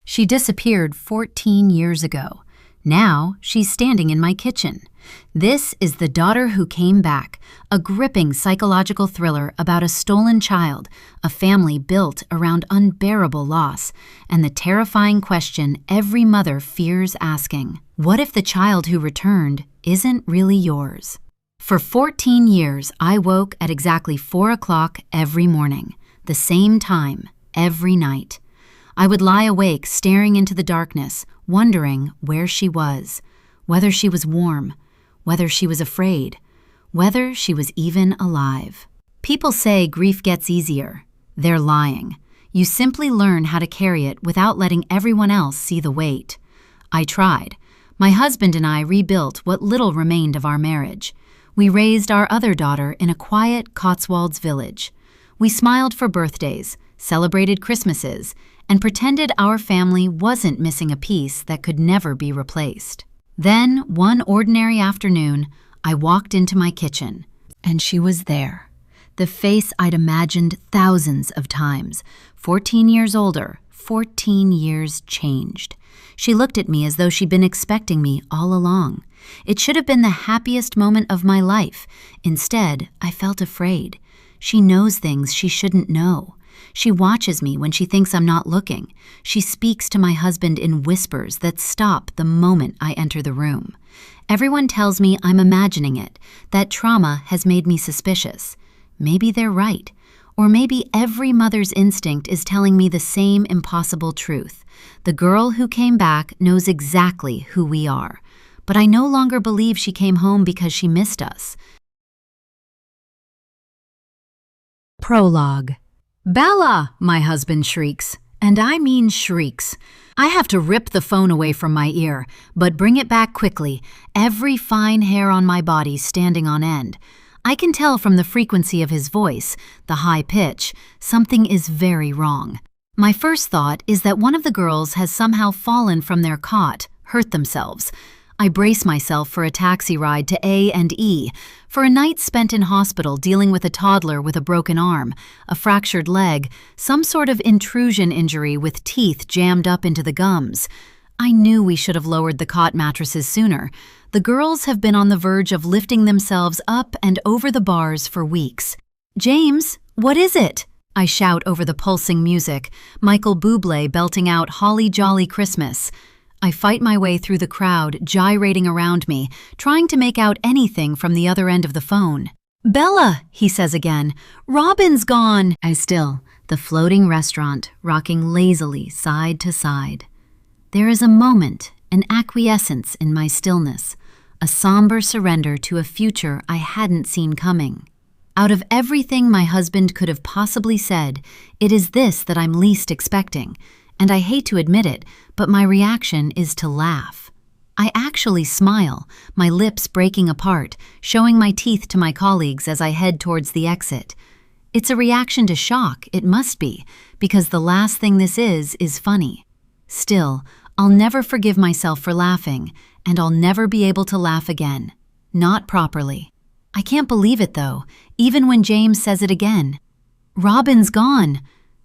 She disappeared 14 years ago. Now she's standing in my kitchen. This is The Daughter Who Came Back, a gripping psychological thriller about a stolen child, a family built around unbearable loss, and the terrifying question every mother fears asking: what if the child who returned isn't really yours? For 14 years, I woke at exactly 4 o'clock every morning, the same time, every night. I would lie awake staring into the darkness, wondering where she was, whether she was warm, whether she was afraid, whether she was even alive. People say grief gets easier. They're lying. You simply learn how to carry it without letting everyone else see the weight. I tried. My husband and I rebuilt what little remained of our marriage. We raised our other daughter in a quiet Cotswolds village. We smiled for birthdays, celebrated Christmases, and pretended our family wasn't missing a piece that could never be replaced. Then, one ordinary afternoon, I walked into my kitchen, and she was there. The face I'd imagined thousands of times. 14 years older, 14 years changed. She looked at me as though she'd been expecting me all along. It should have been the happiest moment of my life. Instead, I felt afraid. She knows things she shouldn't know. She watches me when she thinks I'm not looking. She speaks to my husband in whispers that stop the moment I enter the room. Everyone tells me I'm imagining it, that trauma has made me suspicious. Maybe they're right. Or maybe every mother's instinct is telling me the same impossible truth. The girl who came back knows exactly who we are. But I no longer believe she came home because she missed us. Prologue. "Bella!" my husband shrieks. And I mean shrieks. I have to rip the phone away from my ear, but bring it back quickly, every fine hair on my body standing on end. I can tell from the frequency of his voice, the high pitch, something is very wrong. My first thought is that one of the girls has somehow fallen from their cot, hurt themselves. I brace myself for a taxi ride to A&E, for a night spent in hospital dealing with a toddler with a broken arm, a fractured leg, some sort of intrusion injury with teeth jammed up into the gums. I knew we should have lowered the cot mattresses sooner. The girls have been on the verge of lifting themselves up and over the bars for weeks. "James, what is it?" I shout over the pulsing music, Michael Bublé belting out Holly Jolly Christmas. I fight my way through the crowd, gyrating around me, trying to make out anything from the other end of the phone. "Bella," he says again, "Robin's gone." I still, the floating restaurant, rocking lazily side to side. There is a moment, an acquiescence in my stillness, a somber surrender to a future I hadn't seen coming. Out of everything my husband could have possibly said, it is this that I'm least expecting. And I hate to admit it, but my reaction is to laugh. I actually smile, my lips breaking apart, showing my teeth to my colleagues as I head towards the exit. It's a reaction to shock, it must be, because the last thing this is funny. Still, I'll never forgive myself for laughing, and I'll never be able to laugh again. Not properly. I can't believe it, though, even when James says it again. "Robin's gone."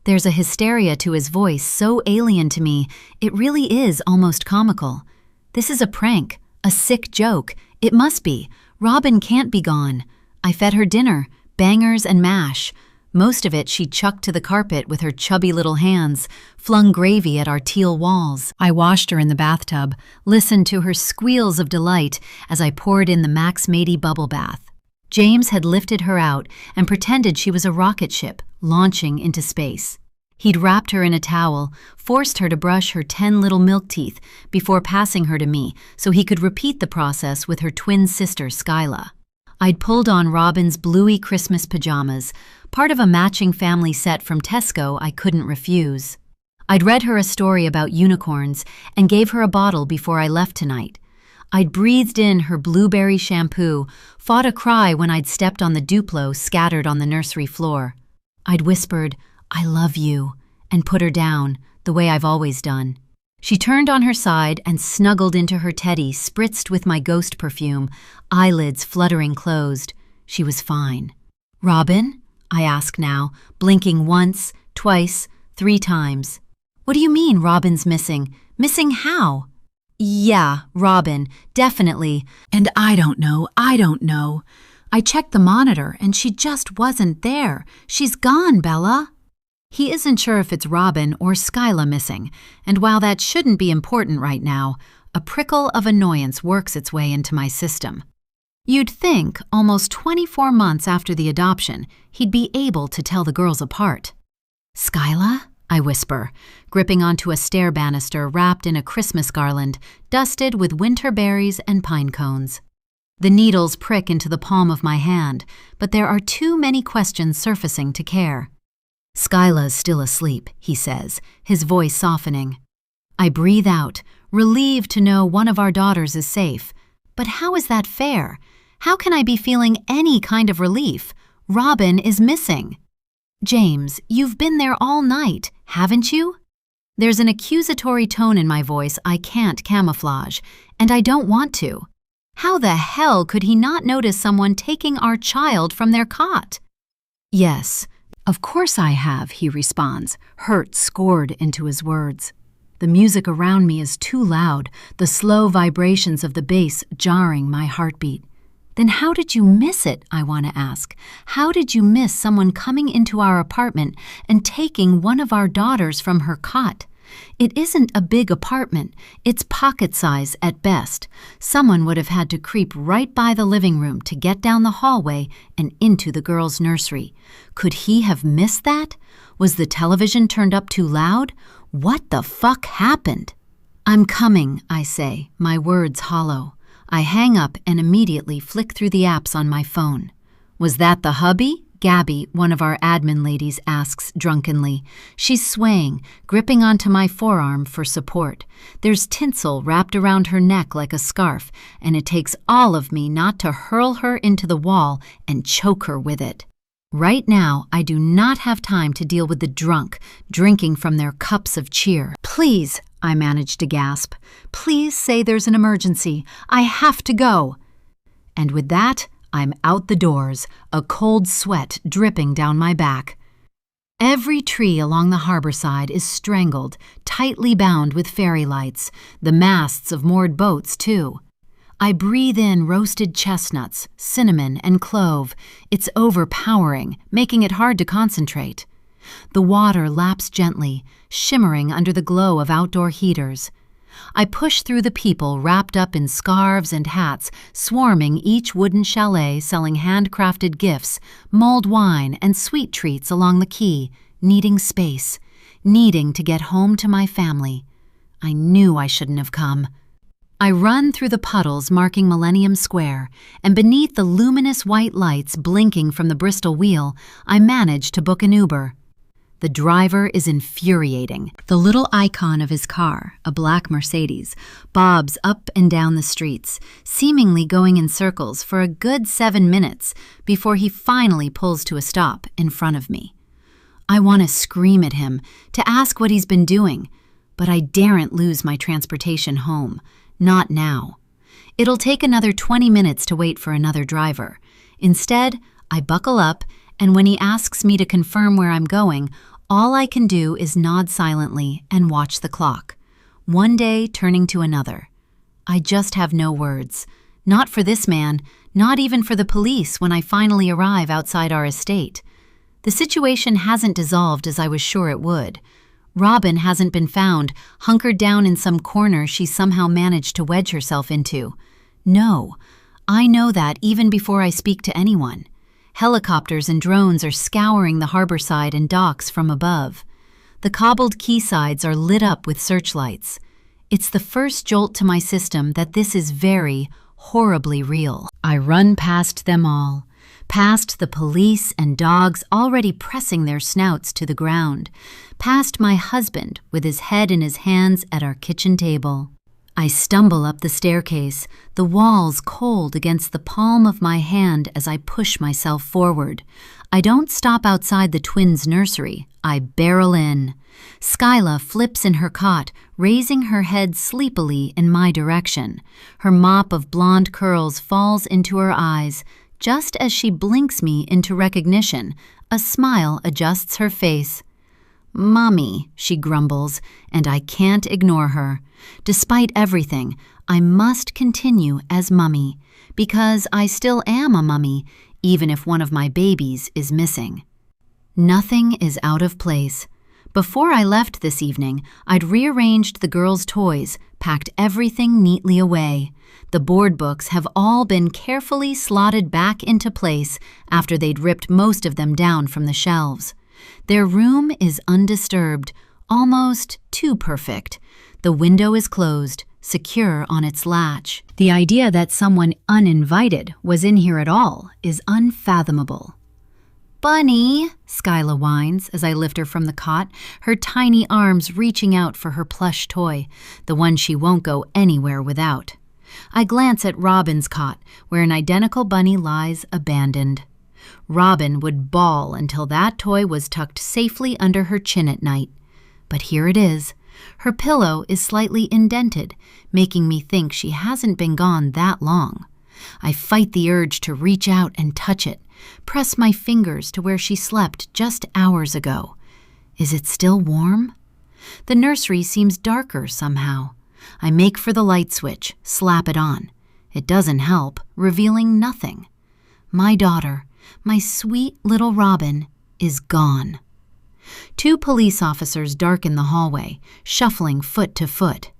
There's a hysteria to his voice so alien to me, it really is almost comical. This is a prank, a sick joke. It must be. Robin can't be gone. I fed her dinner, bangers and mash. Most of it she chucked to the carpet with her chubby little hands, flung gravy at our teal walls. I washed her in the bathtub, listened to her squeals of delight as I poured in the Max Matey bubble bath. James had lifted her out and pretended she was a rocket ship launching into space. He'd wrapped her in a towel, forced her to brush her 10 little milk teeth before passing her to me so he could repeat the process with her twin sister, Skyla. I'd pulled on Robin's bluey Christmas pajamas, part of a matching family set from Tesco I couldn't refuse. I'd read her a story about unicorns and gave her a bottle before I left tonight. I'd breathed in her blueberry shampoo, fought a cry when I'd stepped on the Duplo scattered on the nursery floor. I'd whispered, "I love you," and put her down, the way I've always done. She turned on her side and snuggled into her teddy, spritzed with my ghost perfume, eyelids fluttering closed. She was fine. "Robin?" I ask now, blinking once, twice, 3 times. What do you mean Robin's missing? Missing how? Yeah, Robin, definitely. And I don't know. I checked the monitor and she just wasn't there. She's gone, Bella. He isn't sure if it's Robin or Skyla missing, and while that shouldn't be important right now, a prickle of annoyance works its way into my system. You'd think, almost 24 months after the adoption, he'd be able to tell the girls apart. Skyla? I whisper, gripping onto a stair banister wrapped in a Christmas garland, dusted with winter berries and pine cones. The needles prick into the palm of my hand, but there are too many questions surfacing to care. Skyla's still asleep, he says, his voice softening. I breathe out, relieved to know one of our daughters is safe. But how is that fair? How can I be feeling any kind of relief? Robin is missing. James, you've been there all night, haven't you? There's an accusatory tone in my voice I can't camouflage, and I don't want to. How the hell could he not notice someone taking our child from their cot? Yes, of course I have, he responds, hurt scored into his words. The music around me is too loud, the slow vibrations of the bass jarring my heartbeat. Then how did you miss it, I want to ask? How did you miss someone coming into our apartment and taking one of our daughters from her cot? It isn't a big apartment. It's pocket size at best. Someone would have had to creep right by the living room to get down the hallway and into the girls' nursery. Could he have missed that? Was the television turned up too loud? What the fuck happened? I'm coming, I say, my words hollow. I hang up and immediately flick through the apps on my phone. Was that the hubby? Gabby, one of our admin ladies, asks drunkenly. She's swaying, gripping onto my forearm for support. There's tinsel wrapped around her neck like a scarf, and it takes all of me not to hurl her into the wall and choke her with it. Right now, I do not have time to deal with the drunk, drinking from their cups of cheer. Please, I manage to gasp. Please say there's an emergency. I have to go. And with that, I'm out the doors, a cold sweat dripping down my back. Every tree along the harbor side is strangled, tightly bound with fairy lights, the masts of moored boats, too. I breathe in roasted chestnuts, cinnamon, and clove. It's overpowering, making it hard to concentrate. The water laps gently, shimmering under the glow of outdoor heaters. I push through the people wrapped up in scarves and hats, swarming each wooden chalet selling handcrafted gifts, mulled wine, and sweet treats along the quay, needing space, needing to get home to my family. I knew I shouldn't have come. I run through the puddles marking Millennium Square, and beneath the luminous white lights blinking from the Bristol wheel, I manage to book an Uber. The driver is infuriating. The little icon of his car, a black Mercedes, bobs up and down the streets, seemingly going in circles for a good 7 minutes before he finally pulls to a stop in front of me. I want to scream at him, to ask what he's been doing, but I daren't lose my transportation home. Not now. It'll take another 20 minutes to wait for another driver. Instead, I buckle up, and when he asks me to confirm where I'm going, all I can do is nod silently and watch the clock. One day turning to another. I just have no words. Not for this man, not even for the police when I finally arrive outside our estate. The situation hasn't dissolved as I was sure it would. Robin hasn't been found, hunkered down in some corner she somehow managed to wedge herself into. No, I know that even before I speak to anyone. Helicopters and drones are scouring the harborside and docks from above. The cobbled quaysides are lit up with searchlights. It's the first jolt to my system that this is very, horribly real. I run past them all, past the police and dogs already pressing their snouts to the ground, past my husband with his head in his hands at our kitchen table. I stumble up the staircase, the walls cold against the palm of my hand as I push myself forward. I don't stop outside the twins' nursery. I barrel in. Skyla flips in her cot, raising her head sleepily in my direction. Her mop of blonde curls falls into her eyes. Just as she blinks me into recognition, a smile adjusts her face. "Mommy," she grumbles, and I can't ignore her. Despite everything, I must continue as Mummy, because I still am a mummy, even if one of my babies is missing. Nothing is out of place. Before I left this evening, I'd rearranged the girls' toys, packed everything neatly away. The board books have all been carefully slotted back into place after they'd ripped most of them down from the shelves. Their room is undisturbed, almost too perfect. The window is closed, secure on its latch. The idea that someone uninvited was in here at all is unfathomable. "Bunny," Skyla whines as I lift her from the cot, her tiny arms reaching out for her plush toy, the one she won't go anywhere without. I glance at Robin's cot, where an identical bunny lies abandoned. Robin would bawl until that toy was tucked safely under her chin at night. But here it is. Her pillow is slightly indented, making me think she hasn't been gone that long. I fight the urge to reach out and touch it, press my fingers to where she slept just hours ago. Is it still warm? The nursery seems darker somehow. I make for the light switch, slap it on. It doesn't help, revealing nothing. My daughter, my sweet little Robin, is gone. 2 police officers darken the hallway, shuffling foot to foot.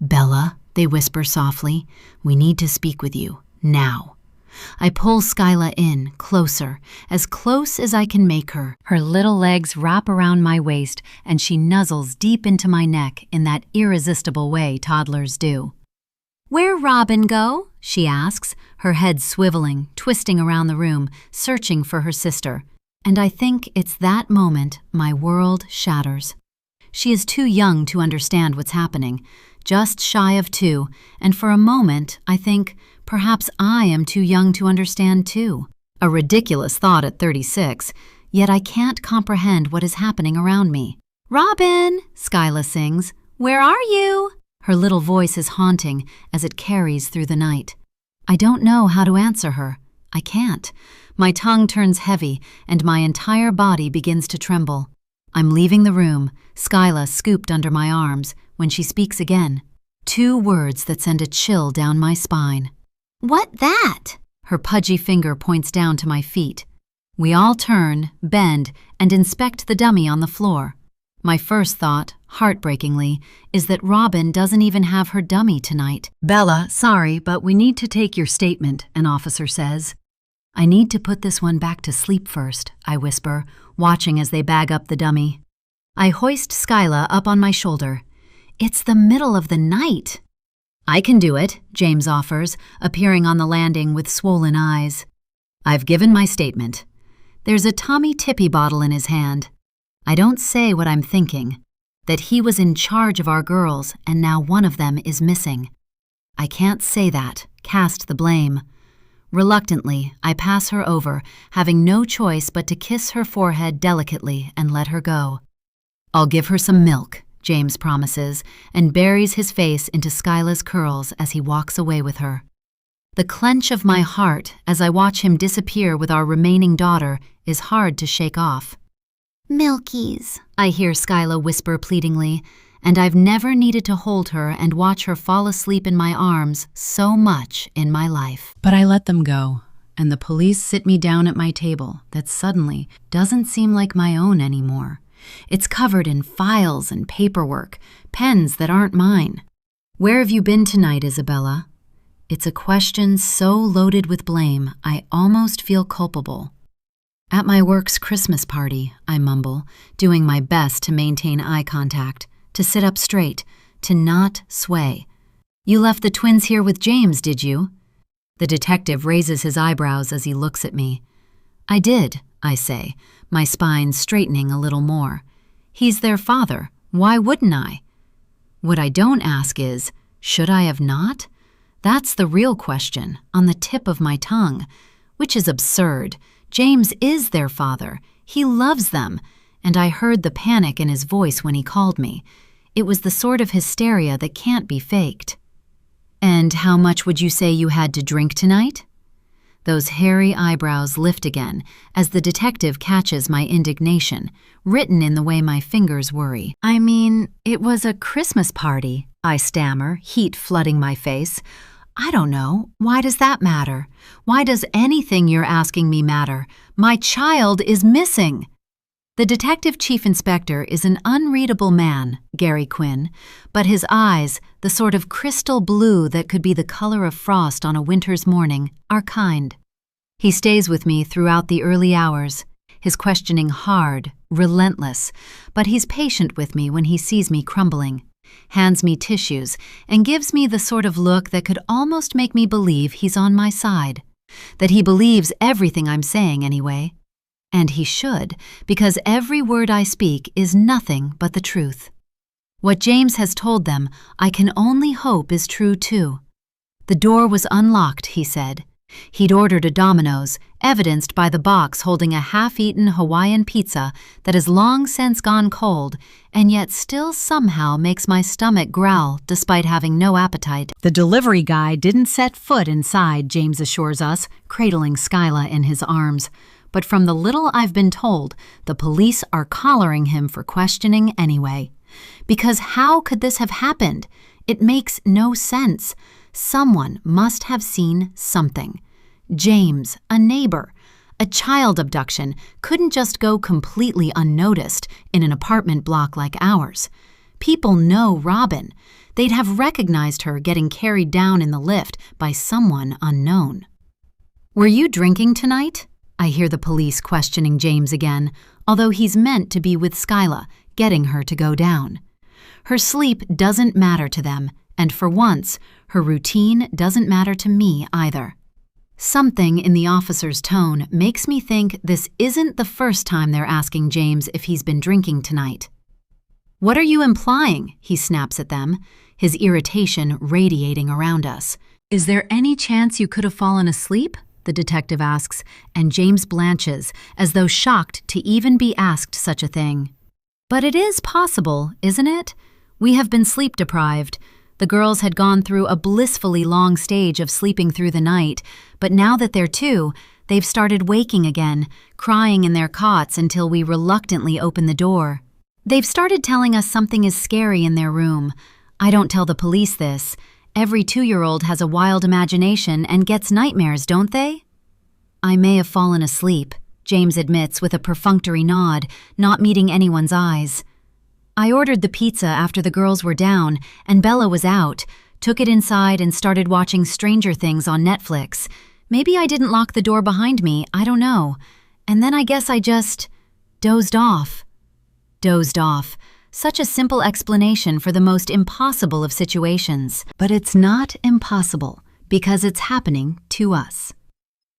"Bella," they whisper softly, "we need to speak with you, now." I pull Skyla in, closer, as close as I can make her. Her little legs wrap around my waist, and she nuzzles deep into my neck in that irresistible way toddlers do. "Where'd Robin go?" she asks, her head swiveling, twisting around the room, searching for her sister. And I think it's that moment my world shatters. She is too young to understand what's happening, just shy of 2, and for a moment I think perhaps I am too young to understand too. A ridiculous thought at 36, yet I can't comprehend what is happening around me. "Robin," Skyla sings, "where are you?" Her little voice is haunting as it carries through the night. I don't know how to answer her. I can't. My tongue turns heavy, and my entire body begins to tremble. I'm leaving the room, Skyla scooped under my arms, when she speaks again. 2 words that send a chill down my spine. "What that?" Her pudgy finger points down to my feet. We all turn, bend, and inspect the dummy on the floor. My first thought, heartbreakingly, is that Robin doesn't even have her dummy tonight. "Bella, sorry, but we need to take your statement," an officer says. "I need to put this one back to sleep first," I whisper, watching as they bag up the dummy. I hoist Skyla up on my shoulder. "It's the middle of the night." "I can do it," James offers, appearing on the landing with swollen eyes. "I've given my statement." There's a Tommy Tippy bottle in his hand. I don't say what I'm thinking, that he was in charge of our girls and now one of them is missing. I can't say that, cast the blame. Reluctantly, I pass her over, having no choice but to kiss her forehead delicately and let her go. "I'll give her some milk," James promises, and buries his face into Skyla's curls as he walks away with her. The clench of my heart as I watch him disappear with our remaining daughter is hard to shake off. "Milkies," I hear Skyla whisper pleadingly, and I've never needed to hold her and watch her fall asleep in my arms so much in my life. But I let them go, and the police sit me down at my table that suddenly doesn't seem like my own anymore. It's covered in files and paperwork, pens that aren't mine. "Where have you been tonight, Isabella?" It's a question so loaded with blame, I almost feel culpable. "At my work's Christmas party," I mumble, doing my best to maintain eye contact, to sit up straight, to not sway. "You left the twins here with James, did you?" The detective raises his eyebrows as he looks at me. "I did," I say, my spine straightening a little more. "He's their father. Why wouldn't I?" What I don't ask is, should I have not? That's the real question, on the tip of my tongue, which is absurd. James is their father. He loves them. And I heard the panic in his voice when he called me. It was the sort of hysteria that can't be faked. "And how much would you say you had to drink tonight?" Those hairy eyebrows lift again as the detective catches my indignation, written in the way my fingers worry. "I mean, it was a Christmas party," I stammer, heat flooding my face. "I don't know. Why does that matter? Why does anything you're asking me matter? My child is missing." The detective chief inspector is an unreadable man, Gary Quinn, but his eyes, the sort of crystal blue that could be the color of frost on a winter's morning, are kind. He stays with me throughout the early hours, his questioning hard, relentless, but he's patient with me when he sees me crumbling, hands me tissues, and gives me the sort of look that could almost make me believe he's on my side, that he believes everything I'm saying anyway. And he should, because every word I speak is nothing but the truth. What James has told them, I can only hope is true too. The door was unlocked, he said. He'd ordered a Domino's, evidenced by the box holding a half-eaten Hawaiian pizza that has long since gone cold, and yet still somehow makes my stomach growl despite having no appetite. The delivery guy didn't set foot inside, James assures us, cradling Skyla in his arms. But from the little I've been told, the police are collaring him for questioning anyway. Because how could this have happened? It makes no sense. Someone must have seen something. James, a neighbor. A child abduction couldn't just go completely unnoticed in an apartment block like ours. People know Robin. They'd have recognized her getting carried down in the lift by someone unknown. "Were you drinking tonight?" I hear the police questioning James again, although he's meant to be with Skyla, getting her to go down. Her sleep doesn't matter to them, and for once, her routine doesn't matter to me either. Something in the officer's tone makes me think this isn't the first time they're asking James if he's been drinking tonight. "What are you implying?" he snaps at them, his irritation radiating around us. "Is there any chance you could have fallen asleep?" the detective asks, and James blanches, as though shocked to even be asked such a thing. But it is possible, isn't it? We have been sleep-deprived. The girls had gone through a blissfully long stage of sleeping through the night, but now that they're two, they've started waking again, crying in their cots until we reluctantly open the door. They've started telling us something is scary in their room. I don't tell the police this. Every 2-year-old has a wild imagination and gets nightmares, don't they? "I may have fallen asleep," James admits with a perfunctory nod, not meeting anyone's eyes. "I ordered the pizza after the girls were down, and Bella was out, took it inside and started watching Stranger Things on Netflix. Maybe I didn't lock the door behind me, I don't know. And then I guess I just dozed off." Dozed off. Such a simple explanation for the most impossible of situations. But it's not impossible, because it's happening to us.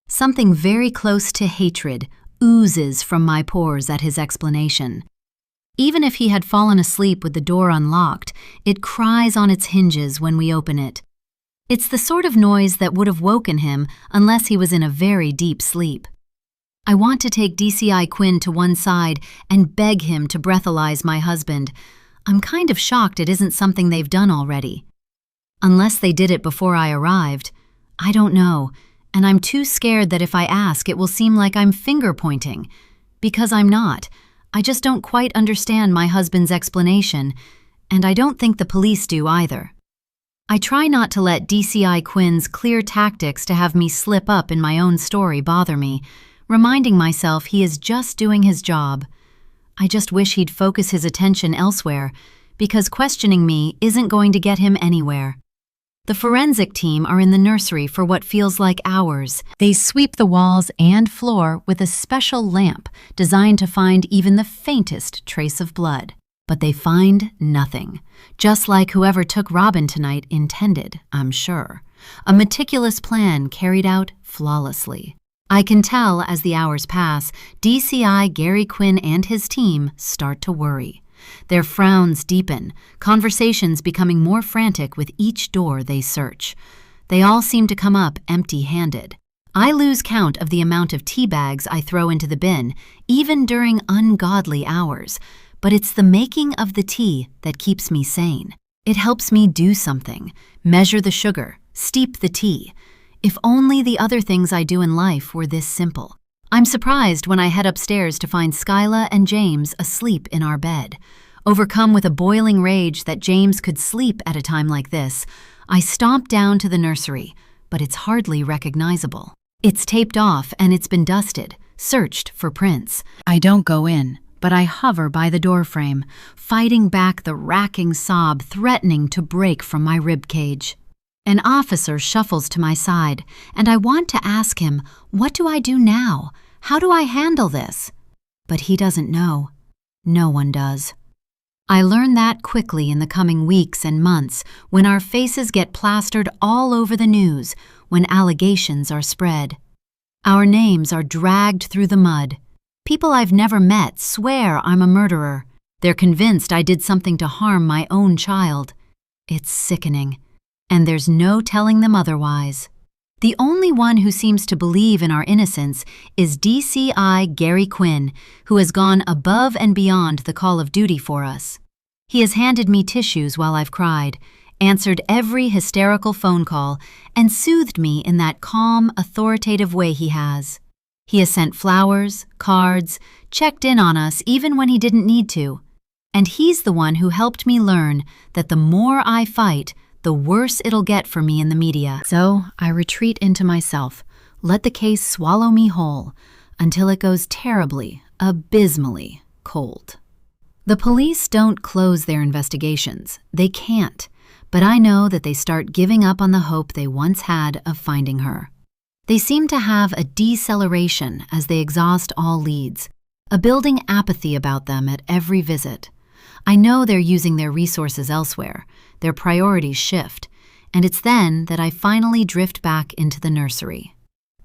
Something very close to hatred oozes from my pores at his explanation. Even if he had fallen asleep with the door unlocked, it cries on its hinges when we open it. It's the sort of noise that would have woken him unless he was in a very deep sleep. I want to take DCI Quinn to one side and beg him to breathalyze my husband. I'm kind of shocked it isn't something they've done already. Unless they did it before I arrived. I don't know, and I'm too scared that if I ask it will seem like I'm finger-pointing. Because I'm not. I just don't quite understand my husband's explanation, and I don't think the police do either. I try not to let DCI Quinn's clear tactics to have me slip up in my own story bother me, reminding myself he is just doing his job. I just wish he'd focus his attention elsewhere, because questioning me isn't going to get him anywhere. The forensic team are in the nursery for what feels like hours. They sweep the walls and floor with a special lamp designed to find even the faintest trace of blood. But they find nothing, just like whoever took Robin tonight intended, I'm sure. A meticulous plan carried out flawlessly. I can tell as the hours pass, DCI Gary Quinn and his team start to worry. Their frowns deepen, conversations becoming more frantic with each door they search. They all seem to come up empty-handed. I lose count of the amount of tea bags I throw into the bin, even during ungodly hours, but it's the making of the tea that keeps me sane. It helps me do something, measure the sugar, steep the tea. If only the other things I do in life were this simple. I'm surprised when I head upstairs to find Skyla and James asleep in our bed. Overcome with a boiling rage that James could sleep at a time like this, I stomp down to the nursery, but it's hardly recognizable. It's taped off and it's been dusted, searched for prints. I don't go in, but I hover by the doorframe, fighting back the racking sob threatening to break from my ribcage. An officer shuffles to my side, and I want to ask him, what do I do now? How do I handle this? But he doesn't know. No one does. I learn that quickly in the coming weeks and months when our faces get plastered all over the news, when allegations are spread. Our names are dragged through the mud. People I've never met swear I'm a murderer. They're convinced I did something to harm my own child. It's sickening, and there's no telling them otherwise. The only one who seems to believe in our innocence is DCI Gary Quinn, who has gone above and beyond the call of duty for us. He has handed me tissues while I've cried, answered every hysterical phone call, and soothed me in that calm, authoritative way he has. He has sent flowers, cards, checked in on us even when he didn't need to. And he's the one who helped me learn that the more I fight, the worse it'll get for me in the media. So I retreat into myself, let the case swallow me whole, until it goes terribly, abysmally cold. The police don't close their investigations. They can't. But I know that they start giving up on the hope they once had of finding her. They seem to have a deceleration as they exhaust all leads, a building apathy about them at every visit. I know they're using their resources elsewhere, their priorities shift, and it's then that I finally drift back into the nursery.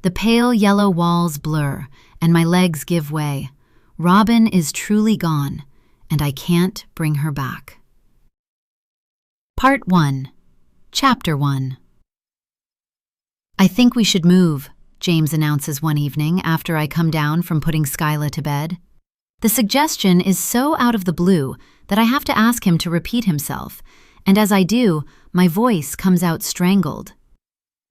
The pale yellow walls blur, and my legs give way. Robin is truly gone, and I can't bring her back. Part 1, Chapter 1. I think we should move, James announces one evening after I come down from putting Skyla to bed. The suggestion is so out of the blue that I have to ask him to repeat himself, and as I do, my voice comes out strangled.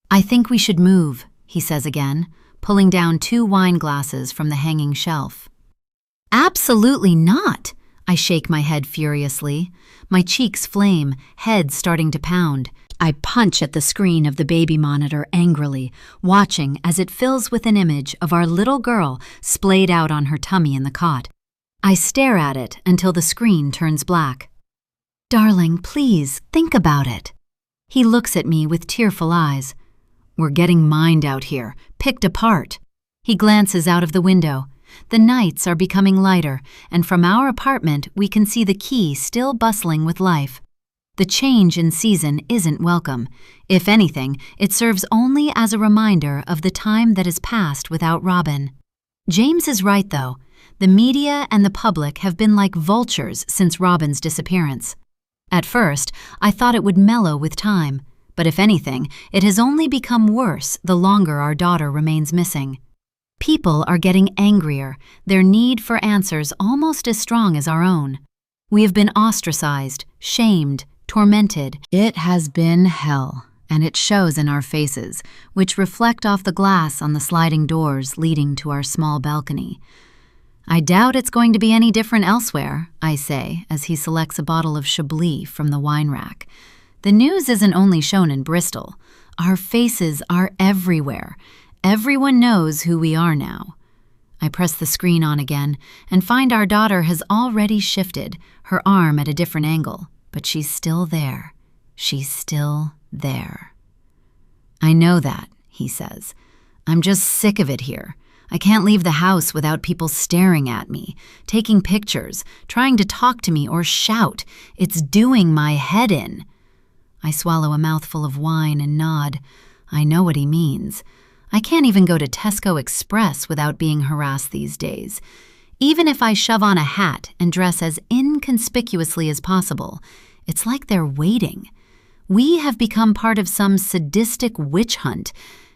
I think we should move, he says again, pulling down 2 wine glasses from the hanging shelf. Absolutely not, I shake my head furiously. My cheeks flame, head starting to pound. I punch at the screen of the baby monitor angrily, watching as it fills with an image of our little girl splayed out on her tummy in the cot. I stare at it until the screen turns black. Darling, please, think about it. He looks at me with tearful eyes. We're getting mined out here, picked apart. He glances out of the window. The nights are becoming lighter, and from our apartment we can see the quay still bustling with life. The change in season isn't welcome. If anything, it serves only as a reminder of the time that has passed without Robin. James is right, though. The media and the public have been like vultures since Robin's disappearance. At first, I thought it would mellow with time, but if anything, it has only become worse the longer our daughter remains missing. People are getting angrier, their need for answers almost as strong as our own. We have been ostracized, shamed, tormented. It has been hell, and it shows in our faces, which reflect off the glass on the sliding doors leading to our small balcony. I doubt it's going to be any different elsewhere, I say, as he selects a bottle of Chablis from the wine rack. The news isn't only shown in Bristol. Our faces are everywhere. Everyone knows who we are now. I press the screen on again and find our daughter has already shifted, her arm at a different angle, but she's still there. She's still there. I know that, he says. I'm just sick of it here. I can't leave the house without people staring at me, taking pictures, trying to talk to me or shout. It's doing my head in. I swallow a mouthful of wine and nod. I know what he means. I can't even go to Tesco Express without being harassed these days. Even if I shove on a hat and dress as inconspicuously as possible, it's like they're waiting. We have become part of some sadistic witch hunt,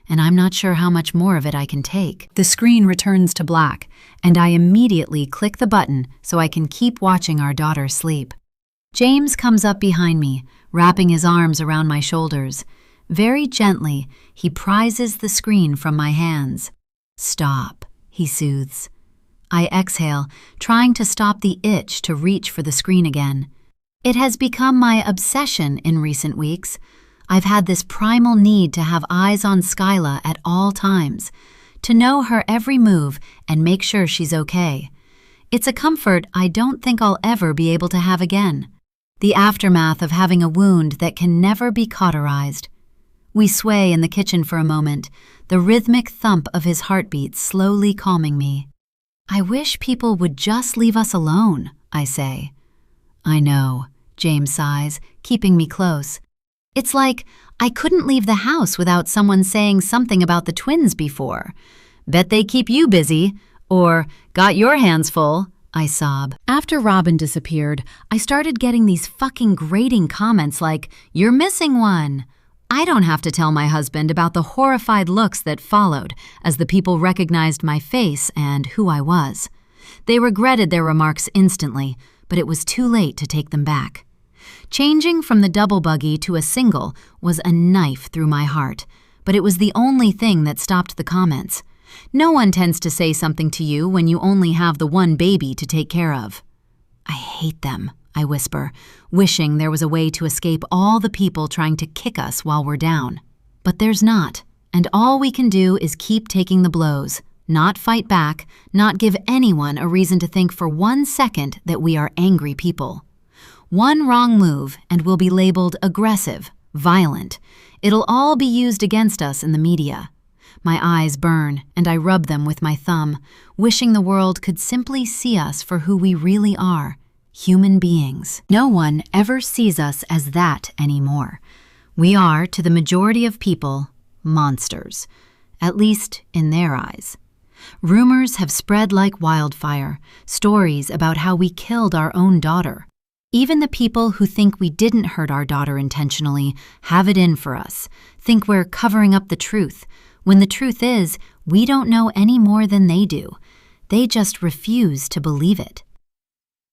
and I'm not sure how much more of it I can take. The screen returns to black, and I immediately click the button so I can keep watching our daughter sleep. James comes up behind me, wrapping his arms around my shoulders. Very gently, he prizes the screen from my hands. "Stop," he soothes. I exhale, trying to stop the itch to reach for the screen again. It has become my obsession in recent weeks. I've had this primal need to have eyes on Skyla at all times, to know her every move and make sure she's okay. It's a comfort I don't think I'll ever be able to have again. The aftermath of having a wound that can never be cauterized. We sway in the kitchen for a moment, the rhythmic thump of his heartbeat slowly calming me. "I wish people would just leave us alone," I say. "I know," James sighs, keeping me close. "It's like I couldn't leave the house without someone saying something about the twins before. 'Bet they keep you busy,' or 'got your hands full,'" I sob. After Robin disappeared, I started getting these fucking grating comments like, "You're missing one." I don't have to tell my husband about the horrified looks that followed as the people recognized my face and who I was. They regretted their remarks instantly, but it was too late to take them back. Changing from the double buggy to a single was a knife through my heart, but it was the only thing that stopped the comments. No one tends to say something to you when you only have the one baby to take care of. "I hate them," I whisper, wishing there was a way to escape all the people trying to kick us while we're down. But there's not, and all we can do is keep taking the blows, not fight back, not give anyone a reason to think for 1 second that we are angry people. One wrong move and we'll be labeled aggressive, violent. It'll all be used against us in the media. My eyes burn, and I rub them with my thumb, wishing the world could simply see us for who we really are, human beings. No one ever sees us as that anymore. We are, to the majority of people, monsters, at least in their eyes. Rumors have spread like wildfire, stories about how we killed our own daughter. Even the people who think we didn't hurt our daughter intentionally have it in for us, think we're covering up the truth, when the truth is, we don't know any more than they do. They just refuse to believe it.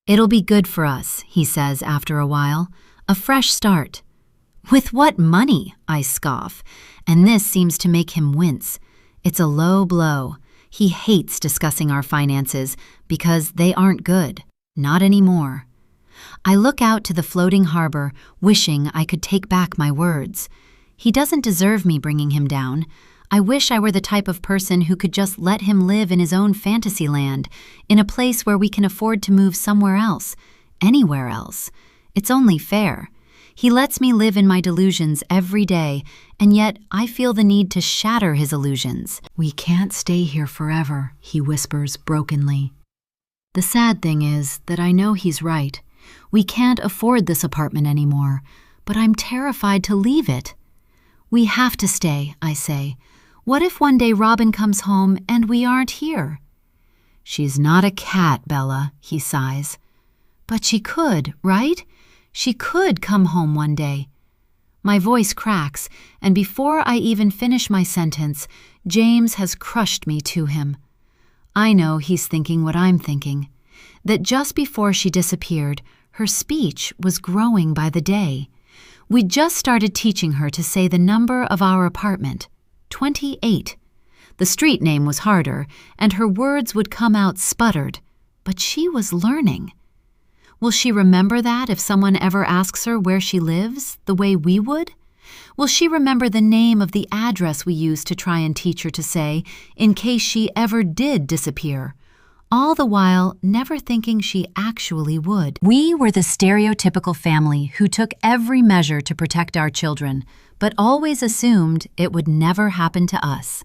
"It'll be good for us," he says after a while, "a fresh start." "With what money?" I scoff, and this seems to make him wince. It's a low blow. He hates discussing our finances because they aren't good, not anymore. I look out to the floating harbor, wishing I could take back my words. He doesn't deserve me bringing him down. I wish I were the type of person who could just let him live in his own fantasy land, in a place where we can afford to move somewhere else, anywhere else. It's only fair. He lets me live in my delusions every day, and yet I feel the need to shatter his illusions. "We can't stay here forever," he whispers brokenly. The sad thing is that I know he's right. We can't afford this apartment anymore, but I'm terrified to leave it. "We have to stay," I say. "What if one day Robin comes home and we aren't here?" "She's not a cat, Bella," he sighs. "But she could, right? She could come home one day." My voice cracks, and before I even finish my sentence, James has crushed me to him. I know he's thinking what I'm thinking, that just before she disappeared, her speech was growing by the day. We'd just started teaching her to say the number of our apartment, 28. The street name was harder, and her words would come out sputtered, but she was learning. Will she remember that if someone ever asks her where she lives, the way we would? Will she remember the name of the address we used to try and teach her to say, in case she ever did disappear? All the while never thinking she actually would. We were the stereotypical family who took every measure to protect our children, but always assumed it would never happen to us.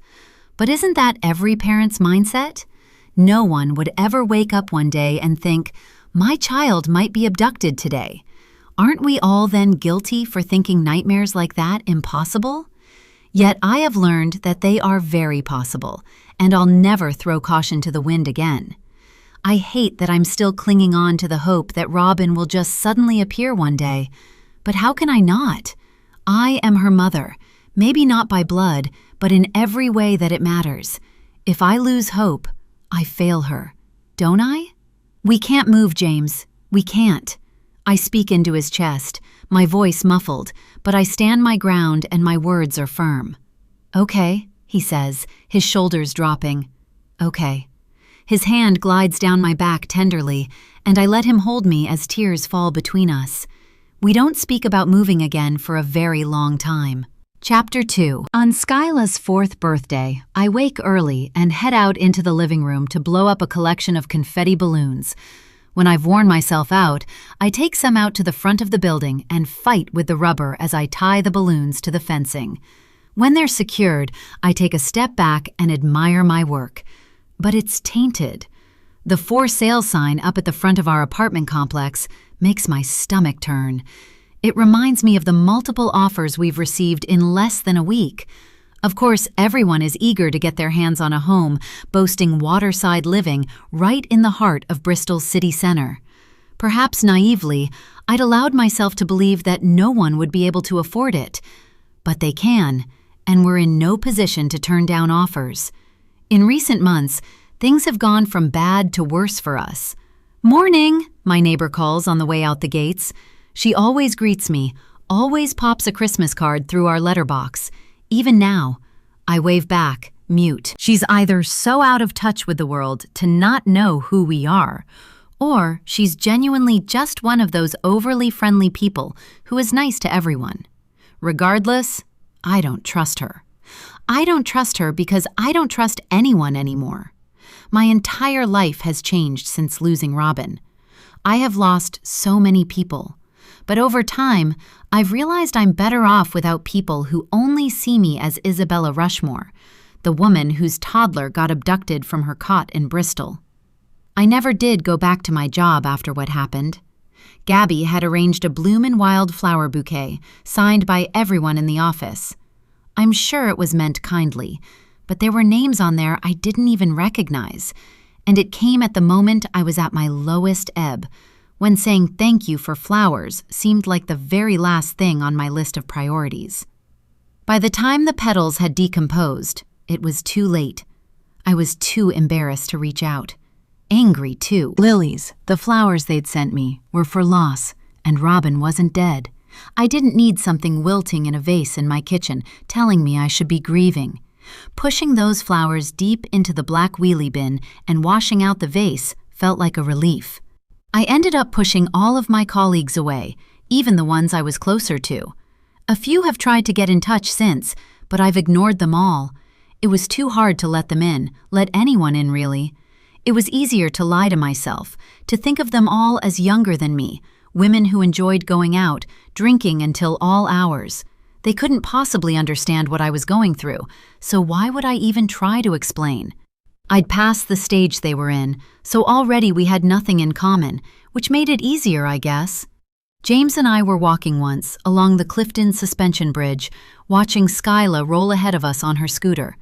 But isn't that every parent's mindset? No one would ever wake up one day and think, "My child might be abducted today." Aren't we all then guilty for thinking nightmares like that impossible? Yet I have learned that they are very possible, and I'll never throw caution to the wind again. I hate that I'm still clinging on to the hope that Robin will just suddenly appear one day, but how can I not? I am her mother, maybe not by blood, but in every way that it matters. If I lose hope, I fail her, don't I? "We can't move, James. We can't." I speak into his chest, my voice muffled, but I stand my ground and my words are firm. "Okay," he says, his shoulders dropping. "Okay." His hand glides down my back tenderly, and I let him hold me as tears fall between us. We don't speak about moving again for a very long time. Chapter 2. On Skyla's 4th birthday, I wake early and head out into the living room to blow up a collection of confetti balloons. When I've worn myself out, I take some out to the front of the building and fight with the rubber as I tie the balloons to the fencing. When they're secured, I take a step back and admire my work. But it's tainted. The for sale sign up at the front of our apartment complex makes my stomach turn. It reminds me of the multiple offers we've received in less than a week. Of course, everyone is eager to get their hands on a home boasting waterside living right in the heart of Bristol's city center. Perhaps naively, I'd allowed myself to believe that no one would be able to afford it. But they can, and we're in no position to turn down offers. In recent months, things have gone from bad to worse for us. "Morning," my neighbor calls on the way out the gates. She always greets me, always pops a Christmas card through our letterbox. Even now, I wave back, mute. She's either so out of touch with the world to not know who we are, or she's genuinely just one of those overly friendly people who is nice to everyone. Regardless, I don't trust her. I don't trust her because I don't trust anyone anymore. My entire life has changed since losing Robin. I have lost so many people. But over time, I've realized I'm better off without people who only see me as Isabella Rushmore, the woman whose toddler got abducted from her cot in Bristol. I never did go back to my job after what happened. Gabby had arranged a bloom and wildflower bouquet, signed by everyone in the office. I'm sure it was meant kindly, but there were names on there I didn't even recognize, and it came at the moment I was at my lowest ebb, when saying thank you for flowers seemed like the very last thing on my list of priorities. By the time the petals had decomposed, it was too late. I was too embarrassed to reach out. Angry, too. Lilies, the flowers they'd sent me, were for loss, and Robin wasn't dead. I didn't need something wilting in a vase in my kitchen telling me I should be grieving. Pushing those flowers deep into the black wheelie bin and washing out the vase felt like a relief. I ended up pushing all of my colleagues away, even the ones I was closer to. A few have tried to get in touch since, but I've ignored them all. It was too hard to let them in, let anyone in really. It was easier to lie to myself, to think of them all as younger than me, women who enjoyed going out, drinking until all hours. They couldn't possibly understand what I was going through, so why would I even try to explain? I'd passed the stage they were in, so already we had nothing in common, which made it easier, I guess. James and I were walking once along the Clifton suspension bridge, watching Skyla roll ahead of us on her scooter.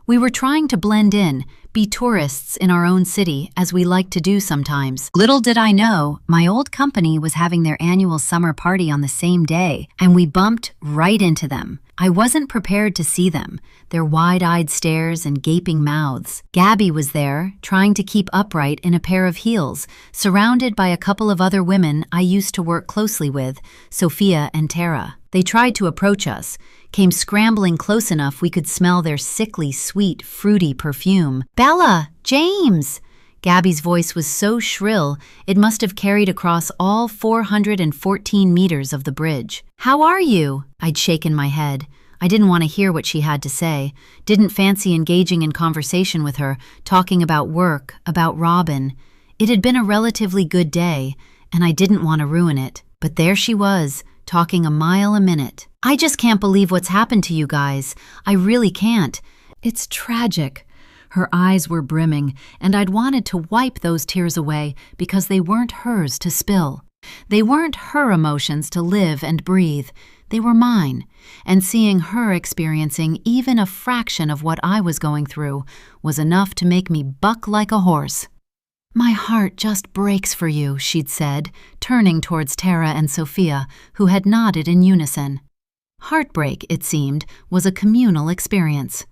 We were trying to blend in, be tourists in our own city, as we like to do sometimes. Little did I know, my old company was having their annual summer party on the same day, and we bumped right into them. I wasn't prepared to see them, their wide-eyed stares and gaping mouths. Gabby was there, trying to keep upright in a pair of heels, surrounded by a couple of other women I used to work closely with, Sophia and Tara. They tried to approach us, came scrambling close enough we could smell their sickly, sweet, fruity perfume. "Bella! James!" Gabby's voice was so shrill, it must have carried across all 414 meters of the bridge. "How are you?" I'd shaken my head. I didn't want to hear what she had to say, didn't fancy engaging in conversation with her, talking about work, about Robin. It had been a relatively good day, and I didn't want to ruin it. But there she was, talking a mile a minute. "I just can't believe what's happened to you guys. I really can't. It's tragic." Her eyes were brimming, and I'd wanted to wipe those tears away because they weren't hers to spill. They weren't her emotions to live and breathe. They were mine, and seeing her experiencing even a fraction of what I was going through was enough to make me buck like a horse. "My heart just breaks for you," she'd said, turning towards Tara and Sophia, who had nodded in unison. Heartbreak, it seemed, was a communal experience.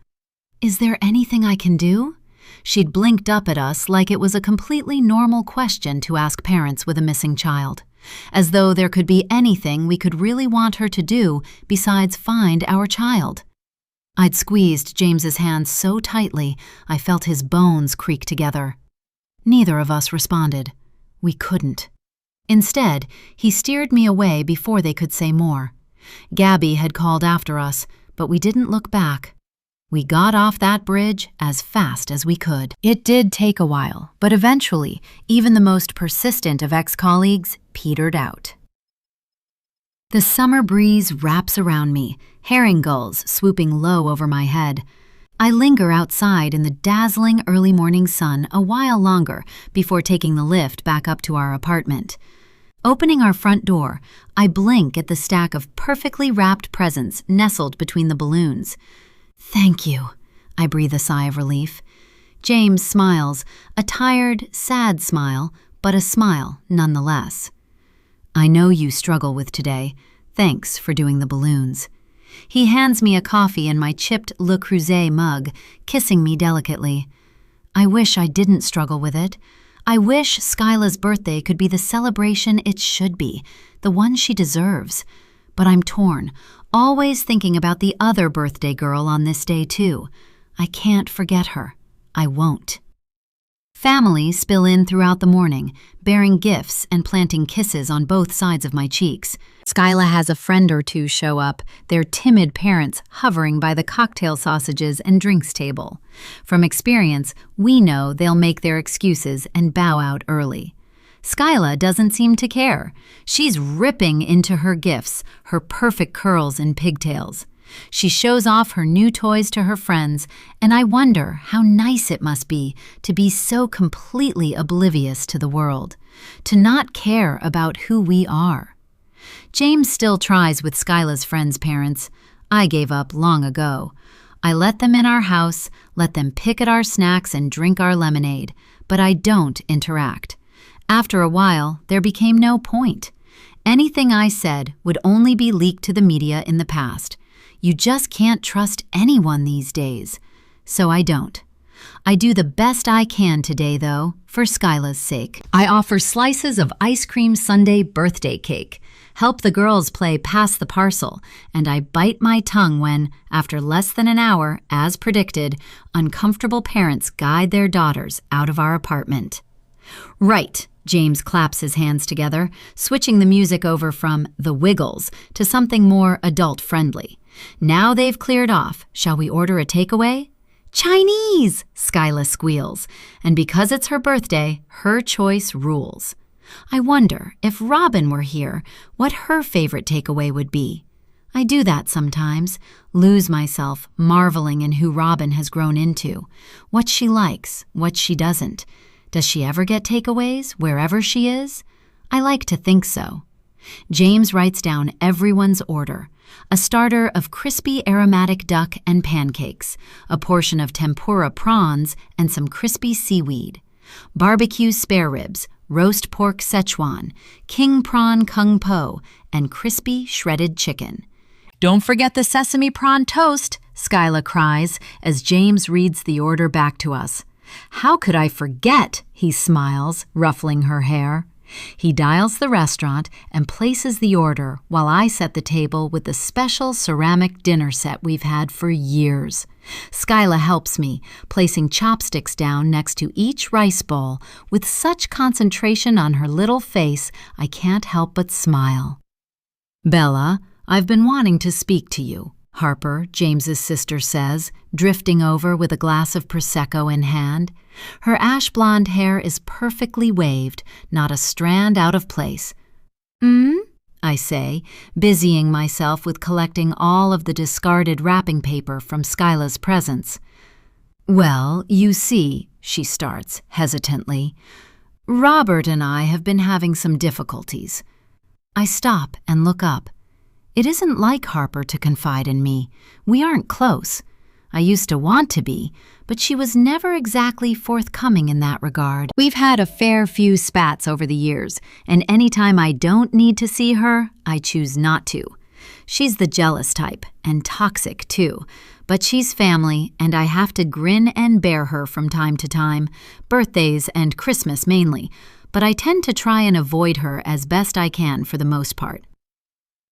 "Is there anything I can do?" She'd blinked up at us like it was a completely normal question to ask parents with a missing child. as though there could be anything we could really want her to do besides find our child. I'd squeezed James's hand so tightly I felt his bones creak together. Neither of us responded. We couldn't. Instead, he steered me away before they could say more. Gabby had called after us, but we didn't look back. We got off that bridge as fast as we could. It did take a while, but eventually, even the most persistent of ex-colleagues petered out. The summer breeze wraps around me, herring gulls swooping low over my head. I linger outside in the dazzling early morning sun a while longer before taking the lift back up to our apartment. Opening our front door, I blink at the stack of perfectly wrapped presents nestled between the balloons. Thank you, I breathe a sigh of relief. James smiles, a tired, sad smile, but a smile nonetheless. I know you struggle with today. Thanks for doing the balloons. He hands me a coffee in my chipped Le Creuset mug, kissing me delicately. I wish I didn't struggle with it. I wish Skyla's birthday could be the celebration it should be, the one she deserves. But I'm torn, always thinking about the other birthday girl on this day too. I can't forget her. I won't. Families spill in throughout the morning, bearing gifts and planting kisses on both sides of my cheeks. Skyla has a friend or two show up, their timid parents hovering by the cocktail sausages and drinks table. From experience, we know they'll make their excuses and bow out early. Skyla doesn't seem to care. She's ripping into her gifts, her perfect curls and pigtails. She shows off her new toys to her friends, and I wonder how nice it must be to be so completely oblivious to the world, to not care about who we are. James still tries with Skyla's friends' parents. I gave up long ago. I let them in our house, let them pick at our snacks and drink our lemonade, but I don't interact. After a while, there became no point. Anything I said would only be leaked to the media in the past. You just can't trust anyone these days. So I don't. I do the best I can today, though, for Skyla's sake. I offer slices of ice cream sundae birthday cake, help the girls play pass the parcel, and I bite my tongue when, after less than an hour, as predicted, uncomfortable parents guide their daughters out of our apartment. Right, James claps his hands together, switching the music over from The Wiggles to something more adult-friendly. Now they've cleared off, shall we order a takeaway? Chinese, Skyla squeals, and because it's her birthday, her choice rules. I wonder if Robin were here, what her favorite takeaway would be. I do that sometimes, lose myself marveling in who Robin has grown into, what she likes, what she doesn't. Does she ever get takeaways wherever she is? I like to think so. James writes down everyone's order. A starter of crispy aromatic duck and pancakes, a portion of tempura prawns and some crispy seaweed, barbecue spare ribs, roast pork Szechuan, king prawn kung po, and crispy shredded chicken. Don't forget the sesame prawn toast, Skyla cries as James reads the order back to us. How could I forget? He smiles, ruffling her hair. He dials the restaurant and places the order while I set the table with the special ceramic dinner set we've had for years. Skyla helps me, placing chopsticks down next to each rice bowl with such concentration on her little face I can't help but smile. Bella, I've been wanting to speak to you, Harper, James's sister says, drifting over with a glass of Prosecco in hand. Her ash-blonde hair is perfectly waved, not a strand out of place. I say, busying myself with collecting all of the discarded wrapping paper from Skyla's presents. Well, you see, she starts, hesitantly. Robert and I have been having some difficulties. I stop and look up. It isn't like Harper to confide in me. We aren't close. I used to want to be, but she was never exactly forthcoming in that regard. We've had a fair few spats over the years, and any time I don't need to see her, I choose not to. She's the jealous type, and toxic too, but she's family, and I have to grin and bear her from time to time, birthdays and Christmas mainly, but I tend to try and avoid her as best I can for the most part.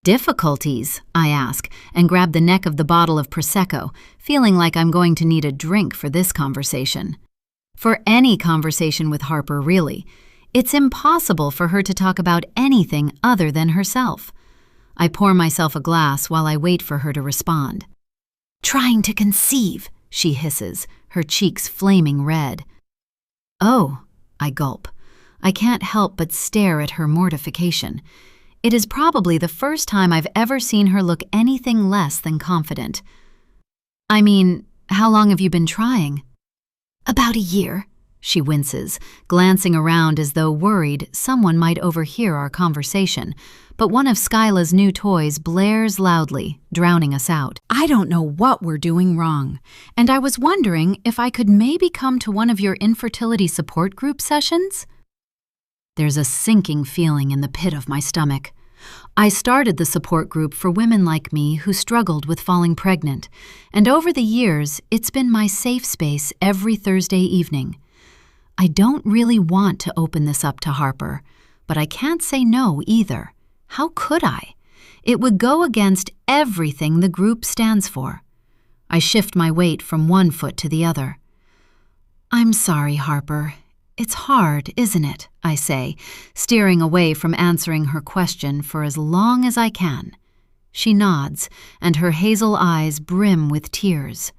Difficulties? I ask, and grab the neck of the bottle of Prosecco, feeling like I'm going to need a drink for this conversation. For any conversation with Harper, really. It's impossible for her to talk about anything other than herself. I pour myself a glass while I wait for her to respond. "Trying to conceive," she hisses, her cheeks flaming red. "Oh," I gulp. I can't help but stare at her mortification. It is probably the first time I've ever seen her look anything less than confident. "I mean, how long have you been trying?" "About a year," she winces, glancing around as though worried someone might overhear our conversation, but one of Skyla's new toys blares loudly, drowning us out. "I don't know what we're doing wrong, and I was wondering if I could maybe come to one of your infertility support group sessions?" There's a sinking feeling in the pit of my stomach. I started the support group for women like me who struggled with falling pregnant, and over the years, it's been my safe space every Thursday evening. I don't really want to open this up to Harper, but I can't say no either. How could I? It would go against everything the group stands for. I shift my weight from one foot to the other. "I'm sorry, Harper. It's hard, isn't it?" I say, steering away from answering her question for as long as I can. She nods, and her hazel eyes brim with tears.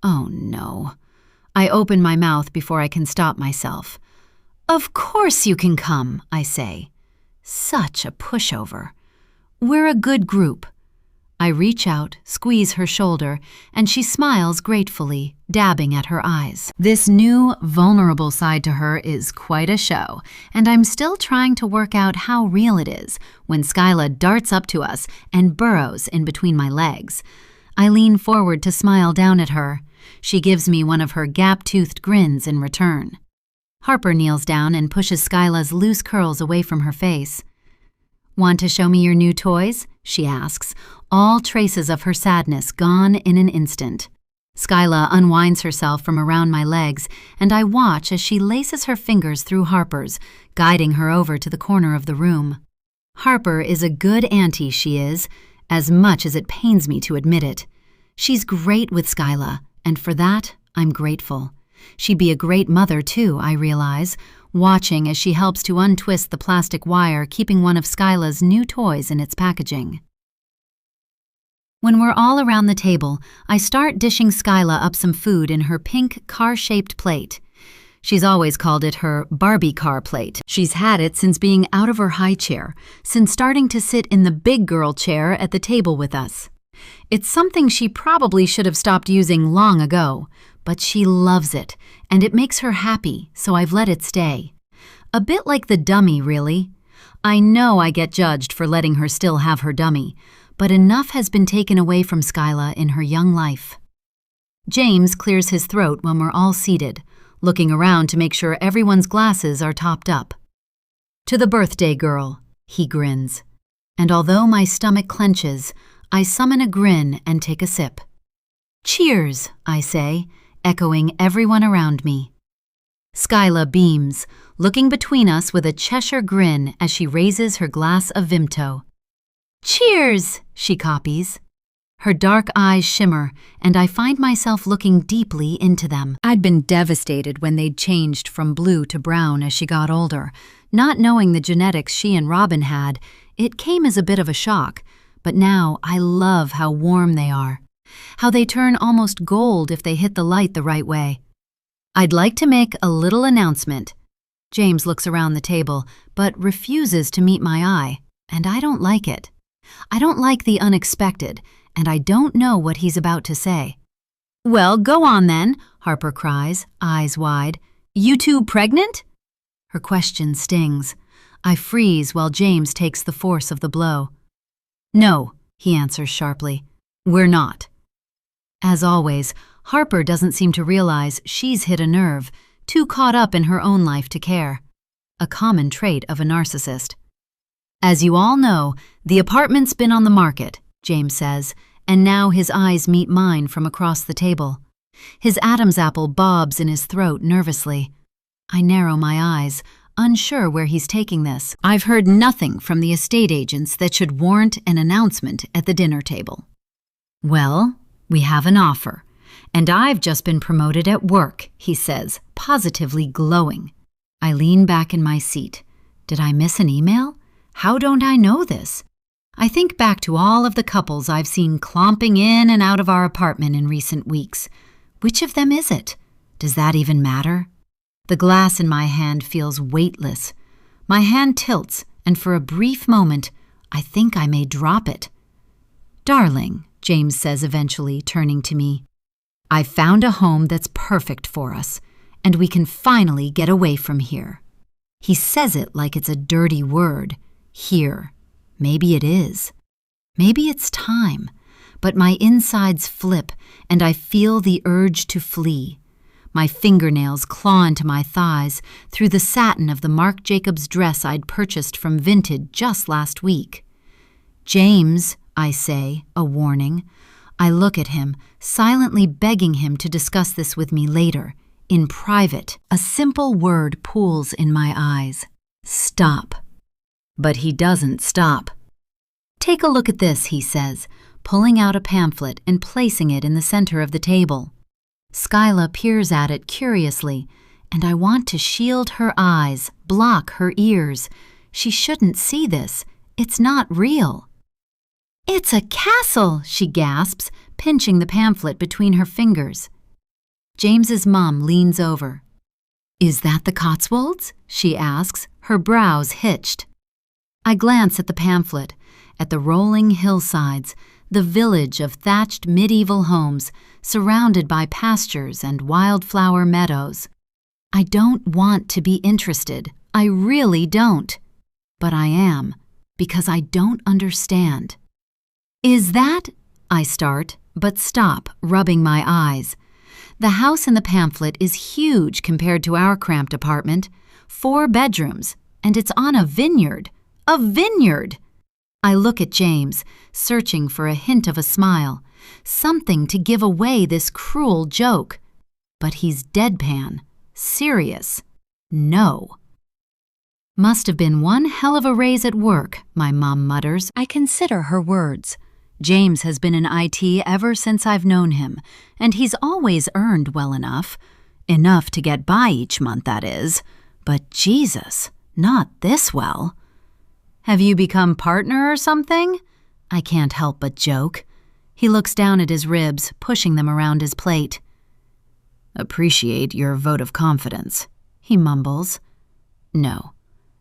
Oh no. I open my mouth before I can stop myself. "Of course you can come," I say. Such a pushover. "We're a good group." I reach out, squeeze her shoulder, and she smiles gratefully, dabbing at her eyes. This new, vulnerable side to her is quite a show, and I'm still trying to work out how real it is when Skyla darts up to us and burrows in between my legs. I lean forward to smile down at her. She gives me one of her gap-toothed grins in return. Harper kneels down and pushes Skyla's loose curls away from her face. "Want to show me your new toys?" she asks, all traces of her sadness gone in an instant. Skyla unwinds herself from around my legs, and I watch as she laces her fingers through Harper's, guiding her over to the corner of the room. Harper is a good auntie, she is, as much as it pains me to admit it. She's great with Skyla, and for that, I'm grateful. She'd be a great mother, too, I realize, watching as she helps to untwist the plastic wire keeping one of Skyla's new toys in its packaging. When we're all around the table, I start dishing Skyla up some food in her pink car-shaped plate. She's always called it her Barbie car plate. She's had it since being out of her high chair, since starting to sit in the big girl chair at the table with us. It's something she probably should have stopped using long ago, but she loves it, and it makes her happy, so I've let it stay. A bit like the dummy, really. I know I get judged for letting her still have her dummy, but enough has been taken away from Skyla in her young life. James clears his throat when we're all seated, looking around to make sure everyone's glasses are topped up. "To the birthday girl," he grins. And although my stomach clenches, I summon a grin and take a sip. "Cheers," I say, echoing everyone around me. Skyla beams, looking between us with a Cheshire grin as she raises her glass of Vimto. "Cheers," she copies. Her dark eyes shimmer, and I find myself looking deeply into them. I'd been devastated when they'd changed from blue to brown as she got older. Not knowing the genetics she and Robin had, it came as a bit of a shock, but now I love how warm they are. How they turn almost gold if they hit the light the right way. "I'd like to make a little announcement." James looks around the table, but refuses to meet my eye, and I don't like it. I don't like the unexpected, and I don't know what he's about to say. "Well, go on then," Harper cries, eyes wide. "You two pregnant?" Her question stings. I freeze while James takes the force of the blow. "No," he answers sharply. "We're not." As always, Harper doesn't seem to realize she's hit a nerve, too caught up in her own life to care. A common trait of a narcissist. "As you all know, the apartment's been on the market," James says, and now his eyes meet mine from across the table. His Adam's apple bobs in his throat nervously. I narrow my eyes, unsure where he's taking this. I've heard nothing from the estate agents that should warrant an announcement at the dinner table. Well, we have an offer, and I've just been promoted at work, he says, positively glowing. I lean back in my seat. Did I miss an email? How don't I know this? I think back to all of the couples I've seen clomping in and out of our apartment in recent weeks. Which of them is it? Does that even matter? The glass in my hand feels weightless. My hand tilts, and for a brief moment, I think I may drop it. Darling, James says eventually, turning to me, I've found a home that's perfect for us, and we can finally get away from here. He says it like it's a dirty word. Here. Maybe it is. Maybe it's time. But my insides flip, and I feel the urge to flee. My fingernails claw into my thighs through the satin of the Marc Jacobs dress I'd purchased from Vinted just last week. James, I say, a warning. I look at him, silently begging him to discuss this with me later, in private. A simple word pools in my eyes. Stop. But he doesn't stop. Take a look at this, he says, pulling out a pamphlet and placing it in the center of the table. Skyla peers at it curiously, and I want to shield her eyes, block her ears. She shouldn't see this. It's not real. It's a castle, she gasps, pinching the pamphlet between her fingers. James's mom leans over. Is that the Cotswolds? She asks, her brows hitched. I glance at the pamphlet, at the rolling hillsides, the village of thatched medieval homes surrounded by pastures and wildflower meadows. I don't want to be interested. I really don't. But I am, because I don't understand. Is that? I start, but stop, rubbing my eyes. The house in the pamphlet is huge compared to our cramped apartment. 4 bedrooms, and it's on a vineyard. A vineyard! I look at James, searching for a hint of a smile, something to give away this cruel joke. But he's deadpan, serious. No. Must have been one hell of a raise at work, my mom mutters. I consider her words. James has been in IT ever since I've known him, and he's always earned well enough. Enough to get by each month, that is. But Jesus, not this well. Have you become partner or something? I can't help but joke. He looks down at his ribs, pushing them around his plate. Appreciate your vote of confidence, he mumbles. No,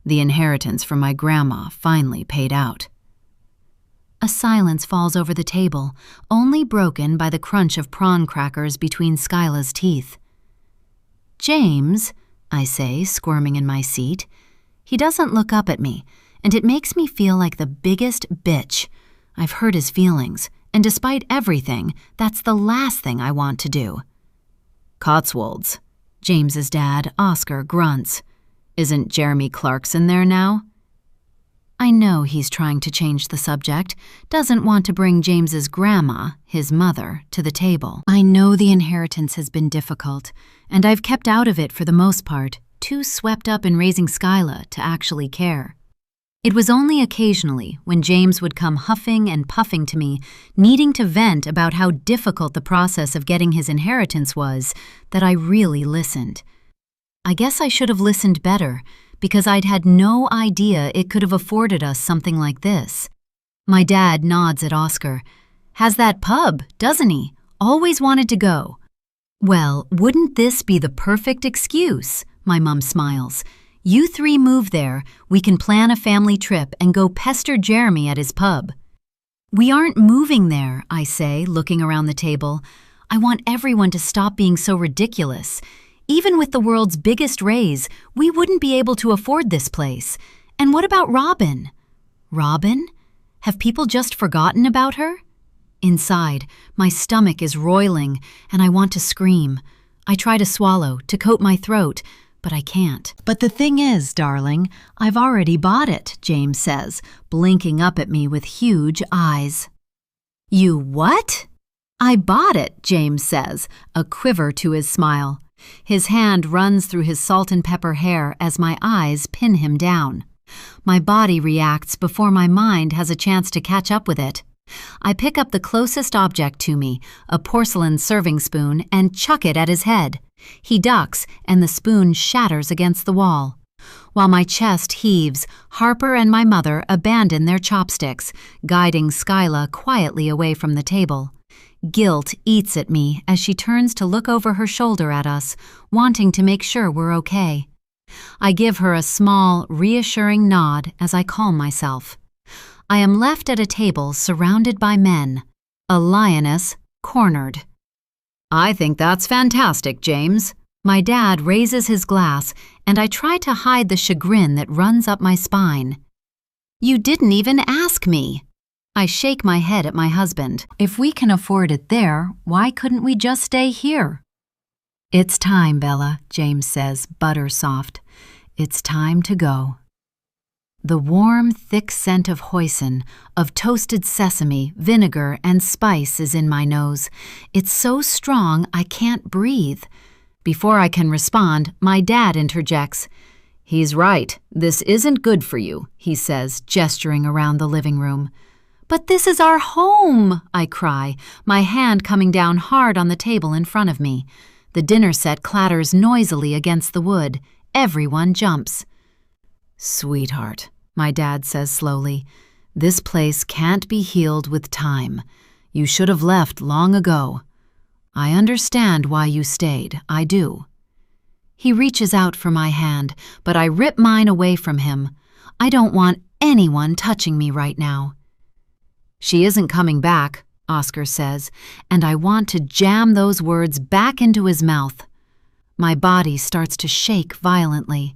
the inheritance from my grandma finally paid out. A silence falls over the table, only broken by the crunch of prawn crackers between Skyla's teeth. James, I say, squirming in my seat. He doesn't look up at me, and it makes me feel like the biggest bitch. I've hurt his feelings, and despite everything, that's the last thing I want to do. Cotswolds. James's dad, Oscar, grunts. Isn't Jeremy Clarkson there now? I know he's trying to change the subject, doesn't want to bring James's grandma, his mother, to the table. I know the inheritance has been difficult, and I've kept out of it for the most part, too swept up in raising Skyla to actually care. It was only occasionally, when James would come huffing and puffing to me, needing to vent about how difficult the process of getting his inheritance was, that I really listened. I guess I should have listened better, because I'd had no idea it could have afforded us something like this. My dad nods at Oscar. Has that pub, doesn't he? Always wanted to go. Well, wouldn't this be the perfect excuse? My mom smiles. You 3 move there, we can plan a family trip and go pester Jeremy at his pub. We aren't moving there, I say, looking around the table. I want everyone to stop being so ridiculous. Even with the world's biggest raise, we wouldn't be able to afford this place. And what about Robin? Robin? Have people just forgotten about her? Inside, my stomach is roiling, and I want to scream. I try to swallow, to coat my throat, but I can't. But the thing is, darling, I've already bought it, James says, blinking up at me with huge eyes. You what? I bought it, James says, a quiver to his smile. His hand runs through his salt and pepper hair as my eyes pin him down. My body reacts before my mind has a chance to catch up with it. I pick up the closest object to me, a porcelain serving spoon, and chuck it at his head. He ducks, and the spoon shatters against the wall. While my chest heaves, Harper and my mother abandon their chopsticks, guiding Skyla quietly away from the table. Guilt eats at me as she turns to look over her shoulder at us, wanting to make sure we're okay. I give her a small, reassuring nod as I calm myself. I am left at a table surrounded by men, a lioness cornered. "I think that's fantastic, James." My dad raises his glass, and I try to hide the chagrin that runs up my spine. "You didn't even ask me." I shake my head at my husband. "If we can afford it there, why couldn't we just stay here?" "It's time, Bella," James says, butter soft. "It's time to go." The warm, thick scent of hoisin, of toasted sesame, vinegar, and spice is in my nose. It's so strong I can't breathe. Before I can respond, my dad interjects. "He's right. This isn't good for you," he says, gesturing around the living room. "But this is our home," I cry, my hand coming down hard on the table in front of me. The dinner set clatters noisily against the wood. Everyone jumps. "Sweetheart," my dad says slowly, "this place can't be healed with time. You should have left long ago. I understand why you stayed, I do." He reaches out for my hand, but I rip mine away from him. I don't want anyone touching me right now. "She isn't coming back," Oscar says, and I want to jam those words back into his mouth. My body starts to shake violently.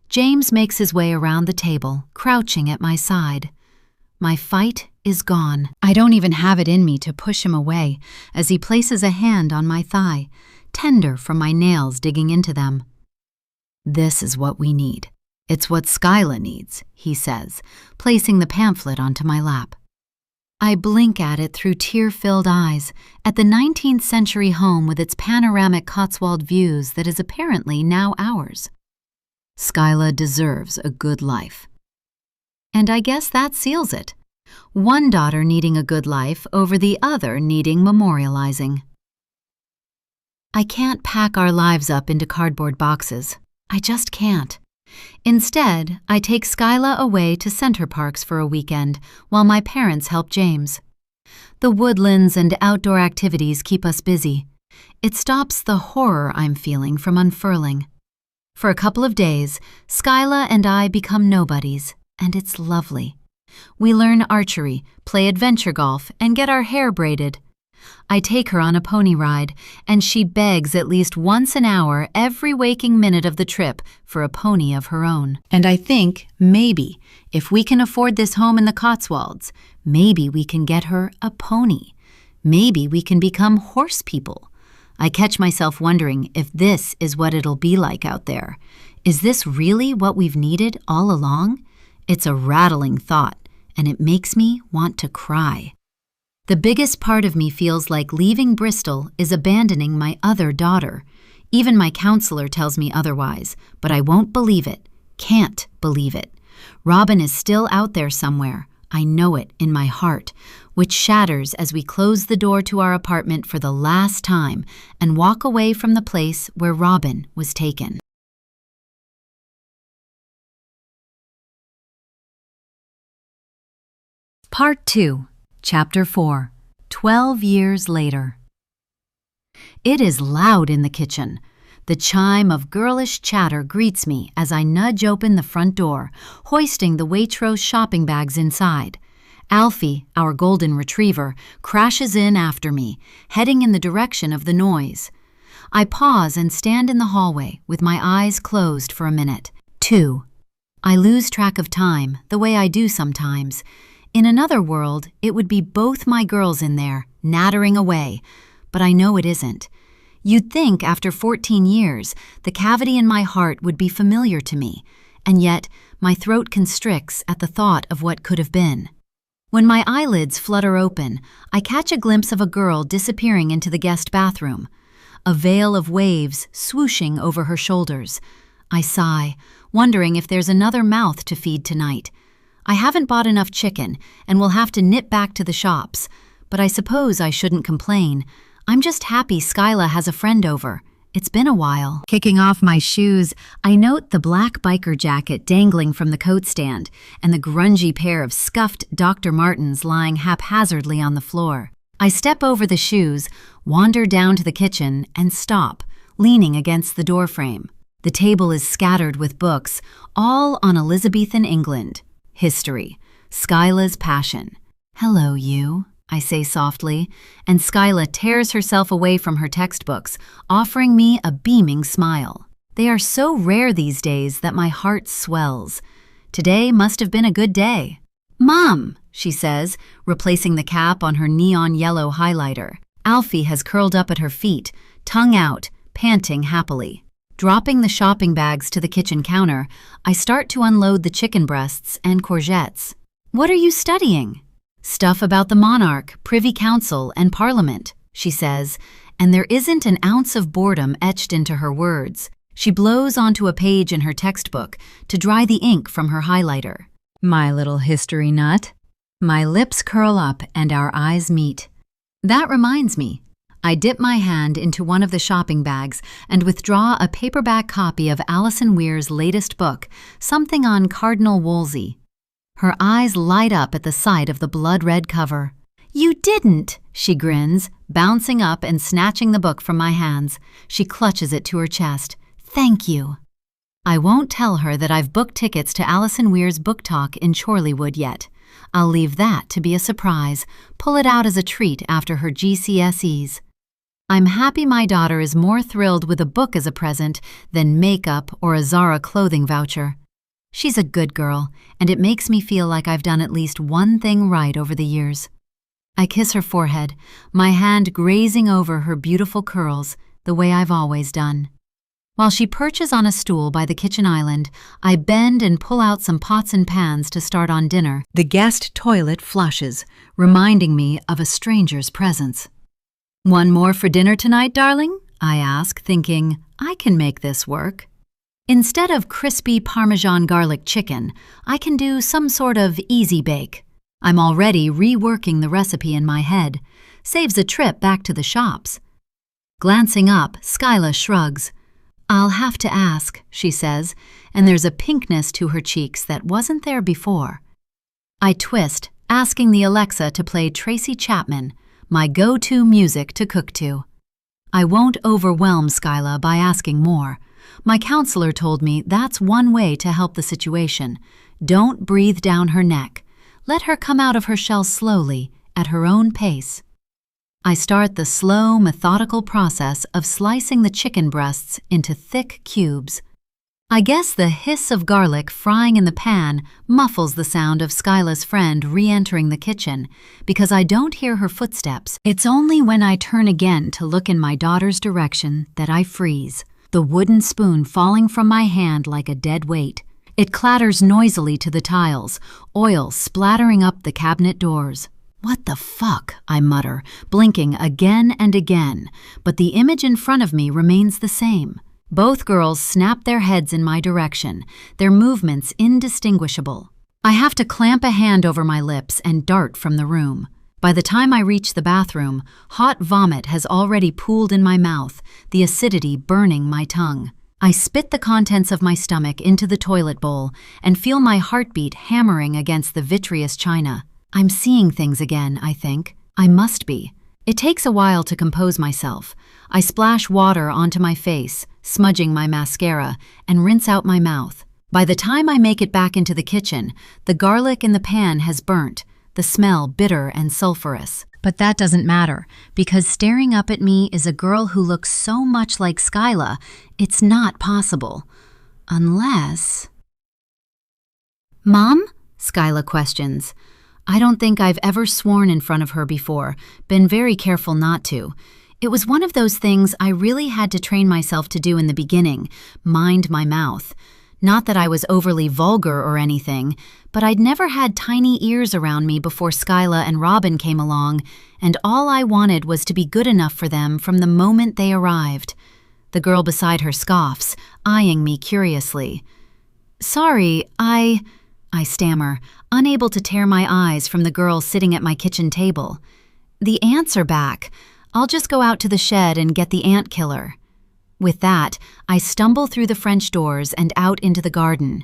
James makes his way around the table, crouching at my side. My fight is gone. I don't even have it in me to push him away as he places a hand on my thigh, tender from my nails digging into them. "This is what we need. It's what Skyla needs," he says, placing the pamphlet onto my lap. I blink at it through tear-filled eyes, at the 19th century home with its panoramic Cotswold views that is apparently now ours. Skyla deserves a good life. And I guess that seals it. One daughter needing a good life over the other needing memorializing. I can't pack our lives up into cardboard boxes. I just can't. Instead, I take Skyla away to Center Parks for a weekend while my parents help James. The woodlands and outdoor activities keep us busy. It stops the horror I'm feeling from unfurling. For a couple of days, Skyla and I become nobodies, and it's lovely. We learn archery, play adventure golf, and get our hair braided. I take her on a pony ride, and she begs at least once an hour every waking minute of the trip for a pony of her own. And I think, maybe, if we can afford this home in the Cotswolds, maybe we can get her a pony. Maybe we can become horse people. I catch myself wondering if this is what it'll be like out there. Is this really what we've needed all along? It's a rattling thought, and it makes me want to cry. The biggest part of me feels like leaving Bristol is abandoning my other daughter. Even my counselor tells me otherwise, but I won't believe it, can't believe it. Robin is still out there somewhere. I know it in my heart, which shatters as we close the door to our apartment for the last time and walk away from the place where Robin was taken. Part 2, Chapter 4, 12 Years Later. It is loud in the kitchen. The chime of girlish chatter greets me as I nudge open the front door, hoisting the Waitrose shopping bags inside. Alfie, our golden retriever, crashes in after me, heading in the direction of the noise. I pause and stand in the hallway with my eyes closed for a minute. 2. I lose track of time, the way I do sometimes. In another world, it would be both my girls in there, nattering away, but I know it isn't. You'd think after 14 years, the cavity in my heart would be familiar to me, and yet my throat constricts at the thought of what could have been. When my eyelids flutter open, I catch a glimpse of a girl disappearing into the guest bathroom. a veil of waves swooshing over her shoulders. I sigh, wondering if there's another mouth to feed tonight. I haven't bought enough chicken and will have to nip back to the shops, but I suppose I shouldn't complain. I'm just happy Skyla has a friend over. It's been a while. Kicking off my shoes, I note the black biker jacket dangling from the coat stand and the grungy pair of scuffed Dr. Martens lying haphazardly on the floor. I step over the shoes, wander down to the kitchen, and stop, leaning against the doorframe. The table is scattered with books, all on Elizabethan England. History. Skyla's passion. "Hello, you," I say softly, and Skyla tears herself away from her textbooks, offering me a beaming smile. They are so rare these days that my heart swells. Today must have been a good day. "Mom," she says, replacing the cap on her neon yellow highlighter. Alfie has curled up at her feet, tongue out, panting happily. Dropping the shopping bags to the kitchen counter, I start to unload the chicken breasts and courgettes. "What are you studying?" "Stuff about the monarch, Privy Council, and Parliament," she says, and there isn't an ounce of boredom etched into her words. She blows onto a page in her textbook to dry the ink from her highlighter. My little history nut. My lips curl up and our eyes meet. That reminds me. I dip my hand into one of the shopping bags and withdraw a paperback copy of Alison Weir's latest book, something on Cardinal Wolsey. Her eyes light up at the sight of the blood-red cover. "You didn't!" she grins, bouncing up and snatching the book from my hands. She clutches it to her chest. "Thank you." I won't tell her that I've booked tickets to Alison Weir's book talk in Chorleywood yet. I'll leave that to be a surprise, pull it out as a treat after her GCSEs. I'm happy my daughter is more thrilled with a book as a present than makeup or a Zara clothing voucher. She's a good girl, and it makes me feel like I've done at least one thing right over the years. I kiss her forehead, my hand grazing over her beautiful curls, the way I've always done. While she perches on a stool by the kitchen island, I bend and pull out some pots and pans to start on dinner. The guest toilet flushes, reminding me of a stranger's presence. "One more for dinner tonight, darling?" I ask, thinking, I can make this work. Instead of crispy Parmesan garlic chicken, I can do some sort of easy bake. I'm already reworking the recipe in my head. Saves a trip back to the shops. Glancing up, Skyla shrugs. "I'll have to ask," she says, and there's a pinkness to her cheeks that wasn't there before. I twist, asking the Alexa to play Tracy Chapman, my go-to music to cook to. I won't overwhelm Skyla by asking more. My counselor told me that's one way to help the situation. Don't breathe down her neck. Let her come out of her shell slowly, at her own pace. I start the slow, methodical process of slicing the chicken breasts into thick cubes. I guess the hiss of garlic frying in the pan muffles the sound of Skyla's friend re-entering the kitchen because I don't hear her footsteps. It's only when I turn again to look in my daughter's direction that I freeze, the wooden spoon falling from my hand like a dead weight. It clatters noisily to the tiles, oil splattering up the cabinet doors. "What the fuck?" I mutter, blinking again and again, but the image in front of me remains the same. Both girls snap their heads in my direction, their movements indistinguishable. I have to clamp a hand over my lips and dart from the room. By the time I reach the bathroom, hot vomit has already pooled in my mouth, the acidity burning my tongue. I spit the contents of my stomach into the toilet bowl and feel my heartbeat hammering against the vitreous china. I'm seeing things again, I think. I must be. It takes a while to compose myself. I splash water onto my face, smudging my mascara, and rinse out my mouth. By the time I make it back into the kitchen, the garlic in the pan has burnt, the smell bitter and sulfurous. But that doesn't matter, because staring up at me is a girl who looks so much like Skyla, it's not possible. Unless... "Mom?" Skyla questions. I don't think I've ever sworn in front of her before, been very careful not to. It was one of those things I really had to train myself to do in the beginning, mind my mouth. Not that I was overly vulgar or anything, but I'd never had tiny ears around me before Skyla and Robin came along, and all I wanted was to be good enough for them from the moment they arrived. The girl beside her scoffs, eyeing me curiously. "Sorry, I stammer, unable to tear my eyes from the girl sitting at my kitchen table. "The ants are back. I'll just go out to the shed and get the ant killer." With that, I stumble through the French doors and out into the garden.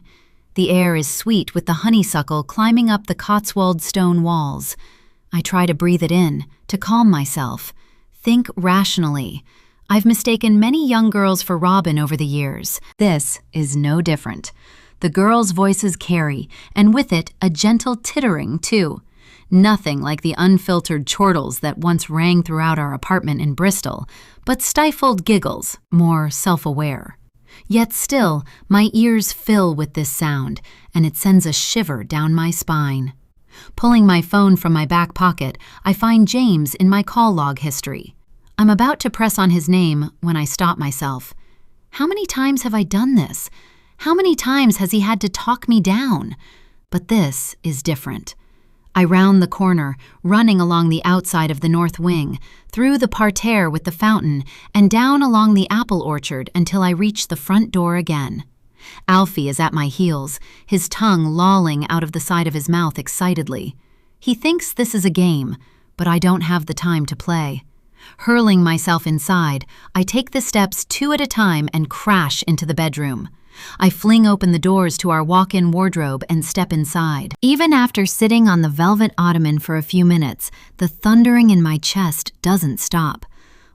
The air is sweet with the honeysuckle climbing up the Cotswold stone walls. I try to breathe it in, to calm myself. Think rationally. I've mistaken many young girls for Robin over the years. This is no different. The girls' voices carry, and with it, a gentle tittering, too. Nothing like the unfiltered chortles that once rang throughout our apartment in Bristol, but stifled giggles, more self-aware. Yet still, my ears fill with this sound, and it sends a shiver down my spine. Pulling my phone from my back pocket, I find James in my call log history. I'm about to press on his name when I stop myself. How many times have I done this? How many times has he had to talk me down? But this is different. I round the corner, running along the outside of the north wing, through the parterre with the fountain, and down along the apple orchard until I reach the front door again. Alfie is at my heels, his tongue lolling out of the side of his mouth excitedly. He thinks this is a game, but I don't have the time to play. Hurling myself inside, I take the steps 2 at a time and crash into the bedroom. I fling open the doors to our walk-in wardrobe and step inside. Even after sitting on the velvet ottoman for a few minutes, the thundering in my chest doesn't stop.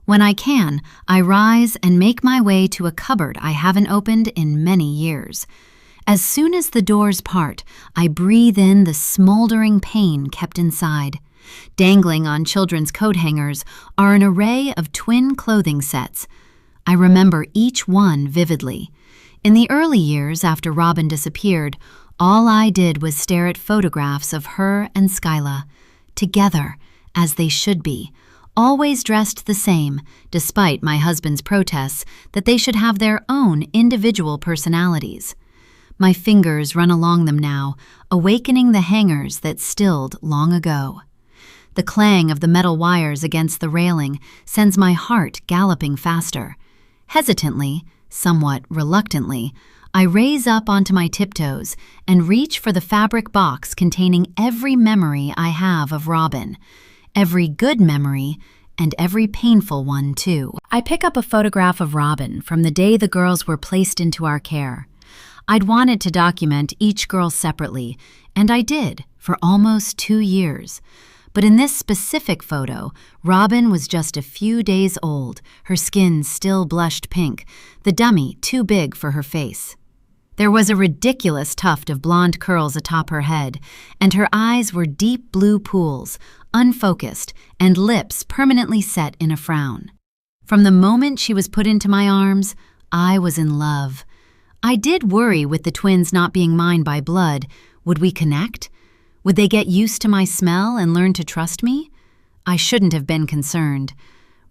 When I can, I rise and make my way to a cupboard I haven't opened in many years. As soon as the doors part, I breathe in the smoldering pain kept inside. Dangling on children's coat hangers are an array of twin clothing sets. I remember each one vividly. In the early years after Robin disappeared, all I did was stare at photographs of her and Skyla, together, as they should be, always dressed the same, despite my husband's protests that they should have their own individual personalities. My fingers run along them now, awakening the hangers that stilled long ago. The clang of the metal wires against the railing sends my heart galloping faster. Hesitantly, somewhat reluctantly, I raise up onto my tiptoes and reach for the fabric box containing every memory I have of Robin. Every good memory, and every painful one, too. I pick up a photograph of Robin from the day the girls were placed into our care. I'd wanted to document each girl separately, and I did, for almost 2 years. But in this specific photo, Robin was just a few days old, her skin still blushed pink, the dummy too big for her face. There was a ridiculous tuft of blonde curls atop her head, and her eyes were deep blue pools, unfocused, and lips permanently set in a frown. From the moment she was put into my arms, I was in love. I did worry with the twins not being mine by blood. Would we connect? Would they get used to my smell and learn to trust me? I shouldn't have been concerned.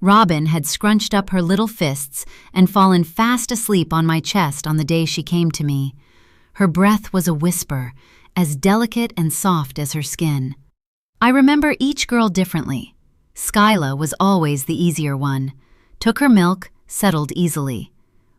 Robin had scrunched up her little fists and fallen fast asleep on my chest on the day she came to me. Her breath was a whisper, as delicate and soft as her skin. I remember each girl differently. Skyla was always the easier one. Took her milk, settled easily.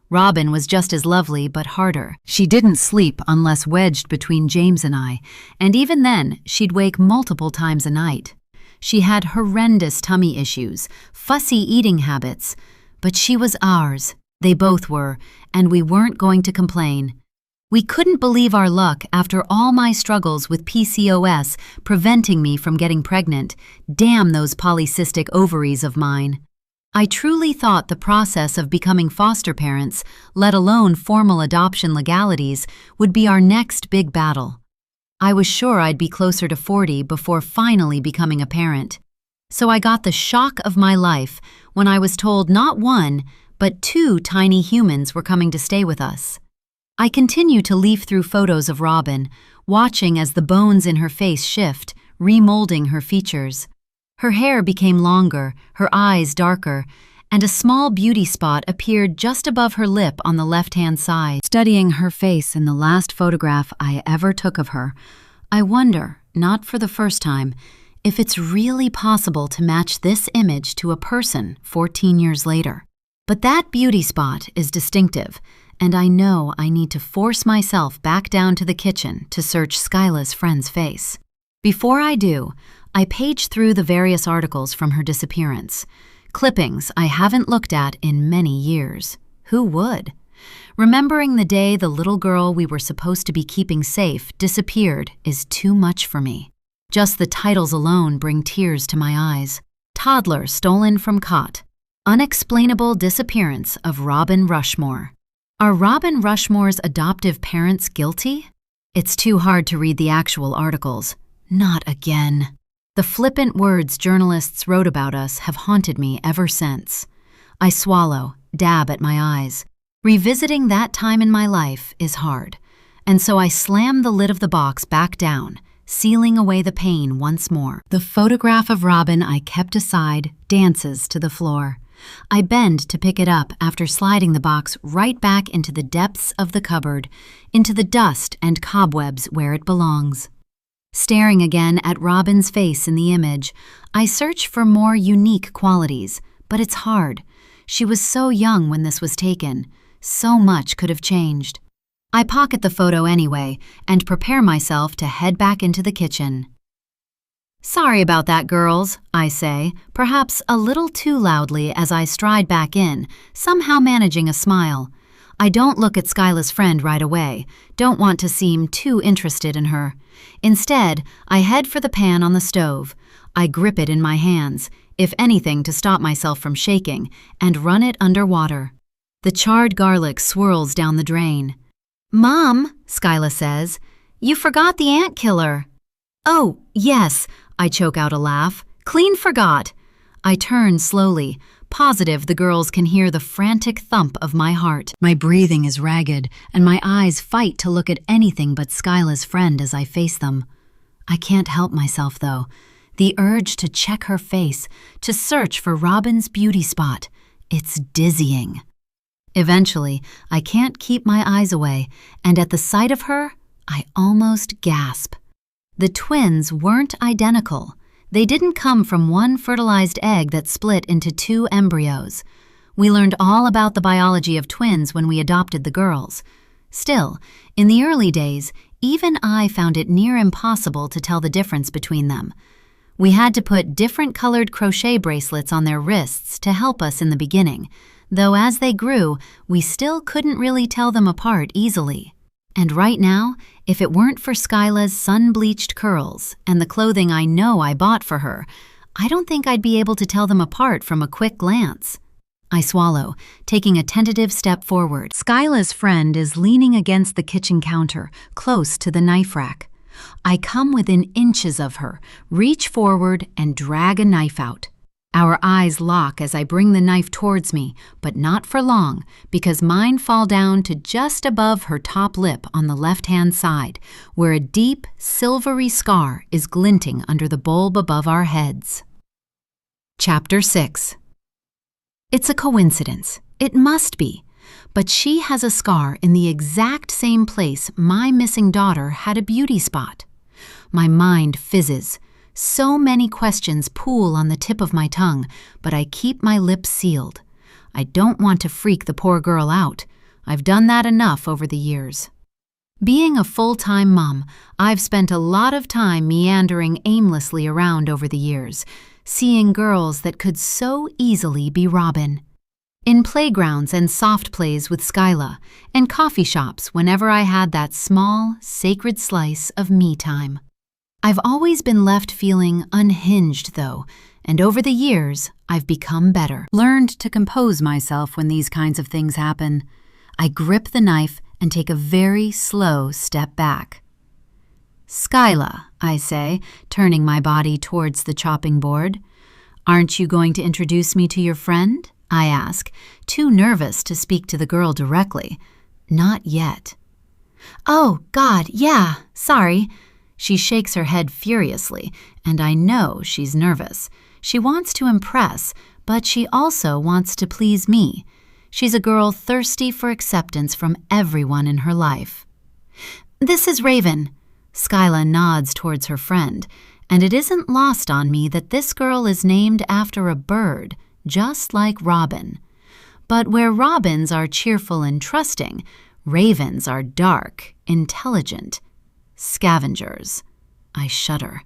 Robin was just as lovely but harder. She didn't sleep unless wedged between James and I, and even then, she'd wake multiple times a night. She had horrendous tummy issues, fussy eating habits, but she was ours. They both were, and we weren't going to complain. We couldn't believe our luck after all my struggles with PCOS preventing me from getting pregnant. Damn those polycystic ovaries of mine. I truly thought the process of becoming foster parents, let alone formal adoption legalities, would be our next big battle. I was sure I'd be closer to 40 before finally becoming a parent. So I got the shock of my life when I was told not 1, but 2 tiny humans were coming to stay with us. I continue to leaf through photos of Robin, watching as the bones in her face shift, remolding her features. Her hair became longer, her eyes darker, and a small beauty spot appeared just above her lip on the left-hand side. Studying her face in the last photograph I ever took of her, I wonder, not for the first time, if it's really possible to match this image to a person 14 years later. But that beauty spot is distinctive, and I know I need to force myself back down to the kitchen to search Skyla's friend's face. Before I do, I page through the various articles from her disappearance. Clippings I haven't looked at in many years. Who would? Remembering the day the little girl we were supposed to be keeping safe disappeared is too much for me. Just the titles alone bring tears to my eyes. Toddler stolen from cot. Unexplainable disappearance of Robin Rushmore. Are Robin Rushmore's adoptive parents guilty? It's too hard to read the actual articles. Not again. The flippant words journalists wrote about us have haunted me ever since. I swallow, dab at my eyes. Revisiting that time in my life is hard, and so I slam the lid of the box back down, sealing away the pain once more. The photograph of Robin I kept aside dances to the floor. I bend to pick it up after sliding the box right back into the depths of the cupboard, into the dust and cobwebs where it belongs. Staring again at Robin's face in the image, I search for more unique qualities, but it's hard. She was so young when this was taken. So much could have changed. I pocket the photo anyway and prepare myself to head back into the kitchen. "Sorry about that, girls," I say, perhaps a little too loudly as I stride back in, somehow managing a smile. I don't look at Skyla's friend right away, don't want to seem too interested in her. Instead, I head for the pan on the stove. I grip it in my hands, if anything to stop myself from shaking, and run it under water. The charred garlic swirls down the drain. "Mom," Skyla says, "you forgot the ant killer." "Oh, yes," I choke out a laugh. "Clean forgot." I turn slowly, positive the girls can hear the frantic thump of my heart. My breathing is ragged, and my eyes fight to look at anything but Skyla's friend as I face them. I can't help myself, though. The urge to check her face, to search for Robin's beauty spot. It's dizzying. Eventually, I can't keep my eyes away, and at the sight of her, I almost gasp. The twins weren't identical. They didn't come from one fertilized egg that split into 2 embryos. We learned all about the biology of twins when we adopted the girls. Still, in the early days, even I found it near impossible to tell the difference between them. We had to put different colored crochet bracelets on their wrists to help us in the beginning, though as they grew, we still couldn't really tell them apart easily. And right now, if it weren't for Skyla's sun-bleached curls and the clothing I know I bought for her, I don't think I'd be able to tell them apart from a quick glance. I swallow, taking a tentative step forward. Skyla's friend is leaning against the kitchen counter, close to the knife rack. I come within inches of her, reach forward, and drag a knife out. Our eyes lock as I bring the knife towards me, but not for long, because mine fall down to just above her top lip on the left-hand side, where a deep, silvery scar is glinting under the bulb above our heads. Chapter 6. It's a coincidence. It must be. But she has a scar in the exact same place my missing daughter had a beauty spot. My mind fizzes. So many questions pool on the tip of my tongue, but I keep my lips sealed. I don't want to freak the poor girl out. I've done that enough over the years. Being a full-time mom, I've spent a lot of time meandering aimlessly around over the years, seeing girls that could so easily be Robin. In playgrounds and soft plays with Skyla, and coffee shops whenever I had that small, sacred slice of me time. I've always been left feeling unhinged, though, and over the years, I've become better. Learned to compose myself when these kinds of things happen. I grip the knife and take a very slow step back. "Skyla," I say, turning my body towards the chopping board. "Aren't you going to introduce me to your friend?" I ask, too nervous to speak to the girl directly. Not yet. "Oh, God, yeah, sorry." She shakes her head furiously, and I know she's nervous. She wants to impress, but she also wants to please me. She's a girl thirsty for acceptance from everyone in her life. "This is Raven." Skyla nods towards her friend, and it isn't lost on me that this girl is named after a bird, just like Robin. But where robins are cheerful and trusting, ravens are dark, intelligent. Scavengers. I shudder.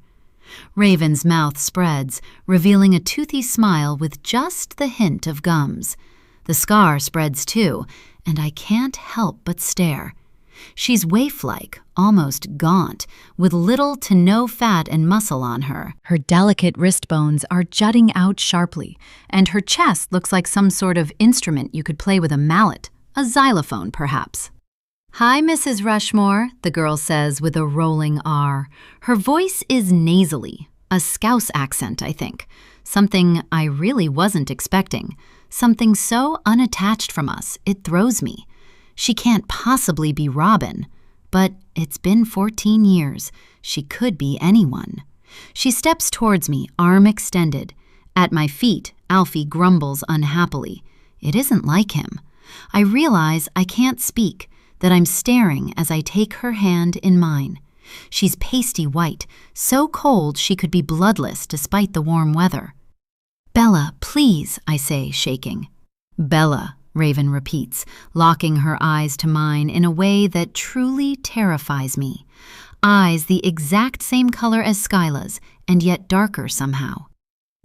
Raven's mouth spreads, revealing a toothy smile with just the hint of gums. The scar spreads too, and I can't help but stare. She's waif-like, almost gaunt, with little to no fat and muscle on her. Her delicate wrist bones are jutting out sharply, and her chest looks like some sort of instrument you could play with a mallet, a xylophone perhaps. "Hi, Mrs. Rushmore," the girl says with a rolling R. Her voice is nasally, a Scouse accent, I think. Something I really wasn't expecting. Something so unattached from us, it throws me. She can't possibly be Robin, but it's been 14 years. She could be anyone. She steps towards me, arm extended. At my feet, Alfie grumbles unhappily. It isn't like him. I realize I can't speak, that I'm staring as I take her hand in mine. She's pasty white, so cold she could be bloodless despite the warm weather. "Bella, please," I say, shaking. "Bella," Raven repeats, locking her eyes to mine in a way that truly terrifies me. Eyes the exact same color as Skyla's, and yet darker somehow.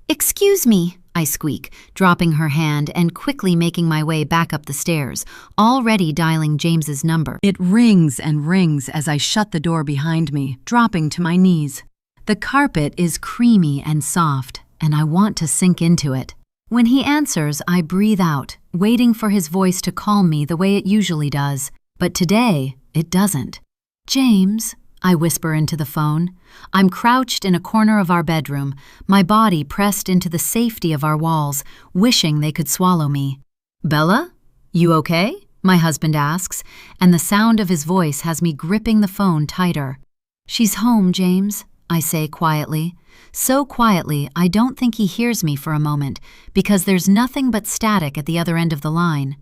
"Excuse me," I squeak, dropping her hand and quickly making my way back up the stairs, already dialing James's number. It rings and rings as I shut the door behind me, dropping to my knees. The carpet is creamy and soft, and I want to sink into it. When he answers, I breathe out, waiting for his voice to calm me the way it usually does. But today, it doesn't. "James," I whisper into the phone. I'm crouched in a corner of our bedroom, my body pressed into the safety of our walls, wishing they could swallow me. "Bella? You okay?" my husband asks, and the sound of his voice has me gripping the phone tighter. "She's home, James," I say quietly. So quietly, I don't think he hears me for a moment, because there's nothing but static at the other end of the line.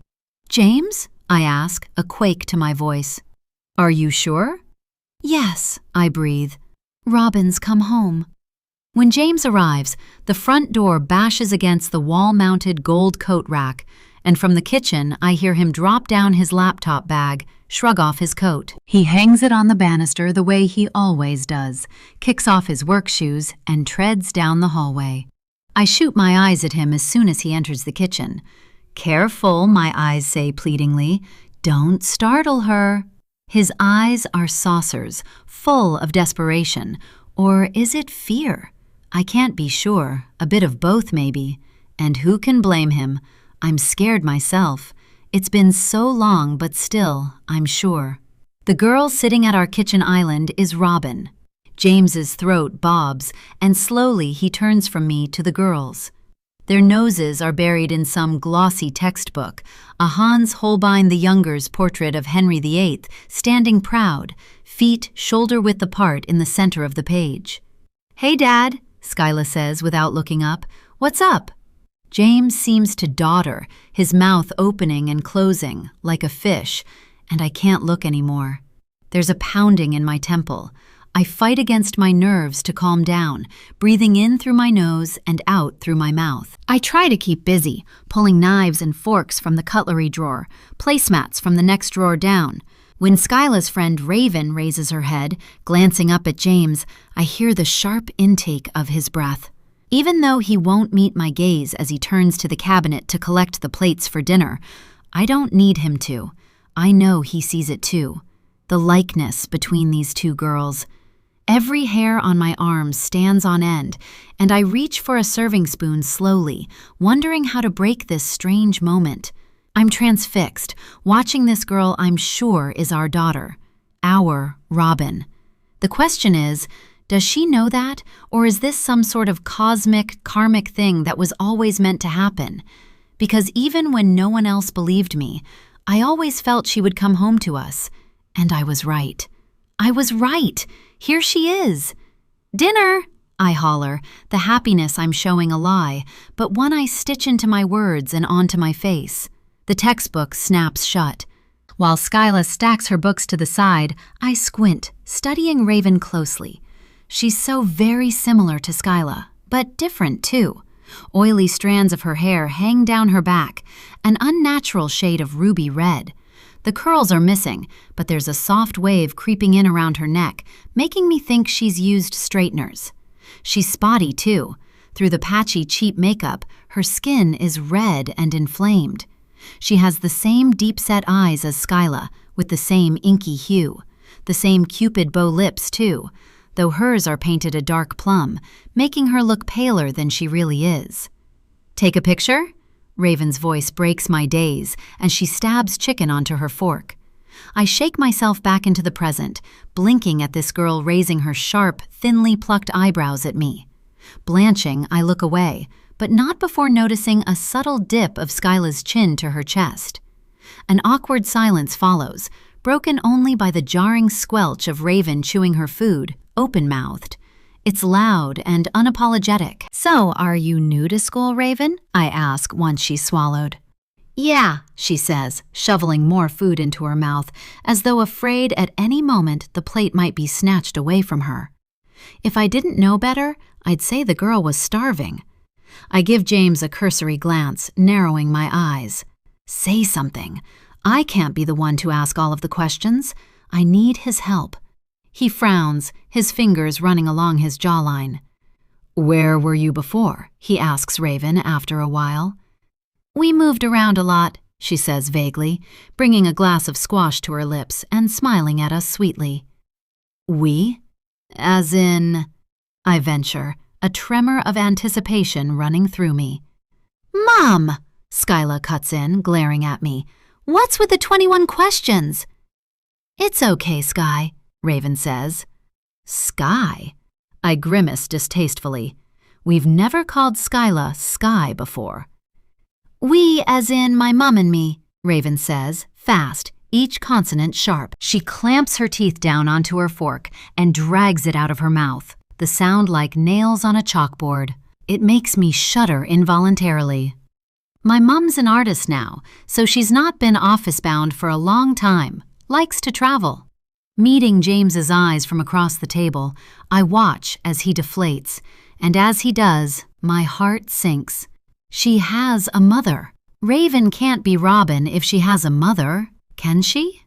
"James?" I ask, a quake to my voice. "Are you sure?" "Yes," I breathe. "Robin's come home." When James arrives, the front door bashes against the wall-mounted gold coat rack, and from the kitchen I hear him drop down his laptop bag, shrug off his coat. He hangs it on the banister the way he always does, kicks off his work shoes, and treads down the hallway. I shoot my eyes at him as soon as he enters the kitchen. "Careful," my eyes say pleadingly. "Don't startle her." His eyes are saucers, full of desperation. Or is it fear? I can't be sure. A bit of both, maybe. And who can blame him? I'm scared myself. It's been so long, but still, I'm sure. The girl sitting at our kitchen island is Robin. James's throat bobs, and slowly he turns from me to the girls. Their noses are buried in some glossy textbook, a Hans Holbein the Younger's portrait of Henry VIII, standing proud, feet shoulder-width apart in the center of the page. "Hey, Dad," Skyla says without looking up. "What's up?" James seems to dodder, his mouth opening and closing, like a fish, and I can't look anymore. There's a pounding in my temple. I fight against my nerves to calm down, breathing in through my nose and out through my mouth. I try to keep busy, pulling knives and forks from the cutlery drawer, placemats from the next drawer down. When Skyla's friend Raven raises her head, glancing up at James, I hear the sharp intake of his breath. Even though he won't meet my gaze as he turns to the cabinet to collect the plates for dinner, I don't need him to. I know he sees it too. The likeness between these two girls. Every hair on my arm stands on end, and I reach for a serving spoon slowly, wondering how to break this strange moment. I'm transfixed, watching this girl I'm sure is our daughter. Our Robin. The question is, does she know that, or is this some sort of cosmic, karmic thing that was always meant to happen? Because even when no one else believed me, I always felt she would come home to us. And I was right. I was right! Here she is! "Dinner!" I holler, the happiness I'm showing a lie, but one I stitch into my words and onto my face. The textbook snaps shut. While Skyla stacks her books to the side, I squint, studying Raven closely. She's so very similar to Skyla, but different too. Oily strands of her hair hang down her back, an unnatural shade of ruby red. The curls are missing, but there's a soft wave creeping in around her neck, making me think she's used straighteners. She's spotty too. Through the patchy, cheap makeup, her skin is red and inflamed. She has the same deep-set eyes as Skyla, with the same inky hue. The same cupid bow lips too, though hers are painted a dark plum, making her look paler than she really is. "Take a picture?" Raven's voice breaks my daze, and she stabs chicken onto her fork. I shake myself back into the present, blinking at this girl raising her sharp, thinly plucked eyebrows at me. Blanching, I look away, but not before noticing a subtle dip of Skyla's chin to her chest. An awkward silence follows, broken only by the jarring squelch of Raven chewing her food, open-mouthed. It's loud and unapologetic. "So, are you new to school, Raven?" I ask once she's swallowed. "Yeah," she says, shoveling more food into her mouth, as though afraid at any moment the plate might be snatched away from her. If I didn't know better, I'd say the girl was starving. I give James a cursory glance, narrowing my eyes. Say something. I can't be the one to ask all of the questions. I need his help. He frowns, his fingers running along his jawline. "Where were you before?" he asks Raven after a while. "We moved around a lot," she says vaguely, bringing a glass of squash to her lips and smiling at us sweetly. "We? As in?" I venture, a tremor of anticipation running through me. "Mom!" Skyla cuts in, glaring at me. "What's with the 21 questions?" "It's okay, Sky," Raven says. Sky? I grimace distastefully. We've never called Skyla Sky before. "We as in my mom and me," Raven says, fast, each consonant sharp. She clamps her teeth down onto her fork and drags it out of her mouth, the sound like nails on a chalkboard. It makes me shudder involuntarily. My mom's an artist now, so she's not been office-bound for a long time, likes to travel. Meeting James's eyes from across the table, I watch as he deflates, and as he does, my heart sinks. She has a mother. Raven can't be Robin if she has a mother, can she?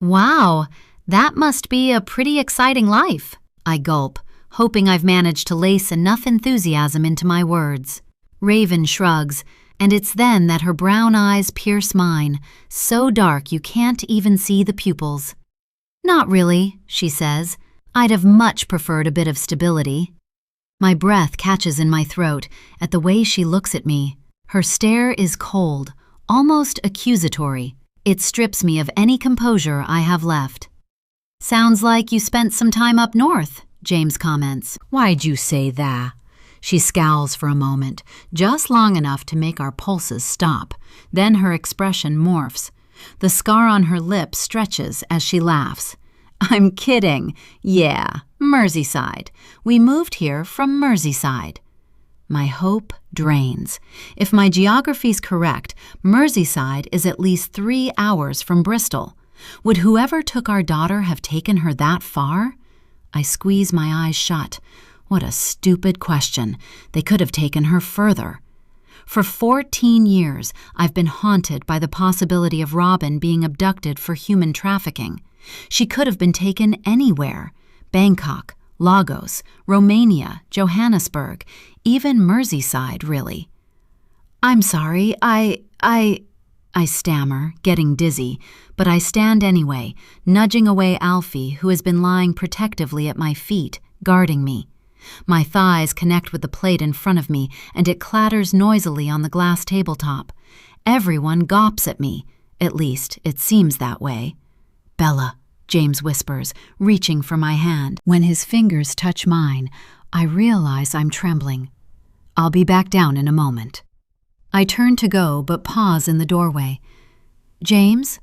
Wow, that must be a pretty exciting life, I gulp, hoping I've managed to lace enough enthusiasm into my words. Raven shrugs, and it's then that her brown eyes pierce mine, so dark you can't even see the pupils. "Not really," she says. "I'd have much preferred a bit of stability." My breath catches in my throat at the way she looks at me. Her stare is cold, almost accusatory. It strips me of any composure I have left. "Sounds like you spent some time up north," James comments. "Why'd you say that?" She scowls for a moment, just long enough to make our pulses stop. Then her expression morphs. The scar on her lip stretches as she laughs. "I'm kidding. Yeah, Merseyside. We moved here from Merseyside." My hope drains. If my geography's correct, Merseyside is at least 3 hours from Bristol. Would whoever took our daughter have taken her that far? I squeeze my eyes shut. What a stupid question. They could have taken her further. For 14 years, I've been haunted by the possibility of Robin being abducted for human trafficking. She could have been taken anywhere. Bangkok, Lagos, Romania, Johannesburg, even Merseyside, really. "I'm sorry, I stammer, getting dizzy, but I stand anyway, nudging away Alfie, who has been lying protectively at my feet, guarding me. My thighs connect with the plate in front of me, and it clatters noisily on the glass tabletop. Everyone gawps at me. At least, it seems that way. "Bella," James whispers, reaching for my hand. When his fingers touch mine, I realize I'm trembling. "I'll be back down in a moment." I turn to go, but pause in the doorway. "James?"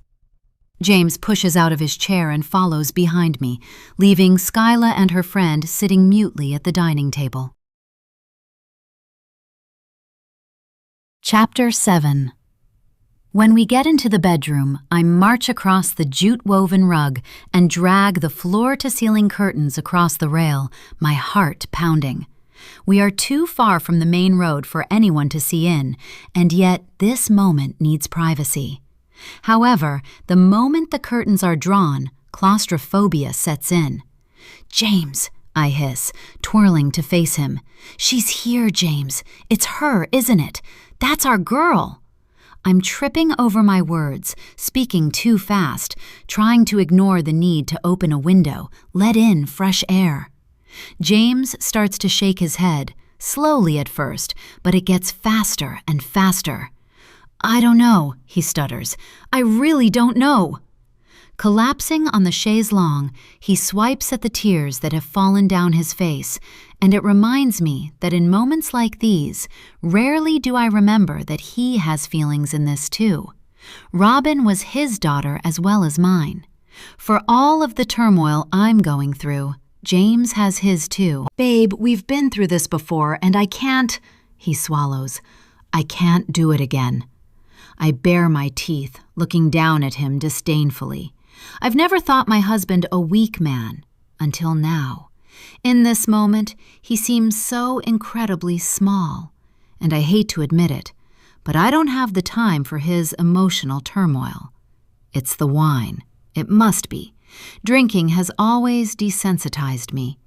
James pushes out of his chair and follows behind me, leaving Skyla and her friend sitting mutely at the dining table. Chapter 7. When we get into the bedroom, I march across the jute-woven rug and drag the floor-to-ceiling curtains across the rail, my heart pounding. We are too far from the main road for anyone to see in, and yet this moment needs privacy. However, the moment the curtains are drawn, claustrophobia sets in. "James," I hiss, twirling to face him. "She's here, James. It's her, isn't it? That's our girl." I'm tripping over my words, speaking too fast, trying to ignore the need to open a window, let in fresh air. James starts to shake his head, slowly at first, but it gets faster and faster. "I don't know," he stutters. "I really don't know." Collapsing on the chaise longue, he swipes at the tears that have fallen down his face, and it reminds me that in moments like these, rarely do I remember that he has feelings in this too. Robin was his daughter as well as mine. For all of the turmoil I'm going through, James has his too. "Babe, we've been through this before, and I can't," he swallows. "I can't do it again." I bare my teeth, looking down at him disdainfully. I've never thought my husband a weak man, until now. In this moment, he seems so incredibly small, and I hate to admit it, but I don't have the time for his emotional turmoil. It's the wine. It must be. Drinking has always desensitized me.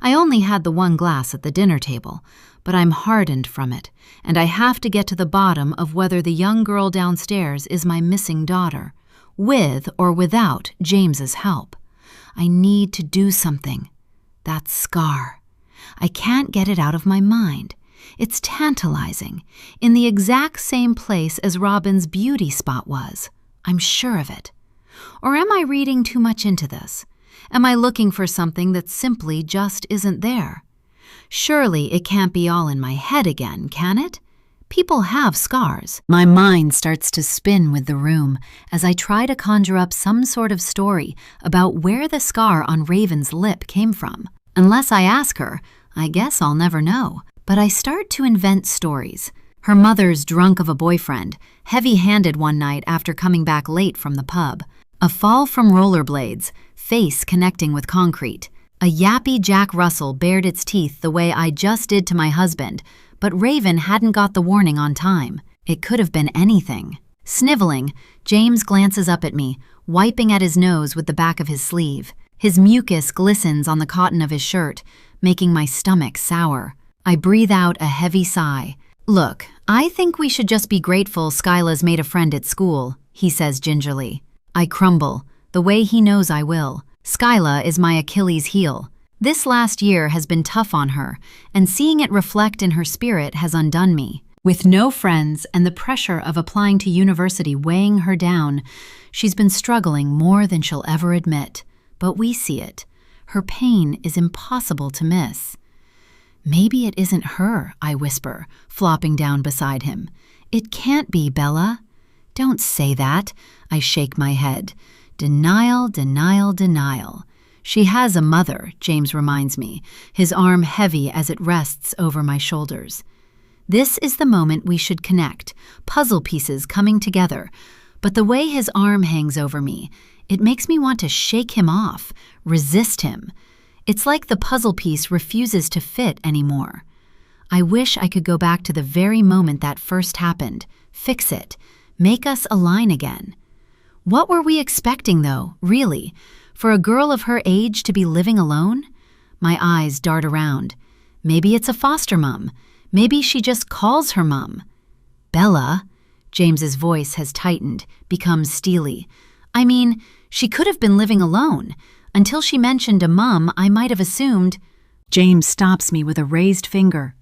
I only had the one glass at the dinner table, but I'm hardened from it, and I have to get to the bottom of whether the young girl downstairs is my missing daughter, with or without James's help. I need to do something. That scar. I can't get it out of my mind. It's tantalizing, in the exact same place as Robin's beauty spot was. I'm sure of it. Or am I reading too much into this? Am I looking for something that simply just isn't there? Surely it can't be all in my head again, can it? People have scars. My mind starts to spin with the room as I try to conjure up some sort of story about where the scar on Raven's lip came from. Unless I ask her, I guess I'll never know. But I start to invent stories. Her mother's drunk of a boyfriend, heavy-handed one night after coming back late from the pub. A fall from rollerblades, face connecting with concrete. A yappy Jack Russell bared its teeth the way I just did to my husband, but Raven hadn't got the warning on time. It could have been anything. Sniveling, James glances up at me, wiping at his nose with the back of his sleeve. His mucus glistens on the cotton of his shirt, making my stomach sour. I breathe out a heavy sigh. "Look, I think we should just be grateful Skyla's made a friend at school," he says gingerly. I crumble, the way he knows I will. Skyla is my Achilles heel. This last year has been tough on her, and seeing it reflect in her spirit has undone me. With no friends and the pressure of applying to university weighing her down, she's been struggling more than she'll ever admit. But we see it. Her pain is impossible to miss. "Maybe it isn't her," I whisper, flopping down beside him. "It can't be, Bella." "Don't say that." I shake my head. Denial, denial, denial. "She has a mother," James reminds me, his arm heavy as it rests over my shoulders. This is the moment we should connect, puzzle pieces coming together. But the way his arm hangs over me, it makes me want to shake him off, resist him. It's like the puzzle piece refuses to fit anymore. I wish I could go back to the very moment that first happened, fix it, make us align again. What were we expecting, though, really? For a girl of her age to be living alone? My eyes dart around. Maybe it's a foster mom. Maybe she just calls her mom. "Bella," James's voice has tightened, become steely. "I mean, she could have been living alone. Until she mentioned a mom, I might have assumed—" James stops me with a raised finger.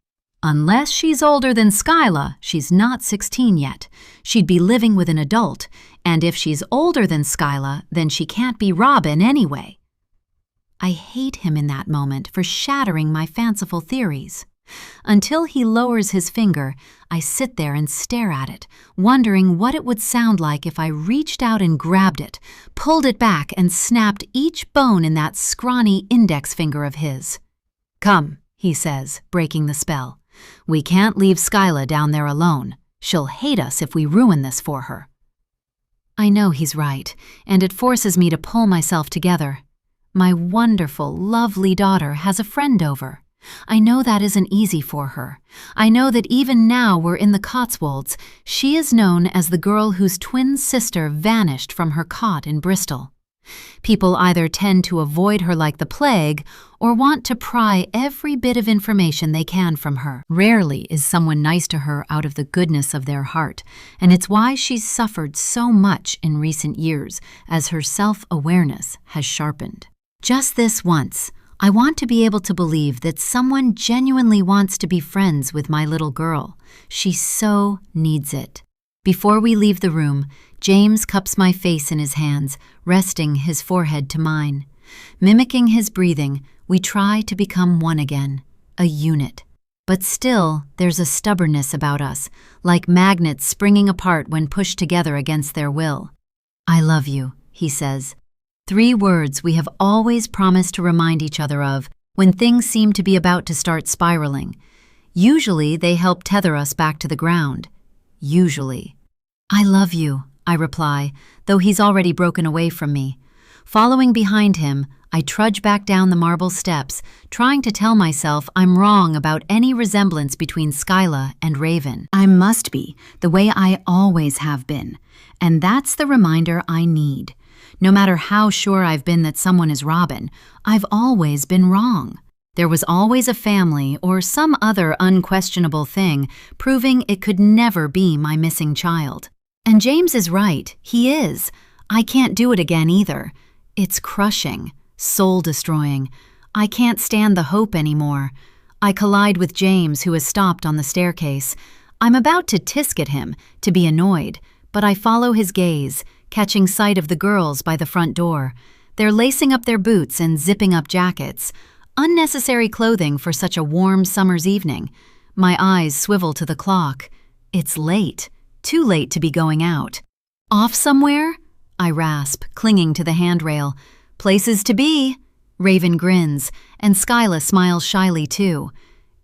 "Unless she's older than Skyla, she's not 16 yet. She'd be living with an adult, and if she's older than Skyla, then she can't be Robin anyway." I hate him in that moment for shattering my fanciful theories. Until he lowers his finger, I sit there and stare at it, wondering what it would sound like if I reached out and grabbed it, pulled it back, and snapped each bone in that scrawny index finger of his. "Come," he says, breaking the spell. "We can't leave Skyla down there alone. She'll hate us if we ruin this for her." I know he's right, and it forces me to pull myself together. My wonderful, lovely daughter has a friend over. I know that isn't easy for her. I know that even now we're in the Cotswolds, she is known as the girl whose twin sister vanished from her cot in Bristol. People either tend to avoid her like the plague or want to pry every bit of information they can from her. Rarely is someone nice to her out of the goodness of their heart, and it's why she's suffered so much in recent years as her self-awareness has sharpened. Just this once, I want to be able to believe that someone genuinely wants to be friends with my little girl. She so needs it. Before we leave the room, James cups my face in his hands, resting his forehead to mine. Mimicking his breathing, we try to become one again, a unit. But still, there's a stubbornness about us, like magnets springing apart when pushed together against their will. "I love you," he says. 3 words we have always promised to remind each other of when things seem to be about to start spiraling. Usually, they help tether us back to the ground. Usually. "I love you," I reply, though he's already broken away from me. Following behind him, I trudge back down the marble steps, trying to tell myself I'm wrong about any resemblance between Skyla and Raven. I must be, the way I always have been, and that's the reminder I need. No matter how sure I've been that someone is Robin, I've always been wrong. There was always a family or some other unquestionable thing proving it could never be my missing child. And James is right, he is. I can't do it again either. It's crushing, soul-destroying. I can't stand the hope anymore. I collide with James, who has stopped on the staircase. I'm about to tisk at him, to be annoyed, but I follow his gaze, catching sight of the girls by the front door. They're lacing up their boots and zipping up jackets. Unnecessary clothing for such a warm summer's evening. My eyes swivel to the clock. It's late. Too late to be going out. "Off somewhere?" I rasp, clinging to the handrail. "Places to be." Raven grins, and Skyla smiles shyly too.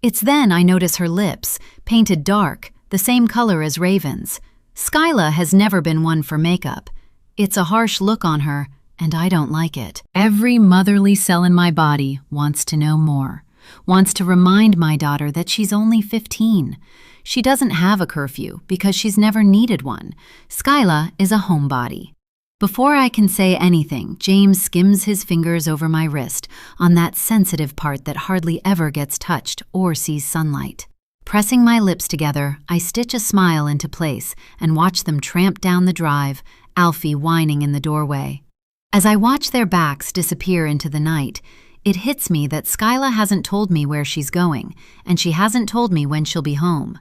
It's then I notice her lips, painted dark, the same color as Raven's. Skyla has never been one for makeup. It's a harsh look on her, and I don't like it. Every motherly cell in my body wants to know more, wants to remind my daughter that she's only 15. She doesn't have a curfew because she's never needed one. Skyla is a homebody. Before I can say anything, James skims his fingers over my wrist on that sensitive part that hardly ever gets touched or sees sunlight. Pressing my lips together, I stitch a smile into place and watch them tramp down the drive, Alfie whining in the doorway. As I watch their backs disappear into the night, it hits me that Skyla hasn't told me where she's going, and she hasn't told me when she'll be home.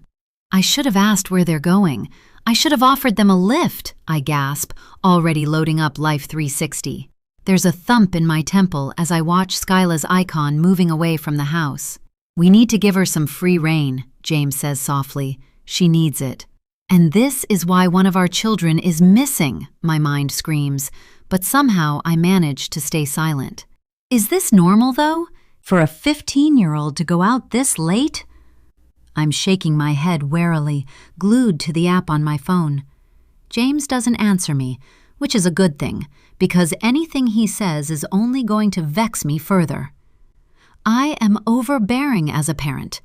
I should have asked where they're going. I should have offered them a lift, I gasp, already loading up Life 360. There's a thump in my temple as I watch Skyla's icon moving away from the house. "We need to give her some free rein," James says softly. "She needs it." "And this is why one of our children is missing," my mind screams, but somehow I manage to stay silent. Is this normal, though? For a 15-year-old to go out this late? I'm shaking my head warily, glued to the app on my phone. James doesn't answer me, which is a good thing, because anything he says is only going to vex me further. I am overbearing as a parent.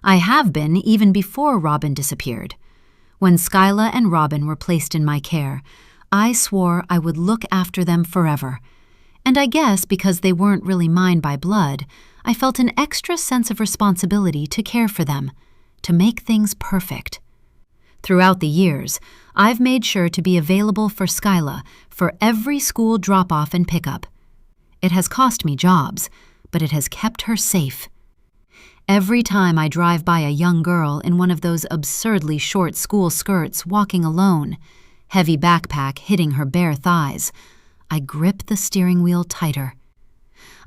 I have been even before Robin disappeared. When Skyla and Robin were placed in my care, I swore I would look after them forever. And I guess because they weren't really mine by blood, I felt an extra sense of responsibility to care for them, to make things perfect. Throughout the years, I've made sure to be available for Skyla for every school drop-off and pickup. It has cost me jobs, but it has kept her safe. Every time I drive by a young girl in one of those absurdly short school skirts walking alone, heavy backpack hitting her bare thighs, I grip the steering wheel tighter.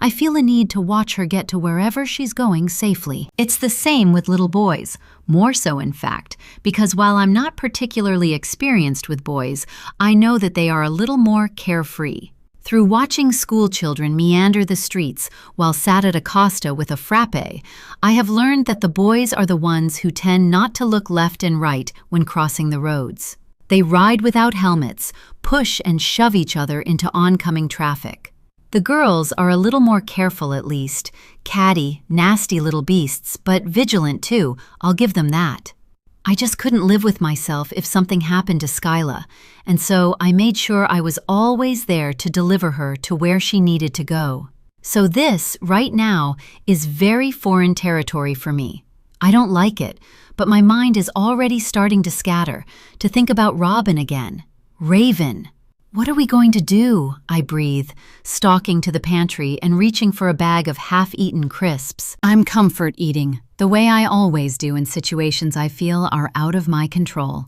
I feel a need to watch her get to wherever she's going safely. It's the same with little boys, more so in fact, because while I'm not particularly experienced with boys, I know that they are a little more carefree. Through watching school children meander the streets while sat at a Costa with a frappe, I have learned that the boys are the ones who tend not to look left and right when crossing the roads. They ride without helmets, push and shove each other into oncoming traffic. The girls are a little more careful at least, catty, nasty little beasts, but vigilant too, I'll give them that. I just couldn't live with myself if something happened to Skyla, and so I made sure I was always there to deliver her to where she needed to go. So this, right now, is very foreign territory for me. I don't like it, but my mind is already starting to scatter, to think about Robin again. Raven. What are we going to do? I breathe, stalking to the pantry and reaching for a bag of half-eaten crisps. I'm comfort eating, the way I always do in situations I feel are out of my control.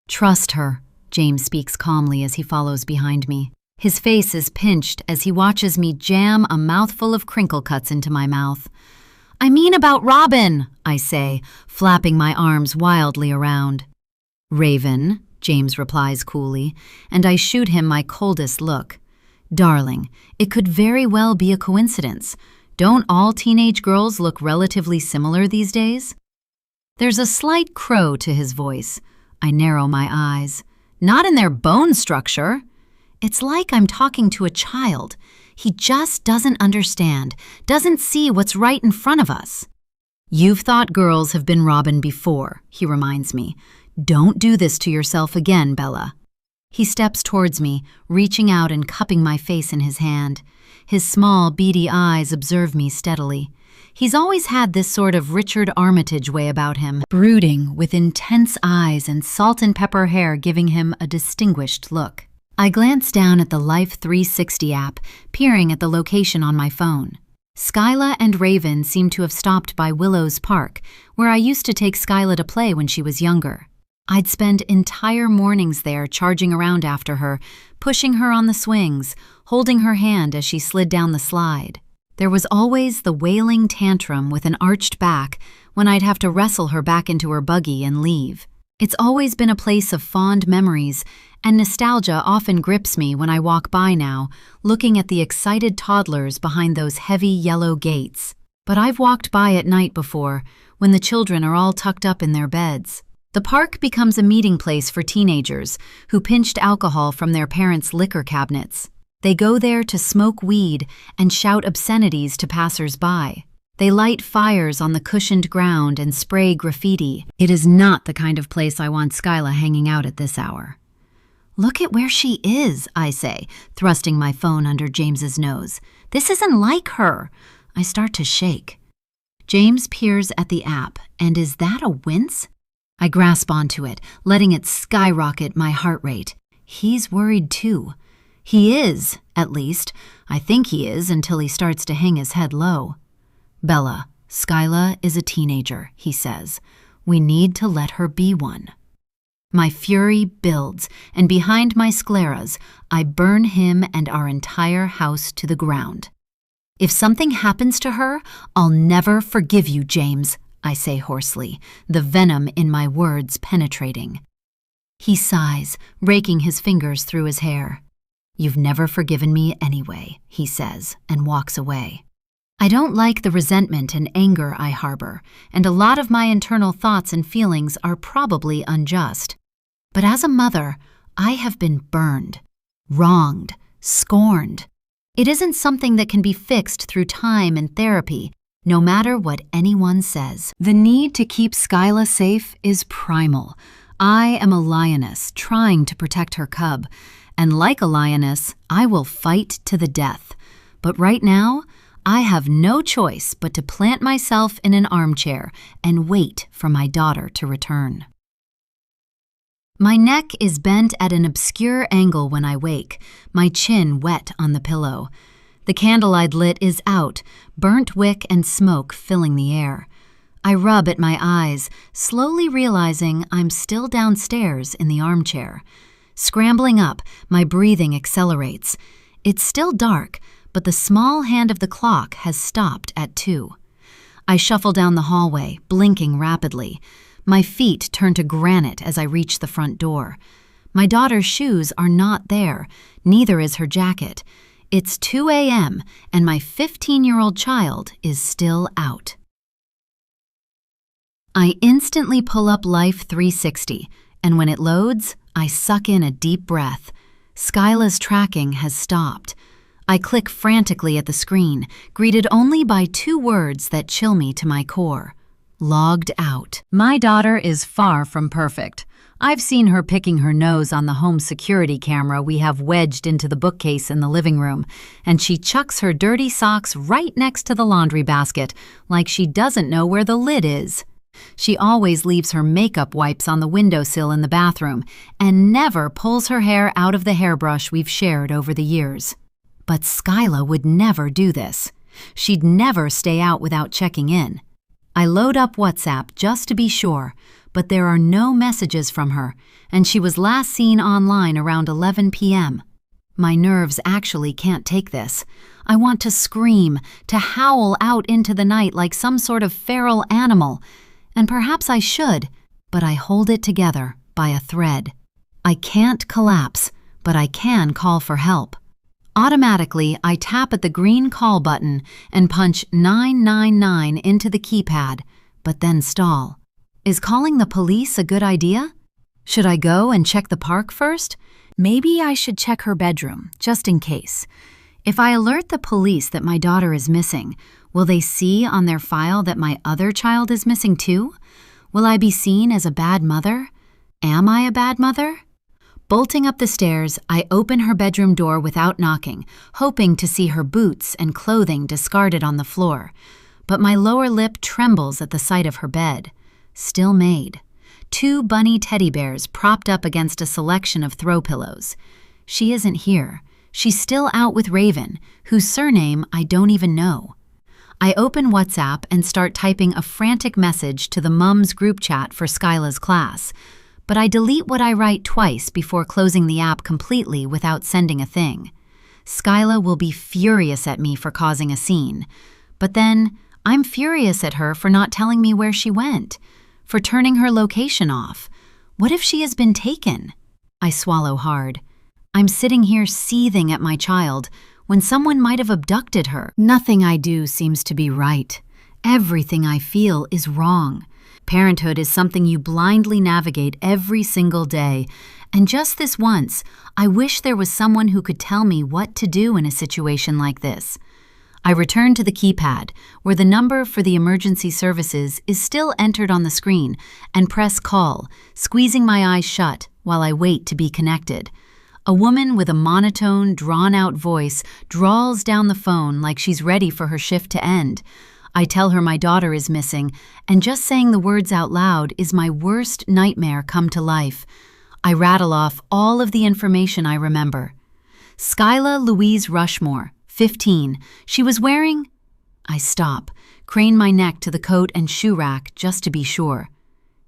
Trust her, James speaks calmly as he follows behind me. His face is pinched as he watches me jam a mouthful of crinkle cuts into my mouth. I mean about Robin, I say, flapping my arms wildly around. Raven, James replies coolly, and I shoot him my coldest look. Darling, it could very well be a coincidence. Don't all teenage girls look relatively similar these days? There's a slight crow to his voice. I narrow my eyes. Not in their bone structure. It's like I'm talking to a child. He just doesn't understand, doesn't see what's right in front of us. You've thought girls have been Robin before, he reminds me. Don't do this to yourself again, Bella. He steps towards me, reaching out and cupping my face in his hand. His small, beady eyes observe me steadily. He's always had this sort of Richard Armitage way about him, brooding, with intense eyes and salt and pepper hair giving him a distinguished look. I glance down at the Life 360 app, peering at the location on my phone. Skyla and Raven seem to have stopped by Willow's Park, where I used to take Skyla to play when she was younger. I'd spend entire mornings there charging around after her, pushing her on the swings, holding her hand as she slid down the slide. There was always the wailing tantrum with an arched back when I'd have to wrestle her back into her buggy and leave. It's always been a place of fond memories, and nostalgia often grips me when I walk by now, looking at the excited toddlers behind those heavy yellow gates. But I've walked by at night before, when the children are all tucked up in their beds. The park becomes a meeting place for teenagers who pinched alcohol from their parents' liquor cabinets. They go there to smoke weed and shout obscenities to passers-by. They light fires on the cushioned ground and spray graffiti. It is not the kind of place I want Skyla hanging out at this hour. Look at where she is, I say, thrusting my phone under James's nose. This isn't like her. I start to shake. James peers at the app, and is that a wince? I grasp onto it, letting it skyrocket my heart rate. He's worried too. He is, at least. I think he is until he starts to hang his head low. Bella, Skyla is a teenager, he says. We need to let her be one. My fury builds, and behind my scleras, I burn him and our entire house to the ground. If something happens to her, I'll never forgive you, James, I say hoarsely, the venom in my words penetrating. He sighs, raking his fingers through his hair. You've never forgiven me anyway, he says, and walks away. I don't like the resentment and anger I harbor, and a lot of my internal thoughts and feelings are probably unjust. But as a mother, I have been burned, wronged, scorned. It isn't something that can be fixed through time and therapy, no matter what anyone says. The need to keep Skyla safe is primal. I am a lioness trying to protect her cub, and like a lioness, I will fight to the death. But right now, I have no choice but to plant myself in an armchair and wait for my daughter to return. My neck is bent at an obscure angle when I wake, my chin wet on the pillow. The candle I'd lit is out, burnt wick and smoke filling the air. I rub at my eyes, slowly realizing I'm still downstairs in the armchair. Scrambling up, my breathing accelerates. It's still dark, but the small hand of the clock has stopped at 2. I shuffle down the hallway, blinking rapidly. My feet turn to granite as I reach the front door. My daughter's shoes are not there, neither is her jacket. It's 2 a.m., and my 15-year-old child is still out. I instantly pull up Life 360, and when it loads, I suck in a deep breath. Skyla's tracking has stopped. I click frantically at the screen, greeted only by 2 words that chill me to my core. Logged out. My daughter is far from perfect. I've seen her picking her nose on the home security camera we have wedged into the bookcase in the living room, and she chucks her dirty socks right next to the laundry basket, like she doesn't know where the lid is. She always leaves her makeup wipes on the windowsill in the bathroom, and never pulls her hair out of the hairbrush we've shared over the years. But Skyla would never do this. She'd never stay out without checking in. I load up WhatsApp just to be sure, but there are no messages from her, and she was last seen online around 11 p.m. My nerves actually can't take this. I want to scream, to howl out into the night like some sort of feral animal, and perhaps I should, but I hold it together by a thread. I can't collapse, but I can call for help. Automatically, I tap at the green call button and punch 999 into the keypad, but then stall. Is calling the police a good idea? Should I go and check the park first? Maybe I should check her bedroom, just in case. If I alert the police that my daughter is missing, will they see on their file that my other child is missing too? Will I be seen as a bad mother? Am I a bad mother? Bolting up the stairs, I open her bedroom door without knocking, hoping to see her boots and clothing discarded on the floor. But my lower lip trembles at the sight of her bed. Still made. 2 bunny teddy bears propped up against a selection of throw pillows. She isn't here. She's still out with Raven, whose surname I don't even know. I open WhatsApp and start typing a frantic message to the Mums group chat for Skyla's class. But I delete what I write twice before closing the app completely without sending a thing. Skyla will be furious at me for causing a scene. But then, I'm furious at her for not telling me where she went, for turning her location off. What if she has been taken? I swallow hard. I'm sitting here seething at my child when someone might have abducted her. Nothing I do seems to be right. Everything I feel is wrong. Parenthood is something you blindly navigate every single day, and just this once, I wish there was someone who could tell me what to do in a situation like this. I return to the keypad, where the number for the emergency services is still entered on the screen, and press call, squeezing my eyes shut while I wait to be connected. A woman with a monotone, drawn-out voice drawls down the phone like she's ready for her shift to end. I tell her my daughter is missing, and just saying the words out loud is my worst nightmare come to life. I rattle off all of the information I remember. Skyla Louise Rushmore, 15. She was wearing... I stop, crane my neck to the coat and shoe rack just to be sure.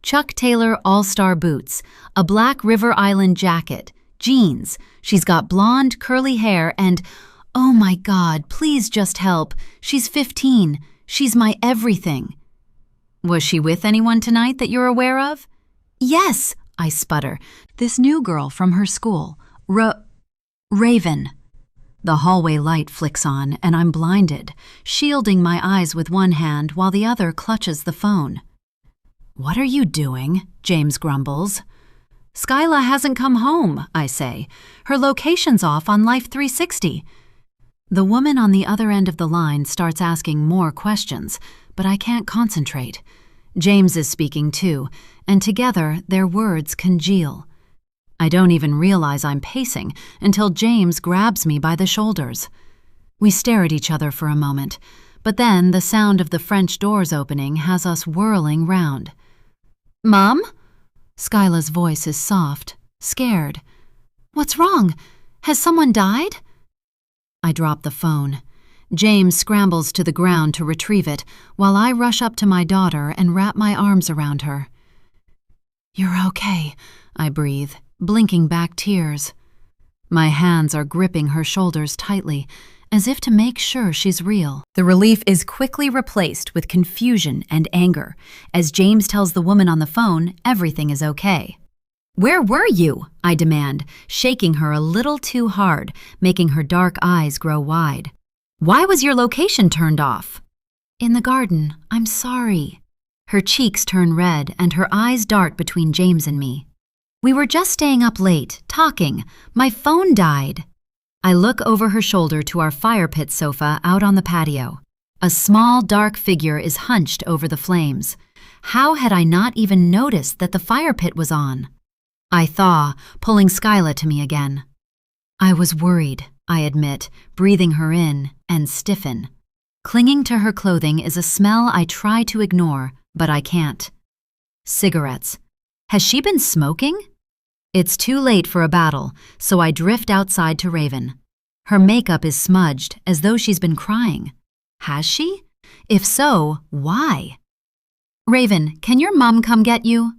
Chuck Taylor All-Star boots, a black River Island jacket, jeans. She's got blonde, curly hair and... Oh my God, please just help. She's 15. She's my everything. Was she with anyone tonight that you're aware of? Yes, I sputter. This new girl from her school. Raven. The hallway light flicks on, and I'm blinded, shielding my eyes with one hand while the other clutches the phone. What are you doing? James grumbles. Skyla hasn't come home, I say. Her location's off on Life 360. The woman on the other end of the line starts asking more questions, but I can't concentrate. James is speaking too, and together their words congeal. I don't even realize I'm pacing until James grabs me by the shoulders. We stare at each other for a moment, but then the sound of the French doors opening has us whirling round. Mom? Skyla's voice is soft, scared. What's wrong? Has someone died? I drop the phone. James scrambles to the ground to retrieve it, while I rush up to my daughter and wrap my arms around her. You're okay, I breathe, blinking back tears. My hands are gripping her shoulders tightly, as if to make sure she's real. The relief is quickly replaced with confusion and anger as James tells the woman on the phone everything is okay. "Where were you?" I demand, shaking her a little too hard, making her dark eyes grow wide. "Why was your location turned off?" "In the garden. I'm sorry." Her cheeks turn red and her eyes dart between James and me. "We were just staying up late, talking. My phone died." I look over her shoulder to our fire pit sofa out on the patio. A small, dark figure is hunched over the flames. How had I not even noticed that the fire pit was on? I thaw, pulling Skyla to me again. "I was worried," I admit, breathing her in, and stiffen. Clinging to her clothing is a smell I try to ignore, but I can't. Cigarettes. Has she been smoking? It's too late for a battle, so I drift outside to Raven. Her makeup is smudged, as though she's been crying. Has she? If so, why? "Raven, can your mom come get you?"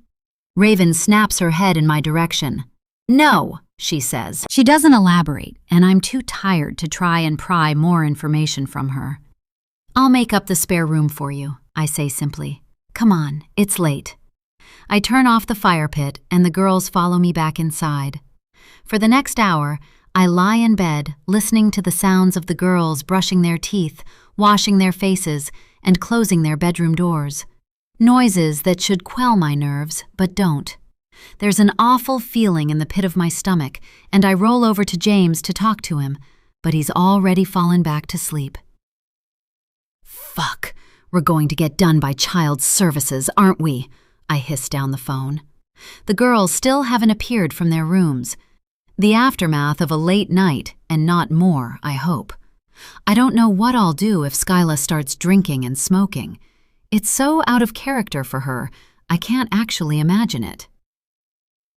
Raven snaps her head in my direction. "No," she says. She doesn't elaborate, and I'm too tired to try and pry more information from her. "I'll make up the spare room for you," I say simply. "Come on, it's late." I turn off the fire pit, and the girls follow me back inside. For the next hour, I lie in bed, listening to the sounds of the girls brushing their teeth, washing their faces, and closing their bedroom doors. Noises that should quell my nerves, but don't. There's an awful feeling in the pit of my stomach, and I roll over to James to talk to him, but he's already fallen back to sleep. "Fuck, we're going to get done by child services, aren't we?" I hiss down the phone. The girls still haven't appeared from their rooms. The aftermath of a late night, and not more, I hope. I don't know what I'll do if Skyla starts drinking and smoking. It's so out of character for her, I can't actually imagine it.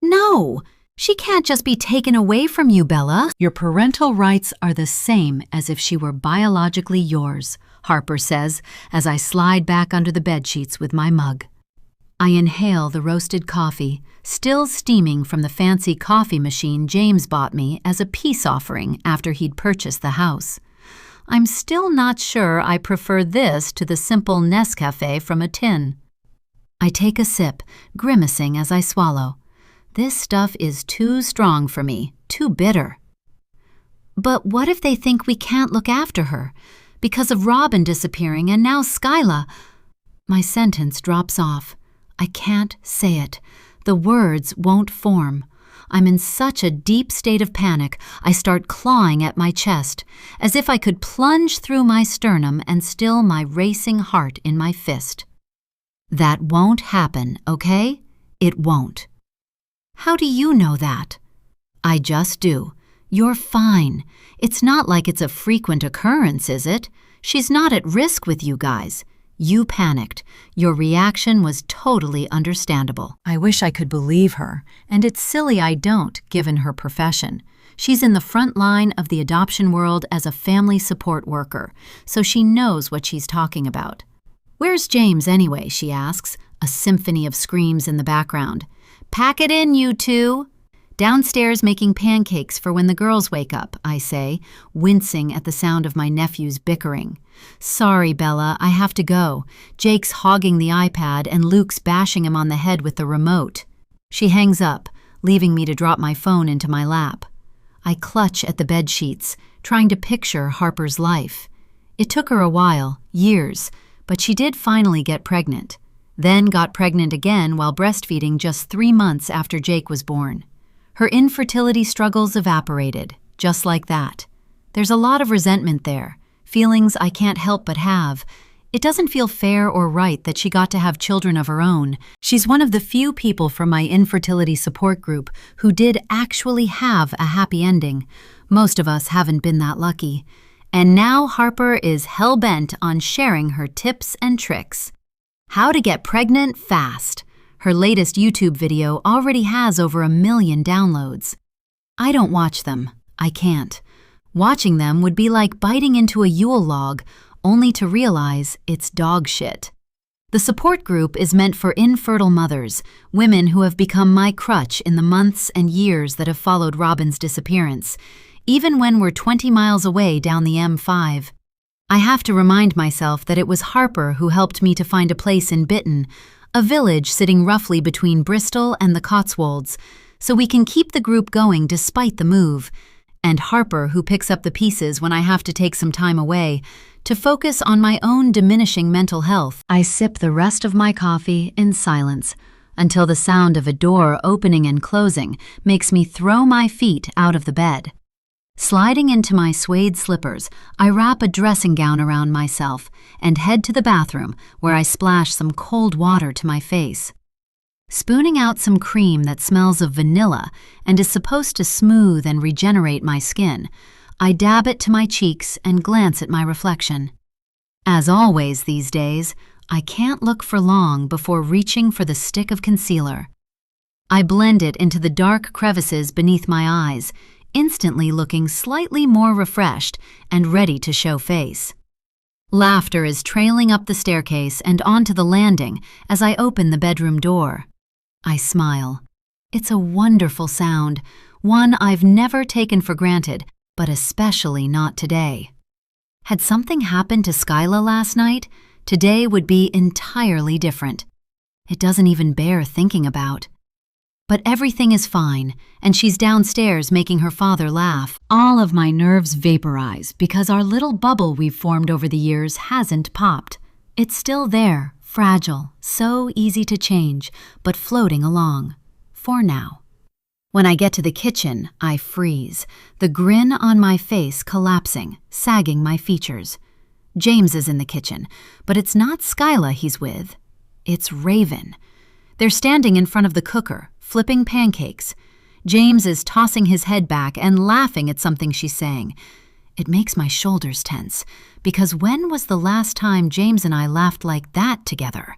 "No, she can't just be taken away from you, Bella. Your parental rights are the same as if she were biologically yours," Harper says as I slide back under the bedsheets with my mug. I inhale the roasted coffee, still steaming from the fancy coffee machine James bought me as a peace offering after he'd purchased the house. I'm still not sure I prefer this to the simple Nescafe from a tin. I take a sip, grimacing as I swallow. This stuff is too strong for me, too bitter. But what if they think we can't look after her? Because of Robin disappearing and now Skyla. My sentence drops off. I can't say it. The words won't form. I'm in such a deep state of panic, I start clawing at my chest, as if I could plunge through my sternum and still my racing heart in my fist. That won't happen, okay? It won't. How do you know that? I just do. You're fine. It's not like it's a frequent occurrence, is it? She's not at risk with you guys. You panicked. Your reaction was totally understandable. I wish I could believe her, and it's silly I don't, given her profession. She's in the front line of the adoption world as a family support worker, so she knows what she's talking about. "Where's James anyway?" she asks, a symphony of screams in the background. "Pack it in, you two." "Downstairs making pancakes for when the girls wake up," I say, wincing at the sound of my nephew's bickering. "Sorry, Bella, I have to go. Jake's hogging the iPad and Luke's bashing him on the head with the remote." She hangs up, leaving me to drop my phone into my lap. I clutch at the bed sheets, trying to picture Harper's life. It took her a while, years, but she did finally get pregnant. Then got pregnant again while breastfeeding just 3 months after Jake was born. Her infertility struggles evaporated, just like that. There's a lot of resentment there, feelings I can't help but have. It doesn't feel fair or right that she got to have children of her own. She's one of the few people from my infertility support group who did actually have a happy ending. Most of us haven't been that lucky. And now Harper is hell-bent on sharing her tips and tricks. How to get pregnant fast. Her latest YouTube video already has over 1 million downloads. I don't watch them. I can't. Watching them would be like biting into a Yule log, only to realize it's dog shit. The support group is meant for infertile mothers, women who have become my crutch in the months and years that have followed Robin's disappearance. even when we're 20 miles away down the M5. I have to remind myself that it was Harper who helped me to find a place in Bitton, a village sitting roughly between Bristol and the Cotswolds, so we can keep the group going despite the move, and Harper who picks up the pieces when I have to take some time away to focus on my own diminishing mental health. I sip the rest of my coffee in silence until the sound of a door opening and closing makes me throw my feet out of the bed. Sliding into my suede slippers, I wrap a dressing gown around myself and head to the bathroom where I splash some cold water to my face. Spooning out some cream that smells of vanilla and is supposed to smooth and regenerate my skin, I dab it to my cheeks and glance at my reflection. As always these days, I can't look for long before reaching for the stick of concealer. I blend it into the dark crevices beneath my eyes, instantly looking slightly more refreshed and ready to show face. Laughter is trailing up the staircase and onto the landing as I open the bedroom door. I smile. It's a wonderful sound, one I've never taken for granted, but especially not today. Had something happened to Skyla last night, today would be entirely different. It doesn't even bear thinking about. But everything is fine, and she's downstairs making her father laugh. All of my nerves vaporize because our little bubble we've formed over the years hasn't popped. It's still there, fragile, so easy to change, but floating along. For now. When I get to the kitchen, I freeze, the grin on my face collapsing, sagging my features. James is in the kitchen, but it's not Skyla he's with. It's Raven. They're standing in front of the cooker, flipping pancakes. James is tossing his head back and laughing at something she's saying. It makes my shoulders tense, because when was the last time James and I laughed like that together?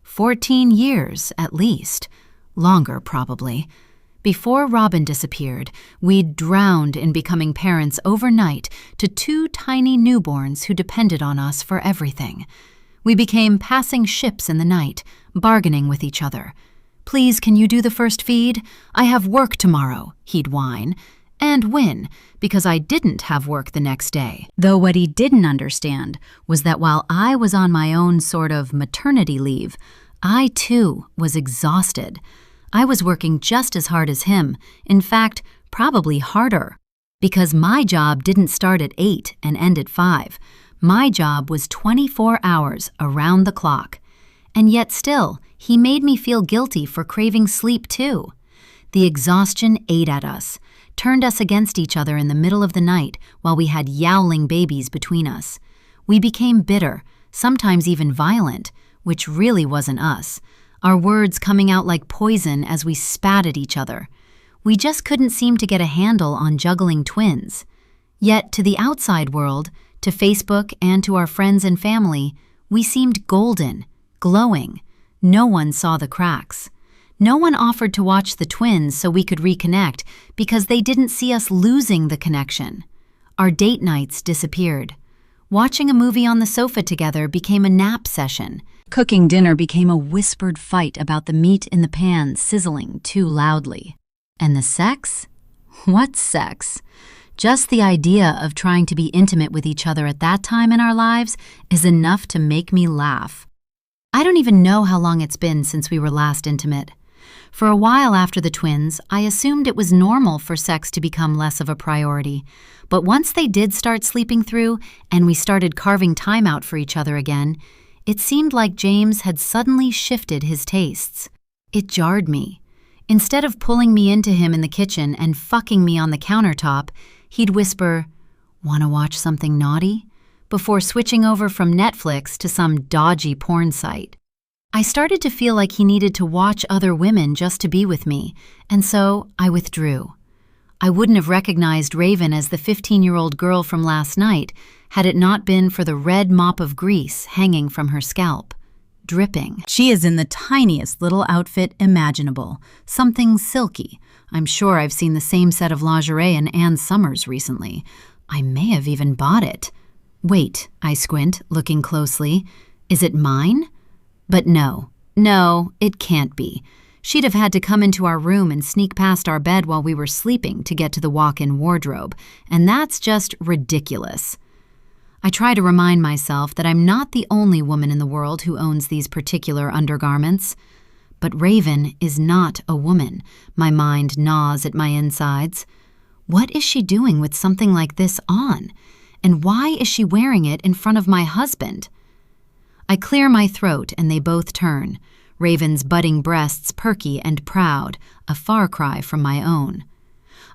14 years, at least. Longer, probably. Before Robin disappeared, we'd drowned in becoming parents overnight to 2 tiny newborns who depended on us for everything. We became passing ships in the night, bargaining with each other. "Please, can you do the first feed? I have work tomorrow," he'd whine, and win, because I didn't have work the next day. Though what he didn't understand was that while I was on my own sort of maternity leave, I too was exhausted. I was working just as hard as him, in fact, probably harder, because my job didn't start at 8 and end at 5. My job was 24 hours around the clock. And yet still, he made me feel guilty for craving sleep too. The exhaustion ate at us, turned us against each other in the middle of the night while we had yowling babies between us. We became bitter, sometimes even violent, which really wasn't us, our words coming out like poison as we spat at each other. We just couldn't seem to get a handle on juggling twins. Yet to the outside world, to Facebook and to our friends and family, we seemed golden, glowing. No one saw the cracks. No one offered to watch the twins so we could reconnect because they didn't see us losing the connection. Our date nights disappeared. Watching a movie on the sofa together became a nap session. Cooking dinner became a whispered fight about the meat in the pan sizzling too loudly. And the sex? What sex? Just the idea of trying to be intimate with each other at that time in our lives is enough to make me laugh. I don't even know how long it's been since we were last intimate. For a while after the twins, I assumed it was normal for sex to become less of a priority. But once they did start sleeping through and we started carving time out for each other again, it seemed like James had suddenly shifted his tastes. It jarred me. Instead of pulling me into him in the kitchen and fucking me on the countertop, he'd whisper, "Wanna watch something naughty?" before switching over from Netflix to some dodgy porn site. I started to feel like he needed to watch other women just to be with me, and so I withdrew. I wouldn't have recognized Raven as the 15-year-old girl from last night had it not been for the red mop of grease hanging from her scalp, dripping. She is in the tiniest little outfit imaginable, something silky. I'm sure I've seen the same set of lingerie in Ann Summers recently. I may have even bought it. Wait, I squint, looking closely. Is it mine? But no, it can't be. She'd have had to come into our room and sneak past our bed while we were sleeping to get to the walk-in wardrobe, and that's just ridiculous. I try to remind myself that I'm not the only woman in the world who owns these particular undergarments. But Raven is not a woman. My mind gnaws at my insides. What is she doing with something like this on? And why is she wearing it in front of my husband? I clear my throat and they both turn. Raven's budding breasts perky and proud, a far cry from my own.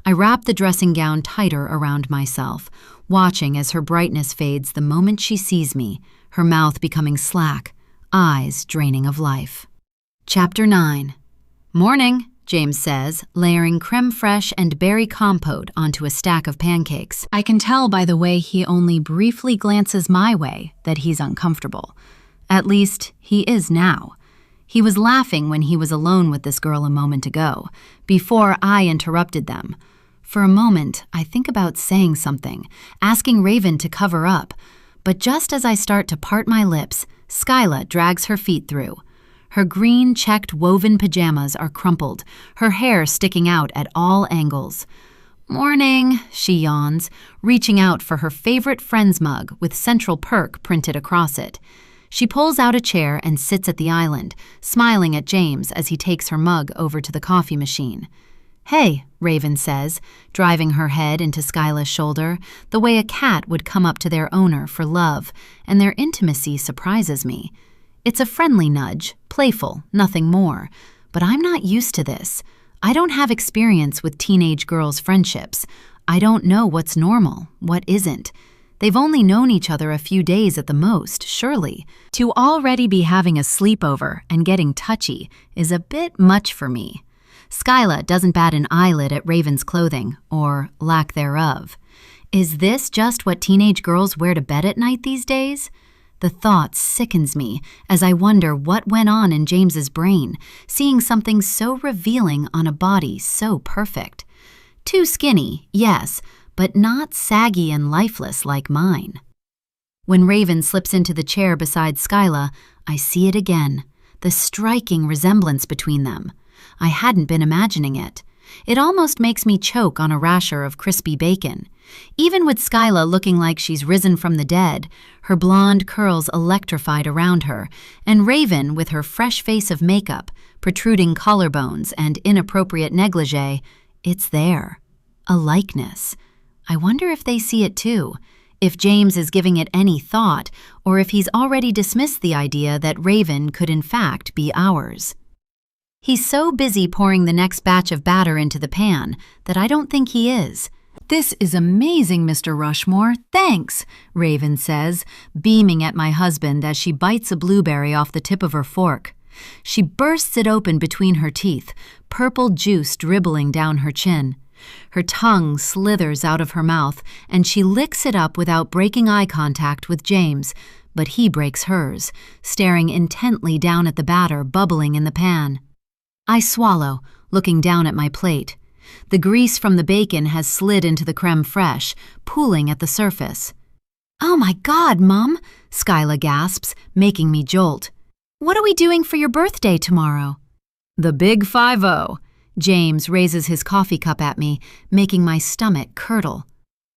I wrap the dressing gown tighter around myself, watching as her brightness fades the moment she sees me, her mouth becoming slack, eyes draining of life. Chapter 9. Morning, James says, layering creme fraiche and berry compote onto a stack of pancakes. I can tell by the way he only briefly glances my way that he's uncomfortable. At least, he is now. He was laughing when he was alone with this girl a moment ago, before I interrupted them. For a moment, I think about saying something, asking Raven to cover up, but just as I start to part my lips, Skyla drags her feet through. Her green checked woven pajamas are crumpled, her hair sticking out at all angles. "Morning," she yawns, reaching out for her favorite Friends mug with Central Perk printed across it. She pulls out a chair and sits at the island, smiling at James as he takes her mug over to the coffee machine. "Hey," Raven says, driving her head into Skyla's shoulder, the way a cat would come up to their owner for love, and their intimacy surprises me. It's a friendly nudge, playful, nothing more, but I'm not used to this. I don't have experience with teenage girls' friendships. I don't know what's normal, what isn't. They've only known each other a few days at the most, surely. To already be having a sleepover and getting touchy is a bit much for me. Skyla doesn't bat an eyelid at Raven's clothing, or lack thereof. Is this just what teenage girls wear to bed at night these days? The thought sickens me as I wonder what went on in James's brain, seeing something so revealing on a body so perfect. Too skinny, yes, but not saggy and lifeless like mine. When Raven slips into the chair beside Skyla, I see it again, the striking resemblance between them. I hadn't been imagining it. It almost makes me choke on a rasher of crispy bacon. Even with Skyla looking like she's risen from the dead, her blonde curls electrified around her, and Raven with her fresh face of makeup, protruding collarbones, and inappropriate negligee, it's there. A likeness. I wonder if they see it too, if James is giving it any thought, or if he's already dismissed the idea that Raven could in fact be ours. He's so busy pouring the next batch of batter into the pan that I don't think he is. "This is amazing, Mr. Rushmore, thanks," Raven says, beaming at my husband as she bites a blueberry off the tip of her fork. She bursts it open between her teeth, purple juice dribbling down her chin. Her tongue slithers out of her mouth, and she licks it up without breaking eye contact with James, but he breaks hers, staring intently down at the batter bubbling in the pan. I swallow, looking down at my plate. The grease from the bacon has slid into the creme fraiche, pooling at the surface. "Oh my God, Mom!" Skyla gasps, making me jolt. "What are we doing for your birthday tomorrow?" "The Big 50. James raises his coffee cup at me, making my stomach curdle.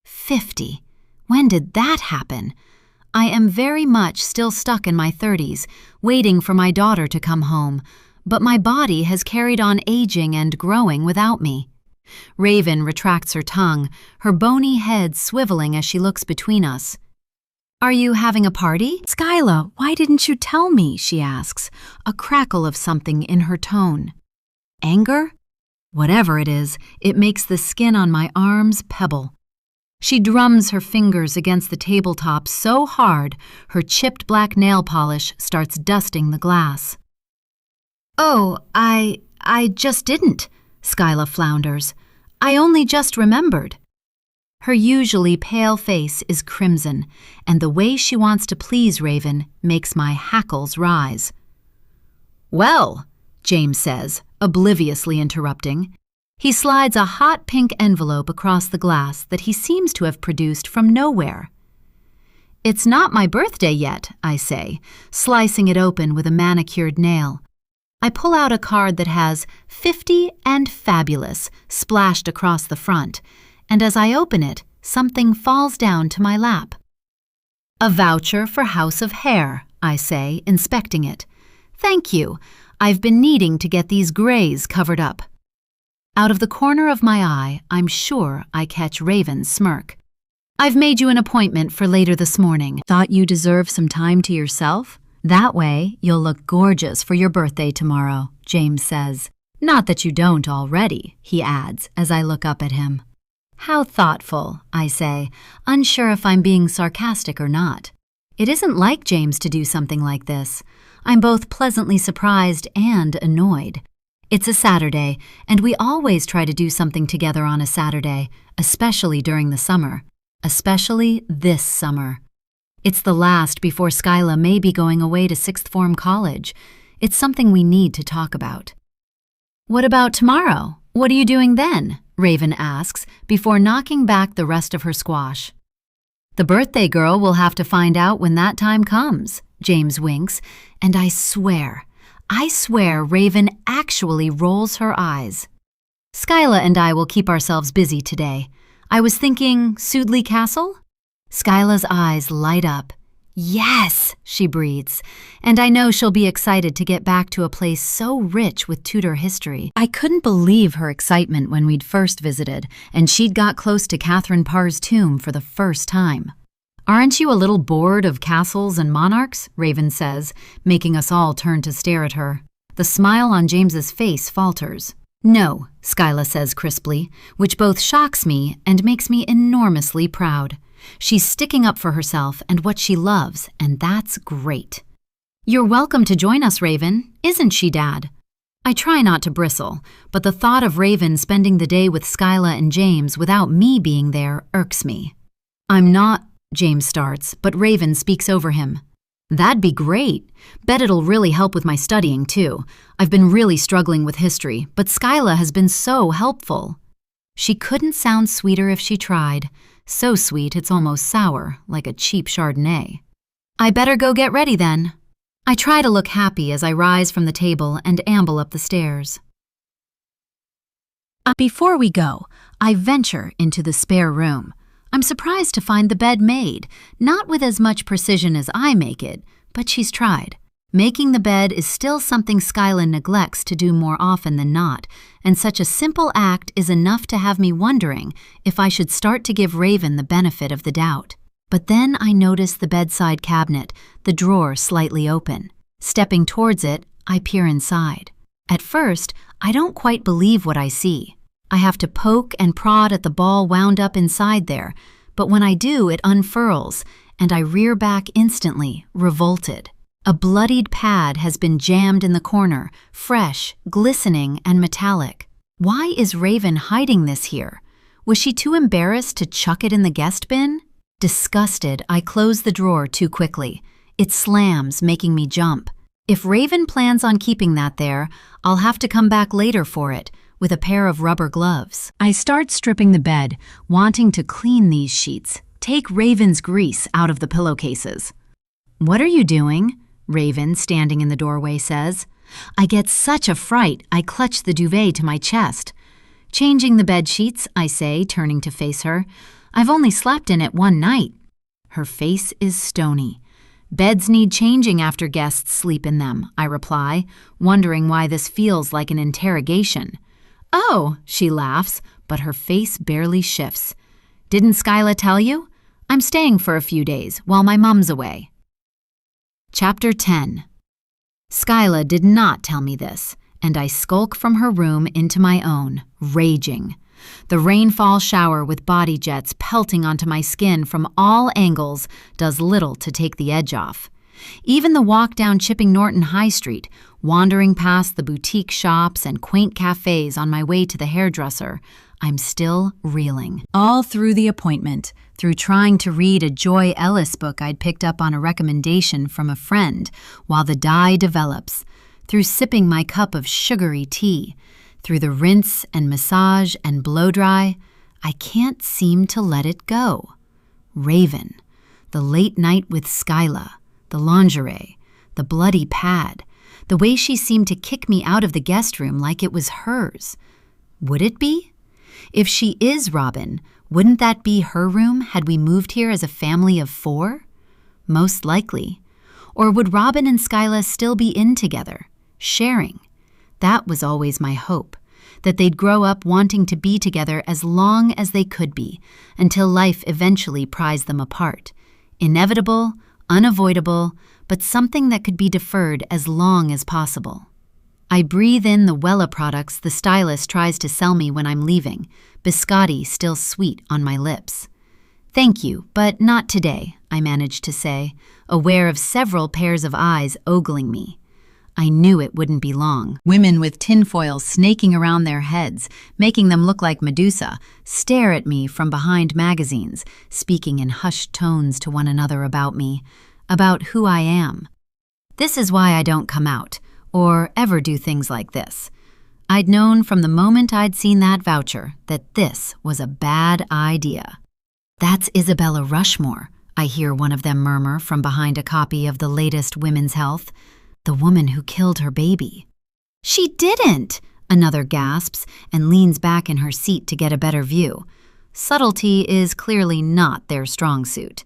50. When did that happen? I am very much still stuck in my 30s, waiting for my daughter to come home, but my body has carried on aging and growing without me. Raven retracts her tongue, her bony head swiveling as she looks between us. "Are you having a party?" "Skyla, why didn't you tell me?" she asks, a crackle of something in her tone. Anger? Whatever it is, it makes the skin on my arms pebble. She drums her fingers against the tabletop so hard, her chipped black nail polish starts dusting the glass. "Oh, I just didn't," Skyla flounders. "I only just remembered." Her usually pale face is crimson, and the way she wants to please Raven makes my hackles rise. "Well," James says, obliviously interrupting. He slides a hot pink envelope across the glass that he seems to have produced from nowhere. "It's not my birthday yet," I say, slicing it open with a manicured nail. I pull out a card that has 50 and fabulous splashed across the front, and as I open it, something falls down to my lap. A voucher for House of Hair, I say, inspecting it. Thank you. I've been needing to get these grays covered up. Out of the corner of my eye, I'm sure I catch Raven's smirk. I've made you an appointment for later this morning. Thought you deserve some time to yourself? That way, you'll look gorgeous for your birthday tomorrow, James says. Not that you don't already, he adds as I look up at him. How thoughtful, I say, unsure if I'm being sarcastic or not. It isn't like James to do something like this. I'm both pleasantly surprised and annoyed. It's a Saturday, and we always try to do something together on a Saturday, especially during the summer. Especially this summer. It's the last before Skyla may be going away to sixth form college. It's something we need to talk about. What about tomorrow? What are you doing then? Raven asks before knocking back the rest of her squash. The birthday girl will have to find out when that time comes, James winks, and I swear Raven actually rolls her eyes. Skyla and I will keep ourselves busy today. I was thinking Sudley Castle? Skyla's eyes light up. Yes, she breathes, and I know she'll be excited to get back to a place so rich with Tudor history. I couldn't believe her excitement when we'd first visited, and she'd got close to Catherine Parr's tomb for the first time. Aren't you a little bored of castles and monarchs? Raven says, making us all turn to stare at her. The smile on James's face falters. No, Skyla says crisply, which both shocks me and makes me enormously proud. She's sticking up for herself and what she loves, and that's great. You're welcome to join us, Raven, isn't she, Dad? I try not to bristle, but the thought of Raven spending the day with Skyla and James without me being there irks me. I'm not, James starts, but Raven speaks over him. That'd be great. Bet it'll really help with my studying, too. I've been really struggling with history, but Skyla has been so helpful. She couldn't sound sweeter if she tried. So sweet it's almost sour, like a cheap Chardonnay. I better go get ready then. I try to look happy as I rise from the table and amble up the stairs. Before we go, I venture into the spare room. I'm surprised to find the bed made, not with as much precision as I make it, but she's tried. Making the bed is still something Skyla neglects to do more often than not, and such a simple act is enough to have me wondering if I should start to give Raven the benefit of the doubt. But then I notice the bedside cabinet, the drawer slightly open. Stepping towards it, I peer inside. At first, I don't quite believe what I see. I have to poke and prod at the ball wound up inside there, but when I do, it unfurls, and I rear back instantly, revolted. A bloodied pad has been jammed in the corner, fresh, glistening, and metallic. Why is Raven hiding this here? Was she too embarrassed to chuck it in the guest bin? Disgusted, I close the drawer too quickly. It slams, making me jump. If Raven plans on keeping that there, I'll have to come back later for it, with a pair of rubber gloves. I start stripping the bed, wanting to clean these sheets, take Raven's grease out of the pillowcases. What are you doing? Raven, standing in the doorway, says. I get such a fright, I clutch the duvet to my chest. Changing the bed sheets, I say, turning to face her. I've only slept in it one night. Her face is stony. Beds need changing after guests sleep in them, I reply, wondering why this feels like an interrogation. Oh, she laughs, but her face barely shifts. Didn't Skyla tell you? I'm staying for a few days while my mom's away. Chapter 10. Skyla did not tell me this, and I skulk from her room into my own, raging. The rainfall shower with body jets pelting onto my skin from all angles does little to take the edge off. Even the walk down Chipping Norton High Street, wandering past the boutique shops and quaint cafes on my way to the hairdresser, I'm still reeling. All through the appointment, through trying to read a Joy Ellis book I'd picked up on a recommendation from a friend while the dye develops, through sipping my cup of sugary tea, through the rinse and massage and blow-dry, I can't seem to let it go. Raven, the late night with Skyla, the lingerie, the bloody pad, the way she seemed to kick me out of the guest room like it was hers. Would it be? If she is Robin, wouldn't that be her room had we moved here as a family of 4? Most likely. Or would Robin and Skyla still be in together, sharing? That was always my hope, that they'd grow up wanting to be together as long as they could be, until life eventually prized them apart. Inevitable, unavoidable, but something that could be deferred as long as possible. I breathe in the Wella products the stylist tries to sell me when I'm leaving, biscotti still sweet on my lips. "Thank you, but not today," I managed to say, aware of several pairs of eyes ogling me. I knew it wouldn't be long. Women with tinfoil snaking around their heads, making them look like Medusa, stare at me from behind magazines, speaking in hushed tones to one another about me, about who I am. This is why I don't come out, or ever do things like this. I'd known from the moment I'd seen that voucher that this was a bad idea. "That's Isabella Rushmore," I hear one of them murmur from behind a copy of the latest Women's Health. "The woman who killed her baby." "She didn't!" another gasps and leans back in her seat to get a better view. Subtlety is clearly not their strong suit.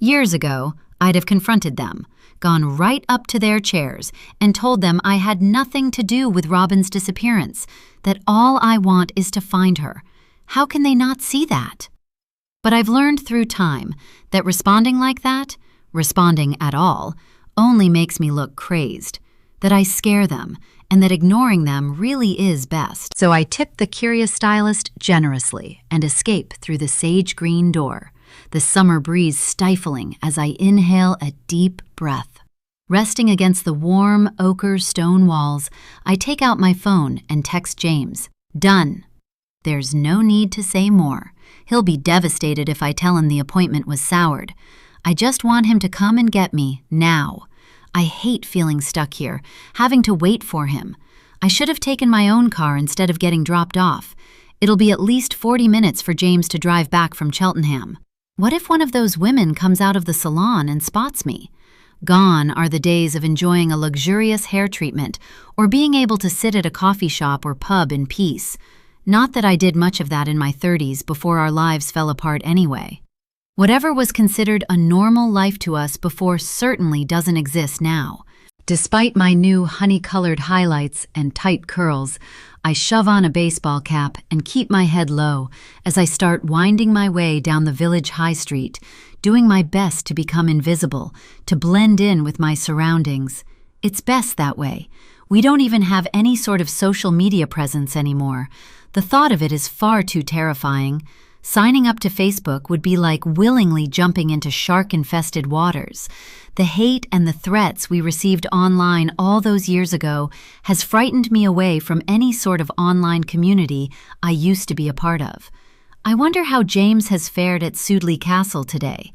Years ago, I'd have confronted them, gone right up to their chairs, and told them I had nothing to do with Robin's disappearance, that all I want is to find her. How can they not see that? But I've learned through time that responding like that, responding at all, only makes me look crazed, that I scare them, and that ignoring them really is best. So I tip the curious stylist generously and escape through the sage green door, the summer breeze stifling as I inhale a deep breath. Resting against the warm ochre stone walls, I take out my phone and text James. Done. There's no need to say more. He'll be devastated if I tell him the appointment was soured. I just want him to come and get me, now. I hate feeling stuck here, having to wait for him. I should have taken my own car instead of getting dropped off. It'll be at least 40 minutes for James to drive back from Cheltenham. What if one of those women comes out of the salon and spots me? Gone are the days of enjoying a luxurious hair treatment or being able to sit at a coffee shop or pub in peace. Not that I did much of that in my 30s before our lives fell apart anyway. Whatever was considered a normal life to us before certainly doesn't exist now. Despite my new honey-colored highlights and tight curls, I shove on a baseball cap and keep my head low as I start winding my way down the village high street, doing my best to become invisible, to blend in with my surroundings. It's best that way. We don't even have any sort of social media presence anymore. The thought of it is far too terrifying. Signing up to Facebook would be like willingly jumping into shark-infested waters. The hate and the threats we received online all those years ago has frightened me away from any sort of online community I used to be a part of. I wonder how James has fared at Sudeley Castle today.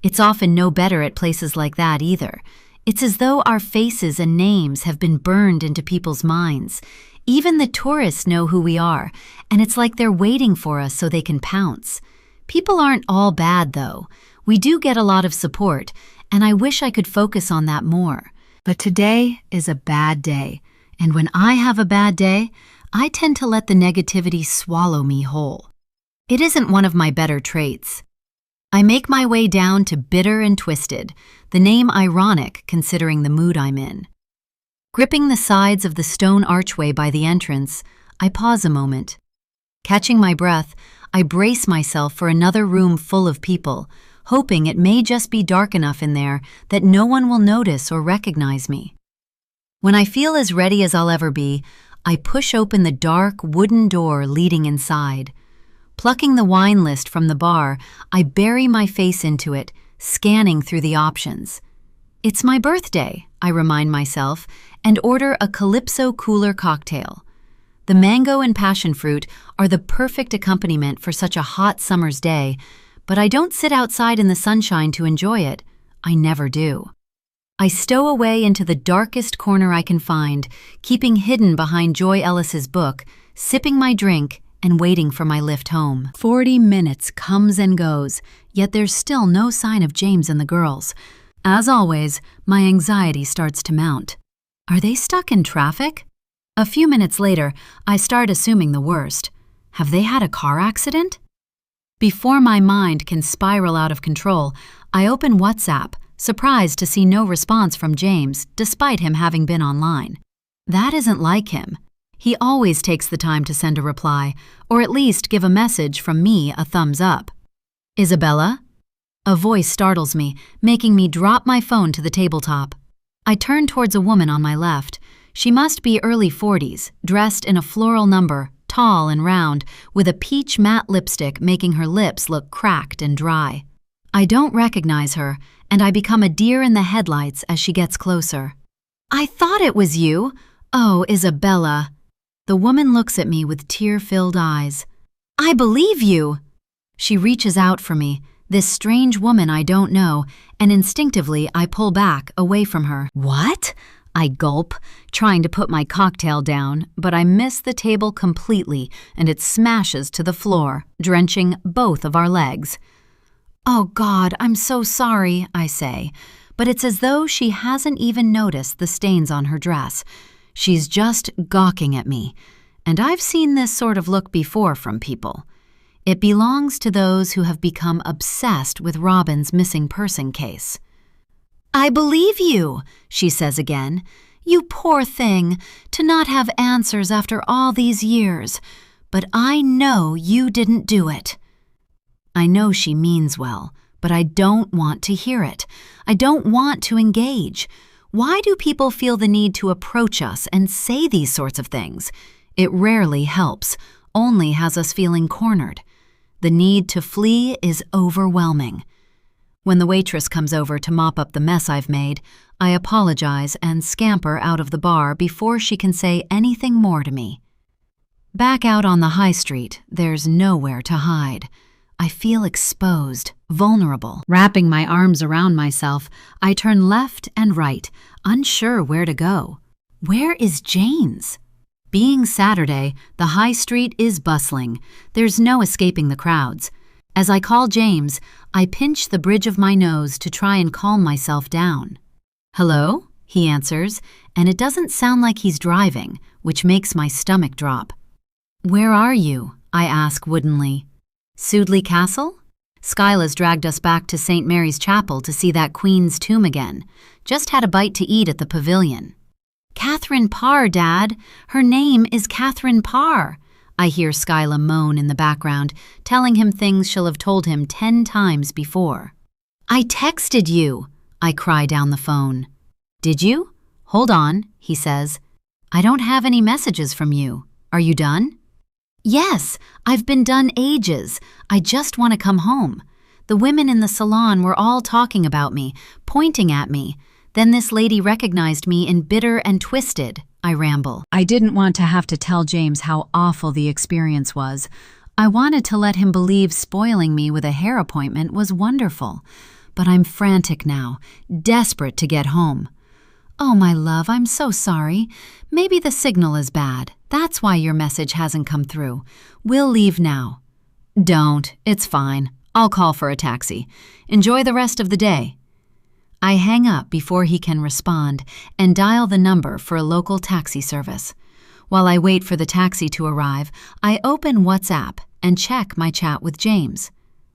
It's often no better at places like that either. It's as though our faces and names have been burned into people's minds. Even the tourists know who we are, and it's like they're waiting for us so they can pounce. People aren't all bad, though. We do get a lot of support, and I wish I could focus on that more. But today is a bad day, and when I have a bad day, I tend to let the negativity swallow me whole. It isn't one of my better traits. I make my way down to Bitter and Twisted, the name ironic considering the mood I'm in. Gripping the sides of the stone archway by the entrance, I pause a moment. Catching my breath, I brace myself for another room full of people, hoping it may just be dark enough in there that no one will notice or recognize me. When I feel as ready as I'll ever be, I push open the dark wooden door leading inside. Plucking the wine list from the bar, I bury my face into it, scanning through the options. It's my birthday, I remind myself, and order a Calypso Cooler cocktail. The mango and passion fruit are the perfect accompaniment for such a hot summer's day, but I don't sit outside in the sunshine to enjoy it. I never do. I stow away into the darkest corner I can find, keeping hidden behind Joy Ellis's book, sipping my drink and waiting for my lift home. 40 minutes comes and goes, yet there's still no sign of James and the girls. As always, my anxiety starts to mount. Are they stuck in traffic? A few minutes later, I start assuming the worst. Have they had a car accident? Before my mind can spiral out of control, I open WhatsApp, surprised to see no response from James, despite him having been online. That isn't like him. He always takes the time to send a reply, or at least give a message from me a thumbs up. Isabella? A voice startles me, making me drop my phone to the tabletop. I turn towards a woman on my left. She must be early 40s, dressed in a floral number, tall and round, with a peach matte lipstick making her lips look cracked and dry. I don't recognize her, and I become a deer in the headlights as she gets closer. I thought it was you. Oh, Isabella. The woman looks at me with tear-filled eyes. I believe you. She reaches out for me, this strange woman I don't know, and instinctively I pull back, away from her. What? I gulp, trying to put my cocktail down, but I miss the table completely and it smashes to the floor, drenching both of our legs. Oh God, I'm so sorry, I say, but it's as though she hasn't even noticed the stains on her dress. She's just gawking at me, and I've seen this sort of look before from people. It belongs to those who have become obsessed with Robin's missing person case. I believe you, she says again. You poor thing, to not have answers after all these years. But I know you didn't do it. I know she means well, but I don't want to hear it. I don't want to engage. Why do people feel the need to approach us and say these sorts of things? It rarely helps, only has us feeling cornered. The need to flee is overwhelming. When the waitress comes over to mop up the mess I've made, I apologize and scamper out of the bar before she can say anything more to me. Back out on the high street, there's nowhere to hide. I feel exposed, vulnerable. Wrapping my arms around myself, I turn left and right, unsure where to go. Where is James? Being Saturday, the high street is bustling. There's no escaping the crowds. As I call James, I pinch the bridge of my nose to try and calm myself down. Hello? He answers, and it doesn't sound like he's driving, which makes my stomach drop. Where are you? I ask woodenly. Sudeley Castle? Skyla's dragged us back to St. Mary's Chapel to see that Queen's tomb again. Just had a bite to eat at the pavilion. Catherine Parr, Dad. Her name is Catherine Parr. I hear Skyla moan in the background, telling him things she'll have told him 10 times before. I texted you, I cry down the phone. Did you? Hold on, he says. I don't have any messages from you. Are you done? Yes, I've been done ages. I just want to come home. The women in the salon were all talking about me, pointing at me. Then this lady recognized me in Bitter and Twisted, I ramble. I didn't want to have to tell James how awful the experience was. I wanted to let him believe spoiling me with a hair appointment was wonderful. But I'm frantic now, desperate to get home. Oh, my love, I'm so sorry. Maybe the signal is bad. That's why your message hasn't come through. We'll leave now. Don't. It's fine. I'll call for a taxi. Enjoy the rest of the day. I hang up before he can respond and dial the number for a local taxi service. While I wait for the taxi to arrive, I open WhatsApp and check my chat with James.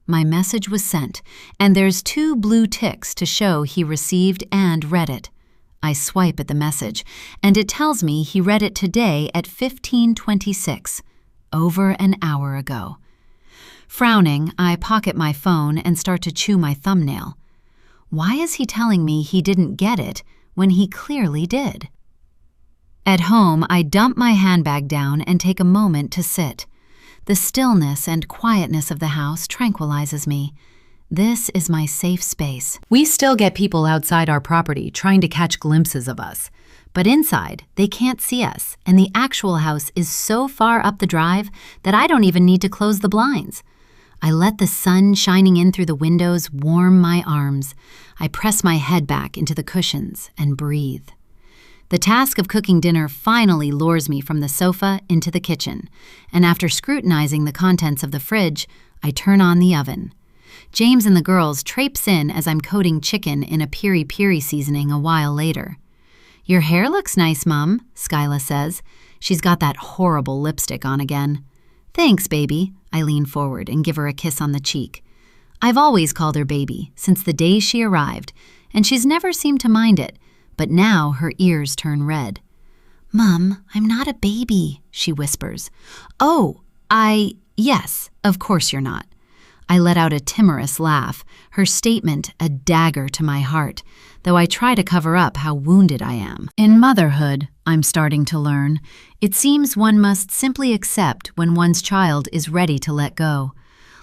My message was sent, and there's 2 blue ticks to show he received and read it. I swipe at the message, and it tells me he read it today at 15:26, over an hour ago. Frowning, I pocket my phone and start to chew my thumbnail. Why is he telling me he didn't get it when he clearly did? At home, I dump my handbag down and take a moment to sit. The stillness and quietness of the house tranquilizes me. This is my safe space. We still get people outside our property trying to catch glimpses of us. But inside, they can't see us, and the actual house is so far up the drive that I don't even need to close the blinds. I let the sun shining in through the windows warm my arms. I press my head back into the cushions and breathe. The task of cooking dinner finally lures me from the sofa into the kitchen, and after scrutinizing the contents of the fridge, I turn on the oven. James and the girls traipse in as I'm coating chicken in a piri-piri seasoning a while later. "Your hair looks nice, Mum," Skyla says. She's got that horrible lipstick on again. "Thanks, baby." I lean forward and give her a kiss on the cheek. I've always called her baby since the day she arrived, and she's never seemed to mind it, but now her ears turn red. "Mum, I'm not a baby," she whispers. "Oh, yes, of course you're not." I let out a timorous laugh, her statement a dagger to my heart, though I try to cover up how wounded I am. In motherhood, I'm starting to learn, it seems one must simply accept when one's child is ready to let go.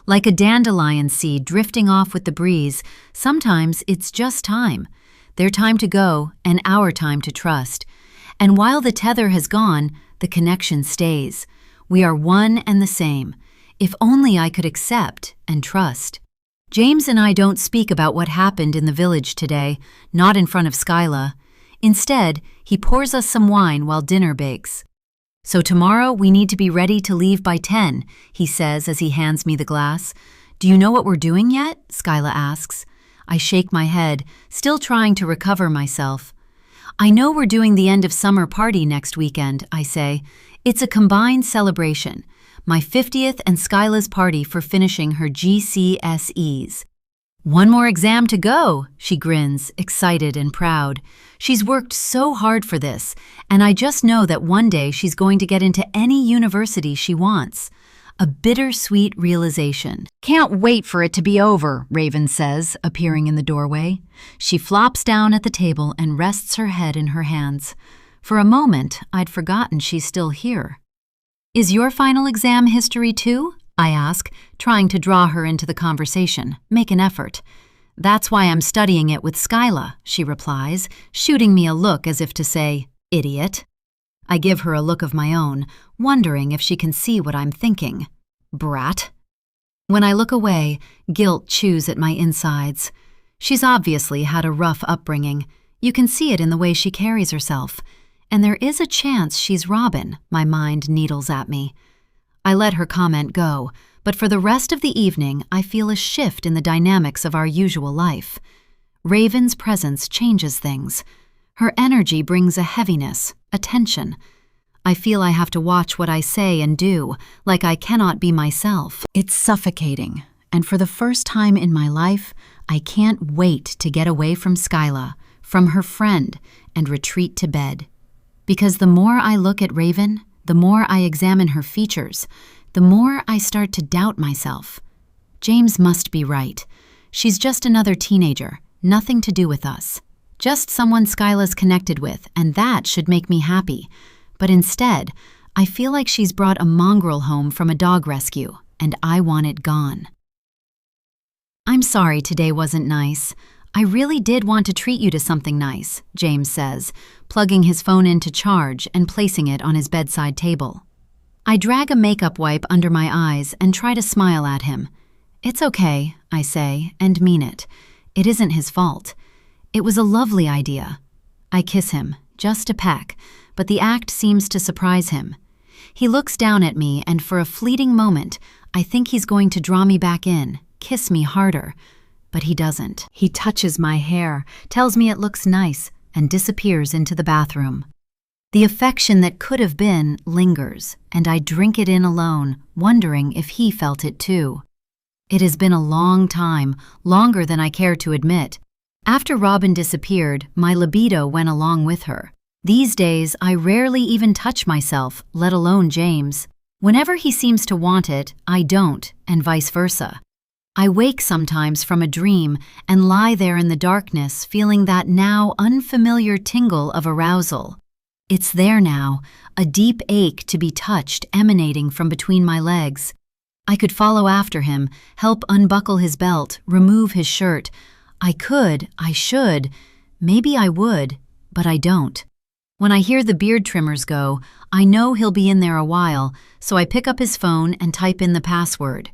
Like a dandelion seed drifting off with the breeze, sometimes it's just time. Their time to go and our time to trust. And while the tether has gone, the connection stays. We are one and the same. If only I could accept and trust. James and I don't speak about what happened in the village today, not in front of Skyla. Instead, he pours us some wine while dinner bakes. "So tomorrow we need to be ready to leave by 10, he says as he hands me the glass. "Do you know what we're doing yet?" Skyla asks. I shake my head, still trying to recover myself. "I know we're doing the end of summer party next weekend," I say. "It's a combined celebration. My 50th and Skyla's party for finishing her GCSEs. "One more exam to go," she grins, excited and proud. She's worked so hard for this, and I just know that one day she's going to get into any university she wants. A bittersweet realization. "Can't wait for it to be over," Raven says, appearing in the doorway. She flops down at the table and rests her head in her hands. For a moment, I'd forgotten she's still here. "Is your final exam history too?" I ask, trying to draw her into the conversation, make an effort. "That's why I'm studying it with Skyla," she replies, shooting me a look as if to say, "Idiot." I give her a look of my own, wondering if she can see what I'm thinking. Brat. When I look away, guilt chews at my insides. She's obviously had a rough upbringing. You can see it in the way she carries herself. And there is a chance she's Robin, my mind needles at me. I let her comment go, but for the rest of the evening, I feel a shift in the dynamics of our usual life. Raven's presence changes things. Her energy brings a heaviness, a tension. I feel I have to watch what I say and do, like I cannot be myself. It's suffocating, and for the first time in my life, I can't wait to get away from Skyla, from her friend, and retreat to bed. Because the more I look at Raven, the more I examine her features, the more I start to doubt myself. James must be right. She's just another teenager, nothing to do with us. Just someone Skyla's connected with, and that should make me happy. But instead, I feel like she's brought a mongrel home from a dog rescue, and I want it gone. "I'm sorry today wasn't nice. I really did want to treat you to something nice," James says, plugging his phone in to charge and placing it on his bedside table. I drag a makeup wipe under my eyes and try to smile at him. "It's okay," I say, and mean it. It isn't his fault. It was a lovely idea. I kiss him, just a peck, but the act seems to surprise him. He looks down at me, and for a fleeting moment, I think he's going to draw me back in, kiss me harder. But he doesn't. He touches my hair, tells me it looks nice, and disappears into the bathroom. The affection that could have been lingers, and I drink it in alone, wondering if he felt it too. It has been a long time, longer than I care to admit. After Robin disappeared, my libido went along with her. These days, I rarely even touch myself, let alone James. Whenever he seems to want it, I don't, and vice versa. I wake sometimes from a dream and lie there in the darkness feeling that now unfamiliar tingle of arousal. It's there now, a deep ache to be touched emanating from between my legs. I could follow after him, help unbuckle his belt, remove his shirt. I could, I should, maybe I would, but I don't. When I hear the beard trimmers go, I know he'll be in there a while, so I pick up his phone and type in the password.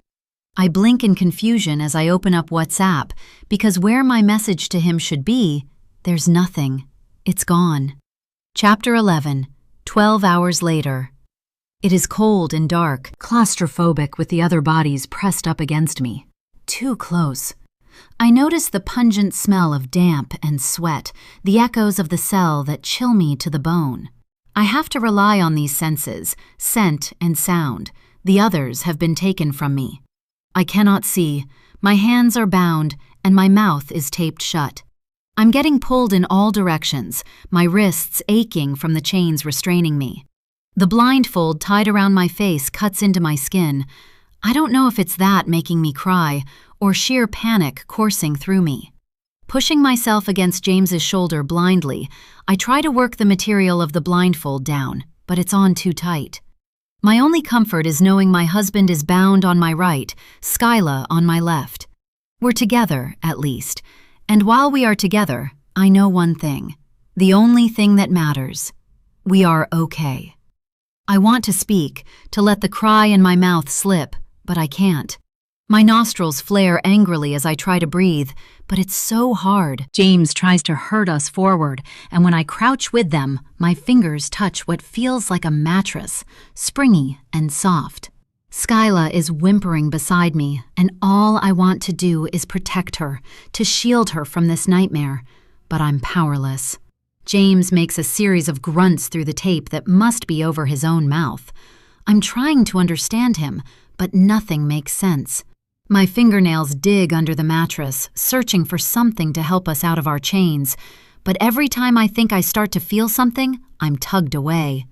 I blink in confusion as I open up WhatsApp, because where my message to him should be, there's nothing. It's gone. Chapter 11, 12 hours later. It is cold and dark, claustrophobic with the other bodies pressed up against me. Too close. I notice the pungent smell of damp and sweat, the echoes of the cell that chill me to the bone. I have to rely on these senses, scent and sound. The others have been taken from me. I cannot see, my hands are bound, and my mouth is taped shut. I'm getting pulled in all directions, my wrists aching from the chains restraining me. The blindfold tied around my face cuts into my skin. I don't know if it's that making me cry, or sheer panic coursing through me. Pushing myself against James's shoulder blindly, I try to work the material of the blindfold down, but it's on too tight. My only comfort is knowing my husband is bound on my right, Skyla on my left. We're together, at least, and while we are together, I know one thing, the only thing that matters. We are okay. I want to speak, to let the cry in my mouth slip, but I can't. My nostrils flare angrily as I try to breathe, but it's so hard. James tries to herd us forward, and when I crouch with them, my fingers touch what feels like a mattress, springy and soft. Skyla is whimpering beside me, and all I want to do is protect her, to shield her from this nightmare, but I'm powerless. James makes a series of grunts through the tape that must be over his own mouth. I'm trying to understand him, but nothing makes sense. My fingernails dig under the mattress, searching for something to help us out of our chains, but every time I think I start to feel something, I'm tugged away.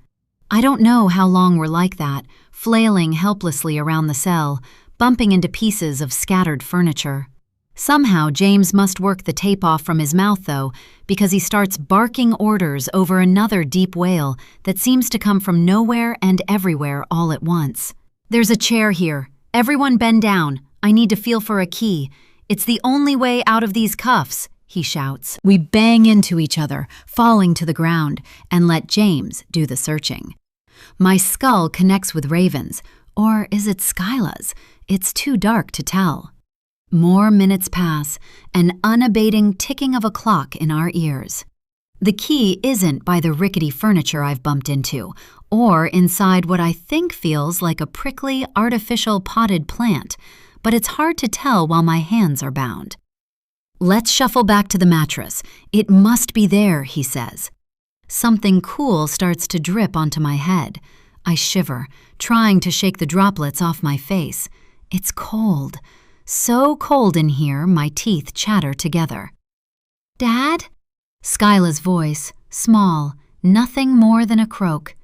I don't know how long we're like that, flailing helplessly around the cell, bumping into pieces of scattered furniture. Somehow James must work the tape off from his mouth, though, because he starts barking orders over another deep wail that seems to come from nowhere and everywhere all at once. There's a chair here. Everyone bend down. I need to feel for a key. It's the only way out of these cuffs, he shouts. We bang into each other, falling to the ground, and let James do the searching. My skull connects with Raven's, or is it Skyla's? It's too dark to tell. More minutes pass, an unabating ticking of a clock in our ears. The key isn't by the rickety furniture I've bumped into, or inside what I think feels like a prickly, artificial potted plant, but it's hard to tell while my hands are bound. Let's shuffle back to the mattress. It must be there, he says. Something cool starts to drip onto my head. I shiver, trying to shake the droplets off my face. It's cold. So cold in here, my teeth chatter together. Dad? Skyla's voice, small, nothing more than a croak.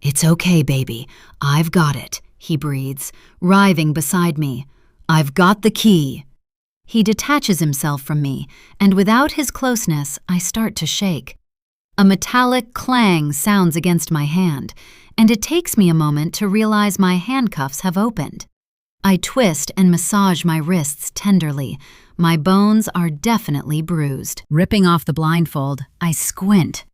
It's okay, baby. I've got it, he breathes, writhing beside me. I've got the key. He detaches himself from me, and without his closeness, I start to shake. A metallic clang sounds against my hand, and it takes me a moment to realize my handcuffs have opened. I twist and massage my wrists tenderly. My bones are definitely bruised. Ripping off the blindfold, I squint.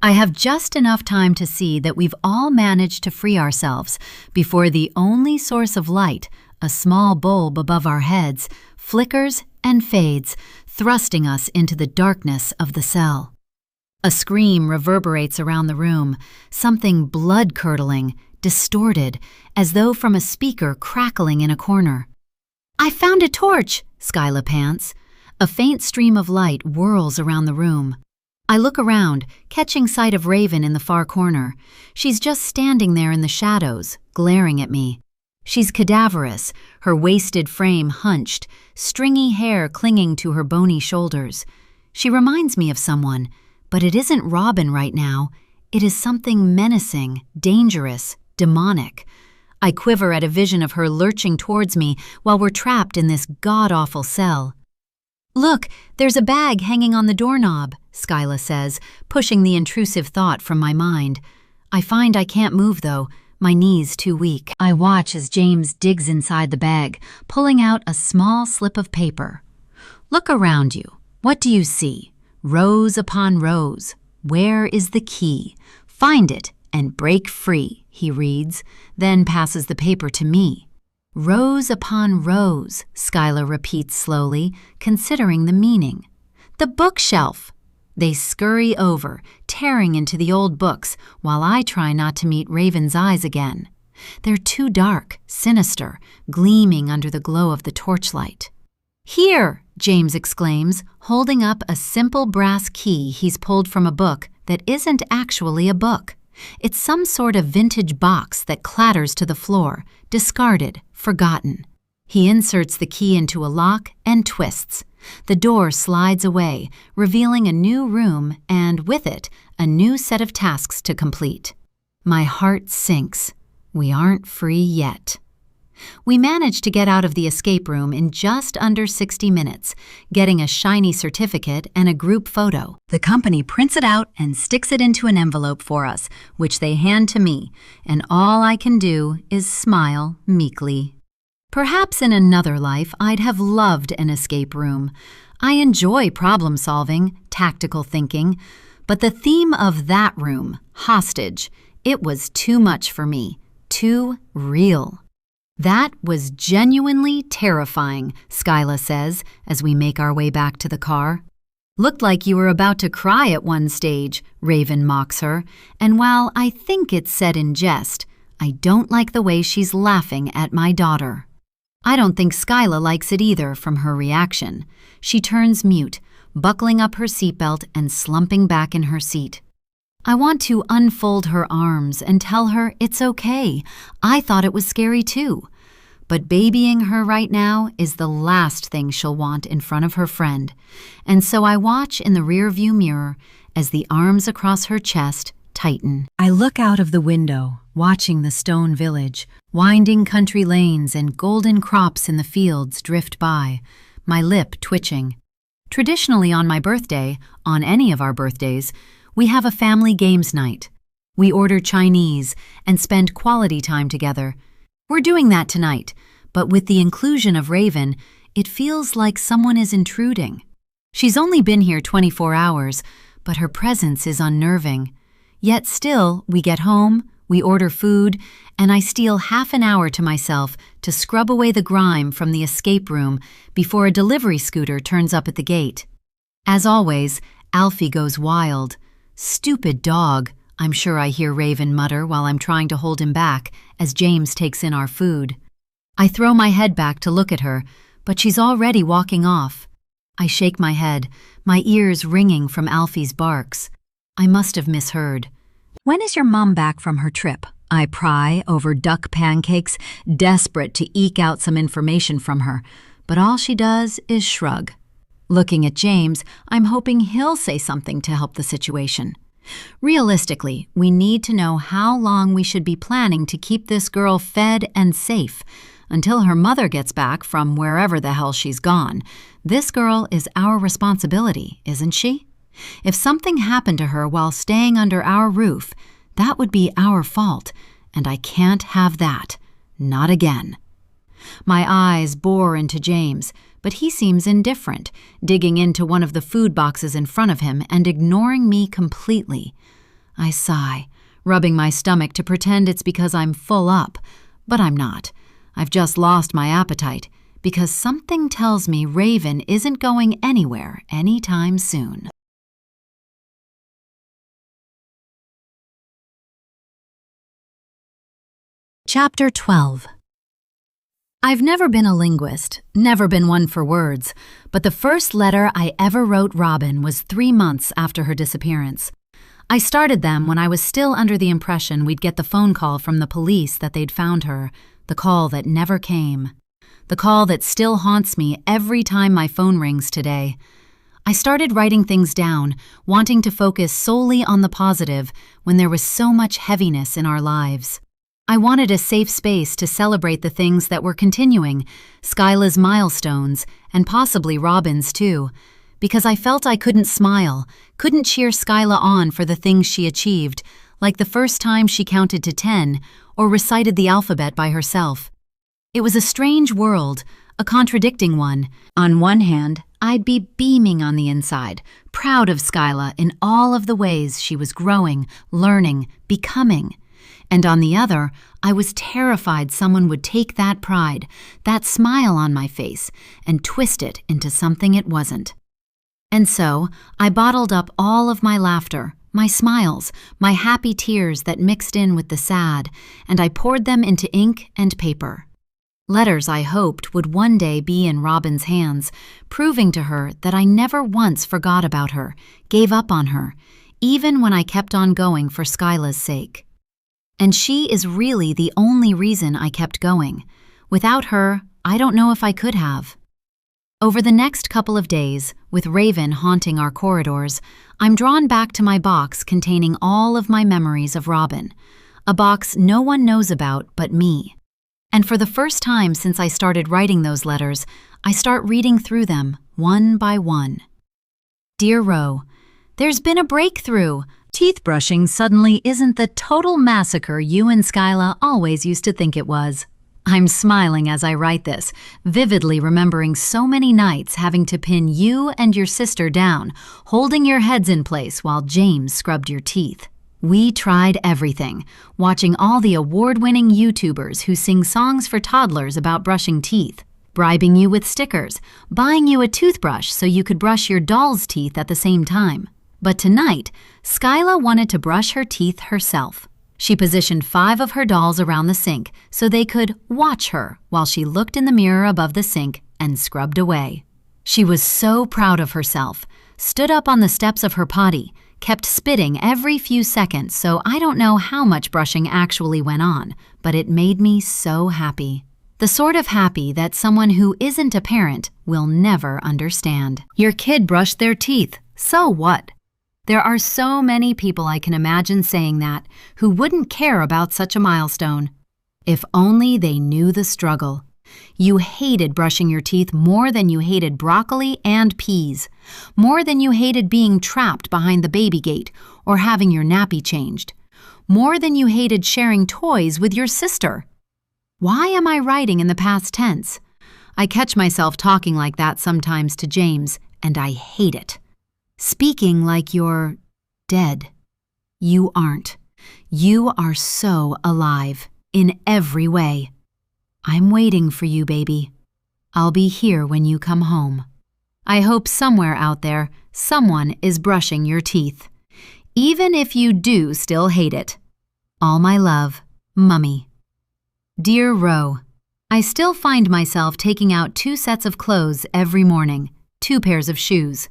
I have just enough time to see that we've all managed to free ourselves before the only source of light, a small bulb above our heads, flickers and fades, thrusting us into the darkness of the cell. A scream reverberates around the room, something blood-curdling, distorted, as though from a speaker crackling in a corner. I found a torch, Skyla pants. A faint stream of light whirls around the room. I look around, catching sight of Raven in the far corner. She's just standing there in the shadows, glaring at me. She's cadaverous, her wasted frame hunched, stringy hair clinging to her bony shoulders. She reminds me of someone, but it isn't Robin right now. It is something menacing, dangerous, demonic. I quiver at a vision of her lurching towards me while we're trapped in this god-awful cell. Look, there's a bag hanging on the doorknob, Skyla says, pushing the intrusive thought from my mind. I find I can't move, though, my knees too weak. I watch as James digs inside the bag, pulling out a small slip of paper. Look around you. What do you see? Rows upon rows. Where is the key? Find it and break free, he reads, then passes the paper to me. Rows upon rows, Skyla repeats slowly, considering the meaning. The bookshelf. They scurry over, tearing into the old books, while I try not to meet Raven's eyes again. They're too dark, sinister, gleaming under the glow of the torchlight. "Here!" James exclaims, holding up a simple brass key he's pulled from a book that isn't actually a book. It's some sort of vintage box that clatters to the floor, discarded, forgotten. He inserts the key into a lock and twists. The door slides away, revealing a new room and, with it, a new set of tasks to complete. My heart sinks. We aren't free yet. We managed to get out of the escape room in just under 60 minutes, getting a shiny certificate and a group photo. The company prints it out and sticks it into an envelope for us, which they hand to me, and all I can do is smile meekly. Perhaps in another life I'd have loved an escape room. I enjoy problem solving, tactical thinking, but the theme of that room, hostage, it was too much for me, too real. That was genuinely terrifying, Skyla says as we make our way back to the car. Looked like you were about to cry at one stage, Raven mocks her, and while I think it's said in jest, I don't like the way she's laughing at my daughter. I don't think Skyla likes it either from her reaction. She turns mute, buckling up her seatbelt and slumping back in her seat. I want to unfold her arms and tell her it's okay. I thought it was scary too. But babying her right now is the last thing she'll want in front of her friend. And so I watch in the rearview mirror as the arms across her chest tighten. I look out of the window, watching the stone village, winding country lanes and golden crops in the fields drift by, my lip twitching. Traditionally on my birthday, on any of our birthdays, we have a family games night. We order Chinese and spend quality time together. We're doing that tonight, but with the inclusion of Raven, it feels like someone is intruding. She's only been here 24 hours, but her presence is unnerving. Yet still, we get home, we order food, and I steal half an hour to myself to scrub away the grime from the escape room before a delivery scooter turns up at the gate. As always, Alfie goes wild. "Stupid dog," I'm sure I hear Raven mutter while I'm trying to hold him back as James takes in our food. I throw my head back to look at her, but she's already walking off. I shake my head, my ears ringing from Alfie's barks. I must have misheard. "When is your mom back from her trip?" I pry over duck pancakes, desperate to eke out some information from her, but all she does is shrug. Looking at James, I'm hoping he'll say something to help the situation. Realistically, we need to know how long we should be planning to keep this girl fed and safe. Until her mother gets back from wherever the hell she's gone, this girl is our responsibility, isn't she? If something happened to her while staying under our roof, that would be our fault, and I can't have that. Not again. My eyes bore into James, but he seems indifferent, digging into one of the food boxes in front of him and ignoring me completely. I sigh, rubbing my stomach to pretend it's because I'm full up, but I'm not. I've just lost my appetite, because something tells me Raven isn't going anywhere anytime soon. Chapter 12. I've never been a linguist, never been one for words, but the first letter I ever wrote Robin was 3 months after her disappearance. I started them when I was still under the impression we'd get the phone call from the police that they'd found her, the call that never came. The call that still haunts me every time my phone rings today. I started writing things down, wanting to focus solely on the positive when there was so much heaviness in our lives. I wanted a safe space to celebrate the things that were continuing, Skyla's milestones, and possibly Robin's too, because I felt I couldn't smile, couldn't cheer Skyla on for the things she achieved, like the first time she counted to 10 or recited the alphabet by herself. It was a strange world, a contradicting one. On one hand, I'd be beaming on the inside, proud of Skyla in all of the ways she was growing, learning, becoming. And on the other, I was terrified someone would take that pride, that smile on my face, and twist it into something it wasn't. And so, I bottled up all of my laughter, my smiles, my happy tears that mixed in with the sad, and I poured them into ink and paper. Letters I hoped would one day be in Robin's hands, proving to her that I never once forgot about her, gave up on her, even when I kept on going for Skyla's sake. And she is really the only reason I kept going. Without her, I don't know if I could have. Over the next couple of days, with Raven haunting our corridors, I'm drawn back to my box containing all of my memories of Robin, a box no one knows about but me. And for the first time since I started writing those letters, I start reading through them, one by one. Dear Ro, there's been a breakthrough. Teeth brushing suddenly isn't the total massacre you and Skyla always used to think it was. I'm smiling as I write this, vividly remembering so many nights having to pin you and your sister down, holding your heads in place while James scrubbed your teeth. We tried everything, watching all the award-winning YouTubers who sing songs for toddlers about brushing teeth, bribing you with stickers, buying you a toothbrush so you could brush your doll's teeth at the same time. But tonight, Skyla wanted to brush her teeth herself. She positioned 5 of her dolls around the sink so they could watch her while she looked in the mirror above the sink and scrubbed away. She was so proud of herself, stood up on the steps of her potty, kept spitting every few seconds, so I don't know how much brushing actually went on, but it made me so happy. The sort of happy that someone who isn't a parent will never understand. Your kid brushed their teeth, so what? There are so many people I can imagine saying that who wouldn't care about such a milestone. If only they knew the struggle. You hated brushing your teeth more than you hated broccoli and peas, more than you hated being trapped behind the baby gate or having your nappy changed, more than you hated sharing toys with your sister. Why am I writing in the past tense? I catch myself talking like that sometimes to James, and I hate it. Speaking like you're dead. You aren't. You are so alive, in every way. I'm waiting for you, baby. I'll be here when you come home. I hope somewhere out there, someone is brushing your teeth. Even if you do still hate it. All my love, Mummy. Dear Ro, I still find myself taking out 2 sets of clothes every morning, 2 pairs of shoes.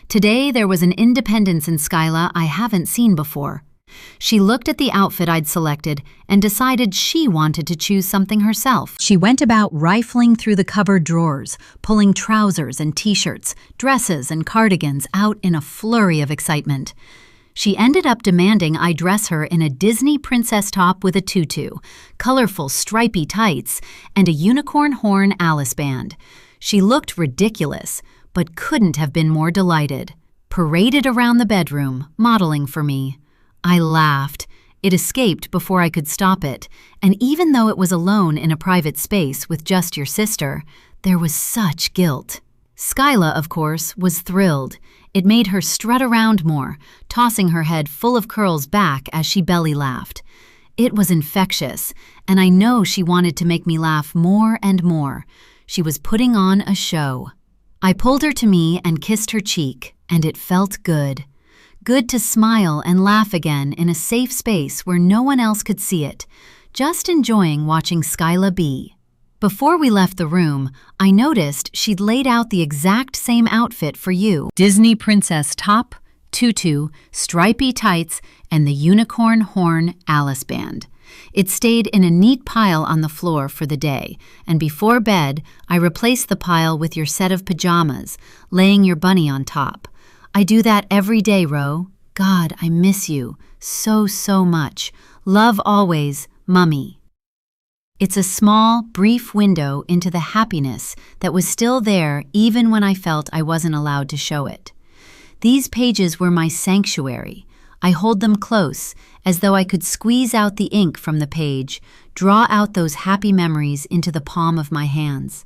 Today there was an independence in Skyla I haven't seen before. She looked at the outfit I'd selected and decided she wanted to choose something herself. She went about rifling through the cupboard drawers, pulling trousers and t-shirts, dresses and cardigans out in a flurry of excitement. She ended up demanding I dress her in a Disney princess top with a tutu, colorful stripy tights, and a unicorn horn Alice band. She looked ridiculous, but couldn't have been more delighted. Paraded around the bedroom, modeling for me. I laughed. It escaped before I could stop it, and even though it was alone in a private space with just your sister, there was such guilt. Skyla, of course, was thrilled. It made her strut around more, tossing her head full of curls back as she belly laughed. It was infectious, and I know she wanted to make me laugh more and more. She was putting on a show. I pulled her to me and kissed her cheek, and it felt good. Good to smile and laugh again in a safe space where no one else could see it, just enjoying watching Skyla be. Before we left the room, I noticed she'd laid out the exact same outfit for you. Disney princess top, tutu, stripy tights, and the unicorn horn Alice band. It stayed in a neat pile on the floor for the day, and before bed, I replaced the pile with your set of pajamas, laying your bunny on top. I do that every day, Ro. God, I miss you so, so much. Love always, Mummy. It's a small, brief window into the happiness that was still there even when I felt I wasn't allowed to show it. These pages were my sanctuary. I hold them close, as though I could squeeze out the ink from the page, draw out those happy memories into the palm of my hands.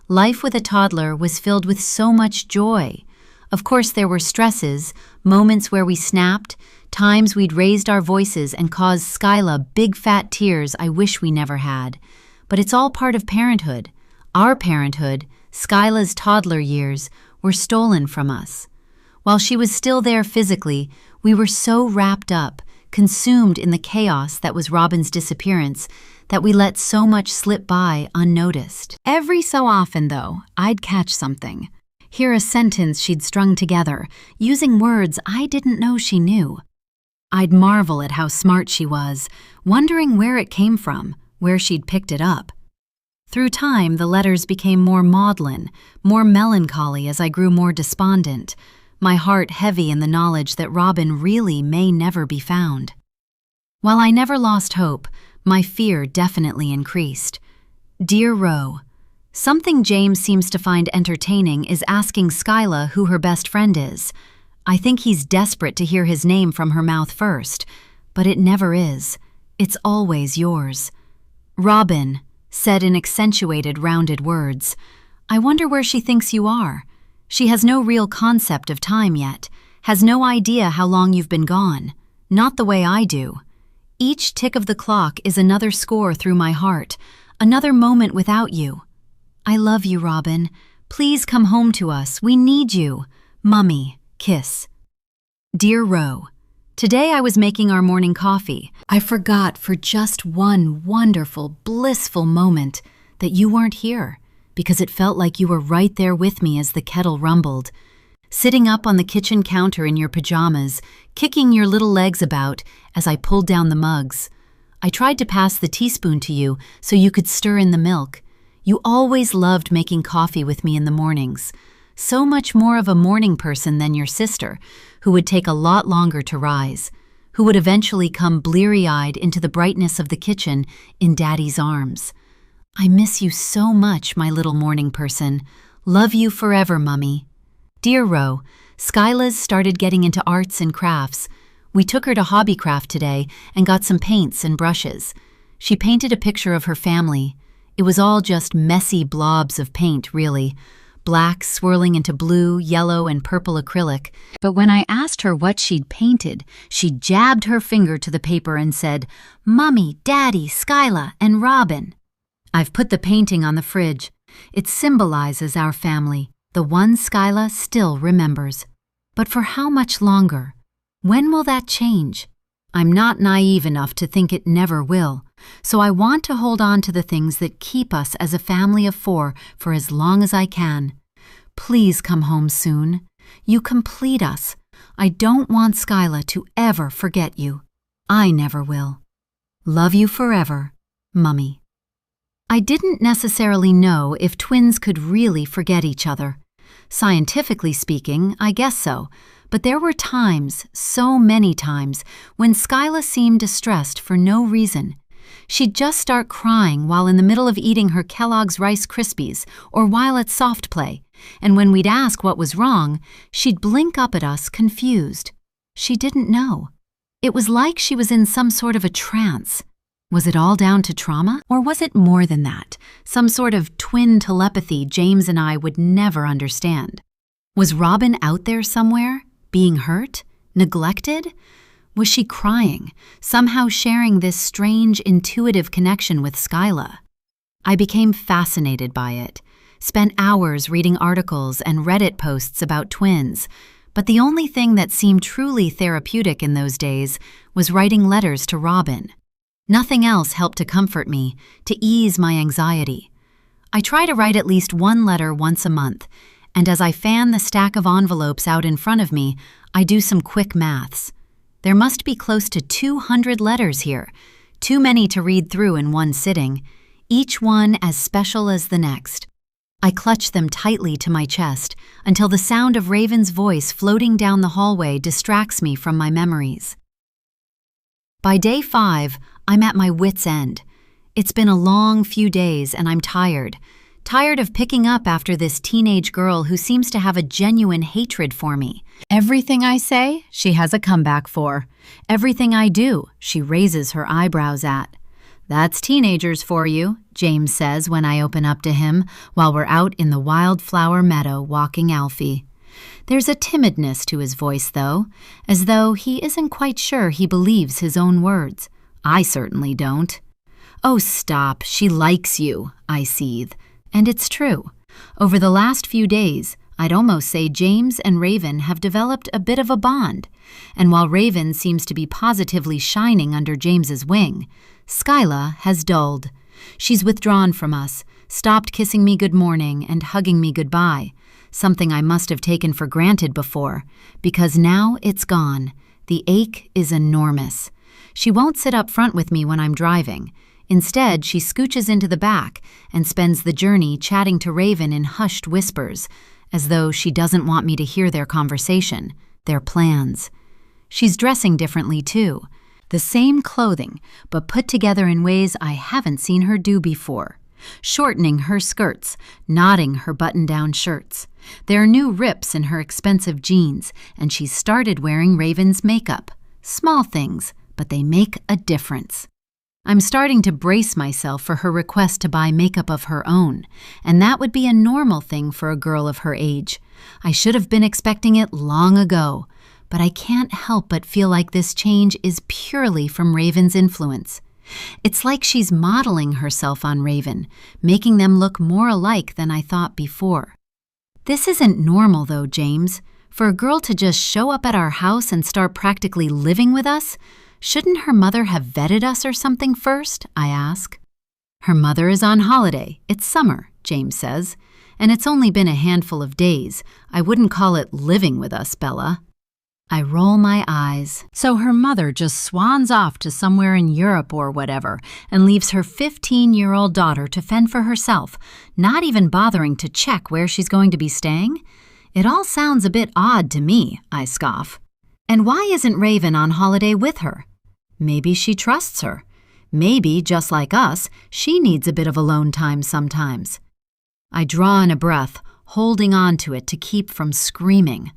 Life with a toddler was filled with so much joy. Of course, there were stresses, moments where we snapped, times we'd raised our voices and caused Skyla big fat tears I wish we never had. But it's all part of parenthood. Our parenthood, Skyla's toddler years, were stolen from us. While she was still there physically, we were so wrapped up, consumed in the chaos that was Robin's disappearance, that we let so much slip by unnoticed. Every so often, though, I'd catch something. Hear a sentence she'd strung together, using words I didn't know she knew. I'd marvel at how smart she was, wondering where it came from, where she'd picked it up. Through time, the letters became more maudlin, more melancholy as I grew more despondent, my heart heavy in the knowledge that Robin really may never be found. While I never lost hope, my fear definitely increased. Dear Ro, something James seems to find entertaining is asking Skyla who her best friend is. I think he's desperate to hear his name from her mouth first, but it never is. It's always yours. Robin, said in accentuated, rounded words, I wonder where she thinks you are. She has no real concept of time yet, has no idea how long you've been gone. Not the way I do. Each tick of the clock is another score through my heart, another moment without you. I love you, Robin. Please come home to us. We need you. Mummy, kiss. Dear Ro, today I was making our morning coffee. I forgot for just one wonderful, blissful moment that you weren't here, because it felt like you were right there with me as the kettle rumbled. Sitting up on the kitchen counter in your pajamas, kicking your little legs about as I pulled down the mugs. I tried to pass the teaspoon to you so you could stir in the milk. You always loved making coffee with me in the mornings. So much more of a morning person than your sister, who would take a lot longer to rise, who would eventually come bleary-eyed into the brightness of the kitchen in Daddy's arms. I miss you so much, my little morning person. Love you forever, Mummy. Dear Ro, Skyla's started getting into arts and crafts. We took her to Hobbycraft today and got some paints and brushes. She painted a picture of her family. It was all just messy blobs of paint, really. Black swirling into blue, yellow, and purple acrylic. But when I asked her what she'd painted, she jabbed her finger to the paper and said, Mummy, Daddy, Skyla, and Robin. I've put the painting on the fridge. It symbolizes our family, the one Skyla still remembers. But for how much longer? When will that change? I'm not naive enough to think it never will, so I want to hold on to the things that keep us as a family of 4 for as long as I can. Please come home soon. You complete us. I don't want Skyla to ever forget you. I never will. Love you forever, Mummy. I didn't necessarily know if twins could really forget each other. Scientifically speaking, I guess so, but there were times, so many times, when Skyla seemed distressed for no reason. She'd just start crying while in the middle of eating her Kellogg's Rice Krispies or while at soft play, and when we'd ask what was wrong, she'd blink up at us confused. She didn't know. It was like she was in some sort of a trance. Was it all down to trauma, or was it more than that, some sort of twin telepathy James and I would never understand? Was Robin out there somewhere, being hurt, neglected? Was she crying, somehow sharing this strange intuitive connection with Skyla? I became fascinated by it, spent hours reading articles and Reddit posts about twins, but the only thing that seemed truly therapeutic in those days was writing letters to Robin. Nothing else helped to comfort me, to ease my anxiety. I try to write at least one letter once a month, and as I fan the stack of envelopes out in front of me, I do some quick maths. There must be close to 200 letters here, too many to read through in one sitting, each one as special as the next. I clutch them tightly to my chest until the sound of Raven's voice floating down the hallway distracts me from my memories. By day 5, I'm at my wit's end. It's been a long few days and I'm tired. Tired of picking up after this teenage girl who seems to have a genuine hatred for me. Everything I say, she has a comeback for. Everything I do, she raises her eyebrows at. That's teenagers for you, James says when I open up to him while we're out in the wildflower meadow walking Alfie. There's a timidness to his voice, though, as though he isn't quite sure he believes his own words. I certainly don't. Oh, stop, she likes you, I seethe. And it's true. Over the last few days, I'd almost say James and Raven have developed a bit of a bond. And while Raven seems to be positively shining under James's wing, Skyla has dulled. She's withdrawn from us, stopped kissing me good morning and hugging me goodbye, something I must have taken for granted before, because now it's gone. The ache is enormous. She won't sit up front with me when I'm driving. Instead, she scooches into the back and spends the journey chatting to Raven in hushed whispers, as though she doesn't want me to hear their conversation, their plans. She's dressing differently, too. The same clothing, but put together in ways I haven't seen her do before. Shortening her skirts, knotting her button-down shirts. There are new rips in her expensive jeans, and she's started wearing Raven's makeup. Small things, but they make a difference. I'm starting to brace myself for her request to buy makeup of her own, and that would be a normal thing for a girl of her age. I should have been expecting it long ago, but I can't help but feel like this change is purely from Raven's influence. It's like she's modeling herself on Raven, making them look more alike than I thought before. This isn't normal, though, James. For a girl to just show up at our house and start practically living with us, shouldn't her mother have vetted us or something first? I ask. Her mother is on holiday. It's summer, James says, and it's only been a handful of days. I wouldn't call it living with us, Bella. I roll my eyes. So her mother just swans off to somewhere in Europe or whatever and leaves her 15-year-old daughter to fend for herself, not even bothering to check where she's going to be staying? It all sounds a bit odd to me, I scoff. And why isn't Raven on holiday with her? Maybe she trusts her. Maybe, just like us, she needs a bit of alone time sometimes. I draw in a breath, holding on to it to keep from screaming.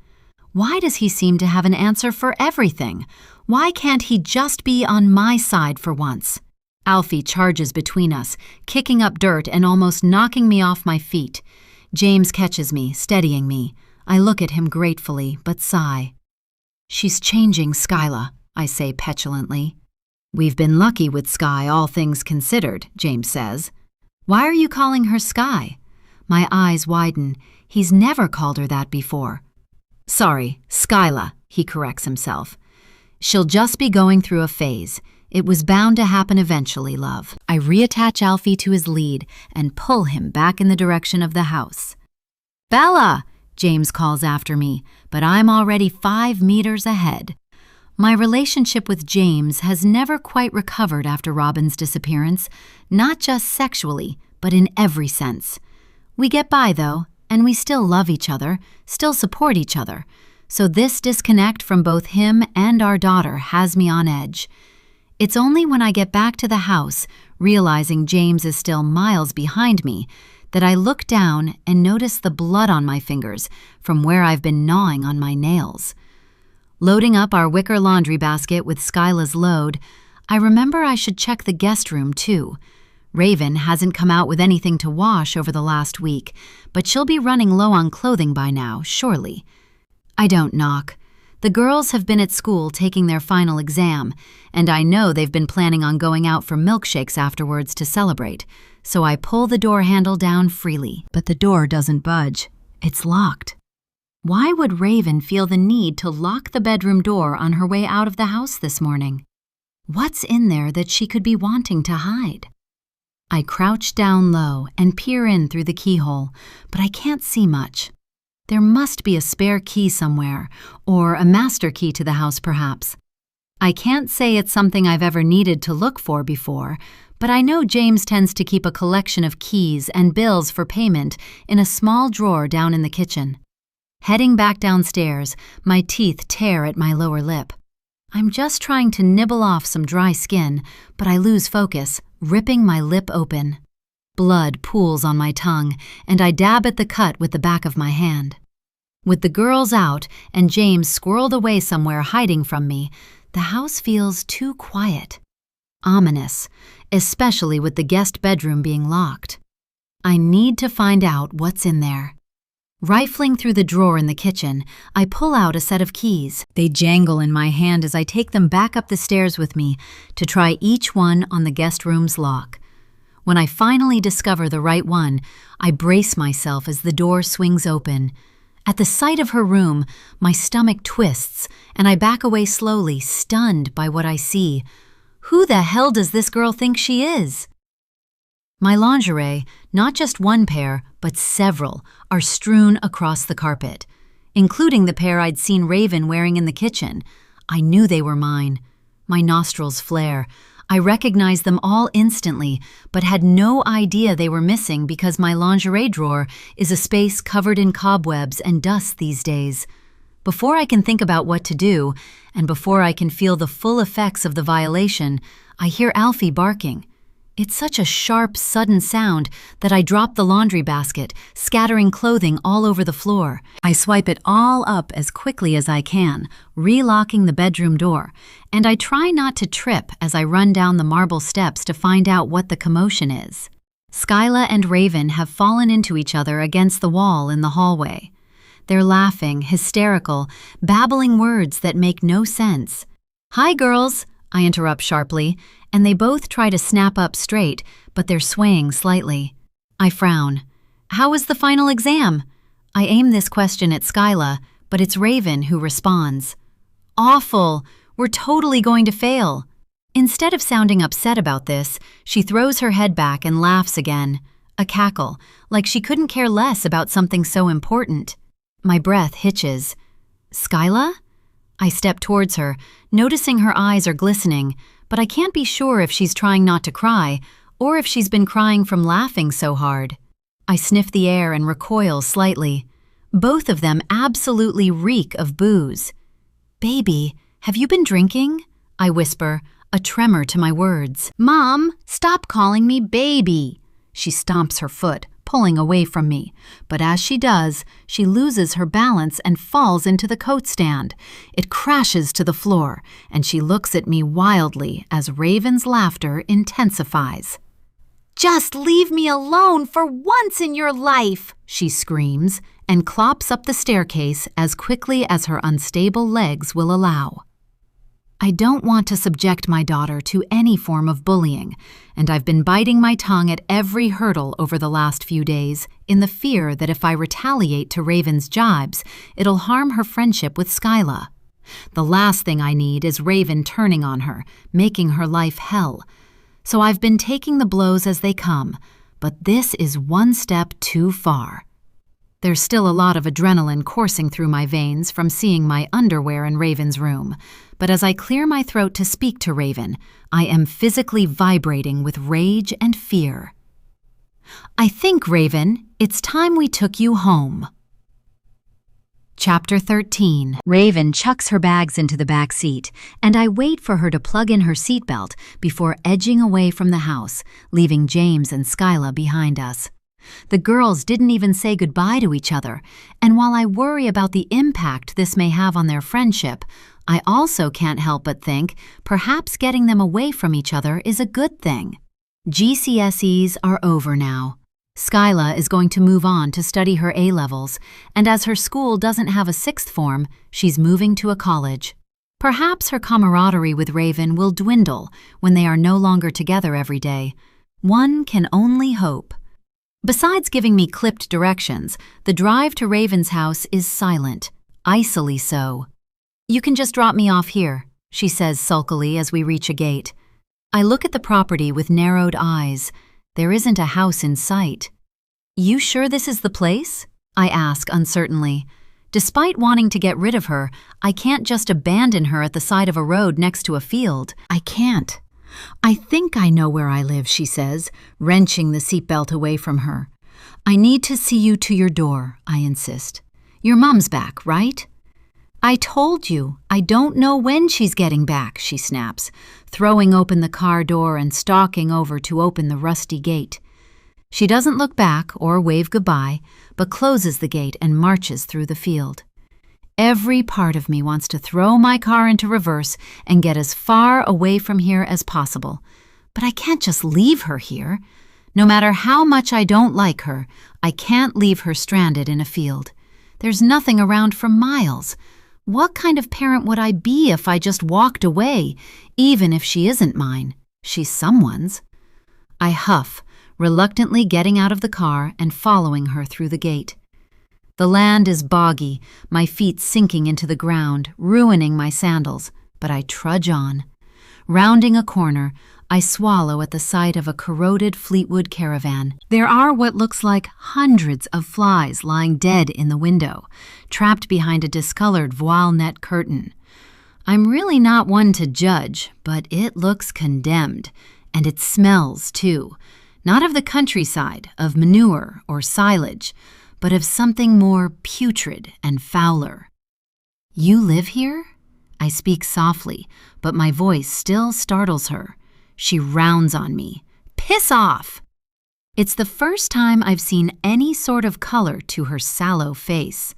Why does he seem to have an answer for everything? Why can't he just be on my side for once? Alfie charges between us, kicking up dirt and almost knocking me off my feet. James catches me, steadying me. I look at him gratefully, but sigh. She's changing, Skyla, I say petulantly. We've been lucky with Sky, all things considered, James says. Why are you calling her Sky? My eyes widen. He's never called her that before. Sorry, Skyla, he corrects himself. She'll just be going through a phase. It was bound to happen eventually, love. I reattach Alfie to his lead and pull him back in the direction of the house. Bella, James calls after me, but I'm already 5 meters ahead. My relationship with James has never quite recovered after Robin's disappearance, not just sexually, but in every sense. We get by, though, and we still love each other, still support each other. So this disconnect from both him and our daughter has me on edge. It's only when I get back to the house, realizing James is still miles behind me, that I look down and notice the blood on my fingers from where I've been gnawing on my nails. Loading up our wicker laundry basket with Skyla's load, I remember I should check the guest room too. Raven hasn't come out with anything to wash over the last week, but she'll be running low on clothing by now, surely. I don't knock. The girls have been at school taking their final exam, and I know they've been planning on going out for milkshakes afterwards to celebrate, so I pull the door handle down freely. But the door doesn't budge. It's locked. Why would Raven feel the need to lock the bedroom door on her way out of the house this morning? What's in there that she could be wanting to hide? I crouch down low and peer in through the keyhole, but I can't see much. There must be a spare key somewhere, or a master key to the house perhaps. I can't say it's something I've ever needed to look for before, but I know James tends to keep a collection of keys and bills for payment in a small drawer down in the kitchen. Heading back downstairs, my teeth tear at my lower lip. I'm just trying to nibble off some dry skin, but I lose focus, ripping my lip open. Blood pools on my tongue, and I dab at the cut with the back of my hand. With the girls out and James squirreled away somewhere hiding from me, the house feels too quiet. Ominous, especially with the guest bedroom being locked. I need to find out what's in there. Rifling through the drawer in the kitchen, I pull out a set of keys. They jangle in my hand as I take them back up the stairs with me to try each one on the guest room's lock. When I finally discover the right one, I brace myself as the door swings open. At the sight of her room, my stomach twists, and I back away slowly, stunned by what I see. Who the hell does this girl think she is? My lingerie, not just one pair, but several, are strewn across the carpet, including the pair I'd seen Raven wearing in the kitchen. I knew they were mine. My nostrils flare. I recognized them all instantly, but had no idea they were missing because my lingerie drawer is a space covered in cobwebs and dust these days. Before I can think about what to do, and before I can feel the full effects of the violation, I hear Alfie barking. It's such a sharp, sudden sound that I drop the laundry basket, scattering clothing all over the floor. I swipe it all up as quickly as I can, relocking the bedroom door, and I try not to trip as I run down the marble steps to find out what the commotion is. Skyla and Raven have fallen into each other against the wall in the hallway. They're laughing, hysterical, babbling words that make no sense. "Hi, girls," I interrupt sharply, and they both try to snap up straight, but they're swaying slightly. I frown. "How was the final exam?" I aim this question at Skyla, but it's Raven who responds. "Awful! We're totally going to fail." Instead of sounding upset about this, she throws her head back and laughs again. A cackle, like she couldn't care less about something so important. My breath hitches. "Skyla?" I step towards her, noticing her eyes are glistening, but I can't be sure if she's trying not to cry or if she's been crying from laughing so hard. I sniff the air and recoil slightly. Both of them absolutely reek of booze. "Baby, have you been drinking?" I whisper, a tremor to my words. "Mom, stop calling me baby." She stomps her foot, pulling away from me, but as she does, she loses her balance and falls into the coat stand. It crashes to the floor, and she looks at me wildly as Raven's laughter intensifies. "Just leave me alone for once in your life," she screams, and clops up the staircase as quickly as her unstable legs will allow. I don't want to subject my daughter to any form of bullying, and I've been biting my tongue at every hurdle over the last few days in the fear that if I retaliate to Raven's jibes, it'll harm her friendship with Skyla. The last thing I need is Raven turning on her, making her life hell. So I've been taking the blows as they come, but this is one step too far. There's still a lot of adrenaline coursing through my veins from seeing my underwear in Raven's room, but as I clear my throat to speak to Raven, I am physically vibrating with rage and fear. "I think, Raven, it's time we took you home." Chapter 13. Raven chucks her bags into the back seat, and I wait for her to plug in her seatbelt before edging away from the house, leaving James and Skyla behind us. The girls didn't even say goodbye to each other, and while I worry about the impact this may have on their friendship, I also can't help but think perhaps getting them away from each other is a good thing. GCSEs are over now. Skyla is going to move on to study her A-levels, and as her school doesn't have a sixth form, she's moving to a college. Perhaps her camaraderie with Raven will dwindle when they are no longer together every day. One can only hope. Besides giving me clipped directions, the drive to Raven's house is silent, icily so. "You can just drop me off here," she says sulkily as we reach a gate. I look at the property with narrowed eyes. There isn't a house in sight. "You sure this is the place?" I ask uncertainly. Despite wanting to get rid of her, I can't just abandon her at the side of a road next to a field. I can't. "I think I know where I live," she says, wrenching the seatbelt away from her. "I need to see you to your door," I insist. "Your mom's back, right?" "I told you, I don't know when she's getting back," she snaps, throwing open the car door and stalking over to open the rusty gate. She doesn't look back or wave goodbye, but closes the gate and marches through the field. Every part of me wants to throw my car into reverse and get as far away from here as possible. But I can't just leave her here. No matter how much I don't like her, I can't leave her stranded in a field. There's nothing around for miles. What kind of parent would I be if I just walked away, even if she isn't mine? She's someone's. I huff, reluctantly getting out of the car and following her through the gate. The land is boggy, my feet sinking into the ground, ruining my sandals, but I trudge on. Rounding a corner, I swallow at the sight of a corroded Fleetwood caravan. There are what looks like hundreds of flies lying dead in the window, trapped behind a discolored voile net curtain. I'm really not one to judge, but it looks condemned, and it smells too. Not of the countryside, of manure or silage, but of something more putrid and fouler. You live here? I speak softly, but my voice still startles her. She rounds on me. Piss off! It's the first time I've seen any sort of color to her sallow face.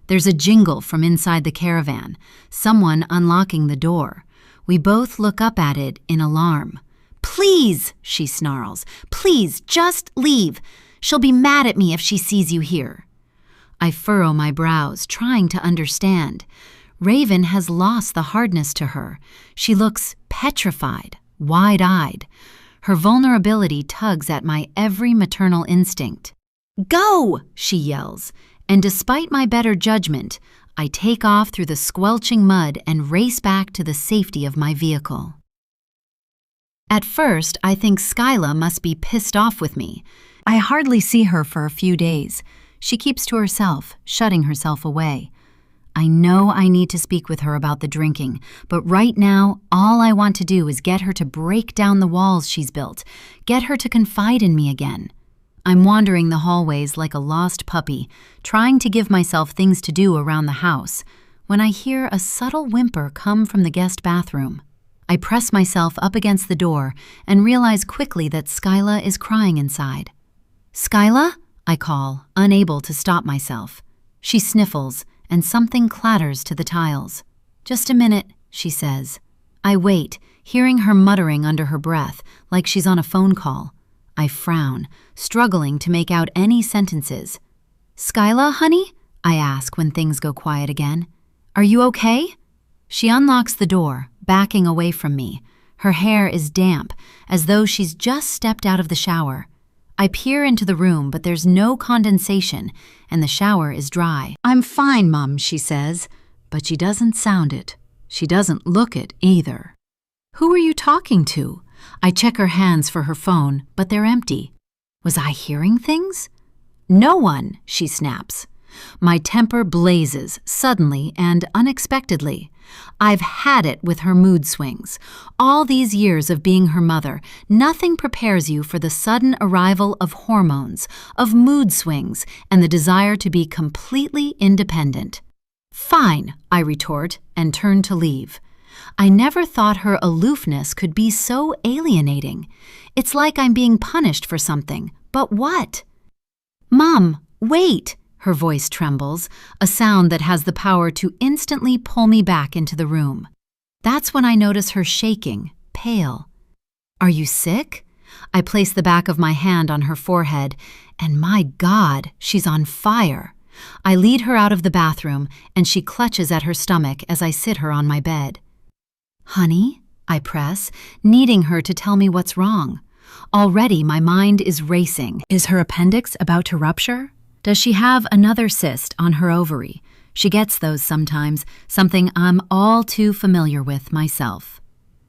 There's a jingle from inside the caravan, someone unlocking the door. We both look up at it in alarm. Please, she snarls. Please, just leave. She'll be mad at me if she sees you here. I furrow my brows, trying to understand. Raven has lost the hardness to her. She looks petrified, wide-eyed. Her vulnerability tugs at my every maternal instinct. Go, she yells, and despite my better judgment, I take off through the squelching mud and race back to the safety of my vehicle. At first, I think Skyla must be pissed off with me. I hardly see her for a few days. She keeps to herself, shutting herself away. I know I need to speak with her about the drinking, but right now, all I want to do is get her to break down the walls she's built, get her to confide in me again. I'm wandering the hallways like a lost puppy, trying to give myself things to do around the house, when I hear a subtle whimper come from the guest bathroom. I press myself up against the door and realize quickly that Skyla is crying inside. Skyla? I call, unable to stop myself. She sniffles, and something clatters to the tiles. Just a minute, she says. I wait, hearing her muttering under her breath, like she's on a phone call. I frown, struggling to make out any sentences. Skyla, honey? I ask when things go quiet again. Are you okay? She unlocks the door, backing away from me. Her hair is damp, as though she's just stepped out of the shower. I peer into the room, but there's no condensation, and the shower is dry. I'm fine, Mum, she says, but she doesn't sound it. She doesn't look it either. Who are you talking to? I check her hands for her phone, but they're empty. Was I hearing things? No one, she snaps. My temper blazes, suddenly and unexpectedly. I've had it with her mood swings. All these years of being her mother, nothing prepares you for the sudden arrival of hormones, of mood swings, and the desire to be completely independent. Fine, I retort, and turn to leave. I never thought her aloofness could be so alienating. It's like I'm being punished for something, but what? Mom, wait! Her voice trembles, a sound that has the power to instantly pull me back into the room. That's when I notice her shaking, pale. Are you sick? I place the back of my hand on her forehead, and my God, she's on fire. I lead her out of the bathroom, and she clutches at her stomach as I sit her on my bed. Honey, I press, needing her to tell me what's wrong. Already my mind is racing. Is her appendix about to rupture? Does she have another cyst on her ovary? She gets those sometimes, something I'm all too familiar with myself.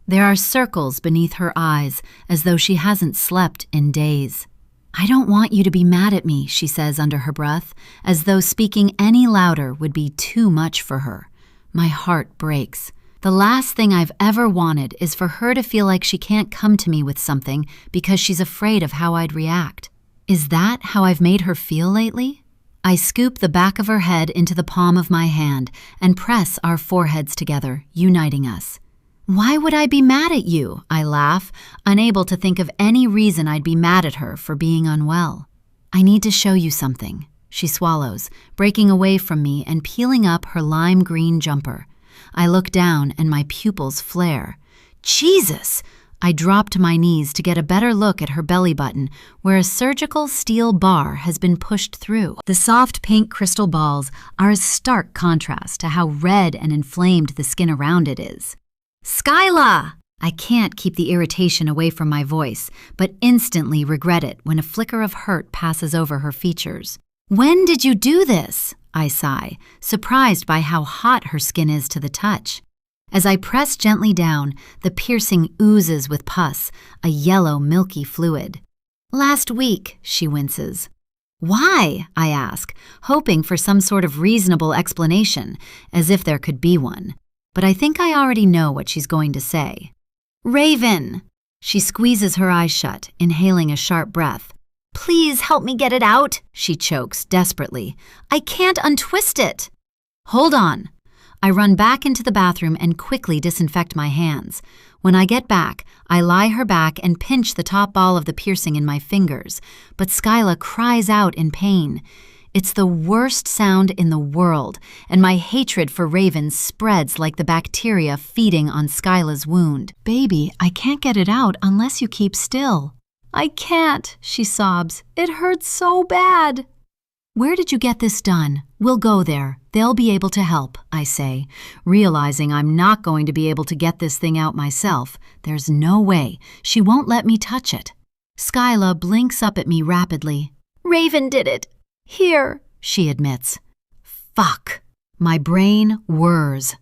There are circles beneath her eyes, as though she hasn't slept in days. I don't want you to be mad at me, she says under her breath, as though speaking any louder would be too much for her. My heart breaks. The last thing I've ever wanted is for her to feel like she can't come to me with something because she's afraid of how I'd react. Is that how I've made her feel lately? I scoop the back of her head into the palm of my hand and press our foreheads together, uniting us. Why would I be mad at you? I laugh, unable to think of any reason I'd be mad at her for being unwell. I need to show you something. She swallows, breaking away from me and peeling up her lime green jumper. I look down and my pupils flare. Jesus! I drop to my knees to get a better look at her belly button, where a surgical steel bar has been pushed through. The soft pink crystal balls are a stark contrast to how red and inflamed the skin around it is. Skyla! I can't keep the irritation away from my voice, but instantly regret it when a flicker of hurt passes over her features. When did you do this? I sigh, surprised by how hot her skin is to the touch. As I press gently down, the piercing oozes with pus, a yellow, milky fluid. "Last week," she winces. "Why?" I ask, hoping for some sort of reasonable explanation, as if there could be one. But I think I already know what she's going to say. "Raven!" She squeezes her eyes shut, inhaling a sharp breath. "Please help me get it out," she chokes desperately. "I can't untwist it." "Hold on." I run back into the bathroom and quickly disinfect my hands. When I get back, I lie her back and pinch the top ball of the piercing in my fingers, but Skyla cries out in pain. It's the worst sound in the world, and my hatred for Raven spreads like the bacteria feeding on Skyla's wound. "Baby, I can't get it out unless you keep still." "I can't," she sobs. "It hurts so bad." "Where did you get this done? We'll go there. They'll be able to help," I say, realizing I'm not going to be able to get this thing out myself. There's no way. She won't let me touch it. Skyla blinks up at me rapidly. "Raven did it. Here," she admits. Fuck. My brain whirs.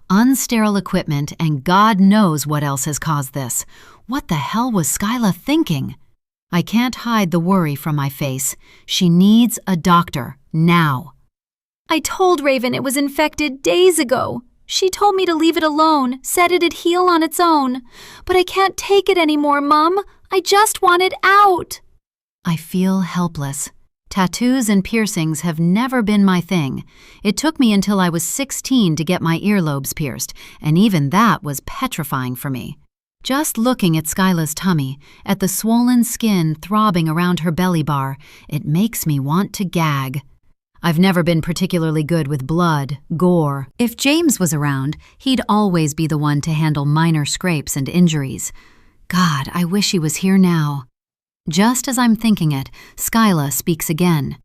Unsterile equipment and God knows what else has caused this. What the hell was Skyla thinking? I can't hide the worry from my face. She needs a doctor, now. "I told Raven it was infected days ago. She told me to leave it alone, said it'd heal on its own. But I can't take it anymore, Mom. I just want it out." I feel helpless. Tattoos and piercings have never been my thing. It took me until I was 16 to get my earlobes pierced, and even that was petrifying for me. Just looking at Skyla's tummy, at the swollen skin throbbing around her belly bar, it makes me want to gag. I've never been particularly good with blood, gore. If James was around, he'd always be the one to handle minor scrapes and injuries. God, I wish he was here now. Just as I'm thinking it, Skyla speaks again.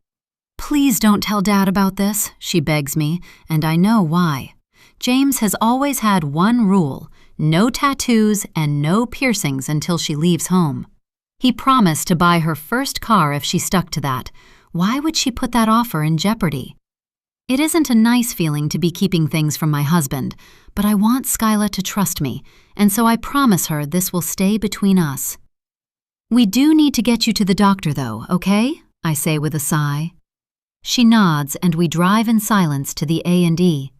"Please don't tell Dad about this," she begs me, and I know why. James has always had one rule: no tattoos and no piercings until she leaves home. He promised to buy her first car if she stuck to that. Why would she put that offer in jeopardy? It isn't a nice feeling to be keeping things from my husband, but I want Skyla to trust me, and so I promise her this will stay between us. "We do need to get you to the doctor, though, okay?" I say with a sigh. She nods, and we drive in silence to the A&E.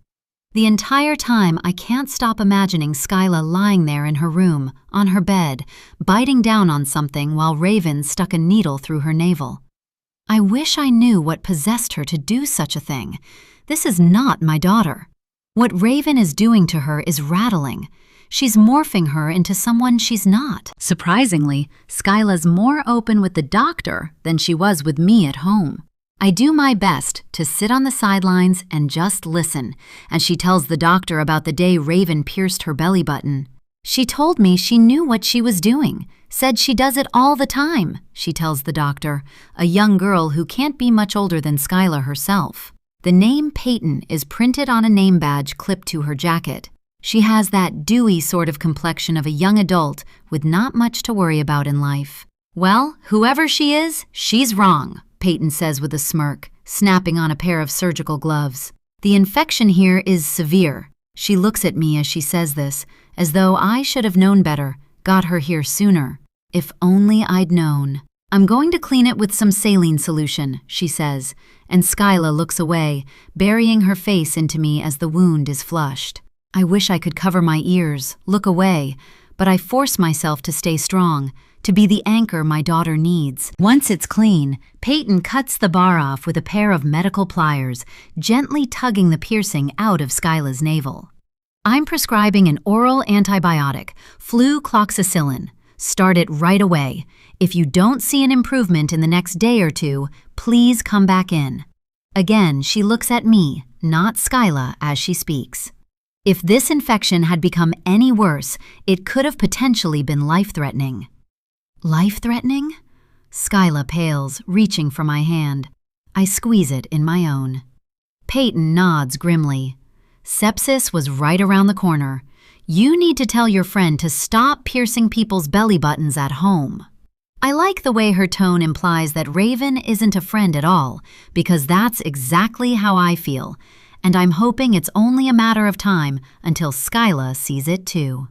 The entire time, I can't stop imagining Skyla lying there in her room, on her bed, biting down on something while Raven stuck a needle through her navel. I wish I knew what possessed her to do such a thing. This is not my daughter. What Raven is doing to her is rattling. She's morphing her into someone she's not. Surprisingly, Skyla's more open with the doctor than she was with me at home. I do my best to sit on the sidelines and just listen as she tells the doctor about the day Raven pierced her belly button. "She told me she knew what she was doing, said she does it all the time," she tells the doctor, a young girl who can't be much older than Skyla herself. The name Peyton is printed on a name badge clipped to her jacket. She has that dewy sort of complexion of a young adult with not much to worry about in life. "Well, whoever she is, she's wrong," Peyton says with a smirk, snapping on a pair of surgical gloves. "The infection here is severe." She looks at me as she says this, as though I should have known better, got her here sooner. If only I'd known. "I'm going to clean it with some saline solution," she says, and Skyla looks away, burying her face into me as the wound is flushed. I wish I could cover my ears, look away, but I force myself to stay strong, to be the anchor my daughter needs. Once it's clean, Peyton cuts the bar off with a pair of medical pliers, gently tugging the piercing out of Skyla's navel. "I'm prescribing an oral antibiotic, flucloxacillin. Start it right away. If you don't see an improvement in the next day or two, please come back in." Again, she looks at me, not Skyla, as she speaks. If this infection had become any worse, it could have potentially been life-threatening. Life-threatening? Skyla pales, reaching for my hand. I squeeze it in my own. Peyton nods grimly. "Sepsis was right around the corner. You need to tell your friend to stop piercing people's belly buttons at home." I like the way her tone implies that Raven isn't a friend at all, because that's exactly how I feel. and I'm hoping it's only a matter of time until Skyla sees it too.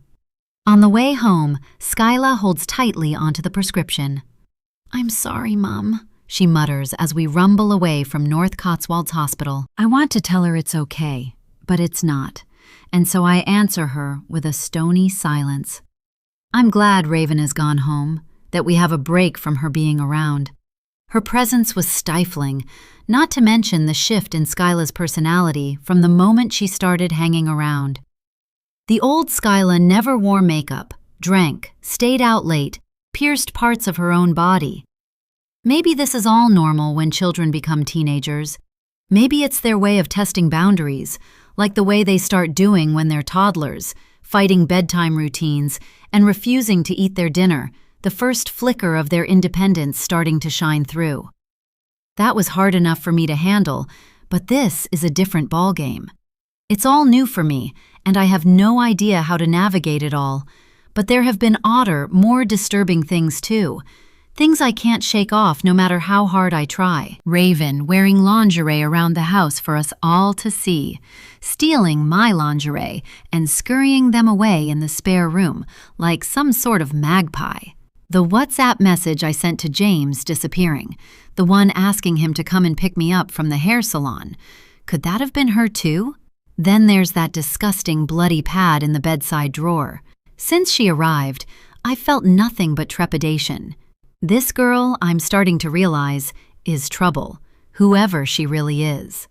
On the way home, Skyla holds tightly onto the prescription. "I'm sorry, Mom," she mutters as we rumble away from North Cotswolds Hospital. I want to tell her it's okay, but it's not, and so I answer her with a stony silence. I'm glad Raven has gone home, that we have a break from her being around. Her presence was stifling, not to mention the shift in Skyla's personality from the moment she started hanging around. The old Skyla never wore makeup, drank, stayed out late, pierced parts of her own body. Maybe this is all normal when children become teenagers. Maybe it's their way of testing boundaries, like the way they start doing when they're toddlers, fighting bedtime routines and refusing to eat their dinner, the first flicker of their independence starting to shine through. That was hard enough for me to handle, but this is a different ballgame. It's all new for me, and I have no idea how to navigate it all. But there have been odder, more disturbing things too. Things I can't shake off no matter how hard I try. Raven wearing lingerie around the house for us all to see, stealing my lingerie and scurrying them away in the spare room like some sort of magpie. The WhatsApp message I sent to James disappearing, the one asking him to come and pick me up from the hair salon. Could that have been her too? Then there's that disgusting bloody pad in the bedside drawer. Since she arrived, I felt nothing but trepidation. This girl, I'm starting to realize, is trouble, whoever she really is.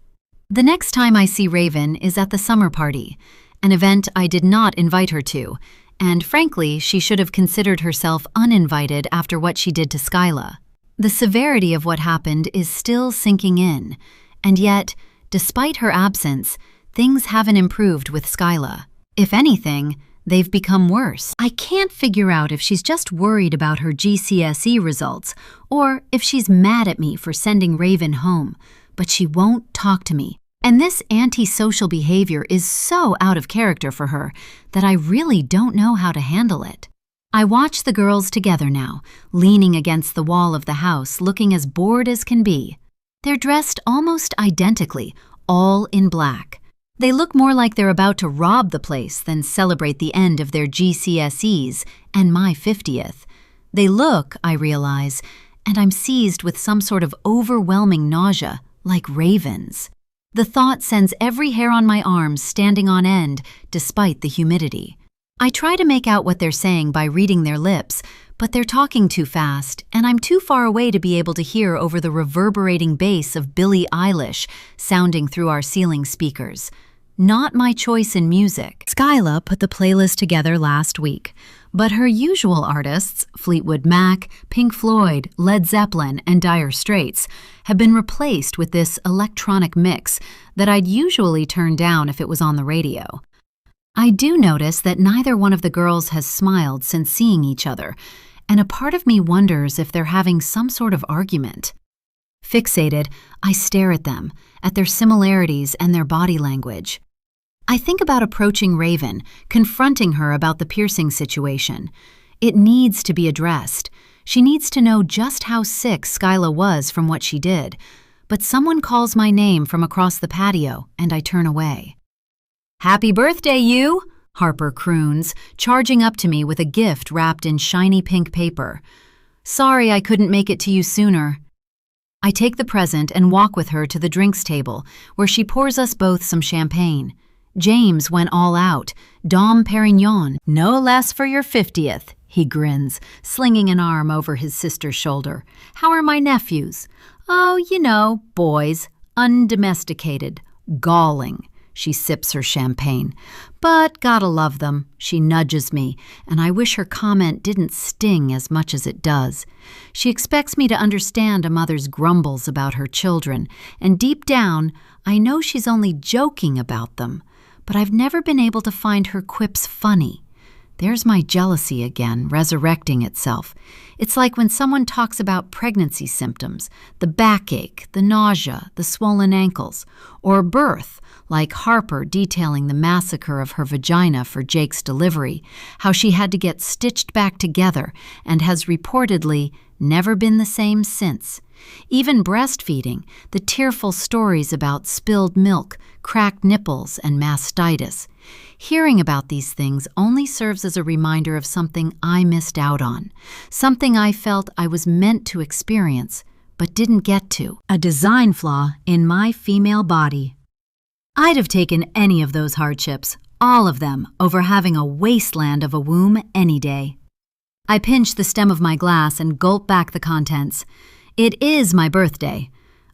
The next time I see Raven is at the summer party, an event I did not invite her to, and frankly, she should have considered herself uninvited after what she did to Skyla. The severity of what happened is still sinking in, and yet, despite her absence, things haven't improved with Skyla. If anything, they've become worse. I can't figure out if she's just worried about her GCSE results or if she's mad at me for sending Raven home, but she won't talk to me. And this antisocial behavior is so out of character for her that I really don't know how to handle it. I watch the girls together now, leaning against the wall of the house, looking as bored as can be. They're dressed almost identically, all in black. They look more like they're about to rob the place than celebrate the end of their GCSEs and my 50th. They look, I realize, and I'm seized with some sort of overwhelming nausea, like ravens. The thought sends every hair on my arms standing on end, despite the humidity. I try to make out what they're saying by reading their lips, but they're talking too fast, and I'm too far away to be able to hear over the reverberating bass of Billie Eilish sounding through our ceiling speakers. Not my choice in music. Skyla put the playlist together last week, but her usual artists, Fleetwood Mac, Pink Floyd, Led Zeppelin, and Dire Straits, have been replaced with this electronic mix that I'd usually turn down if it was on the radio. I do notice that neither one of the girls has smiled since seeing each other, and a part of me wonders if they're having some sort of argument. Fixated, I stare at them, at their similarities and their body language. I think about approaching Raven, confronting her about the piercing situation. It needs to be addressed. She needs to know just how sick Skyla was from what she did. But someone calls my name from across the patio, and I turn away. "Happy birthday, you!" Harper croons, charging up to me with a gift wrapped in shiny pink paper. "Sorry I couldn't make it to you sooner." I take the present and walk with her to the drinks table, where she pours us both some champagne. James went all out, Dom Perignon, no less for your 50th, he grins, slinging an arm over his sister's shoulder. "How are my nephews?" "Oh, you know, boys, undomesticated, galling." She sips her champagne. "But gotta love them." She nudges me, and I wish her comment didn't sting as much as it does. She expects me to understand a mother's grumbles about her children, and deep down, I know she's only joking about them. But I've never been able to find her quips funny. There's my jealousy again, resurrecting itself. It's like when someone talks about pregnancy symptoms, the backache, the nausea, the swollen ankles, or birth, like Harper detailing the massacre of her vagina for Jake's delivery, how she had to get stitched back together and has reportedly never been the same since. Even breastfeeding, the tearful stories about spilled milk, cracked nipples, and mastitis. Hearing about these things only serves as a reminder of something I missed out on, something I felt I was meant to experience, but didn't get to, a design flaw in my female body. I'd have taken any of those hardships, all of them, over having a wasteland of a womb any day. I pinch the stem of my glass and gulp back the contents. It is my birthday.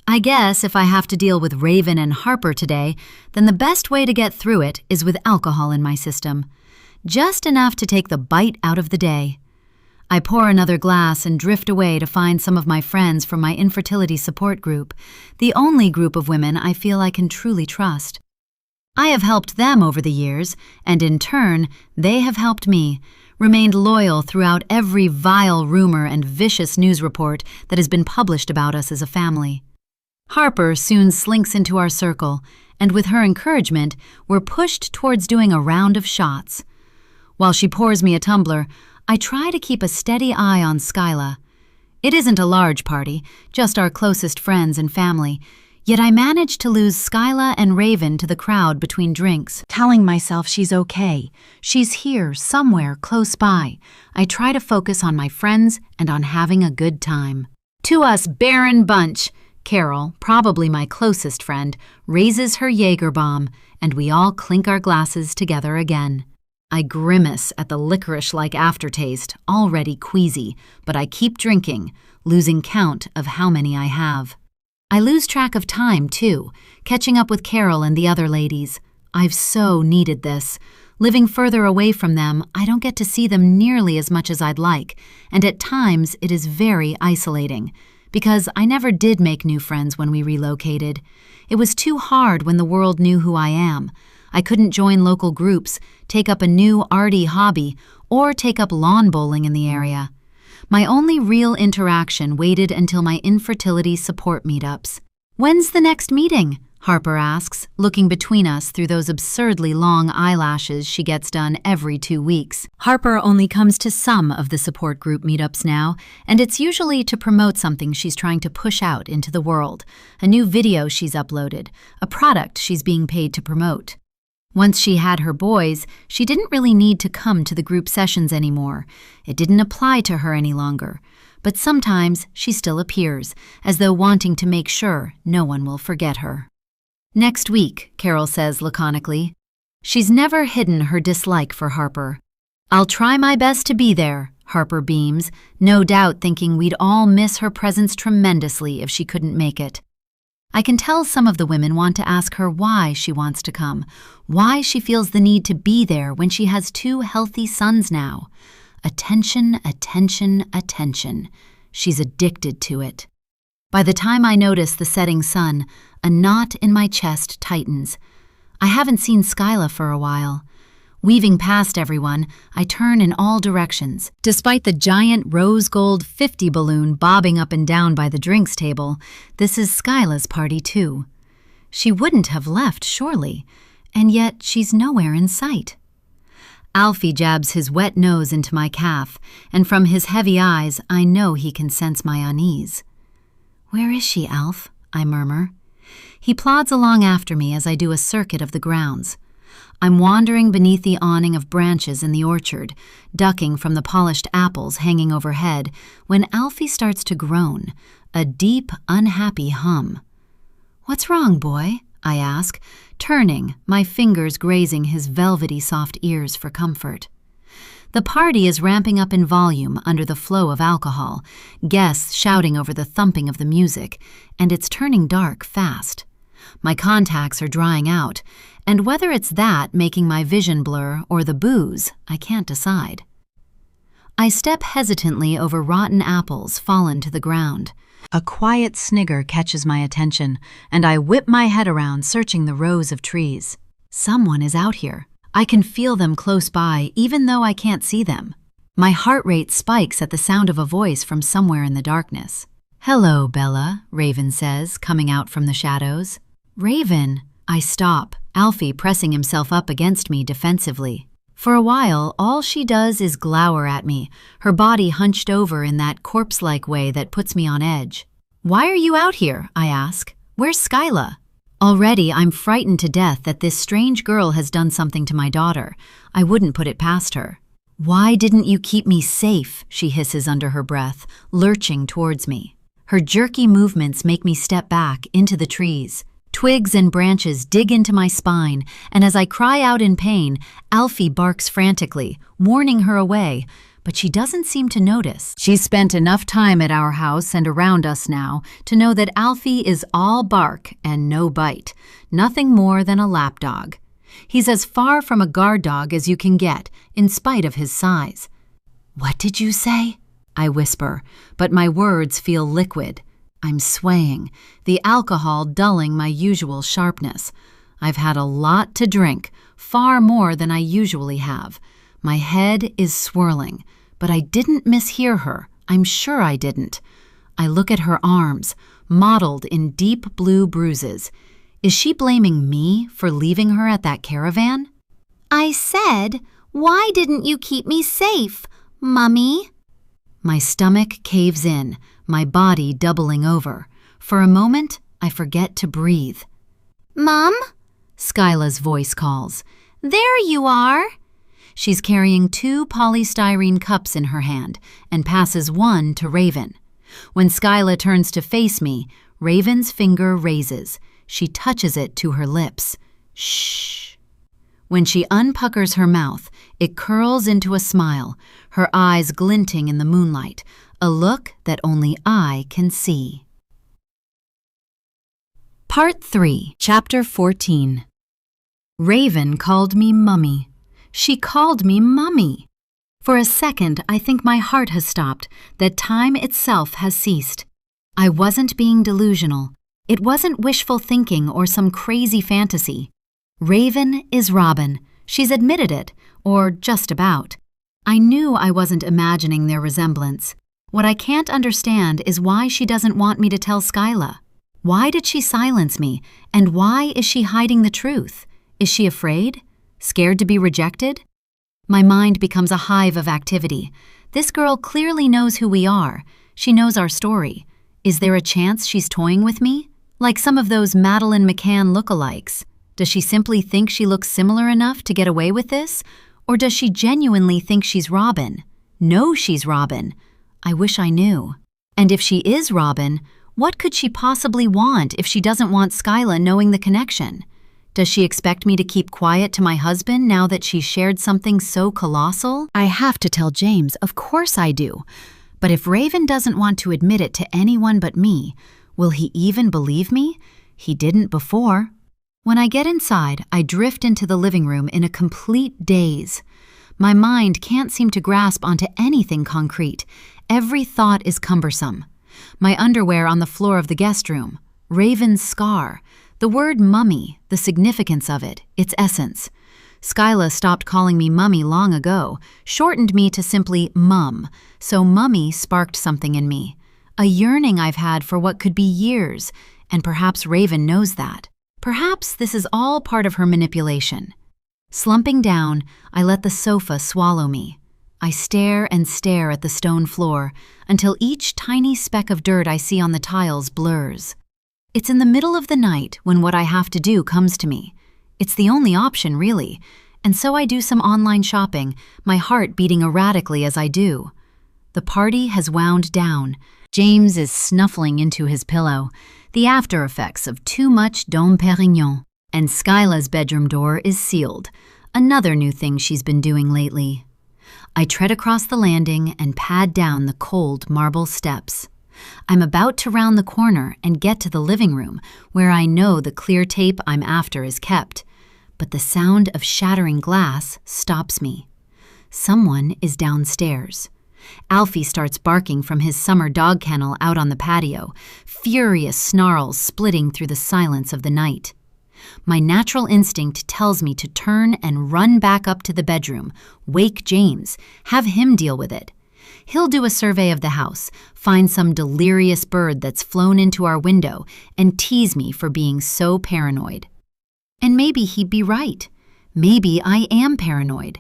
I guess if I have to deal with Raven and Harper today, then the best way to get through it is with alcohol in my system. Just enough to take the bite out of the day. I pour another glass and drift away to find some of my friends from my infertility support group, the only group of women I feel I can truly trust. I have helped them over the years, and in turn, they have helped me, remained loyal throughout every vile rumor and vicious news report that has been published about us as a family. Harper soon slinks into our circle, and with her encouragement, we're pushed towards doing a round of shots. While she pours me a tumbler, I try to keep a steady eye on Skyla. It isn't a large party, just our closest friends and family, yet I manage to lose Skyla and Raven to the crowd between drinks. Telling myself she's okay, she's here somewhere close by, I try to focus on my friends and on having a good time. To us barren bunch, Carol, probably my closest friend, raises her Jaeger bomb, and we all clink our glasses together again. I grimace at the licorice-like aftertaste, already queasy, but I keep drinking, losing count of how many I have. I lose track of time, too, catching up with Carol and the other ladies. I've so needed this. Living further away from them, I don't get to see them nearly as much as I'd like, and at times it is very isolating, because I never did make new friends when we relocated. It was too hard when the world knew who I am. I couldn't join local groups, take up a new arty hobby, or take up lawn bowling in the area. My only real interaction waited until my infertility support meetups. "When's the next meeting?" Harper asks, looking between us through those absurdly long eyelashes she gets done every 2 weeks. Harper only comes to some of the support group meetups now, and it's usually to promote something she's trying to push out into the world, a new video she's uploaded, a product she's being paid to promote. Once she had her boys, she didn't really need to come to the group sessions anymore. It didn't apply to her any longer. But sometimes she still appears, as though wanting to make sure no one will forget her. "Next week," Carol says laconically. She's never hidden her dislike for Harper. "I'll try my best to be there," Harper beams, no doubt thinking we'd all miss her presence tremendously if she couldn't make it. I can tell some of the women want to ask her why she wants to come, why she feels the need to be there when she has 2 healthy sons now. Attention, attention, attention. She's addicted to it. By the time I notice the setting sun, a knot in my chest tightens. I haven't seen Skyla for a while. Weaving past everyone, I turn in all directions. Despite the giant rose gold 50 balloon bobbing up and down by the drinks table, this is Skyla's party too. She wouldn't have left, surely, and yet she's nowhere in sight. Alfie jabs his wet nose into my calf, and from his heavy eyes, I know he can sense my unease. "Where is she, Alf?" I murmur. He plods along after me as I do a circuit of the grounds. I'm wandering beneath the awning of branches in the orchard, ducking from the polished apples hanging overhead, when Alfie starts to groan, a deep, unhappy hum. "What's wrong, boy?" I ask, turning, my fingers grazing his velvety soft ears for comfort. The party is ramping up in volume under the flow of alcohol, guests shouting over the thumping of the music, and it's turning dark fast. My contacts are drying out, and whether it's that making my vision blur or the booze, I can't decide. I step hesitantly over rotten apples fallen to the ground. A quiet snigger catches my attention, and I whip my head around, searching the rows of trees. Someone is out here. I can feel them close by, even though I can't see them. My heart rate spikes at the sound of a voice from somewhere in the darkness. "Hello, Bella," Raven says, coming out from the shadows. "Raven." I stop, Alfie pressing himself up against me defensively. For a while, all she does is glower at me, her body hunched over in that corpse-like way that puts me on edge. "Why are you out here?" I ask. "Where's Skyla?" Already, I'm frightened to death that this strange girl has done something to my daughter. I wouldn't put it past her. "Why didn't you keep me safe?" she hisses under her breath, lurching towards me. Her jerky movements make me step back into the trees. Twigs and branches dig into my spine, and as I cry out in pain, Alfie barks frantically, warning her away, but she doesn't seem to notice. She's spent enough time at our house and around us now to know that Alfie is all bark and no bite, nothing more than a lapdog. He's as far from a guard dog as you can get, in spite of his size. "What did you say?" I whisper, but my words feel liquid. I'm swaying, the alcohol dulling my usual sharpness. I've had a lot to drink, far more than I usually have. My head is swirling, but I didn't mishear her. I'm sure I didn't. I look at her arms, mottled in deep blue bruises. Is she blaming me for leaving her at that caravan? "I said, why didn't you keep me safe, Mummy?" My stomach caves in, my body doubling over. For a moment, I forget to breathe. "Mum?" Skyla's voice calls. "There you are." She's carrying 2 polystyrene cups in her hand and passes one to Raven. When Skyla turns to face me, Raven's finger raises. She touches it to her lips. Shh. When she unpuckers her mouth, it curls into a smile, her eyes glinting in the moonlight, a look that only I can see. Part 3, Chapter 14. Raven called me Mummy. She called me Mummy. For a second, I think my heart has stopped, that time itself has ceased. I wasn't being delusional. It wasn't wishful thinking or some crazy fantasy. Raven is Robin. She's admitted it, or just about. I knew I wasn't imagining their resemblance. What I can't understand is why she doesn't want me to tell Skyla. Why did she silence me, and why is she hiding the truth? Is she afraid? Scared to be rejected? My mind becomes a hive of activity. This girl clearly knows who we are. She knows our story. Is there a chance she's toying with me? Like some of those Madeline McCann lookalikes. Does she simply think she looks similar enough to get away with this? Or does she genuinely think she's Robin? Know she's Robin? I wish I knew. And if she is Robin, what could she possibly want if she doesn't want Skyla knowing the connection? Does she expect me to keep quiet to my husband now that she's shared something so colossal? I have to tell James, of course I do. But if Raven doesn't want to admit it to anyone but me, will he even believe me? He didn't before. When I get inside, I drift into the living room in a complete daze. My mind can't seem to grasp onto anything concrete. Every thought is cumbersome. My underwear on the floor of the guest room. Raven's scar. The word mummy, the significance of it, its essence. Skyla stopped calling me Mummy long ago, shortened me to simply Mum, so Mummy sparked something in me. A yearning I've had for what could be years, and perhaps Raven knows that. Perhaps this is all part of her manipulation. Slumping down, I let the sofa swallow me. I stare and stare at the stone floor until each tiny speck of dirt I see on the tiles blurs. It's in the middle of the night when what I have to do comes to me. It's the only option, really, and so I do some online shopping, my heart beating erratically as I do. The party has wound down. James is snuffling into his pillow, the after effects of too much Dom Perignon, and Skyla's bedroom door is sealed, another new thing she's been doing lately. I tread across the landing and pad down the cold marble steps. I'm about to round the corner and get to the living room, where I know the clear tape I'm after is kept. But the sound of shattering glass stops me. Someone is downstairs. Alfie starts barking from his summer dog kennel out on the patio, furious snarls splitting through the silence of the night. My natural instinct tells me to turn and run back up to the bedroom, wake James, have him deal with it. He'll do a survey of the house, find some delirious bird that's flown into our window, and tease me for being so paranoid. And maybe he'd be right. Maybe I am paranoid.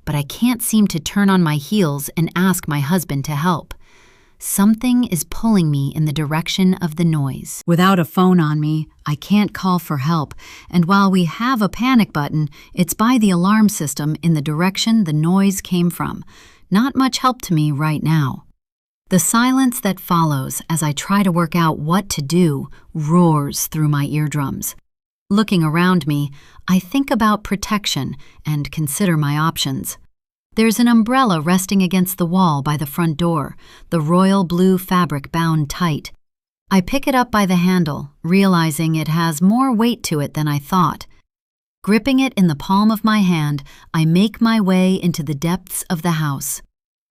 But I can't seem to turn on my heels and ask my husband to help. Something is pulling me in the direction of the noise. Without a phone on me, I can't call for help, and while we have a panic button, it's by the alarm system in the direction the noise came from. Not much help to me right now. The silence that follows as I try to work out what to do roars through my eardrums. Looking around me, I think about protection and consider my options. There's an umbrella resting against the wall by the front door, the royal blue fabric bound tight. I pick it up by the handle, realizing it has more weight to it than I thought. Gripping it in the palm of my hand, I make my way into the depths of the house.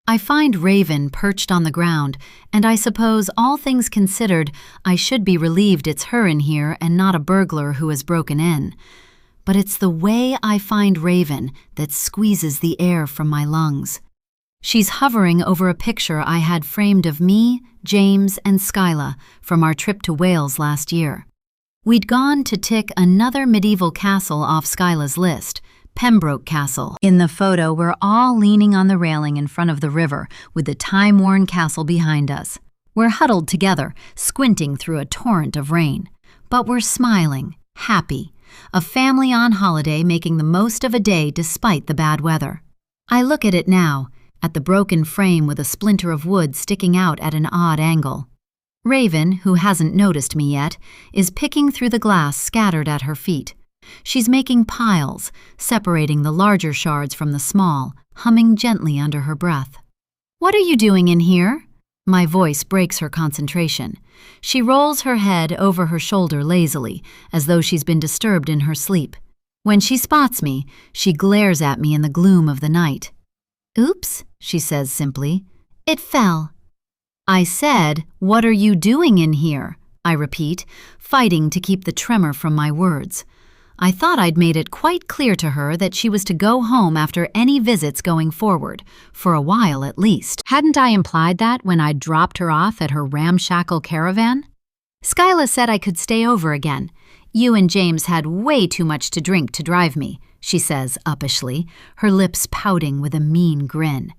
I find Raven perched on the ground, and I suppose, all things considered, I should be relieved it's her in here and not a burglar who has broken in. But it's the way I find Raven that squeezes the air from my lungs. She's hovering over a picture I had framed of me, James, and Skyla from our trip to Wales last year. We'd gone to tick another medieval castle off Skyla's list, Pembroke Castle. In the photo, we're all leaning on the railing in front of the river with the time-worn castle behind us. We're huddled together, squinting through a torrent of rain. But we're smiling, happy. A family on holiday making the most of a day despite the bad weather. I look at it now, at the broken frame with a splinter of wood sticking out at an odd angle. Raven, who hasn't noticed me yet, is picking through the glass scattered at her feet. She's making piles, separating the larger shards from the small, humming gently under her breath. "What are you doing in here?" My voice breaks her concentration. She rolls her head over her shoulder lazily, as though she's been disturbed in her sleep. When she spots me, she glares at me in the gloom of the night. "Oops," she says simply. "It fell." I said, "What are you doing in here?" I repeat, fighting to keep the tremor from my words. I thought I'd made it quite clear to her that she was to go home after any visits going forward, for a while at least. Hadn't I implied that when I dropped her off at her ramshackle caravan? Skyla said I could stay over again. "You and James had way too much to drink to drive me," she says uppishly, her lips pouting with a mean grin.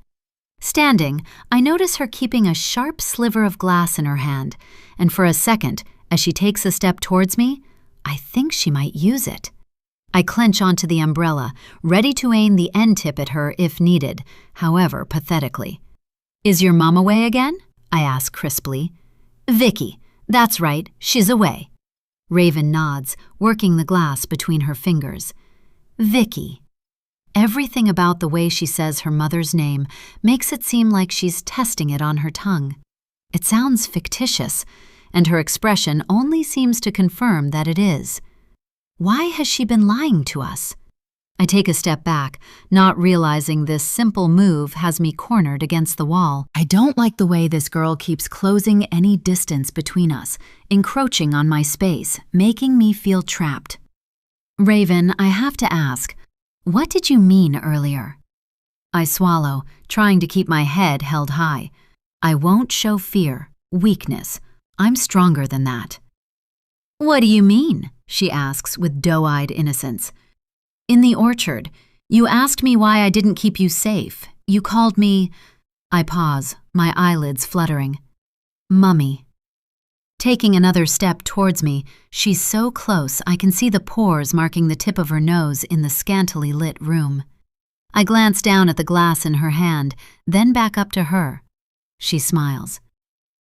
Standing, I notice her keeping a sharp sliver of glass in her hand, and for a second, as she takes a step towards me, I think she might use it. I clench onto the umbrella, ready to aim the end tip at her if needed, however pathetically. "Is your mom away again?" I ask crisply. "Vicky, that's right, she's away." Raven nods, working the glass between her fingers. Vicky. Everything about the way she says her mother's name makes it seem like she's testing it on her tongue. It sounds fictitious, and her expression only seems to confirm that it is. Why has she been lying to us? I take a step back, not realizing this simple move has me cornered against the wall. I don't like the way this girl keeps closing any distance between us, encroaching on my space, making me feel trapped. Raven, I have to ask, what did you mean earlier? I swallow, trying to keep my head held high. I won't show fear, weakness. I'm stronger than that. "What do you mean?" she asks with doe-eyed innocence. "In the orchard, you asked me why I didn't keep you safe. You called me—" I pause, my eyelids fluttering. "Mummy." Taking another step towards me, she's so close I can see the pores marking the tip of her nose in the scantily lit room. I glance down at the glass in her hand, then back up to her. She smiles.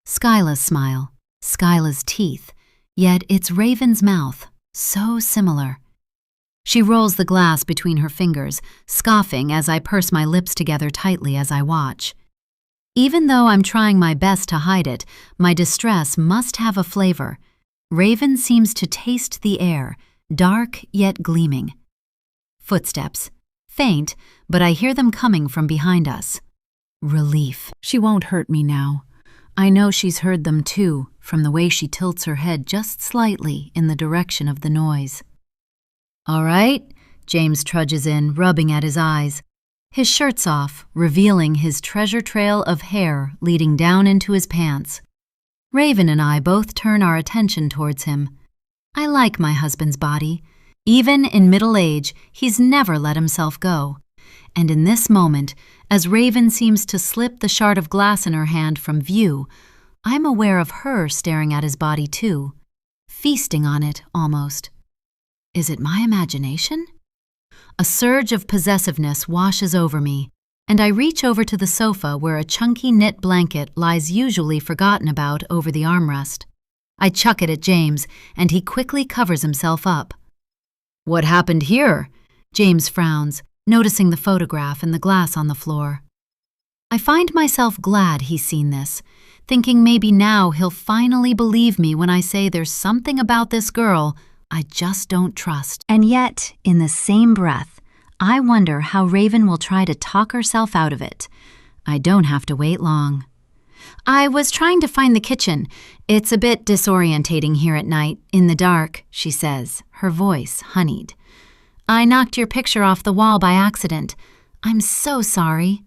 Skyla's smile, Skyla's teeth, yet it's Raven's mouth, so similar. She rolls the glass between her fingers, scoffing as I purse my lips together tightly as I watch. Even though I'm trying my best to hide it, my distress must have a flavor. Raven seems to taste the air, dark yet gleaming. Footsteps. Faint, but I hear them coming from behind us. Relief. She won't hurt me now. I know she's heard them too, from the way she tilts her head just slightly in the direction of the noise. "All right," James trudges in, rubbing at his eyes. His shirt's off, revealing his treasure trail of hair leading down into his pants. Raven and I both turn our attention towards him. I like my husband's body. Even in middle age, he's never let himself go. and in this moment, as Raven seems to slip the shard of glass in her hand from view, I'm aware of her staring at his body too, feasting on it almost. Is it my imagination? A surge of possessiveness washes over me, and I reach over to the sofa where a chunky knit blanket lies usually forgotten about over the armrest. I chuck it at James, and he quickly covers himself up. "What happened here?" James frowns, noticing the photograph and the glass on the floor. I find myself glad he's seen this, thinking maybe now he'll finally believe me when I say there's something about this girl I just don't trust. And yet, in the same breath, I wonder how Raven will try to talk herself out of it. I don't have to wait long. "I was trying to find the kitchen. It's a bit disorientating here at night, in the dark," she says, her voice honeyed. "I knocked your picture off the wall by accident. I'm so sorry."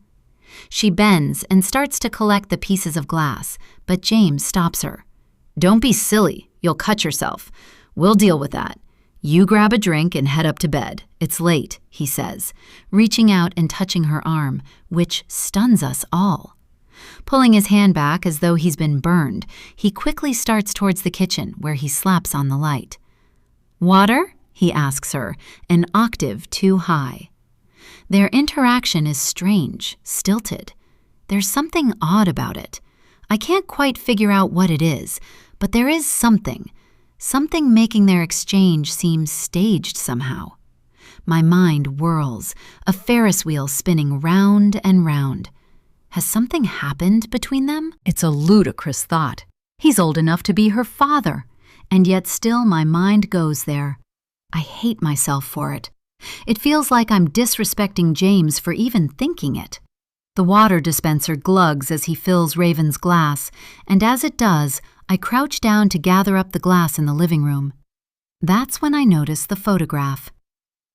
She bends and starts to collect the pieces of glass, but James stops her. "Don't be silly. You'll cut yourself. We'll deal with that. You grab a drink and head up to bed. It's late," he says, reaching out and touching her arm, which stuns us all. Pulling his hand back as though he's been burned, he quickly starts towards the kitchen where he slaps on the light. "Water?" he asks her, an octave too high. Their interaction is strange, stilted. There's something odd about it. I can't quite figure out what it is, but there is something making their exchange seem staged somehow. My mind whirls, a Ferris wheel spinning round and round. Has something happened between them? It's a ludicrous thought. He's old enough to be her father, and yet still my mind goes there. I hate myself for it. It feels like I'm disrespecting James for even thinking it. The water dispenser glugs as he fills Raven's glass, and as it does, I crouch down to gather up the glass in the living room. That's when I notice the photograph.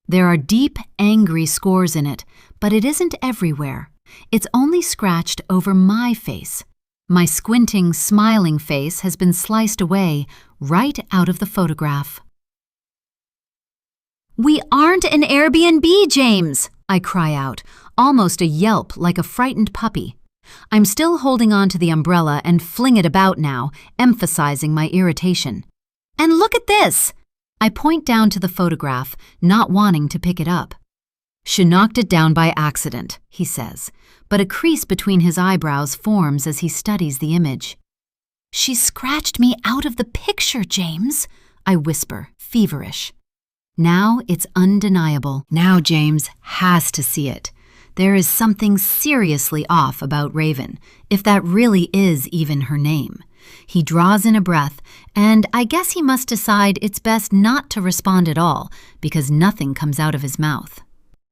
There are deep, angry scores in it, but it isn't everywhere. It's only scratched over my face. My squinting, smiling face has been sliced away right out of the photograph. "We aren't an Airbnb, James!" I cry out, almost a yelp like a frightened puppy. I'm still holding on to the umbrella and fling it about now, emphasizing my irritation. "And look at this!" I point down to the photograph, not wanting to pick it up. "She knocked it down by accident," he says, but a crease between his eyebrows forms as he studies the image. "She scratched me out of the picture, James," I whisper, feverish. Now it's undeniable. Now James has to see it. There is something seriously off about Raven, if that really is even her name. He draws in a breath, and I guess he must decide it's best not to respond at all, because nothing comes out of his mouth.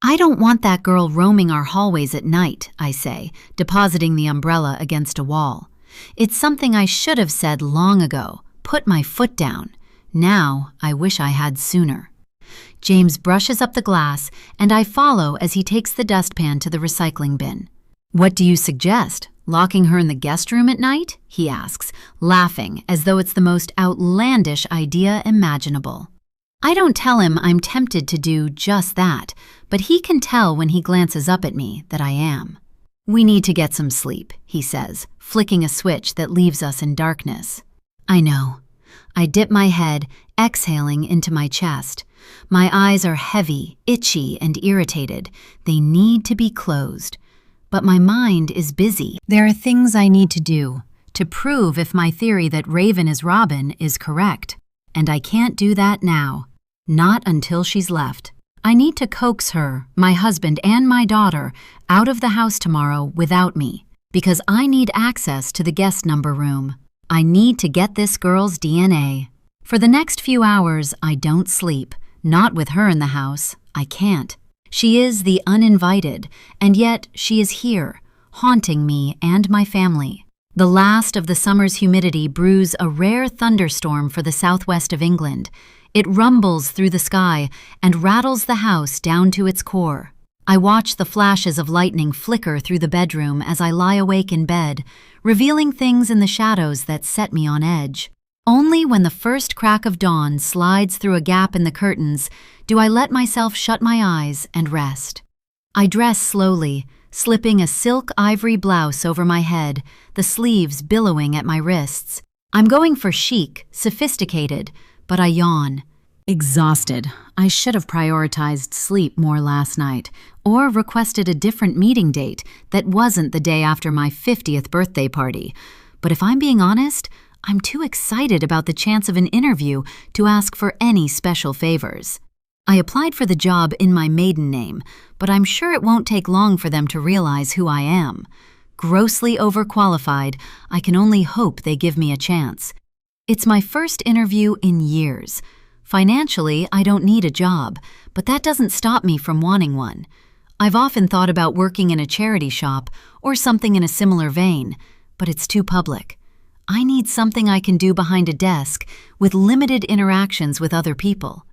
"I don't want that girl roaming our hallways at night," I say, depositing the umbrella against a wall. It's something I should have said long ago, put my foot down. Now I wish I had sooner. James brushes up the glass, and I follow as he takes the dustpan to the recycling bin. "What do you suggest? Locking her in the guest room at night?" he asks, laughing as though it's the most outlandish idea imaginable. I don't tell him I'm tempted to do just that, but he can tell when he glances up at me that I am. "We need to get some sleep," he says, flicking a switch that leaves us in darkness. I know. I dip my head, exhaling into my chest. My eyes are heavy, itchy, and irritated. They need to be closed. But my mind is busy. There are things I need to do to prove if my theory that Raven is Robin is correct. And I can't do that now. Not until she's left. I need to coax her, my husband, and my daughter out of the house tomorrow without me, because I need access to the guest number room. I need to get this girl's DNA. For the next few hours, I don't sleep. Not with her in the house. I can't. She is the uninvited, and yet she is here, haunting me and my family. The last of the summer's humidity brews a rare thunderstorm for the southwest of England. It rumbles through the sky and rattles the house down to its core. I watch the flashes of lightning flicker through the bedroom as I lie awake in bed, revealing things in the shadows that set me on edge. Only when the first crack of dawn slides through a gap in the curtains do I let myself shut my eyes and rest. I dress slowly, slipping a silk ivory blouse over my head, the sleeves billowing at my wrists. I'm going for chic, sophisticated, but I yawn. Exhausted. I should have prioritized sleep more last night, or requested a different meeting date that wasn't the day after my 50th birthday party. But if I'm being honest, I'm too excited about the chance of an interview to ask for any special favors. I applied for the job in my maiden name, but I'm sure it won't take long for them to realize who I am. Grossly overqualified, I can only hope they give me a chance. It's my first interview in years. Financially, I don't need a job, but that doesn't stop me from wanting one. I've often thought about working in a charity shop or something in a similar vein, but it's too public. I need something I can do behind a desk with limited interactions with other people.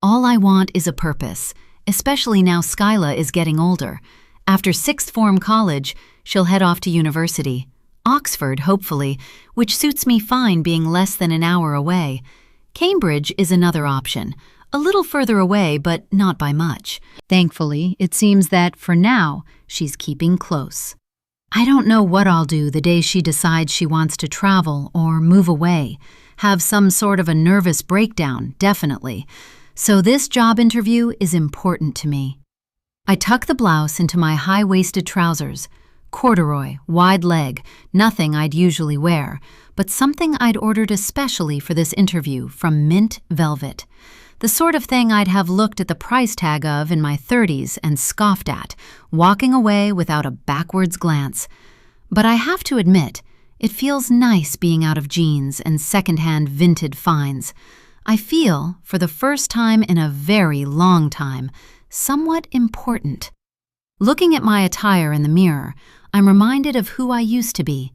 All I want is a purpose, especially now Skyla is getting older. After sixth form college, she'll head off to university. Oxford, hopefully, which suits me fine being less than an hour away. Cambridge is another option, a little further away, but not by much. Thankfully, it seems that, for now, she's keeping close. I don't know what I'll do the day she decides she wants to travel or move away. Have some sort of a nervous breakdown, definitely. So this job interview is important to me. I tuck the blouse into my high-waisted trousers. Corduroy, wide leg, nothing I'd usually wear, but something I'd ordered especially for this interview from mint velvet. The sort of thing I'd have looked at the price tag of in my 30s and scoffed at, walking away without a backwards glance. But I have to admit, it feels nice being out of jeans and secondhand vintage finds. I feel, for the first time in a very long time, somewhat important. Looking at my attire in the mirror, I'm reminded of who I used to be.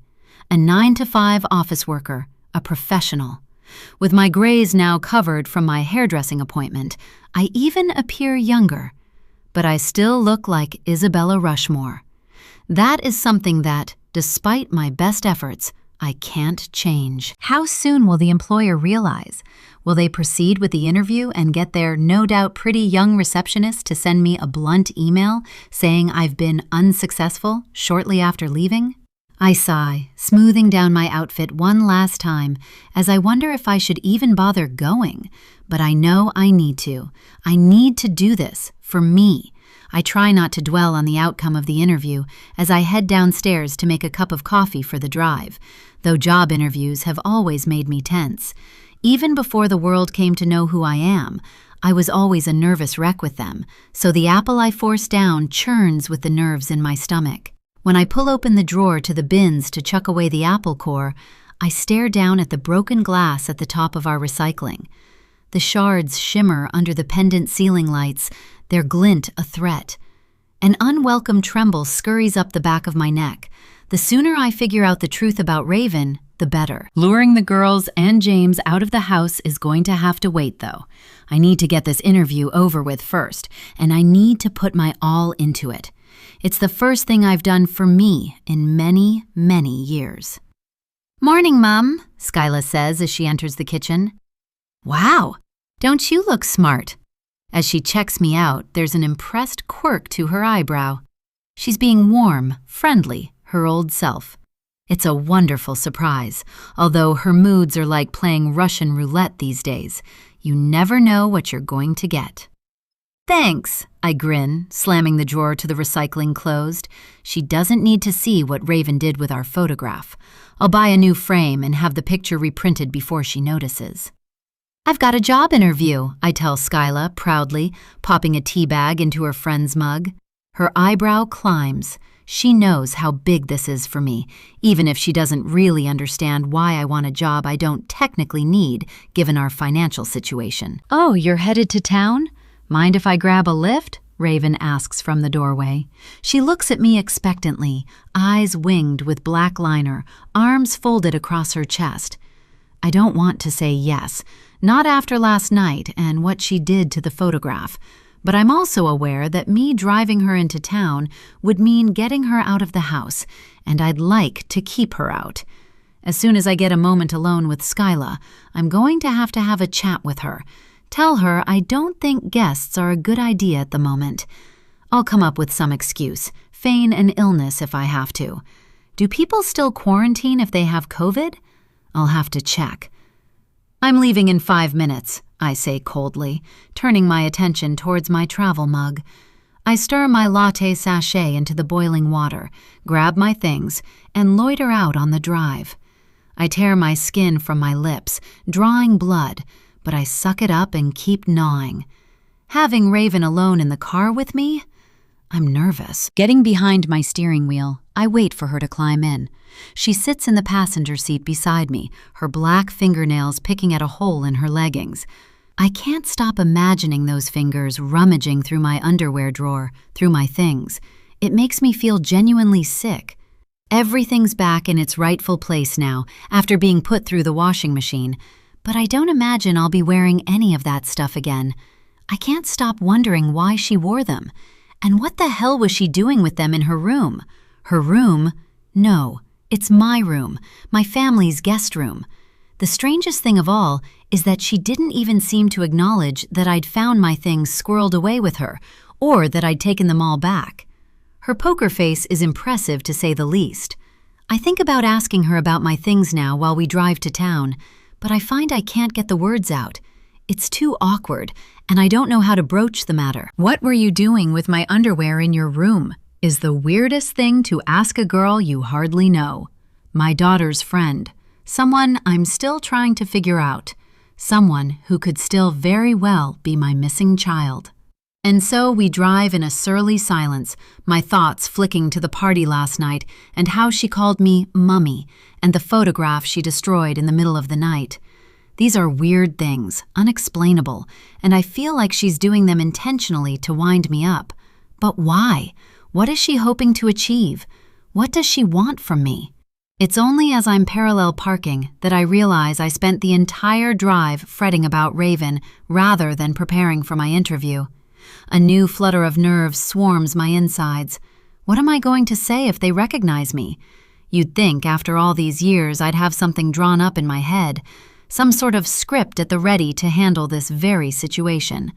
A 9-to-5 office worker, a professional. With my grays now covered from my hairdressing appointment, I even appear younger. But I still look like Isabella Rushmore. That is something that, despite my best efforts, I can't change. How soon will the employer realize? Will they proceed with the interview and get their no doubt pretty young receptionist to send me a blunt email saying I've been unsuccessful shortly after leaving? I sigh, smoothing down my outfit one last time as I wonder if I should even bother going. But I know I need to. I need to do this, for me. I try not to dwell on the outcome of the interview as I head downstairs to make a cup of coffee for the drive, though job interviews have always made me tense. Even before the world came to know who I am, I was always a nervous wreck with them, so the apple I force down churns with the nerves in my stomach. When I pull open the drawer to the bins to chuck away the apple core, I stare down at the broken glass at the top of our recycling. The shards shimmer under the pendant ceiling lights, their glint a threat. An unwelcome tremble scurries up the back of my neck. The sooner I figure out the truth about Raven, the better. Luring the girls and James out of the house is going to have to wait, though. I need to get this interview over with first, and I need to put my all into it. It's the first thing I've done for me in many, many years. "Morning, Mum," Skyla says as she enters the kitchen. "Wow, don't you look smart?" As she checks me out, there's an impressed quirk to her eyebrow. She's being warm, friendly, her old self. It's a wonderful surprise, although her moods are like playing Russian roulette these days. You never know what you're going to get. "Thanks," I grin, slamming the drawer to the recycling closed. She doesn't need to see what Raven did with our photograph. I'll buy a new frame and have the picture reprinted before she notices. "I've got a job interview," I tell Skyla proudly, popping a tea bag into her friend's mug. Her eyebrow climbs. She knows how big this is for me, even if she doesn't really understand why I want a job I don't technically need, given our financial situation. "Oh, you're headed to town? Mind if I grab a lift?" Raven asks from the doorway. She looks at me expectantly, eyes winged with black liner, arms folded across her chest. I don't want to say yes, not after last night and what she did to the photograph, but I'm also aware that me driving her into town would mean getting her out of the house, and I'd like to keep her out. As soon as I get a moment alone with Skyla, I'm going to have a chat with her. Tell her I don't think guests are a good idea at the moment. I'll come up with some excuse, feign an illness if I have to. Do people still quarantine if they have COVID? I'll have to check. I'm leaving in 5 minutes, I say coldly, turning my attention towards my travel mug. I stir my latte sachet into the boiling water, grab my things, and loiter out on the drive. I tear my skin from my lips, drawing blood, but I suck it up and keep gnawing. Having Raven alone in the car with me? I'm nervous. Getting behind my steering wheel, I wait for her to climb in. She sits in the passenger seat beside me, her black fingernails picking at a hole in her leggings. I can't stop imagining those fingers rummaging through my underwear drawer, through my things. It makes me feel genuinely sick. Everything's back in its rightful place now, after being put through the washing machine, but I don't imagine I'll be wearing any of that stuff again. I can't stop wondering why she wore them. And what the hell was she doing with them in her room? Her room? No, it's my room, my family's guest room. The strangest thing of all is that she didn't even seem to acknowledge that I'd found my things squirreled away with her, or that I'd taken them all back. Her poker face is impressive to say the least. I think about asking her about my things now while we drive to town, but I find I can't get the words out. It's too awkward, and I don't know how to broach the matter. What were you doing with my underwear in your room? Is the weirdest thing to ask a girl you hardly know. My daughter's friend. Someone I'm still trying to figure out. Someone who could still very well be my missing child. And so we drive in a surly silence, my thoughts flicking to the party last night and how she called me Mummy and the photograph she destroyed in the middle of the night. These are weird things, unexplainable, and I feel like she's doing them intentionally to wind me up. But why? What is she hoping to achieve? What does she want from me? It's only as I'm parallel parking that I realize I spent the entire drive fretting about Raven rather than preparing for my interview. A new flutter of nerves swarms my insides. What am I going to say if they recognize me? You'd think after all these years I'd have something drawn up in my head, some sort of script at the ready to handle this very situation.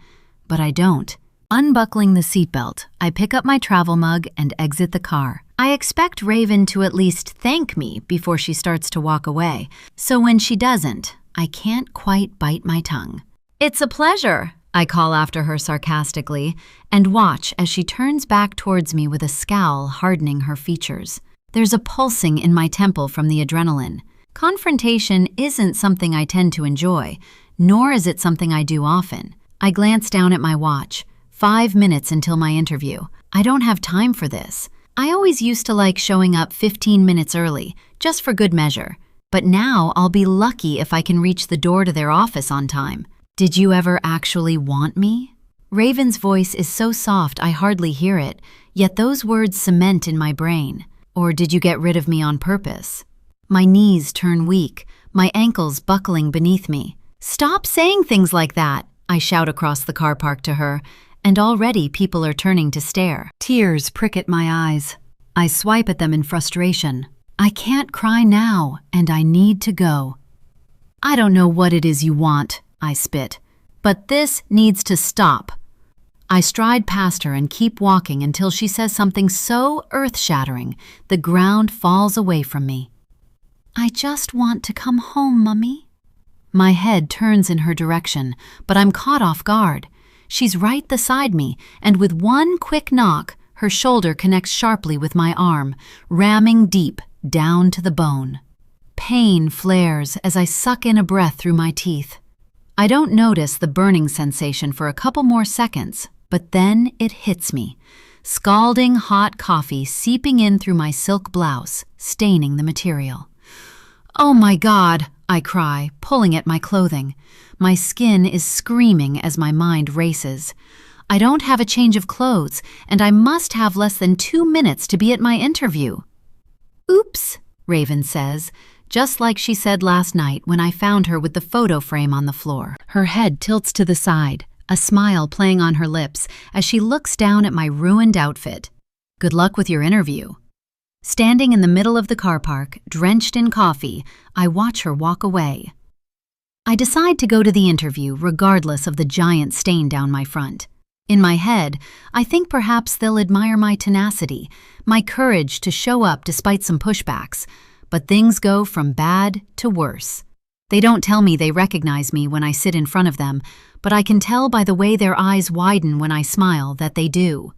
But I don't. Unbuckling the seatbelt, I pick up my travel mug and exit the car. I expect Raven to at least thank me before she starts to walk away, so when she doesn't, I can't quite bite my tongue. "It's a pleasure," I call after her sarcastically, and watch as she turns back towards me with a scowl hardening her features. There's a pulsing in my temple from the adrenaline. Confrontation isn't something I tend to enjoy, nor is it something I do often. I glance down at my watch. 5 minutes until my interview. I don't have time for this. I always used to like showing up 15 minutes early, just for good measure. But now I'll be lucky if I can reach the door to their office on time. Did you ever actually want me? Raven's voice is so soft I hardly hear it, yet those words cement in my brain. Or did you get rid of me on purpose? My knees turn weak, my ankles buckling beneath me. "Stop saying things like that," I shout across the car park to her, and already people are turning to stare. Tears prick at my eyes. I swipe at them in frustration. I can't cry now, and I need to go. "I don't know what it is you want," I spit, "but this needs to stop." I stride past her and keep walking until she says something so earth-shattering, the ground falls away from me. "I just want to come home, Mummy." My head turns in her direction, but I'm caught off guard. She's right beside me, and with one quick knock, her shoulder connects sharply with my arm, ramming deep down to the bone. Pain flares as I suck in a breath through my teeth. I don't notice the burning sensation for a couple more seconds, but then it hits me. Scalding hot coffee seeping in through my silk blouse, staining the material. "Oh my God!" I cry, pulling at my clothing. My skin is screaming as my mind races. I don't have a change of clothes, and I must have less than 2 minutes to be at my interview. "Oops," Raven says, just like she said last night when I found her with the photo frame on the floor. Her head tilts to the side, a smile playing on her lips as she looks down at my ruined outfit. "Good luck with your interview." Standing in the middle of the car park, drenched in coffee, I watch her walk away. I decide to go to the interview regardless of the giant stain down my front. In my head, I think perhaps they'll admire my tenacity, my courage to show up despite some pushbacks, but things go from bad to worse. They don't tell me they recognize me when I sit in front of them, but I can tell by the way their eyes widen when I smile that they do.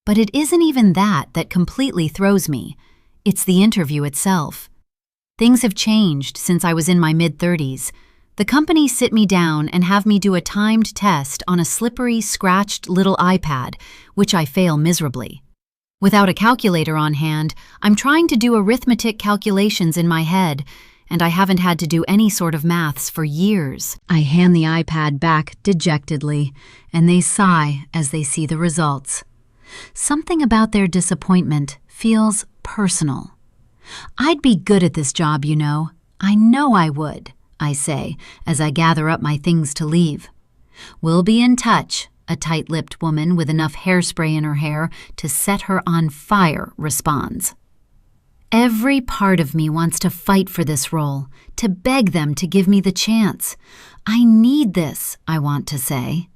But it isn't even that completely throws me. It's the interview itself. Things have changed since I was in my mid-30s. The company sit me down and have me do a timed test on a slippery, scratched little iPad, which I fail miserably. Without a calculator on hand, I'm trying to do arithmetic calculations in my head, and I haven't had to do any sort of maths for years. I hand the iPad back dejectedly, and they sigh as they see the results. Something about their disappointment feels personal. I'd be good at this job, you know. I know I would, I say as I gather up my things to leave. We'll be in touch, a tight-lipped woman with enough hairspray in her hair to set her on fire responds. Every part of me wants to fight for this role, to beg them to give me the chance. I need this, I want to say.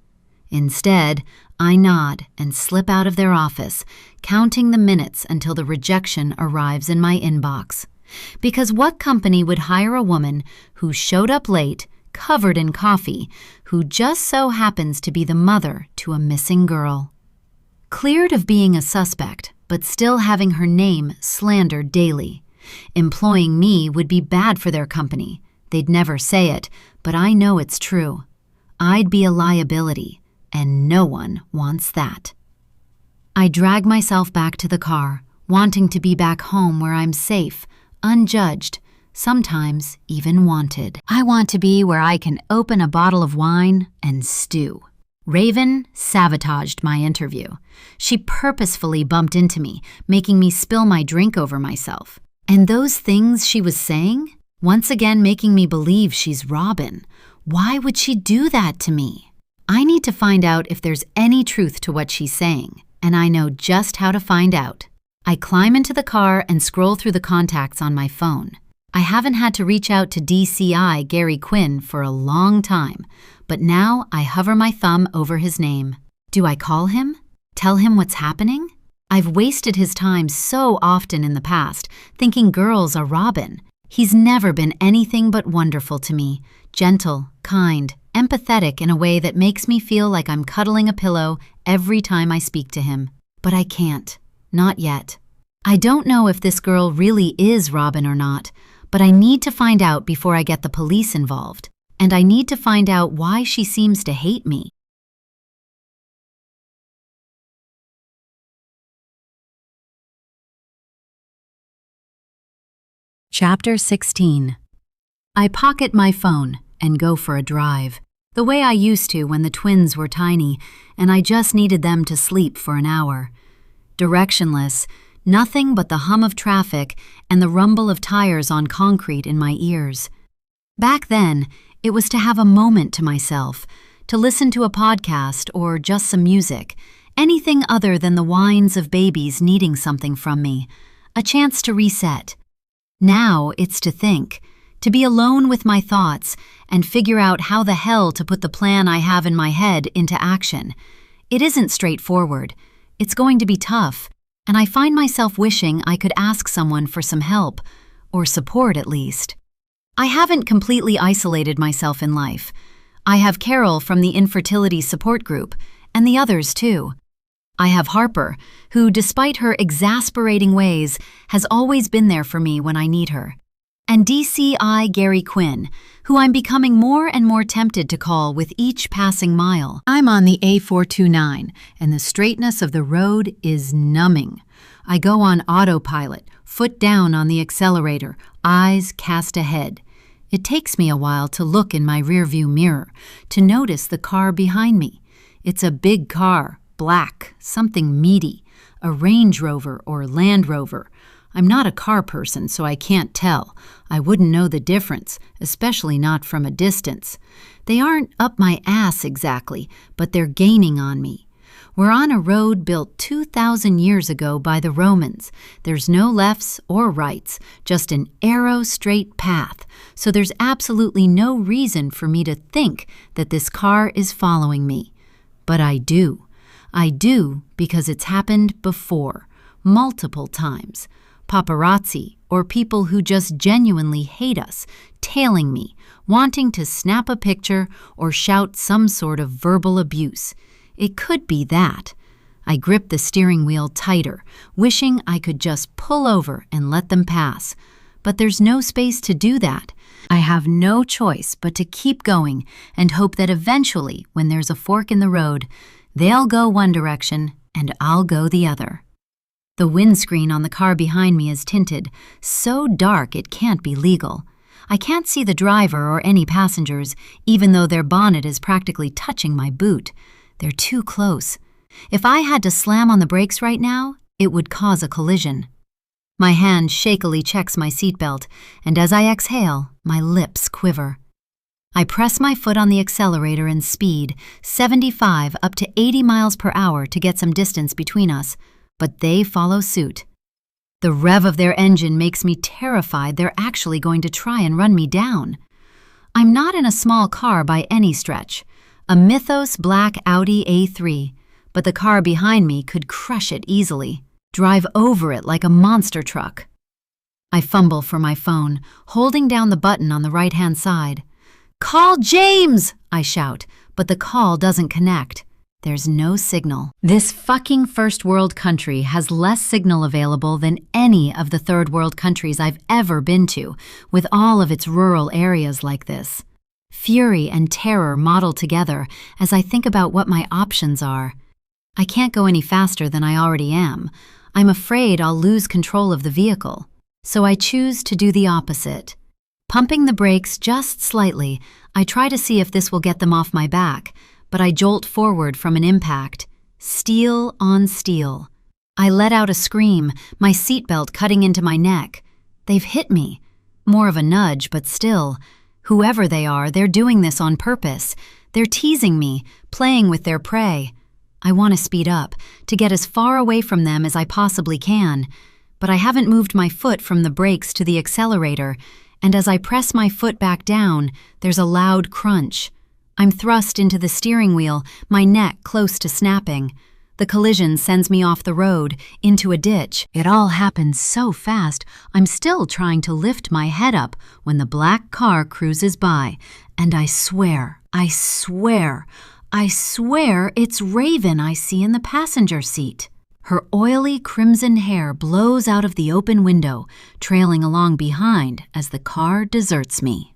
Instead, I nod and slip out of their office, counting the minutes until the rejection arrives in my inbox. Because what company would hire a woman who showed up late, covered in coffee, who just so happens to be the mother to a missing girl? Cleared of being a suspect, but still having her name slandered daily. Employing me would be bad for their company. They'd never say it, but I know it's true. I'd be a liability, and no one wants that. I drag myself back to the car, wanting to be back home where I'm safe, unjudged, sometimes even wanted. I want to be where I can open a bottle of wine and stew. Raven sabotaged my interview. She purposefully bumped into me, making me spill my drink over myself. And those things she was saying, once again making me believe she's Robin. Why would she do that to me? I need to find out if there's any truth to what she's saying, and I know just how to find out. I climb into the car and scroll through the contacts on my phone. I haven't had to reach out to DCI Gary Quinn for a long time, but now I hover my thumb over his name. Do I call him? Tell him what's happening? I've wasted his time so often in the past, thinking girls are Robin. He's never been anything but wonderful to me, gentle, kind, empathetic in a way that makes me feel like I'm cuddling a pillow every time I speak to him. But I can't. Not yet. I don't know if this girl really is Robin or not, but I need to find out before I get the police involved. And I need to find out why she seems to hate me. Chapter 16. I pocket my phone and go for a drive, the way I used to when the twins were tiny and I just needed them to sleep for an hour. Directionless, nothing but the hum of traffic and the rumble of tires on concrete in my ears. Back then, it was to have a moment to myself, to listen to a podcast or just some music, anything other than the whines of babies needing something from me, a chance to reset. Now it's to think, to be alone with my thoughts and figure out how the hell to put the plan I have in my head into action. It isn't straightforward. It's going to be tough, and I find myself wishing I could ask someone for some help, or support at least. I haven't completely isolated myself in life. I have Carol from the infertility support group, and the others too. I have Harper, who, despite her exasperating ways, has always been there for me when I need her. And DCI Gary Quinn, who I'm becoming more and more tempted to call with each passing mile. I'm on the A429, and the straightness of the road is numbing. I go on autopilot, foot down on the accelerator, eyes cast ahead. It takes me a while to look in my rearview mirror, to notice the car behind me. It's a big car, black, something meaty, a Range Rover or Land Rover. I'm not a car person, so I can't tell. I wouldn't know the difference, especially not from a distance. They aren't up my ass exactly, but they're gaining on me. We're on a road built 2,000 years ago by the Romans. There's no lefts or rights, just an arrow-straight path, so there's absolutely no reason for me to think that this car is following me. But I do. I do because it's happened before, multiple times. Paparazzi, or people who just genuinely hate us, tailing me, wanting to snap a picture or shout some sort of verbal abuse. It could be that. I grip the steering wheel tighter, wishing I could just pull over and let them pass. But there's no space to do that. I have no choice but to keep going and hope that eventually, when there's a fork in the road, they'll go one direction and I'll go the other. The windscreen on the car behind me is tinted, so dark it can't be legal. I can't see the driver or any passengers, even though their bonnet is practically touching my boot. They're too close. If I had to slam on the brakes right now, it would cause a collision. My hand shakily checks my seatbelt, and as I exhale, my lips quiver. I press my foot on the accelerator and speed, 75 up to 80 miles per hour to get some distance between us, but they follow suit. The rev of their engine makes me terrified they're actually going to try and run me down. I'm not in a small car by any stretch, a Mythos black Audi A3, but the car behind me could crush it easily, drive over it like a monster truck. I fumble for my phone, holding down the button on the right-hand side. "Call James!" I shout, but the call doesn't connect. There's no signal. This fucking first world country has less signal available than any of the third world countries I've ever been to, with all of its rural areas like this. Fury and terror model together as I think about what my options are. I can't go any faster than I already am. I'm afraid I'll lose control of the vehicle, so I choose to do the opposite. Pumping the brakes just slightly, I try to see if this will get them off my back, but I jolt forward from an impact. Steel on steel. I let out a scream, my seatbelt cutting into my neck. They've hit me. More of a nudge, but still. Whoever they are, they're doing this on purpose. They're teasing me, playing with their prey. I want to speed up, to get as far away from them as I possibly can, but I haven't moved my foot from the brakes to the accelerator, and as I press my foot back down, there's a loud crunch. I'm thrust into the steering wheel, my neck close to snapping. The collision sends me off the road, into a ditch. It all happened so fast, I'm still trying to lift my head up when the black car cruises by, and I swear it's Raven I see in the passenger seat. Her oily crimson hair blows out of the open window, trailing along behind as the car deserts me.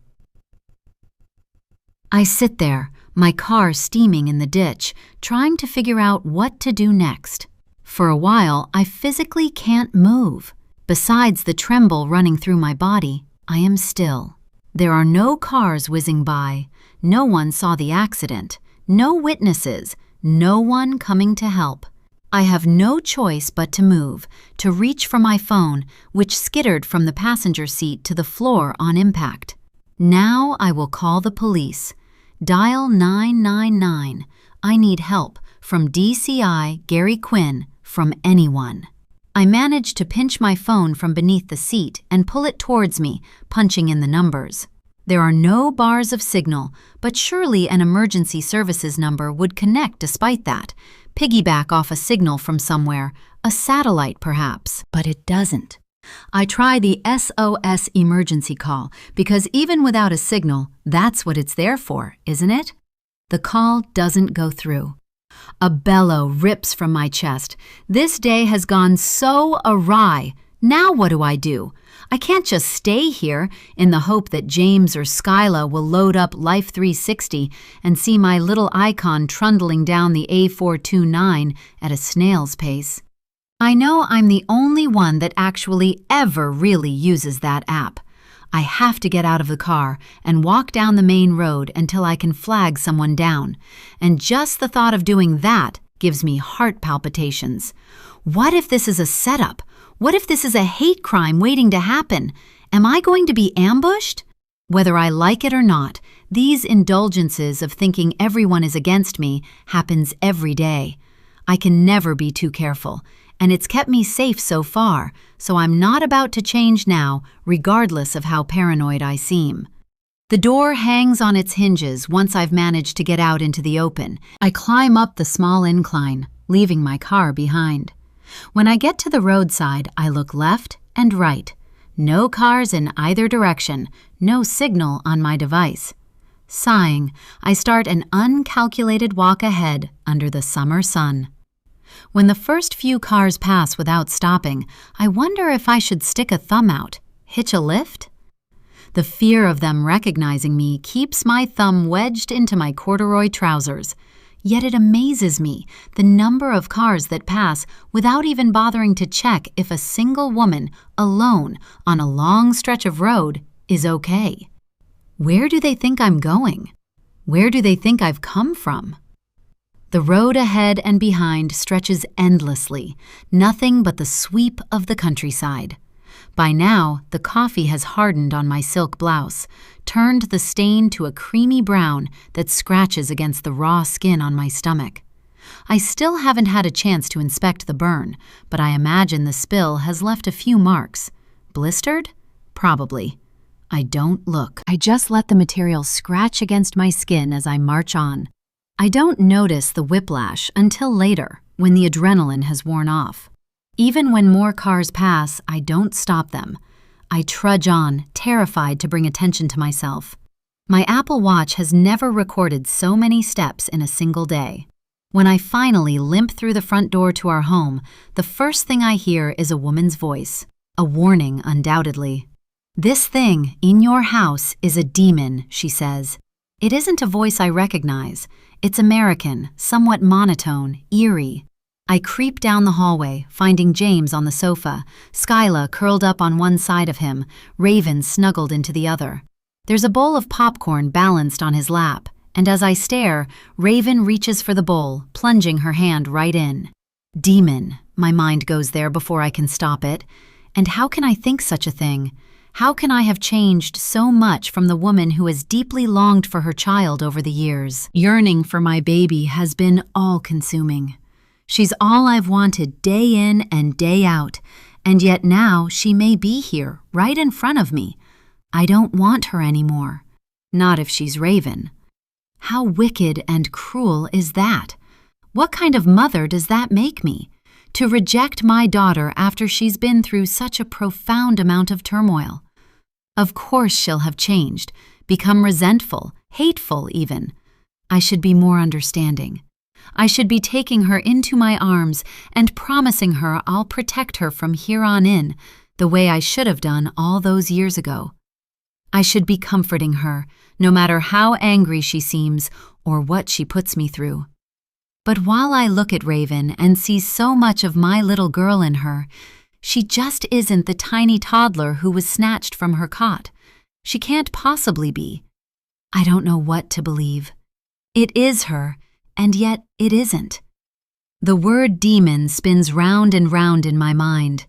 I sit there, my car steaming in the ditch, trying to figure out what to do next. For a while, I physically can't move. Besides the tremble running through my body, I am still. There are no cars whizzing by. No one saw the accident. No witnesses. No one coming to help. I have no choice but to move, to reach for my phone, which skittered from the passenger seat to the floor on impact. Now I will call the police. Dial 999. I need help from DCI Gary Quinn, from anyone. I manage to pinch my phone from beneath the seat and pull it towards me, punching in the numbers. There are no bars of signal, but surely an emergency services number would connect despite that, piggyback off a signal from somewhere, a satellite perhaps, but it doesn't. I try the SOS emergency call because even without a signal, that's what it's there for, isn't it? The call doesn't go through. A bellow rips from my chest. This day has gone so awry. Now what do? I can't just stay here in the hope that James or Skyla will load up Life 360 and see my little icon trundling down the A429 at a snail's pace. I know I'm the only one that actually ever really uses that app. I have to get out of the car and walk down the main road until I can flag someone down. And just the thought of doing that gives me heart palpitations. What if this is a setup? What if this is a hate crime waiting to happen? Am I going to be ambushed? Whether I like it or not, these indulgences of thinking everyone is against me happens every day. I can never be too careful, and it's kept me safe so far, so I'm not about to change now, regardless of how paranoid I seem. The door hangs on its hinges once I've managed to get out into the open. I climb up the small incline, leaving my car behind. When I get to the roadside, I look left and right. No cars in either direction, no signal on my device. Sighing, I start an uncalculated walk ahead under the summer sun. When the first few cars pass without stopping, I wonder if I should stick a thumb out, hitch a lift? The fear of them recognizing me keeps my thumb wedged into my corduroy trousers. Yet it amazes me the number of cars that pass without even bothering to check if a single woman, alone, on a long stretch of road, is okay. Where do they think I'm going? Where do they think I've come from? The road ahead and behind stretches endlessly, nothing but the sweep of the countryside. By now, the coffee has hardened on my silk blouse, turned the stain to a creamy brown that scratches against the raw skin on my stomach. I still haven't had a chance to inspect the burn, but I imagine the spill has left a few marks. Blistered? Probably. I don't look. I just let the material scratch against my skin as I march on. I don't notice the whiplash until later, when the adrenaline has worn off. Even when more cars pass, I don't stop them. I trudge on, terrified to bring attention to myself. My Apple Watch has never recorded so many steps in a single day. When I finally limp through the front door to our home, the first thing I hear is a woman's voice. A warning, undoubtedly. "This thing in your house is a demon," she says. It isn't a voice I recognize. It's American, somewhat monotone, eerie. I creep down the hallway, finding James on the sofa, Skyla curled up on one side of him, Raven snuggled into the other. There's a bowl of popcorn balanced on his lap, and as I stare, Raven reaches for the bowl, plunging her hand right in. Demon, my mind goes there before I can stop it. And how can I think such a thing? How can I have changed so much from the woman who has deeply longed for her child over the years? Yearning for my baby has been all-consuming. She's all I've wanted day in and day out, and yet now she may be here, right in front of me. I don't want her anymore. Not if she's Raven. How wicked and cruel is that? What kind of mother does that make me? To reject my daughter after she's been through such a profound amount of turmoil. Of course she'll have changed, become resentful, hateful even. I should be more understanding. I should be taking her into my arms and promising her I'll protect her from here on in, the way I should have done all those years ago. I should be comforting her, no matter how angry she seems or what she puts me through. But while I look at Raven and see so much of my little girl in her, she just isn't the tiny toddler who was snatched from her cot. She can't possibly be. I don't know what to believe. It is her, and yet it isn't. The word demon spins round and round in my mind.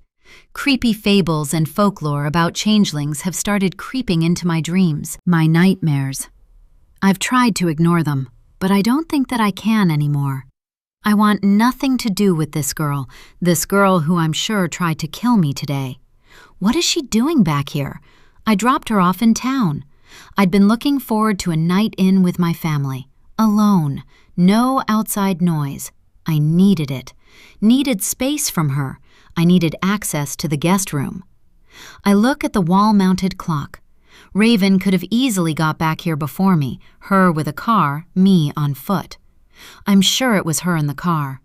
Creepy fables and folklore about changelings have started creeping into my dreams, my nightmares. I've tried to ignore them, but I don't think that I can anymore. I want nothing to do with this girl who I'm sure tried to kill me today. What is she doing back here? I dropped her off in town. I'd been looking forward to a night in with my family, alone, no outside noise. I needed it, needed space from her. I needed access to the guest room. I look at the wall-mounted clock. Raven could have easily got back here before me, her with a car, me on foot. I'm sure it was her in the car.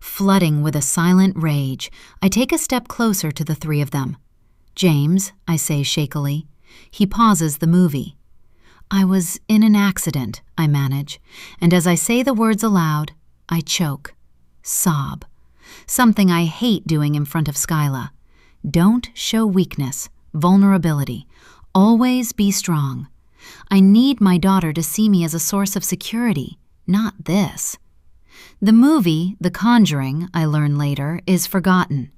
Flooding with a silent rage, I take a step closer to the three of them. "James," I say shakily. He pauses the movie. "I was in an accident," I manage, and as I say the words aloud, I choke, sob. Something I hate doing in front of Skyla. Don't show weakness, vulnerability. Always be strong. I need my daughter to see me as a source of security, not this. The movie, The Conjuring, I learn later, is forgotten.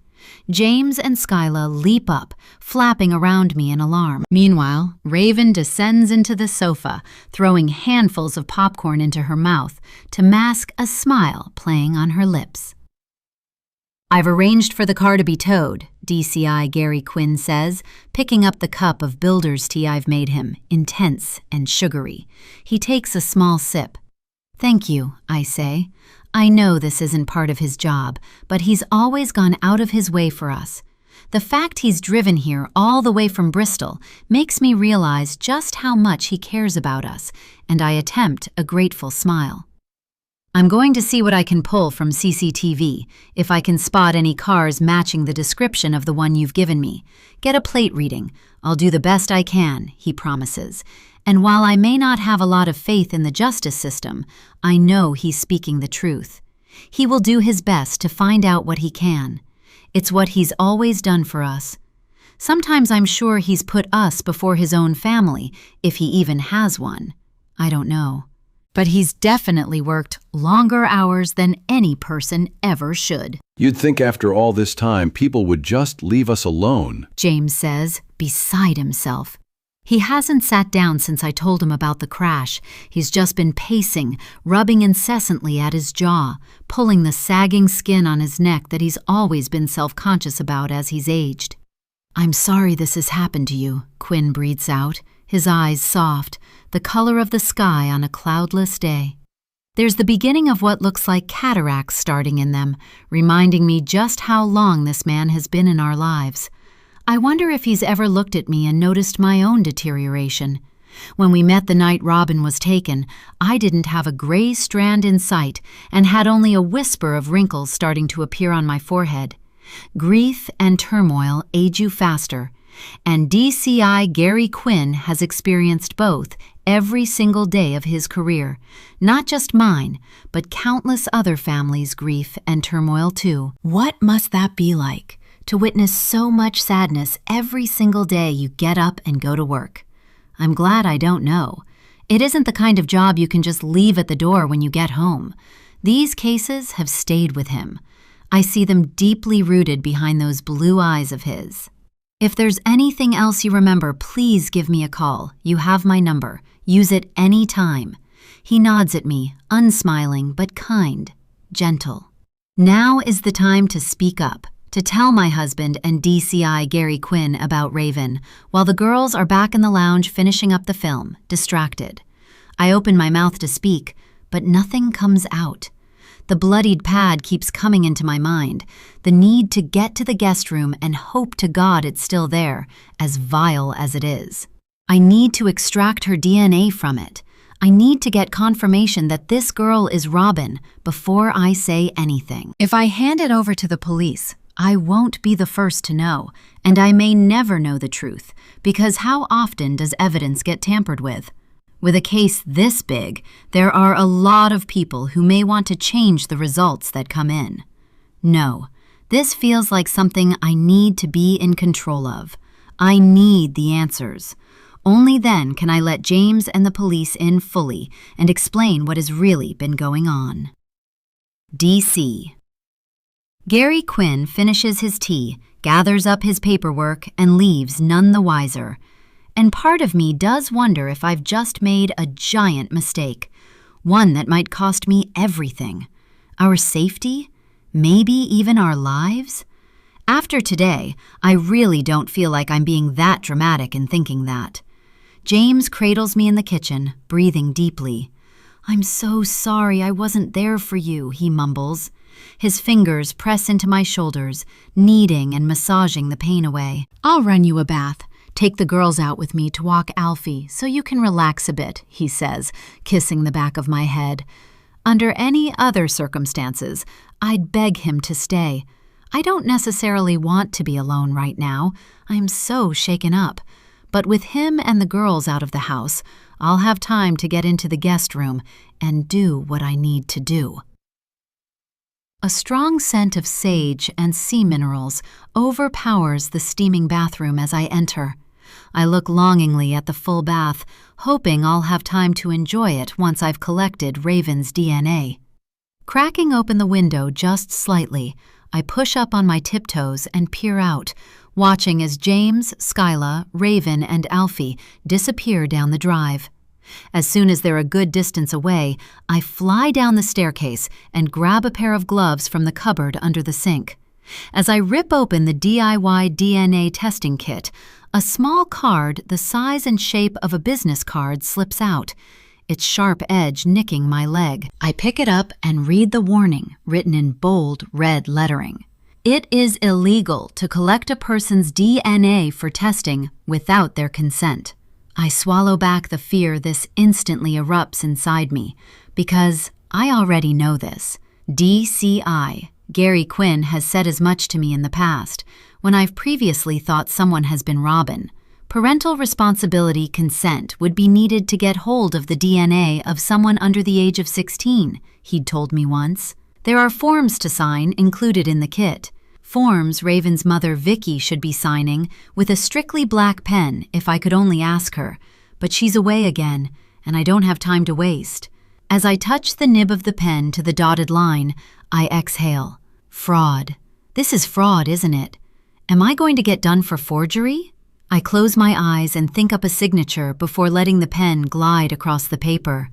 James and Skyla leap up, flapping around me in alarm. Meanwhile, Raven descends into the sofa, throwing handfuls of popcorn into her mouth to mask a smile playing on her lips. "I've arranged for the car to be towed," DCI Gary Quinn says, picking up the cup of builder's tea I've made him, intense and sugary. He takes a small sip. Thank you, I say. I know this isn't part of his job, but he's always gone out of his way for us. The fact he's driven here all the way from Bristol makes me realize just how much he cares about us, and I attempt a grateful smile. I'm going to see what I can pull from CCTV, if I can spot any cars matching the description of the one you've given me. Get a plate reading. I'll do the best I can, he promises. And while I may not have a lot of faith in the justice system, I know he's speaking the truth. He will do his best to find out what he can. It's what he's always done for us. Sometimes I'm sure he's put us before his own family, if he even has one. I don't know. But he's definitely worked longer hours than any person ever should. You'd think after all this time people would just leave us alone, James says, beside himself. He hasn't sat down since I told him about the crash. He's just been pacing, rubbing incessantly at his jaw, pulling the sagging skin on his neck that he's always been self-conscious about as he's aged. I'm sorry this has happened to you, Quinn breathes out, his eyes soft, the color of the sky on a cloudless day. There's the beginning of what looks like cataracts starting in them, reminding me just how long this man has been in our lives. I wonder if he's ever looked at me and noticed my own deterioration. When we met the night Robin was taken, I didn't have a gray strand in sight and had only a whisper of wrinkles starting to appear on my forehead. Grief and turmoil age you faster, and DCI Gary Quinn has experienced both every single day of his career. Not just mine, but countless other families' grief and turmoil too. What must that be like? To witness so much sadness every single day you get up and go to work. I'm glad I don't know. It isn't the kind of job you can just leave at the door when you get home. These cases have stayed with him. I see them deeply rooted behind those blue eyes of his. If there's anything else you remember, please give me a call. You have my number. Use it any time. He nods at me, unsmiling but kind, gentle. Now is the time to speak up, to tell my husband and DCI Gary Quinn about Raven, while the girls are back in the lounge finishing up the film, distracted. I open my mouth to speak, but nothing comes out. The bloodied pad keeps coming into my mind, the need to get to the guest room and hope to God it's still there, as vile as it is. I need to extract her DNA from it. I need to get confirmation that this girl is Robin before I say anything. If I hand it over to the police, I won't be the first to know, and I may never know the truth, because how often does evidence get tampered with? With a case this big, there are a lot of people who may want to change the results that come in. No, this feels like something I need to be in control of. I need the answers. Only then can I let James and the police in fully and explain what has really been going on. DC. Gary Quinn finishes his tea, gathers up his paperwork, and leaves none the wiser. And part of me does wonder if I've just made a giant mistake, one that might cost me everything. Our safety? Maybe even our lives? After today, I really don't feel like I'm being that dramatic in thinking that. James cradles me in the kitchen, breathing deeply. "I'm so sorry I wasn't there for you," he mumbles. His fingers press into my shoulders, kneading and massaging the pain away. "I'll run you a bath. Take the girls out with me to walk Alfie so you can relax a bit," he says, kissing the back of my head. Under any other circumstances, I'd beg him to stay. I don't necessarily want to be alone right now. I'm so shaken up. But with him and the girls out of the house, I'll have time to get into the guest room and do what I need to do. A strong scent of sage and sea minerals overpowers the steaming bathroom as I enter. I look longingly at the full bath, hoping I'll have time to enjoy it once I've collected Raven's DNA. Cracking open the window just slightly, I push up on my tiptoes and peer out, watching as James, Skyla, Raven, and Alfie disappear down the drive. As soon as they're a good distance away, I fly down the staircase and grab a pair of gloves from the cupboard under the sink. As I rip open the DIY DNA testing kit, a small card the size and shape of a business card slips out. its sharp edge nicking my leg. I pick it up and read the warning written in bold red lettering. It is illegal to collect a person's DNA for testing without their consent. I swallow back the fear this instantly erupts inside me, because I already know this. DCI. Gary Quinn has said as much to me in the past, when I've previously thought someone has been Robin. Parental responsibility consent would be needed to get hold of the DNA of someone under the age of 16, he'd told me once. There are forms to sign included in the kit. Forms Raven's mother Vicky should be signing with a strictly black pen if I could only ask her, but she's away again, and I don't have time to waste. As I touch the nib of the pen to the dotted line, I exhale. Fraud. This is fraud, isn't it? Am I going to get done for forgery? I close my eyes and think up a signature before letting the pen glide across the paper.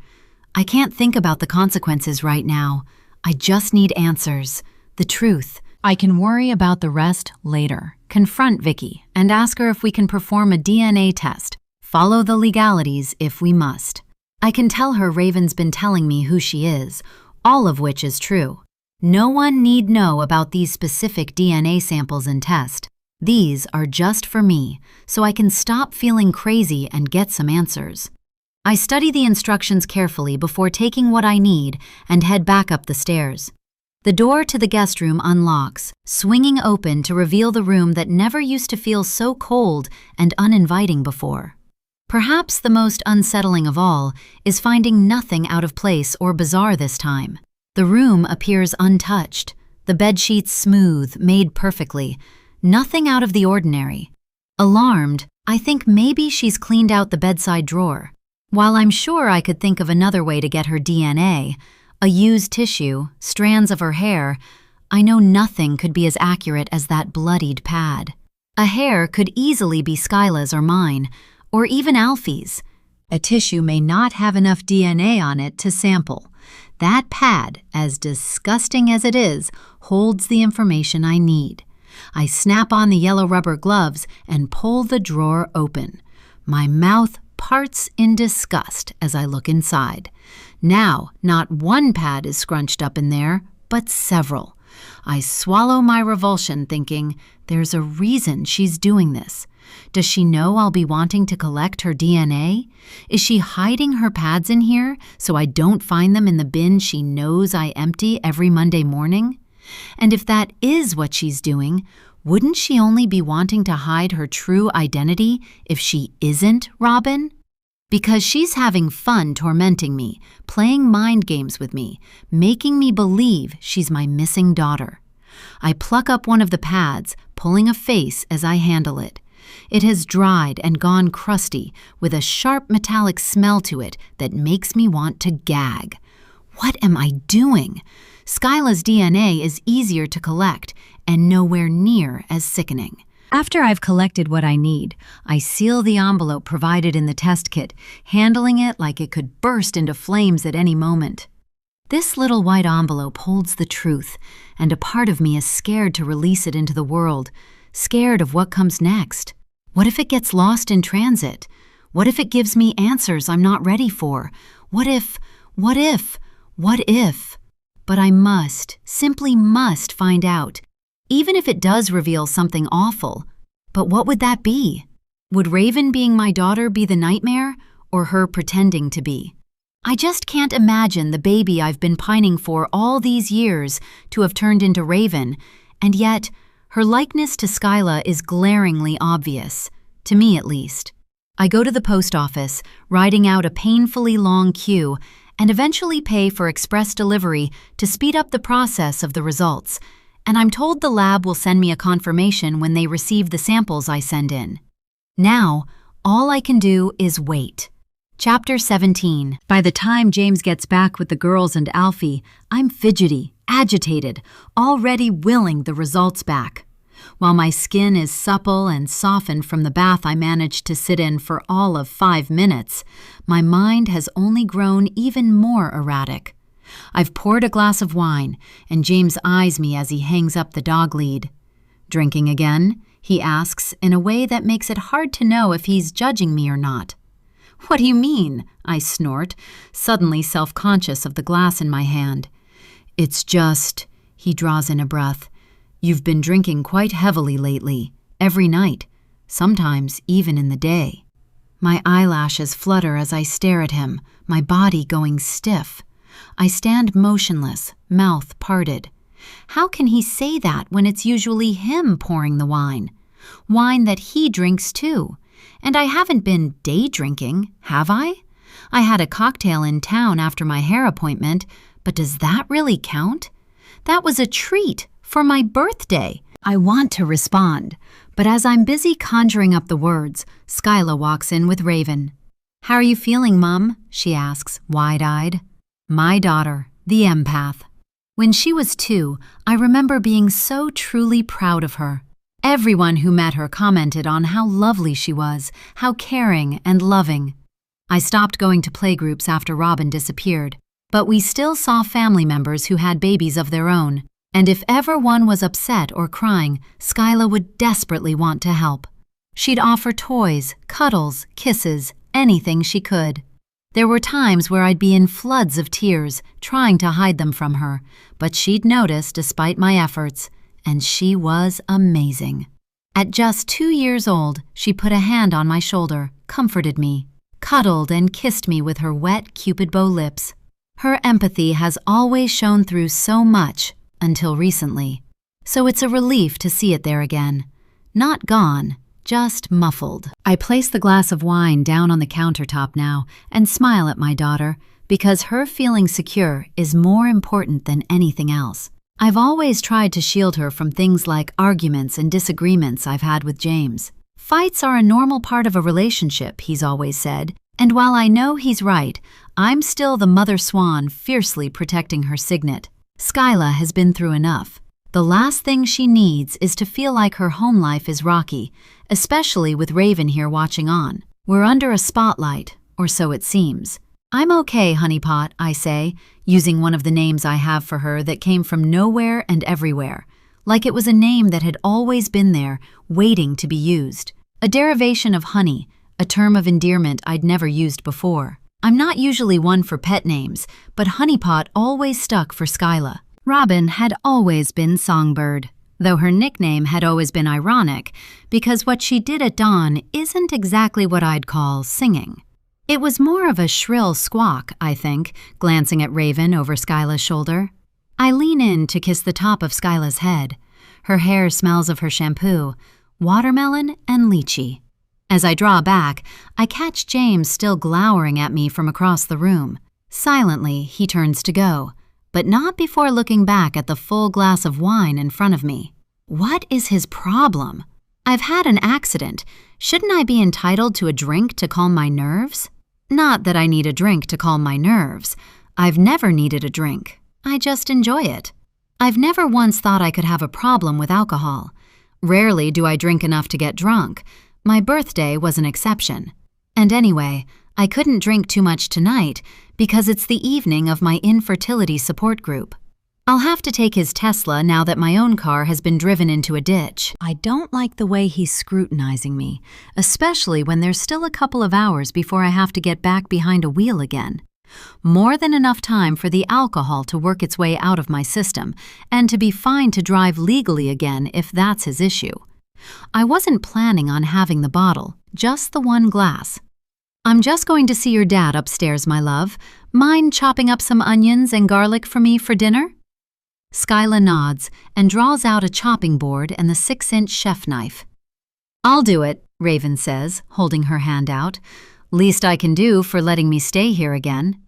I can't think about the consequences right now. I just need answers. The truth. I can worry about the rest later. Confront Vicky and ask her if we can perform a DNA test. Follow the legalities if we must. I can tell her Raven's been telling me who she is, all of which is true. No one need know about these specific DNA samples and test. These are just for me, so I can stop feeling crazy and get some answers. I study the instructions carefully before taking what I need and head back up the stairs. The door to the guest room unlocks, swinging open to reveal the room that never used to feel so cold and uninviting before. Perhaps the most unsettling of all is finding nothing out of place or bizarre this time. The room appears untouched, the bedsheets smooth, made perfectly, nothing out of the ordinary. Alarmed, I think maybe she's cleaned out the bedside drawer. While I'm sure I could think of another way to get her DNA, a used tissue, strands of her hair, I know nothing could be as accurate as that bloodied pad. A hair could easily be Skyla's or mine, or even Alfie's. A tissue may not have enough DNA on it to sample. That pad, as disgusting as it is, holds the information I need. I snap on the yellow rubber gloves and pull the drawer open. My mouth parts in disgust as I look inside. Now, not one pad is scrunched up in there, but several. I swallow my revulsion thinking, there's a reason she's doing this. Does she know I'll be wanting to collect her DNA? Is she hiding her pads in here so I don't find them in the bin she knows I empty every Monday morning? And if that is what she's doing, wouldn't she only be wanting to hide her true identity if she isn't Robin? Because she's having fun tormenting me, playing mind games with me, making me believe she's my missing daughter. I pluck up one of the pads, pulling a face as I handle it. It has dried and gone crusty, with a sharp metallic smell to it that makes me want to gag. What am I doing? Skyla's DNA is easier to collect and nowhere near as sickening. After I've collected what I need, I seal the envelope provided in the test kit, handling it like it could burst into flames at any moment. This little white envelope holds the truth, and a part of me is scared to release it into the world, scared of what comes next. What if it gets lost in transit? What if it gives me answers I'm not ready for? What if? But I must, simply must find out, even if it does reveal something awful. But what would that be? Would Raven being my daughter be the nightmare, or her pretending to be? I just can't imagine the baby I've been pining for all these years to have turned into Raven, and yet her likeness to Skyla is glaringly obvious, to me at least. I go to the post office, riding out a painfully long queue, and eventually pay for express delivery to speed up the process of the results, and I'm told the lab will send me a confirmation when they receive the samples I send in. Now, all I can do is wait. Chapter 17. By the time James gets back with the girls and Alfie, I'm fidgety, agitated, already willing the results back. While my skin is supple and softened from the bath I managed to sit in for all of 5 minutes, my mind has only grown even more erratic. I've poured a glass of wine, and James eyes me as he hangs up the dog lead. "Drinking again?" he asks in a way that makes it hard to know if he's judging me or not. What do you mean? I snort, suddenly self-conscious of the glass in my hand. It's just, he draws in a breath. You've been drinking quite heavily lately, every night, sometimes even in the day. My eyelashes flutter as I stare at him, my body going stiff. I stand motionless, mouth parted. How can he say that when it's usually him pouring the wine? Wine that he drinks too. And I haven't been day drinking, have I? I had a cocktail in town after my hair appointment, but does that really count? That was a treat for my birthday. I want to respond, but as I'm busy conjuring up the words, Skyla walks in with Raven. How are you feeling, Mum? She asks, wide-eyed. My daughter, the empath. When she was 2, I remember being so truly proud of her. Everyone who met her commented on how lovely she was, how caring and loving. I stopped going to playgroups after Robin disappeared, but we still saw family members who had babies of their own, and if ever one was upset or crying, Skyla would desperately want to help. She'd offer toys, cuddles, kisses, anything she could. There were times where I'd be in floods of tears, trying to hide them from her, but she'd notice despite my efforts, and she was amazing. At just 2 years old, she put a hand on my shoulder, comforted me, cuddled and kissed me with her wet Cupid bow lips. Her empathy has always shone through so much, until recently. So it's a relief to see it there again. Not gone, just muffled. I place the glass of wine down on the countertop now and smile at my daughter, because her feeling secure is more important than anything else. I've always tried to shield her from things like arguments and disagreements I've had with James. Fights are a normal part of a relationship, he's always said, and while I know he's right, I'm still the mother swan fiercely protecting her signet. Skyla has been through enough. The last thing she needs is to feel like her home life is rocky, especially with Raven here watching on. We're under a spotlight, or so it seems. I'm okay, honeypot, I say, using one of the names I have for her that came from nowhere and everywhere, like it was a name that had always been there, waiting to be used. A derivation of honey, a term of endearment I'd never used before. I'm not usually one for pet names, but honeypot always stuck for Skyla. Robin had always been Songbird, though her nickname had always been ironic, because what she did at dawn isn't exactly what I'd call singing. It was more of a shrill squawk, I think, glancing at Raven over Skyla's shoulder. I lean in to kiss the top of Skyla's head. Her hair smells of her shampoo, watermelon and lychee. As I draw back, I catch James still glowering at me from across the room. Silently, he turns to go, but not before looking back at the full glass of wine in front of me. What is his problem? I've had an accident. Shouldn't I be entitled to a drink to calm my nerves? Not that I need a drink to calm my nerves. I've never needed a drink. I just enjoy it. I've never once thought I could have a problem with alcohol. Rarely do I drink enough to get drunk. My birthday was an exception. And anyway, I couldn't drink too much tonight because it's the evening of my infertility support group. I'll have to take his Tesla now that my own car has been driven into a ditch. I don't like the way he's scrutinizing me, especially when there's still a couple of hours before I have to get back behind a wheel again. More than enough time for the alcohol to work its way out of my system and to be fine to drive legally again if that's his issue. I wasn't planning on having the bottle, just the one glass. I'm just going to see your dad upstairs, my love. Mind chopping up some onions and garlic for me for dinner? Skyla nods and draws out a chopping board and the 6-inch chef knife. I'll do it, Raven says, holding her hand out. Least I can do for letting me stay here again.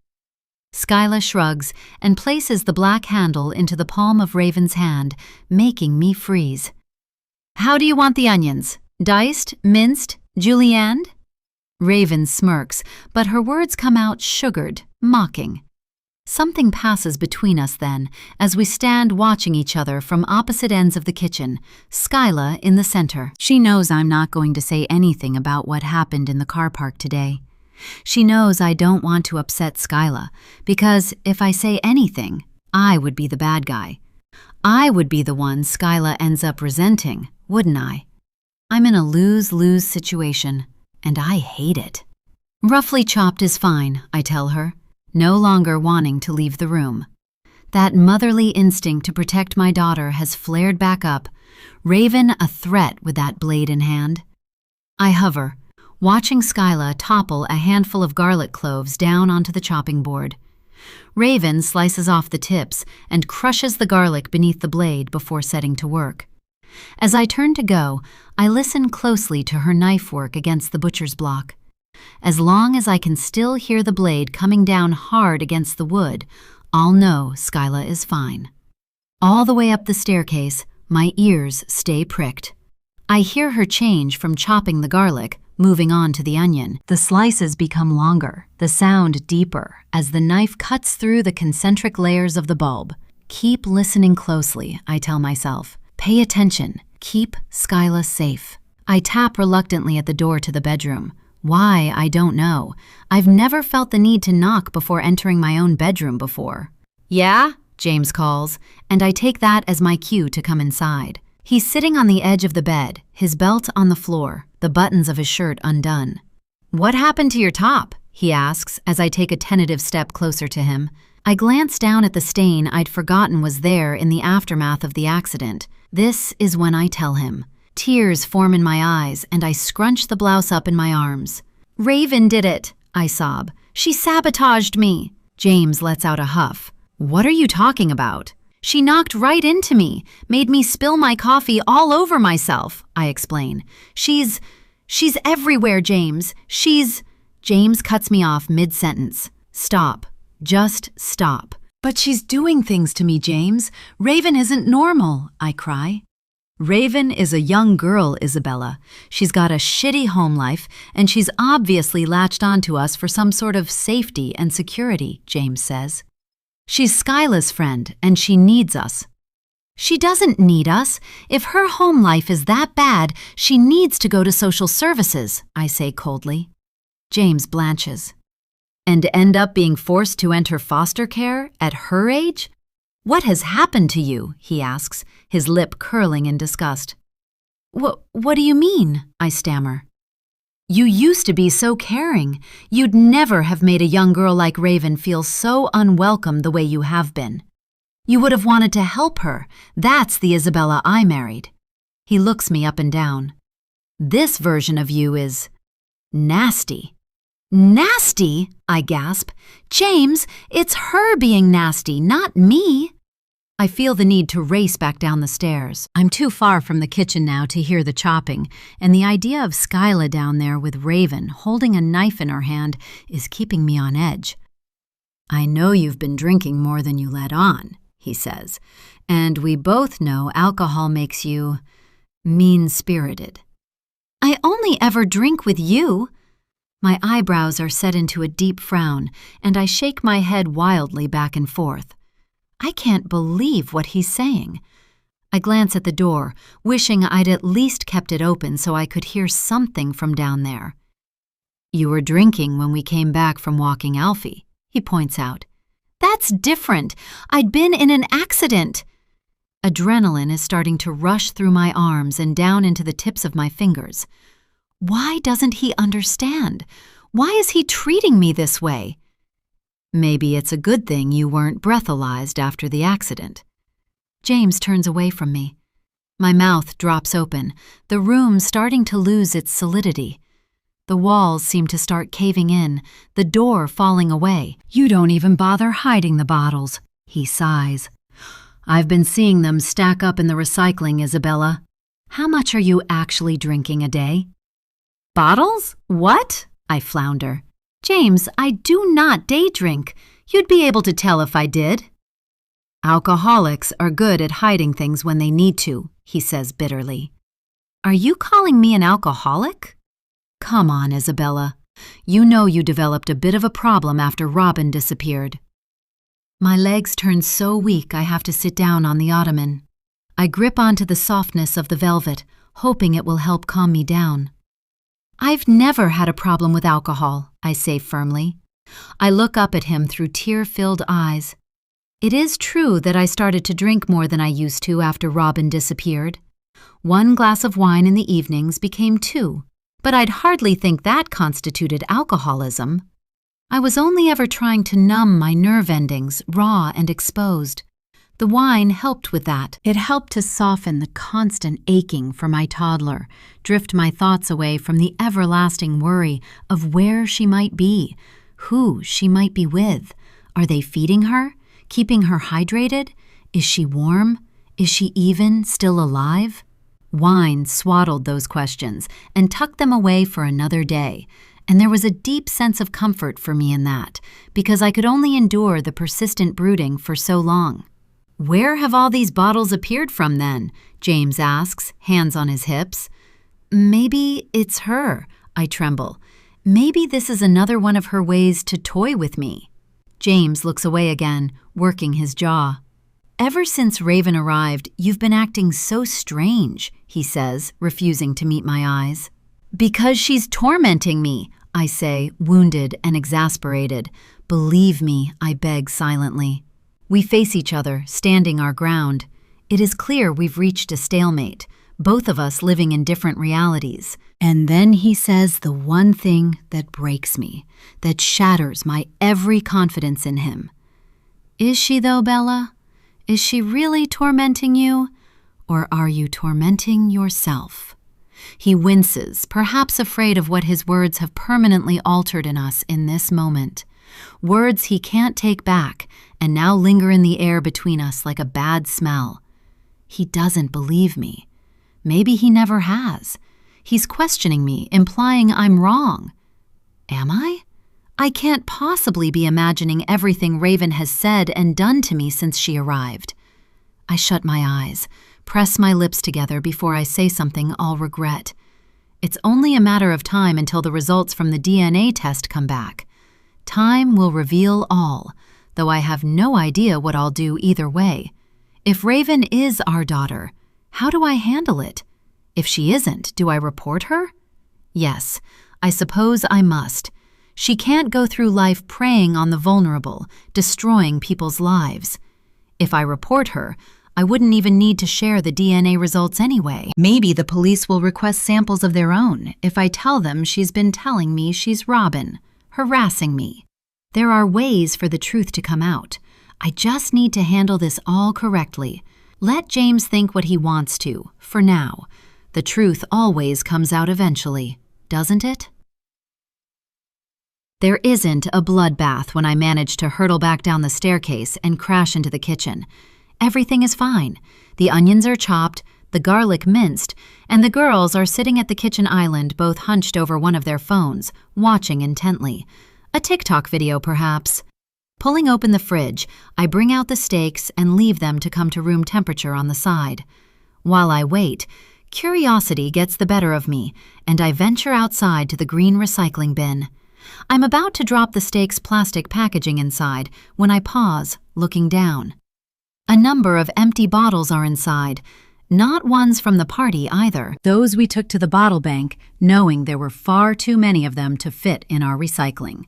Skyla shrugs and places the black handle into the palm of Raven's hand, making me freeze. How do you want the onions? Diced, minced, julienned? Raven smirks, but her words come out sugared, mocking. Something passes between us then, as we stand watching each other from opposite ends of the kitchen, Skyla in the center. She knows I'm not going to say anything about what happened in the car park today. She knows I don't want to upset Skyla, because if I say anything, I would be the bad guy. I would be the one Skyla ends up resenting, wouldn't I? I'm in a lose-lose situation, and I hate it. Roughly chopped is fine, I tell her, no longer wanting to leave the room. That motherly instinct to protect my daughter has flared back up, Raven a threat with that blade in hand. I hover, watching Skyla topple a handful of garlic cloves down onto the chopping board. Raven slices off the tips and crushes the garlic beneath the blade before setting to work. As I turn to go, I listen closely to her knife work against the butcher's block. As long as I can still hear the blade coming down hard against the wood, I'll know Skyla is fine. All the way up the staircase, my ears stay pricked. I hear her change from chopping the garlic, moving on to the onion. The slices become longer, the sound deeper, as the knife cuts through the concentric layers of the bulb. Keep listening closely, I tell myself. Pay attention. Keep Skyla safe. I tap reluctantly at the door to the bedroom. Why, I don't know. I've never felt the need to knock before entering my own bedroom before. Yeah? James calls, and I take that as my cue to come inside. He's sitting on the edge of the bed, his belt on the floor, the buttons of his shirt undone. What happened to your top? He asks as I take a tentative step closer to him. I glance down at the stain I'd forgotten was there in the aftermath of the accident. This is when I tell him. Tears form in my eyes, and I scrunch the blouse up in my arms. Raven did it, I sob. She sabotaged me. James lets out a huff. What are you talking about? She knocked right into me, made me spill my coffee all over myself, I explain. She's everywhere, James. James cuts me off mid-sentence. Stop. Just stop. But she's doing things to me, James. Raven isn't normal, I cry. Raven is a young girl, Isabella. She's got a shitty home life, and she's obviously latched onto us for some sort of safety and security, James says. She's Skyla's friend, and she needs us. She doesn't need us. If her home life is that bad, she needs to go to social services, I say coldly. James blanches. And end up being forced to enter foster care at her age? What has happened to you? He asks, his lip curling in disgust. What do you mean? I stammer. You used to be so caring. You'd never have made a young girl like Raven feel so unwelcome the way you have been. You would have wanted to help her. That's the Isabella I married. He looks me up and down. This version of you is nasty. Nasty? I gasp. James, it's her being nasty, not me. I feel the need to race back down the stairs. I'm too far from the kitchen now to hear the chopping, and the idea of Skyla down there with Raven holding a knife in her hand is keeping me on edge. I know you've been drinking more than you let on, he says, and we both know alcohol makes you mean-spirited. I only ever drink with you. My eyebrows are set into a deep frown, and I shake my head wildly back and forth. I can't believe what he's saying. I glance at the door, wishing I'd at least kept it open so I could hear something from down there. You were drinking when we came back from walking Alfie, he points out. That's different. I'd been in an accident. Adrenaline is starting to rush through my arms and down into the tips of my fingers. Why doesn't he understand? Why is he treating me this way? Maybe it's a good thing you weren't breathalyzed after the accident. James turns away from me. My mouth drops open, the room starting to lose its solidity. The walls seem to start caving in, the door falling away. You don't even bother hiding the bottles, he sighs. I've been seeing them stack up in the recycling, Isabella. How much are you actually drinking a day? Bottles? What? I flounder. James, I do not day drink. You'd be able to tell if I did. Alcoholics are good at hiding things when they need to, he says bitterly. Are you calling me an alcoholic? Come on, Isabella. You know you developed a bit of a problem after Robin disappeared. My legs turn so weak I have to sit down on the ottoman. I grip onto the softness of the velvet, hoping it will help calm me down. I've never had a problem with alcohol, I say firmly. I look up at him through tear-filled eyes. It is true that I started to drink more than I used to after Robin disappeared. 1 glass of wine in the evenings became 2. but I'd hardly think that constituted alcoholism. I was only ever trying to numb my nerve endings, raw and exposed. The wine helped with that. It helped to soften the constant aching for my toddler, drift my thoughts away from the everlasting worry of where she might be, who she might be with. Are they feeding her? Keeping her hydrated? Is she warm? Is she even still alive? Wine swaddled those questions and tucked them away for another day, and there was a deep sense of comfort for me in that, because I could only endure the persistent brooding for so long. "Where have all these bottles appeared from then?" James asks, hands on his hips. "Maybe it's her," I tremble. "Maybe this is another one of her ways to toy with me." James looks away again, working his jaw. "Ever since Raven arrived, you've been acting so strange," he says, refusing to meet my eyes. "Because she's tormenting me," I say, wounded and exasperated. "Believe me," I beg silently. We face each other, standing our ground. It is clear we've reached a stalemate, both of us living in different realities. And then he says the one thing that breaks me, that shatters my every confidence in him. "Is she though, Bella? Is she really tormenting you? Or are you tormenting yourself?" He winces, perhaps afraid of what his words have permanently altered in us in this moment. Words he can't take back and now linger in the air between us like a bad smell. He doesn't believe me. Maybe he never has. He's questioning me, implying I'm wrong. Am I? I can't possibly be imagining everything Raven has said and done to me since she arrived. I shut my eyes, press my lips together before I say something I'll regret. It's only a matter of time until the results from the DNA test come back. Time will reveal all, though I have no idea what I'll do either way. If Raven is our daughter, how do I handle it? If she isn't, do I report her? Yes, I suppose I must. She can't go through life preying on the vulnerable, destroying people's lives. If I report her, I wouldn't even need to share the DNA results anyway. Maybe the police will request samples of their own if I tell them she's been telling me she's Robin, harassing me. There are ways for the truth to come out. I just need to handle this all correctly. Let James think what he wants to, for now. The truth always comes out eventually, doesn't it? There isn't a bloodbath when I manage to hurtle back down the staircase and crash into the kitchen. Everything is fine. The onions are chopped, the garlic minced, and the girls are sitting at the kitchen island, both hunched over one of their phones, watching intently. A TikTok video, perhaps. Pulling open the fridge, I bring out the steaks and leave them to come to room temperature on the side. While I wait, curiosity gets the better of me, and I venture outside to the green recycling bin. I'm about to drop the steak's plastic packaging inside when I pause, looking down. A number of empty bottles are inside, not ones from the party either. Those we took to the bottle bank, knowing there were far too many of them to fit in our recycling.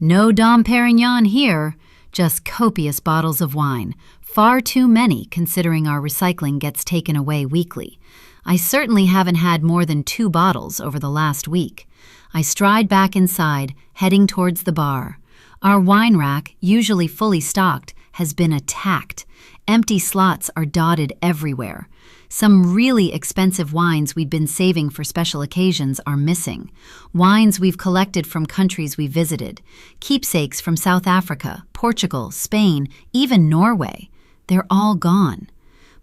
No Dom Perignon here, just copious bottles of wine, far too many considering our recycling gets taken away weekly. I certainly haven't had more than 2 bottles over the last week. I stride back inside, heading towards the bar. Our wine rack, usually fully stocked, has been attacked. Empty slots are dotted everywhere. Some really expensive wines we'd been saving for special occasions are missing. Wines we've collected from countries we visited. Keepsakes from South Africa, Portugal, Spain, even Norway. They're all gone.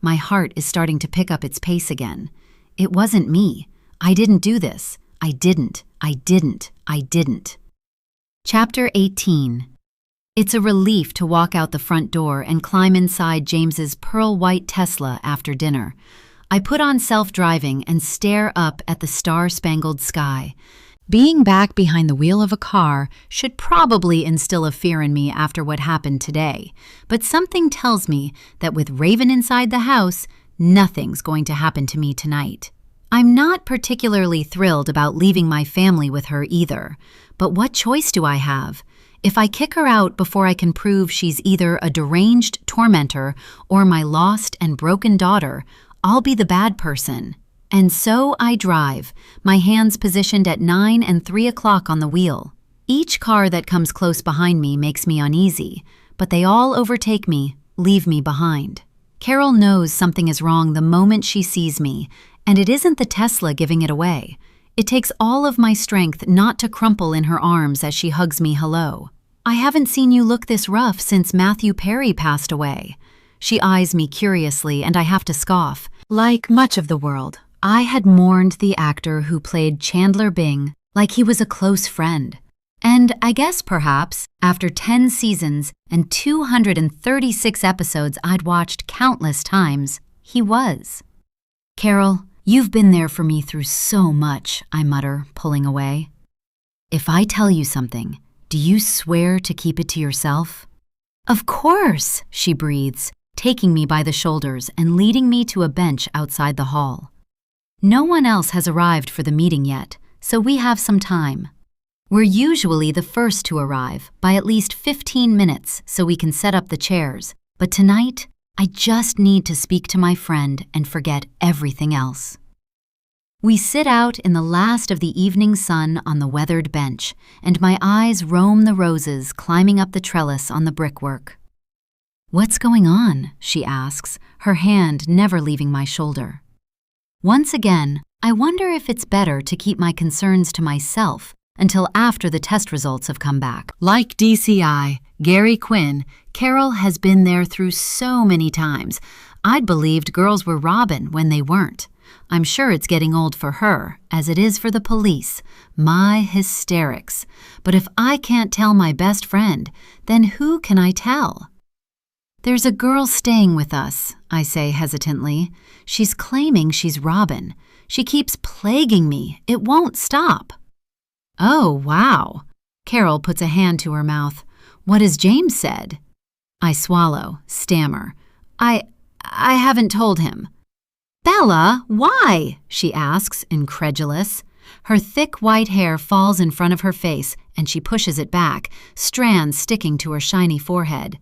My heart is starting to pick up its pace again. It wasn't me. I didn't do this. I didn't. Chapter 18. It's a relief to walk out the front door and climb inside James's pearl-white Tesla after dinner. I put on self-driving and stare up at the star-spangled sky. Being back behind the wheel of a car should probably instill a fear in me after what happened today, but something tells me that with Raven inside the house, nothing's going to happen to me tonight. I'm not particularly thrilled about leaving my family with her either, but what choice do I have? If I kick her out before I can prove she's either a deranged tormentor or my lost and broken daughter, I'll be the bad person, And so I drive, my hands positioned at 9 and 3 o'clock on the wheel. Each car that comes close behind me makes me uneasy, but they all overtake me, leave me behind. Carol knows something is wrong the moment she sees me, and it isn't the Tesla giving it away. It takes all of my strength not to crumple in her arms as she hugs me hello. I haven't seen you look this rough since Matthew Perry passed away. She eyes me curiously, and I have to scoff. Like much of the world, I had mourned the actor who played Chandler Bing like he was a close friend. And I guess perhaps, after 10 seasons and 236 episodes I'd watched countless times, he was. Carol, you've been there for me through so much, I mutter, pulling away. If I tell you something, do you swear to keep it to yourself? Of course, she breathes, taking me by the shoulders and leading me to a bench outside the hall. No one else has arrived for the meeting yet, so we have some time. We're usually the first to arrive, by at least 15 minutes, so we can set up the chairs. But tonight, I just need to speak to my friend and forget everything else. We sit out in the last of the evening sun on the weathered bench, and my eyes roam the roses climbing up the trellis on the brickwork. "What's going on?" she asks, her hand never leaving my shoulder. Once again, I wonder if it's better to keep my concerns to myself until after the test results have come back. Like DCI, Gary Quinn, Carol has been there through so many times. I'd believed girls were robbing when they weren't. I'm sure it's getting old for her, as it is for the police. My hysterics. But if I can't tell my best friend, then who can I tell? "There's a girl staying with us," I say hesitantly. "She's claiming she's Robin. She keeps plaguing me. It won't stop." "Oh, wow." Carol puts a hand to her mouth. "What has James said?" I swallow, stammer. I haven't told him." "Bella, why?" she asks, incredulous. Her thick white hair falls in front of her face, and she pushes it back, strands sticking to her shiny forehead.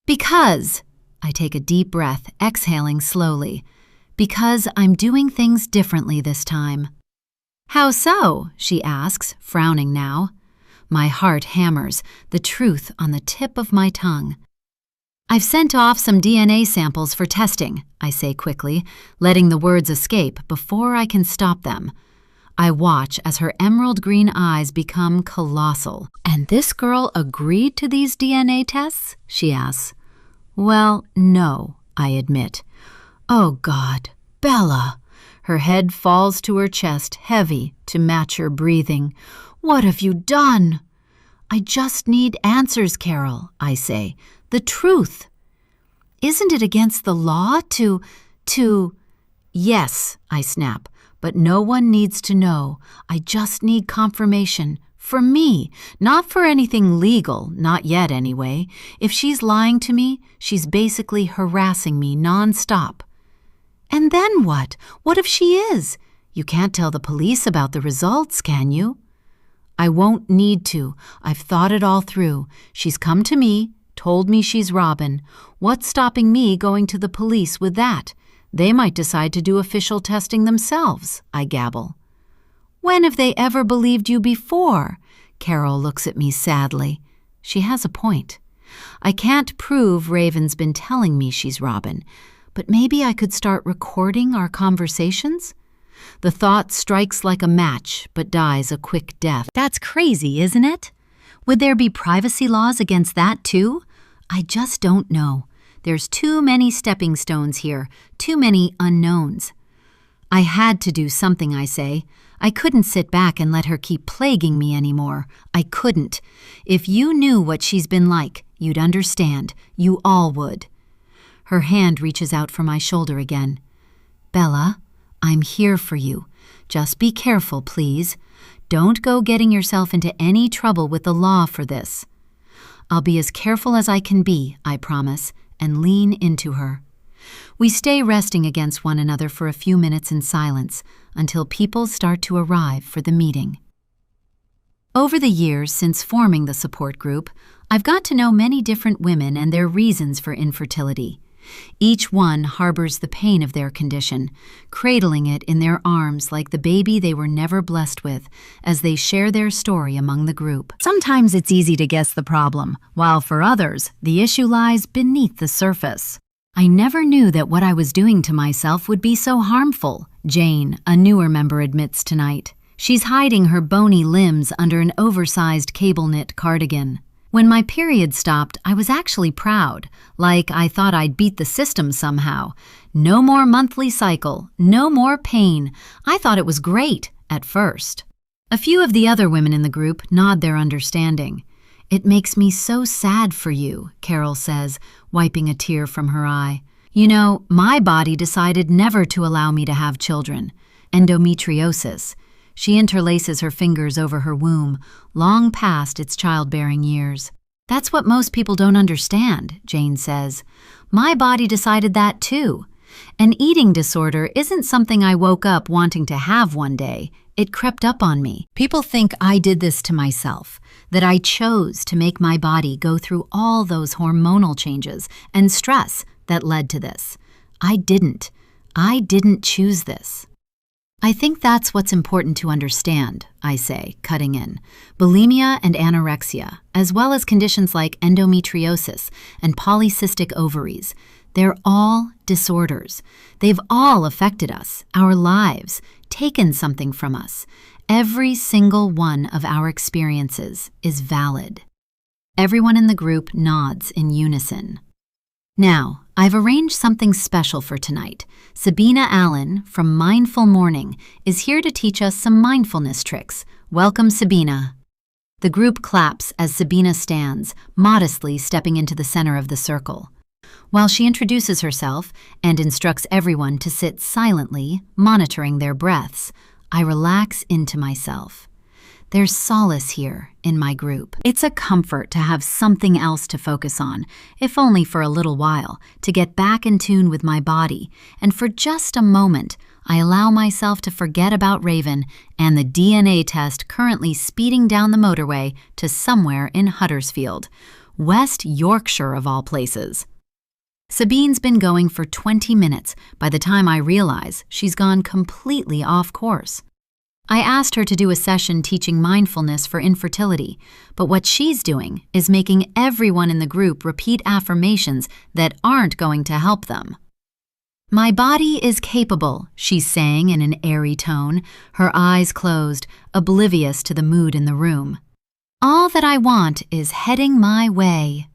"Because," I take a deep breath, exhaling slowly, "because I'm doing things differently this time." "How so?" she asks, frowning now. My heart hammers, the truth on the tip of my tongue. "I've sent off some DNA samples for testing," I say quickly, letting the words escape before I can stop them. I watch as her emerald green eyes become colossal. "And this girl agreed to these DNA tests?" she asks. "Well, no," I admit. "Oh, God, Bella." Her head falls to her chest, heavy to match her breathing. "What have you done?" "I just need answers, Carol," I say. "The truth." "Isn't it against the law to... "Yes," I snap, "but no one needs to know. I just need confirmation. For me, not for anything legal, not yet anyway. If she's lying to me, she's basically harassing me nonstop." "And then what? What if she is? You can't tell the police about the results, can you?" "I won't need to. I've thought it all through. She's come to me, told me she's Robin. What's stopping me going to the police with that? They might decide to do official testing themselves," I gabble. "When have they ever believed you before?" Carol looks at me sadly. She has a point. I can't prove Raven's been telling me she's Robin, but maybe I could start recording our conversations? The thought strikes like a match, but dies a quick death. That's crazy, isn't it? Would there be privacy laws against that too? I just don't know. There's too many stepping stones here, too many unknowns. I had to do something, I say. I couldn't sit back and let her keep plaguing me anymore. I couldn't. If you knew what she's been like, you'd understand. You all would. Her hand reaches out for my shoulder again. "Bella, I'm here for you. Just be careful, please. Don't go getting yourself into any trouble with the law for this." I'll be as careful as I can be, I promise, and lean into her. We stay resting against one another for a few minutes in silence until people start to arrive for the meeting. Over the years since forming the support group, I've got to know many different women and their reasons for infertility. Each one harbors the pain of their condition, cradling it in their arms like the baby they were never blessed with, as they share their story among the group. Sometimes it's easy to guess the problem, while for others, the issue lies beneath the surface. I never knew that what I was doing to myself would be so harmful, Jane, a newer member, admits tonight. She's hiding her bony limbs under an oversized cable-knit cardigan. When my period stopped, I was actually proud, like I thought I'd beat the system somehow. No more monthly cycle, no more pain. I thought it was great, at first. A few of the other women in the group nod their understanding. "It makes me so sad for you," Carol says, wiping a tear from her eye. "You know, my body decided never to allow me to have children. Endometriosis." She interlaces her fingers over her womb, long past its childbearing years. "That's what most people don't understand," Jane says. "My body decided that too. An eating disorder isn't something I woke up wanting to have one day. It crept up on me. People think I did this to myself, that I chose to make my body go through all those hormonal changes and stress that led to this. I didn't. I didn't choose this." "I think that's what's important to understand," I say, cutting in. "Bulimia and anorexia, as well as conditions like endometriosis and polycystic ovaries, they're all disorders. They've all affected us, our lives, taken something from us. Every single one of our experiences is valid." Everyone in the group nods in unison. Now, I've arranged something special for tonight. Sabina Allen from Mindful Morning is here to teach us some mindfulness tricks. Welcome, Sabina. The group claps as Sabina stands, modestly stepping into the center of the circle. While she introduces herself and instructs everyone to sit silently, monitoring their breaths, I relax into myself. There's solace here in my group. It's a comfort to have something else to focus on, if only for a little while, to get back in tune with my body, and for just a moment, I allow myself to forget about Raven and the DNA test currently speeding down the motorway to somewhere in Huddersfield, West Yorkshire of all places. Sabine's been going for 20 minutes by the time I realize she's gone completely off course. I asked her to do a session teaching mindfulness for infertility, but what she's doing is making everyone in the group repeat affirmations that aren't going to help them. "My body is capable," she's saying in an airy tone, her eyes closed, oblivious to the mood in the room. "All that I want is heading my way."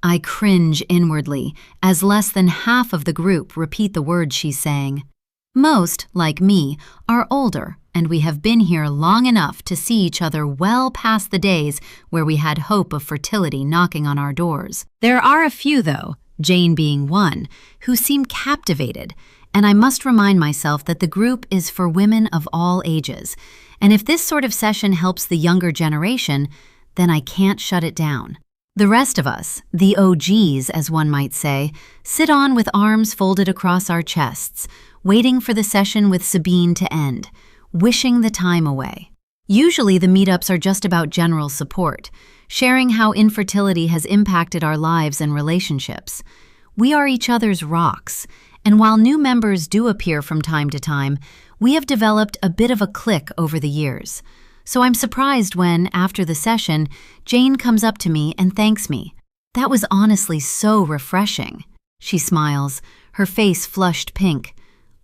I cringe inwardly as less than half of the group repeat the words she's saying. Most, like me, are older, and we have been here long enough to see each other well past the days where we had hope of fertility knocking on our doors. There are a few, though, Jane being one, who seem captivated, and I must remind myself that the group is for women of all ages, and if this sort of session helps the younger generation, then I can't shut it down. The rest of us, the OGs as one might say, sit on with arms folded across our chests, waiting for the session with Sabine to end, wishing the time away. Usually the meetups are just about general support, sharing how infertility has impacted our lives and relationships. We are each other's rocks, and while new members do appear from time to time, we have developed a bit of a clique over the years. So I'm surprised when, after the session, Jane comes up to me and thanks me. That was honestly so refreshing. She smiles, her face flushed pink.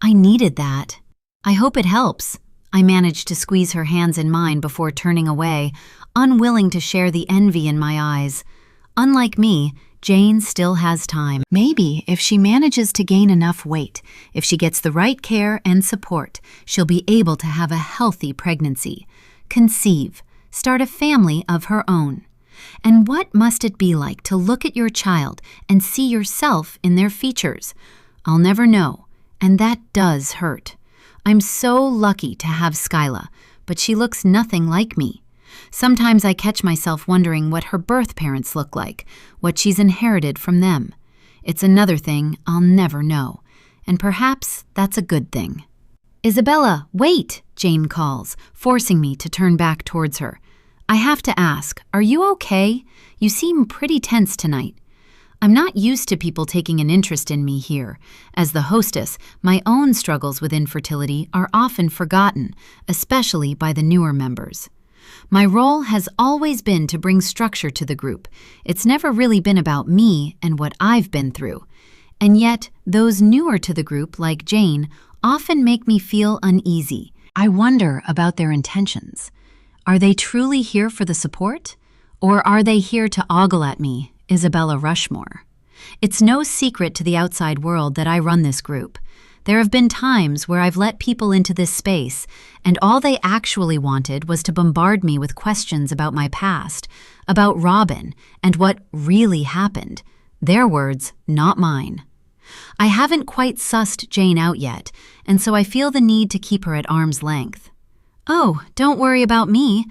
I needed that. I hope it helps. I managed to squeeze her hands in mine before turning away, unwilling to share the envy in my eyes. Unlike me, Jane still has time. Maybe if she manages to gain enough weight, if she gets the right care and support, she'll be able to have a healthy pregnancy, conceive, start a family of her own. And what must it be like to look at your child and see yourself in their features? I'll never know, and that does hurt. I'm so lucky to have Skyla, but she looks nothing like me. Sometimes I catch myself wondering what her birth parents look like, what she's inherited from them. It's another thing I'll never know, and perhaps that's a good thing. "Isabella, wait!" Jane calls, forcing me to turn back towards her. I have to ask, are you okay? You seem pretty tense tonight. I'm not used to people taking an interest in me here. As the hostess, my own struggles with infertility are often forgotten, especially by the newer members. My role has always been to bring structure to the group. It's never really been about me and what I've been through. And yet, those newer to the group, like Jane, often make me feel uneasy. I wonder about their intentions. Are they truly here for the support? Or are they here to ogle at me, Isabella Rushmore? It's no secret to the outside world that I run this group. There have been times where I've let people into this space, and all they actually wanted was to bombard me with questions about my past, about Robin, and what really happened. Their words, not mine. I haven't quite sussed Jane out yet, and so I feel the need to keep her at arm's length. "Oh, don't worry about me.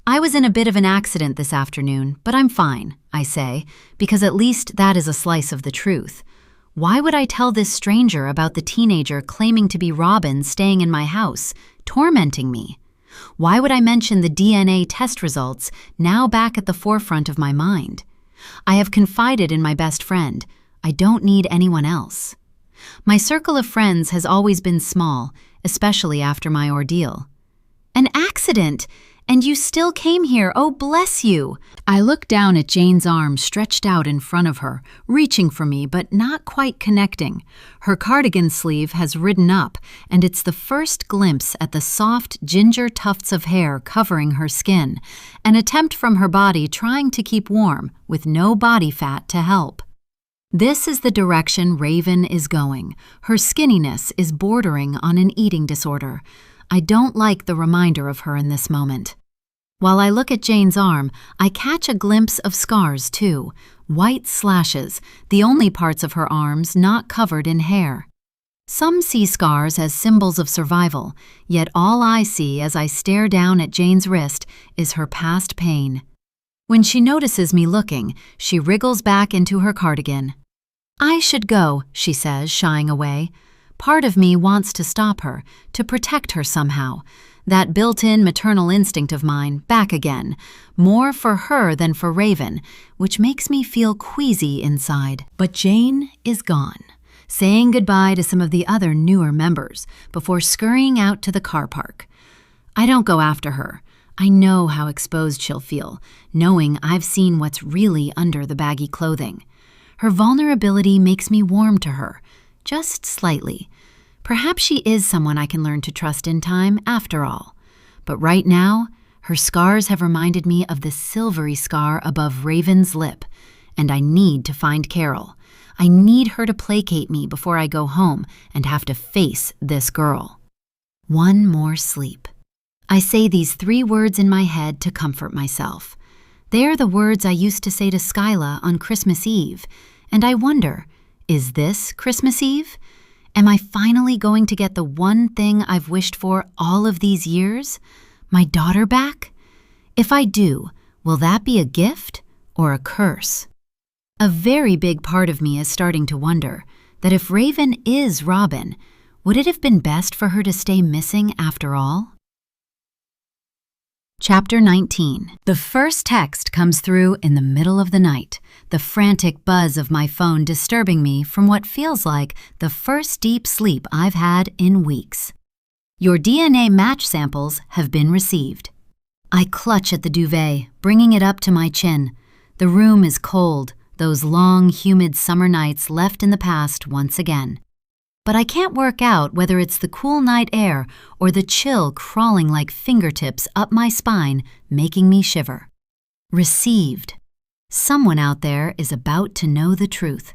I was in a bit of an accident this afternoon, but I'm fine," I say, because at least that is a slice of the truth. Why would I tell this stranger about the teenager claiming to be Robin staying in my house, tormenting me? Why would I mention the DNA test results now back at the forefront of my mind? I have confided in my best friend. I don't need anyone else. My circle of friends has always been small, especially after my ordeal. "An accident! And you still came here, oh bless you!" I look down at Jane's arm stretched out in front of her, reaching for me but not quite connecting. Her cardigan sleeve has ridden up, and it's the first glimpse at the soft ginger tufts of hair covering her skin, an attempt from her body trying to keep warm, with no body fat to help. This is the direction Raven is going. Her skinniness is bordering on an eating disorder. I don't like the reminder of her in this moment. While I look at Jane's arm, I catch a glimpse of scars too, white slashes, the only parts of her arms not covered in hair. Some see scars as symbols of survival, yet all I see as I stare down at Jane's wrist is her past pain. When she notices me looking, she wriggles back into her cardigan. "I should go," she says, shying away. Part of me wants to stop her, to protect her somehow. That built-in maternal instinct of mine, back again, more for her than for Raven, which makes me feel queasy inside. But Jane is gone, saying goodbye to some of the other newer members before scurrying out to the car park. I don't go after her. I know how exposed she'll feel, knowing I've seen what's really under the baggy clothing. Her vulnerability makes me warm to her, just slightly. Perhaps she is someone I can learn to trust in time, after all. But right now, her scars have reminded me of the silvery scar above Raven's lip, and I need to find Carol. I need her to placate me before I go home and have to face this girl. One more sleep. I say these 3 words in my head to comfort myself. They are the words I used to say to Skyla on Christmas Eve, and I wonder, is this Christmas Eve? Am I finally going to get the one thing I've wished for all of these years? My daughter back? If I do, will that be a gift or a curse? A very big part of me is starting to wonder that if Raven is Robin, would it have been best for her to stay missing after all? Chapter 19. The first text comes through in the middle of the night, the frantic buzz of my phone disturbing me from what feels like the first deep sleep I've had in weeks. Your DNA match samples have been received. I clutch at the duvet, bringing it up to my chin. The room is cold, those long, humid summer nights left in the past once again. But I can't work out whether it's the cool night air or the chill crawling like fingertips up my spine, making me shiver. Received. Someone out there is about to know the truth.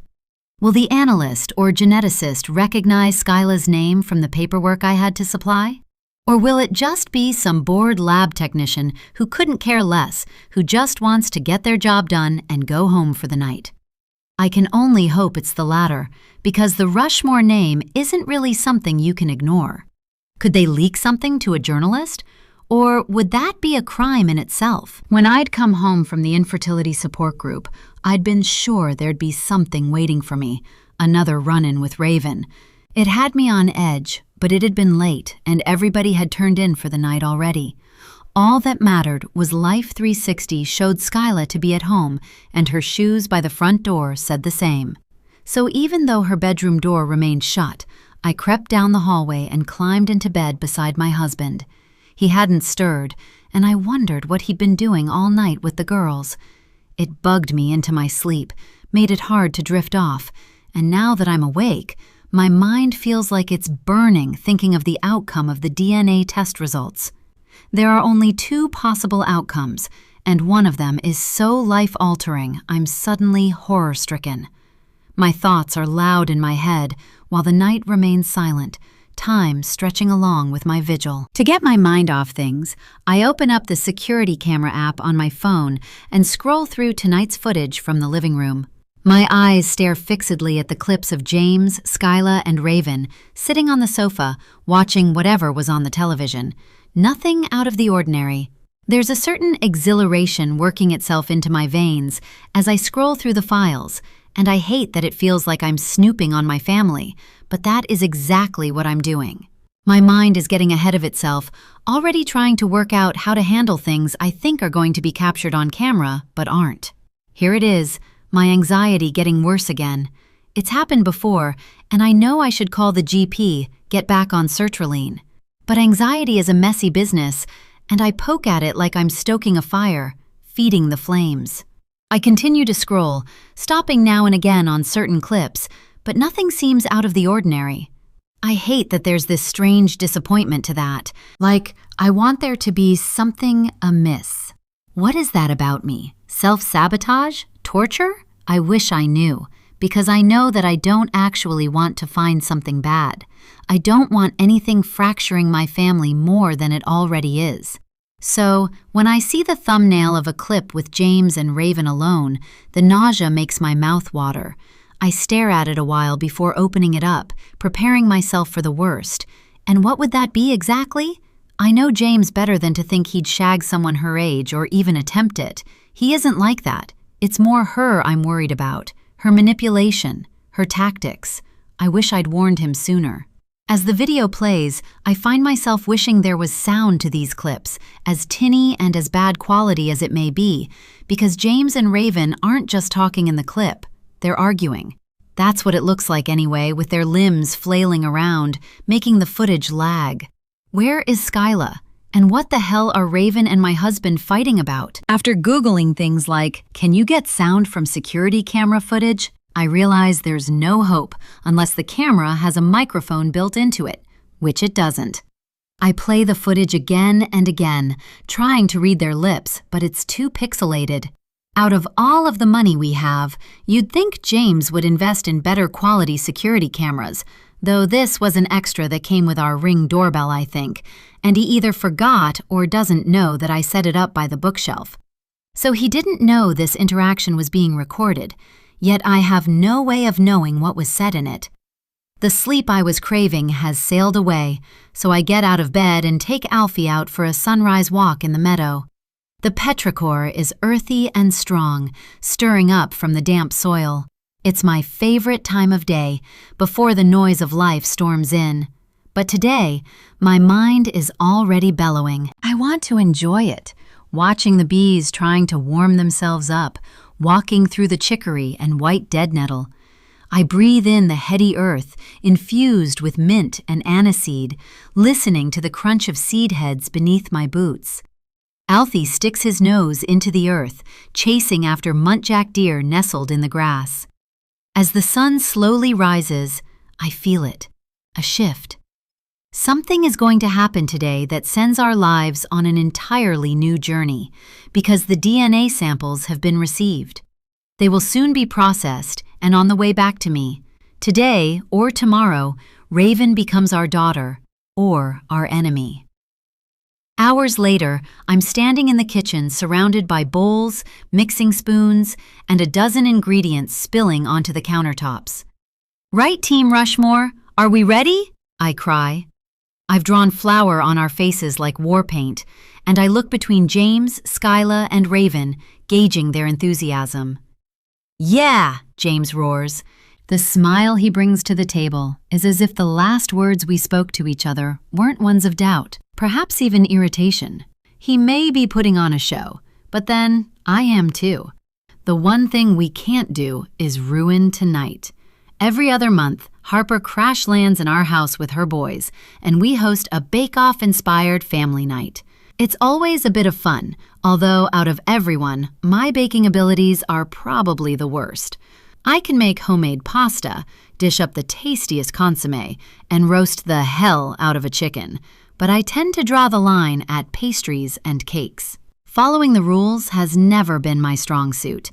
Will the analyst or geneticist recognize Skyla's name from the paperwork I had to supply? Or will it just be some bored lab technician who couldn't care less, who just wants to get their job done and go home for the night? I can only hope it's the latter, because the Rushmore name isn't really something you can ignore. Could they leak something to a journalist? Or would that be a crime in itself? When I'd come home from the infertility support group, I'd been sure there'd be something waiting for me, another run-in with Raven. It had me on edge, but it had been late, and everybody had turned in for the night already. All that mattered was Life 360 showed Skyla to be at home, and her shoes by the front door said the same. So even though her bedroom door remained shut, I crept down the hallway and climbed into bed beside my husband. He hadn't stirred, and I wondered what he'd been doing all night with the girls. It bugged me into my sleep, made it hard to drift off, and now that I'm awake, my mind feels like it's burning thinking of the outcome of the DNA test results. There are only 2 possible outcomes, and one of them is so life-altering I'm suddenly horror-stricken. My thoughts are loud in my head while the night remains silent, time stretching along with my vigil. To get my mind off things, I open up the security camera app on my phone and scroll through tonight's footage from the living room. My eyes stare fixedly at the clips of James, Skyla, and Raven sitting on the sofa, watching whatever was on the television. Nothing out of the ordinary. There's a certain exhilaration working itself into my veins as I scroll through the files, and I hate that it feels like I'm snooping on my family, but that is exactly what I'm doing. My mind is getting ahead of itself, already trying to work out how to handle things I think are going to be captured on camera, but aren't. Here it is, my anxiety getting worse again. It's happened before, and I know I should call the GP, get back on sertraline. But anxiety is a messy business, and I poke at it like I'm stoking a fire, feeding the flames. I continue to scroll, stopping now and again on certain clips, but nothing seems out of the ordinary. I hate that there's this strange disappointment to that, like I want there to be something amiss. What is that about me? Self-sabotage? Torture? I wish I knew, because I know that I don't actually want to find something bad. I don't want anything fracturing my family more than it already is. So, when I see the thumbnail of a clip with James and Raven alone, the nausea makes my mouth water. I stare at it a while before opening it up, preparing myself for the worst. And what would that be exactly? I know James better than to think he'd shag someone her age or even attempt it. He isn't like that. It's more her I'm worried about, her manipulation, her tactics. I wish I'd warned him sooner. As the video plays, I find myself wishing there was sound to these clips, as tinny and as bad quality as it may be, because James and Raven aren't just talking in the clip, they're arguing. That's what it looks like anyway, with their limbs flailing around, making the footage lag. Where is Skyla? And what the hell are Raven and my husband fighting about? After Googling things like, can you get sound from security camera footage? I realize there's no hope unless the camera has a microphone built into it, which it doesn't. I play the footage again and again, trying to read their lips, but it's too pixelated. Out of all of the money we have, you'd think James would invest in better quality security cameras, though this was an extra that came with our Ring doorbell, I think, and he either forgot or doesn't know that I set it up by the bookshelf. So he didn't know this interaction was being recorded, yet I have no way of knowing what was said in it. The sleep I was craving has sailed away, so I get out of bed and take Alfie out for a sunrise walk in the meadow. The petrichor is earthy and strong, stirring up from the damp soil. It's my favorite time of day, before the noise of life storms in. But today, my mind is already bellowing. I want to enjoy it, watching the bees trying to warm themselves up, walking through the chicory and white dead nettle. I breathe in the heady earth, infused with mint and aniseed, listening to the crunch of seed heads beneath my boots. Alfie sticks his nose into the earth, chasing after muntjac deer nestled in the grass. As the sun slowly rises, I feel it, a shift. Something is going to happen today that sends our lives on an entirely new journey, because the DNA samples have been received. They will soon be processed and on the way back to me. Today or tomorrow, Raven becomes our daughter or our enemy. Hours later, I'm standing in the kitchen surrounded by bowls, mixing spoons, and a dozen ingredients spilling onto the countertops. "Right, Team Rushmore, are we ready?" I cry. I've drawn flour on our faces like war paint, and I look between James, Skyla, and Raven, gauging their enthusiasm. "Yeah," James roars. The smile he brings to the table is as if the last words we spoke to each other weren't ones of doubt, perhaps even irritation. He may be putting on a show, but then I am too. The one thing we can't do is ruin tonight. Every other month, Harper crash lands in our house with her boys, and we host a bake-off-inspired family night. It's always a bit of fun, although out of everyone, my baking abilities are probably the worst. I can make homemade pasta, dish up the tastiest consommé, and roast the hell out of a chicken, but I tend to draw the line at pastries and cakes. Following the rules has never been my strong suit.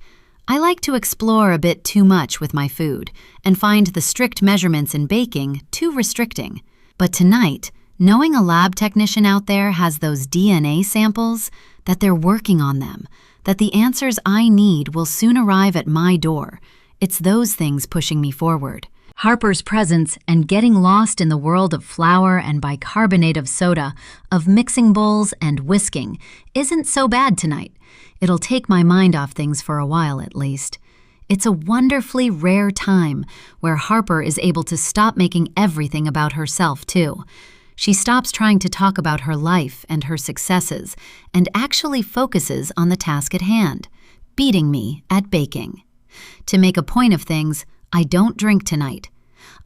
I like to explore a bit too much with my food and find the strict measurements in baking too restricting. But tonight, knowing a lab technician out there has those DNA samples, that they're working on them, that the answers I need will soon arrive at my door, it's those things pushing me forward. Harper's presence and getting lost in the world of flour and bicarbonate of soda, of mixing bowls and whisking, isn't so bad tonight. It'll take my mind off things for a while at least. It's a wonderfully rare time where Harper is able to stop making everything about herself too. She stops trying to talk about her life and her successes and actually focuses on the task at hand, beating me at baking. To make a point of things, I don't drink tonight.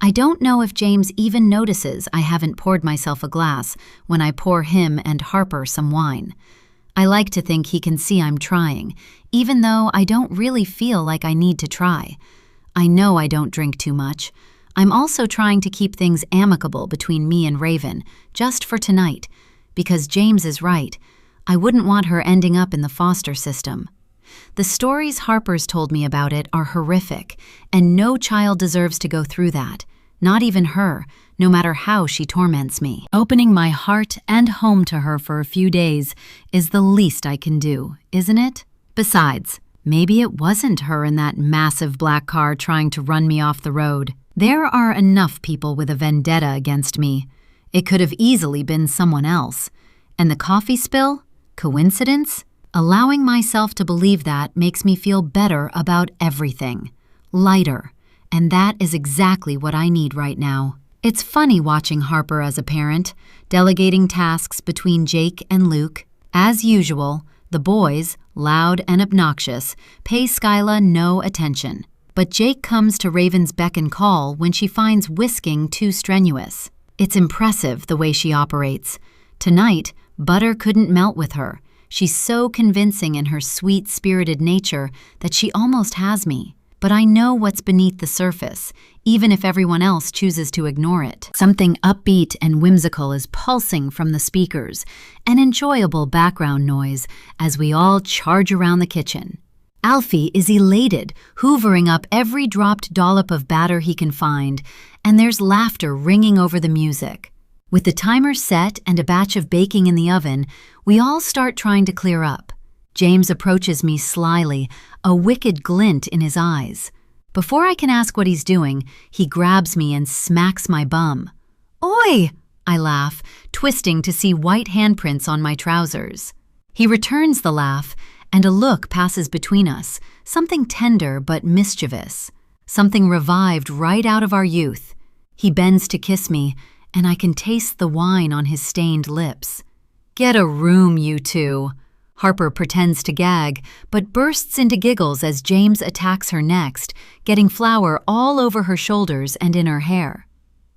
I don't know if James even notices I haven't poured myself a glass when I pour him and Harper some wine. I like to think he can see I'm trying, even though I don't really feel like I need to try. I know I don't drink too much. I'm also trying to keep things amicable between me and Raven, just for tonight, because James is right. I wouldn't want her ending up in the foster system. The stories Harper's told me about it are horrific, and no child deserves to go through that, not even her, no matter how she torments me. Opening my heart and home to her for a few days is the least I can do, isn't it? Besides, maybe it wasn't her in that massive black car trying to run me off the road. There are enough people with a vendetta against me. It could have easily been someone else. And the coffee spill? Coincidence? Allowing myself to believe that makes me feel better about everything. Lighter. And that is exactly what I need right now. It's funny watching Harper as a parent, delegating tasks between Jake and Luke. As usual, the boys, loud and obnoxious, pay Skyla no attention. But Jake comes to Raven's beck and call when she finds whisking too strenuous. It's impressive the way she operates. Tonight, butter couldn't melt with her. She's so convincing in her sweet-spirited nature that she almost has me. But I know what's beneath the surface, even if everyone else chooses to ignore it. Something upbeat and whimsical is pulsing from the speakers, an enjoyable background noise as we all charge around the kitchen. Alfie is elated, hoovering up every dropped dollop of batter he can find, and there's laughter ringing over the music. With the timer set and a batch of baking in the oven, we all start trying to clear up. James approaches me slyly, a wicked glint in his eyes. Before I can ask what he's doing, he grabs me and smacks my bum. "Oi!" I laugh, twisting to see white handprints on my trousers. He returns the laugh, and a look passes between us, something tender but mischievous, something revived right out of our youth. He bends to kiss me, and I can taste the wine on his stained lips. "Get a room, you two." Harper pretends to gag, but bursts into giggles as James attacks her next, getting flour all over her shoulders and in her hair.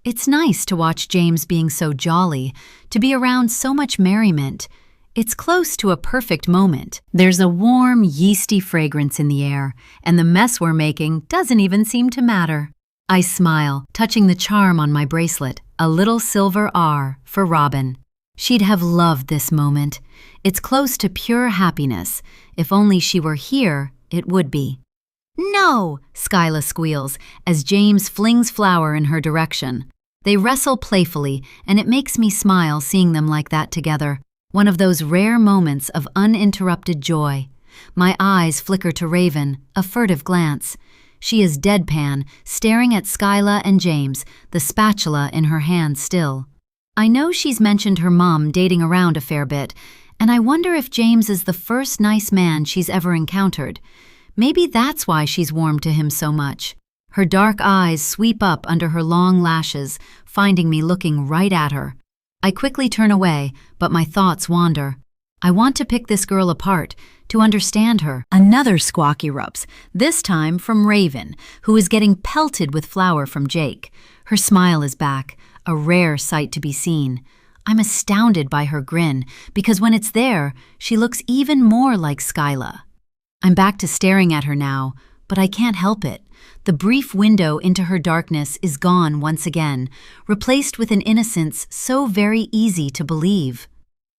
It's nice to watch James being so jolly, to be around so much merriment. It's close to a perfect moment. There's a warm, yeasty fragrance in the air, and the mess we're making doesn't even seem to matter. I smile, touching the charm on my bracelet, a little silver R for Robin. She'd have loved this moment. It's close to pure happiness. If only she were here, it would be. "No!" Skyla squeals as James flings flour in her direction. They wrestle playfully, and it makes me smile seeing them like that together. One of those rare moments of uninterrupted joy. My eyes flicker to Raven, a furtive glance. She is deadpan, staring at Skyla and James, the spatula in her hand still. I know she's mentioned her mom dating around a fair bit, and I wonder if James is the first nice man she's ever encountered. Maybe that's why she's warmed to him so much. Her dark eyes sweep up under her long lashes, finding me looking right at her. I quickly turn away, but my thoughts wander. I want to pick this girl apart, to understand her. Another squawk erupts, this time from Raven, who is getting pelted with flour from Jake. Her smile is back, a rare sight to be seen. I'm astounded by her grin, because when it's there, she looks even more like Skyla. I'm back to staring at her now, but I can't help it. The brief window into her darkness is gone once again, replaced with an innocence so very easy to believe.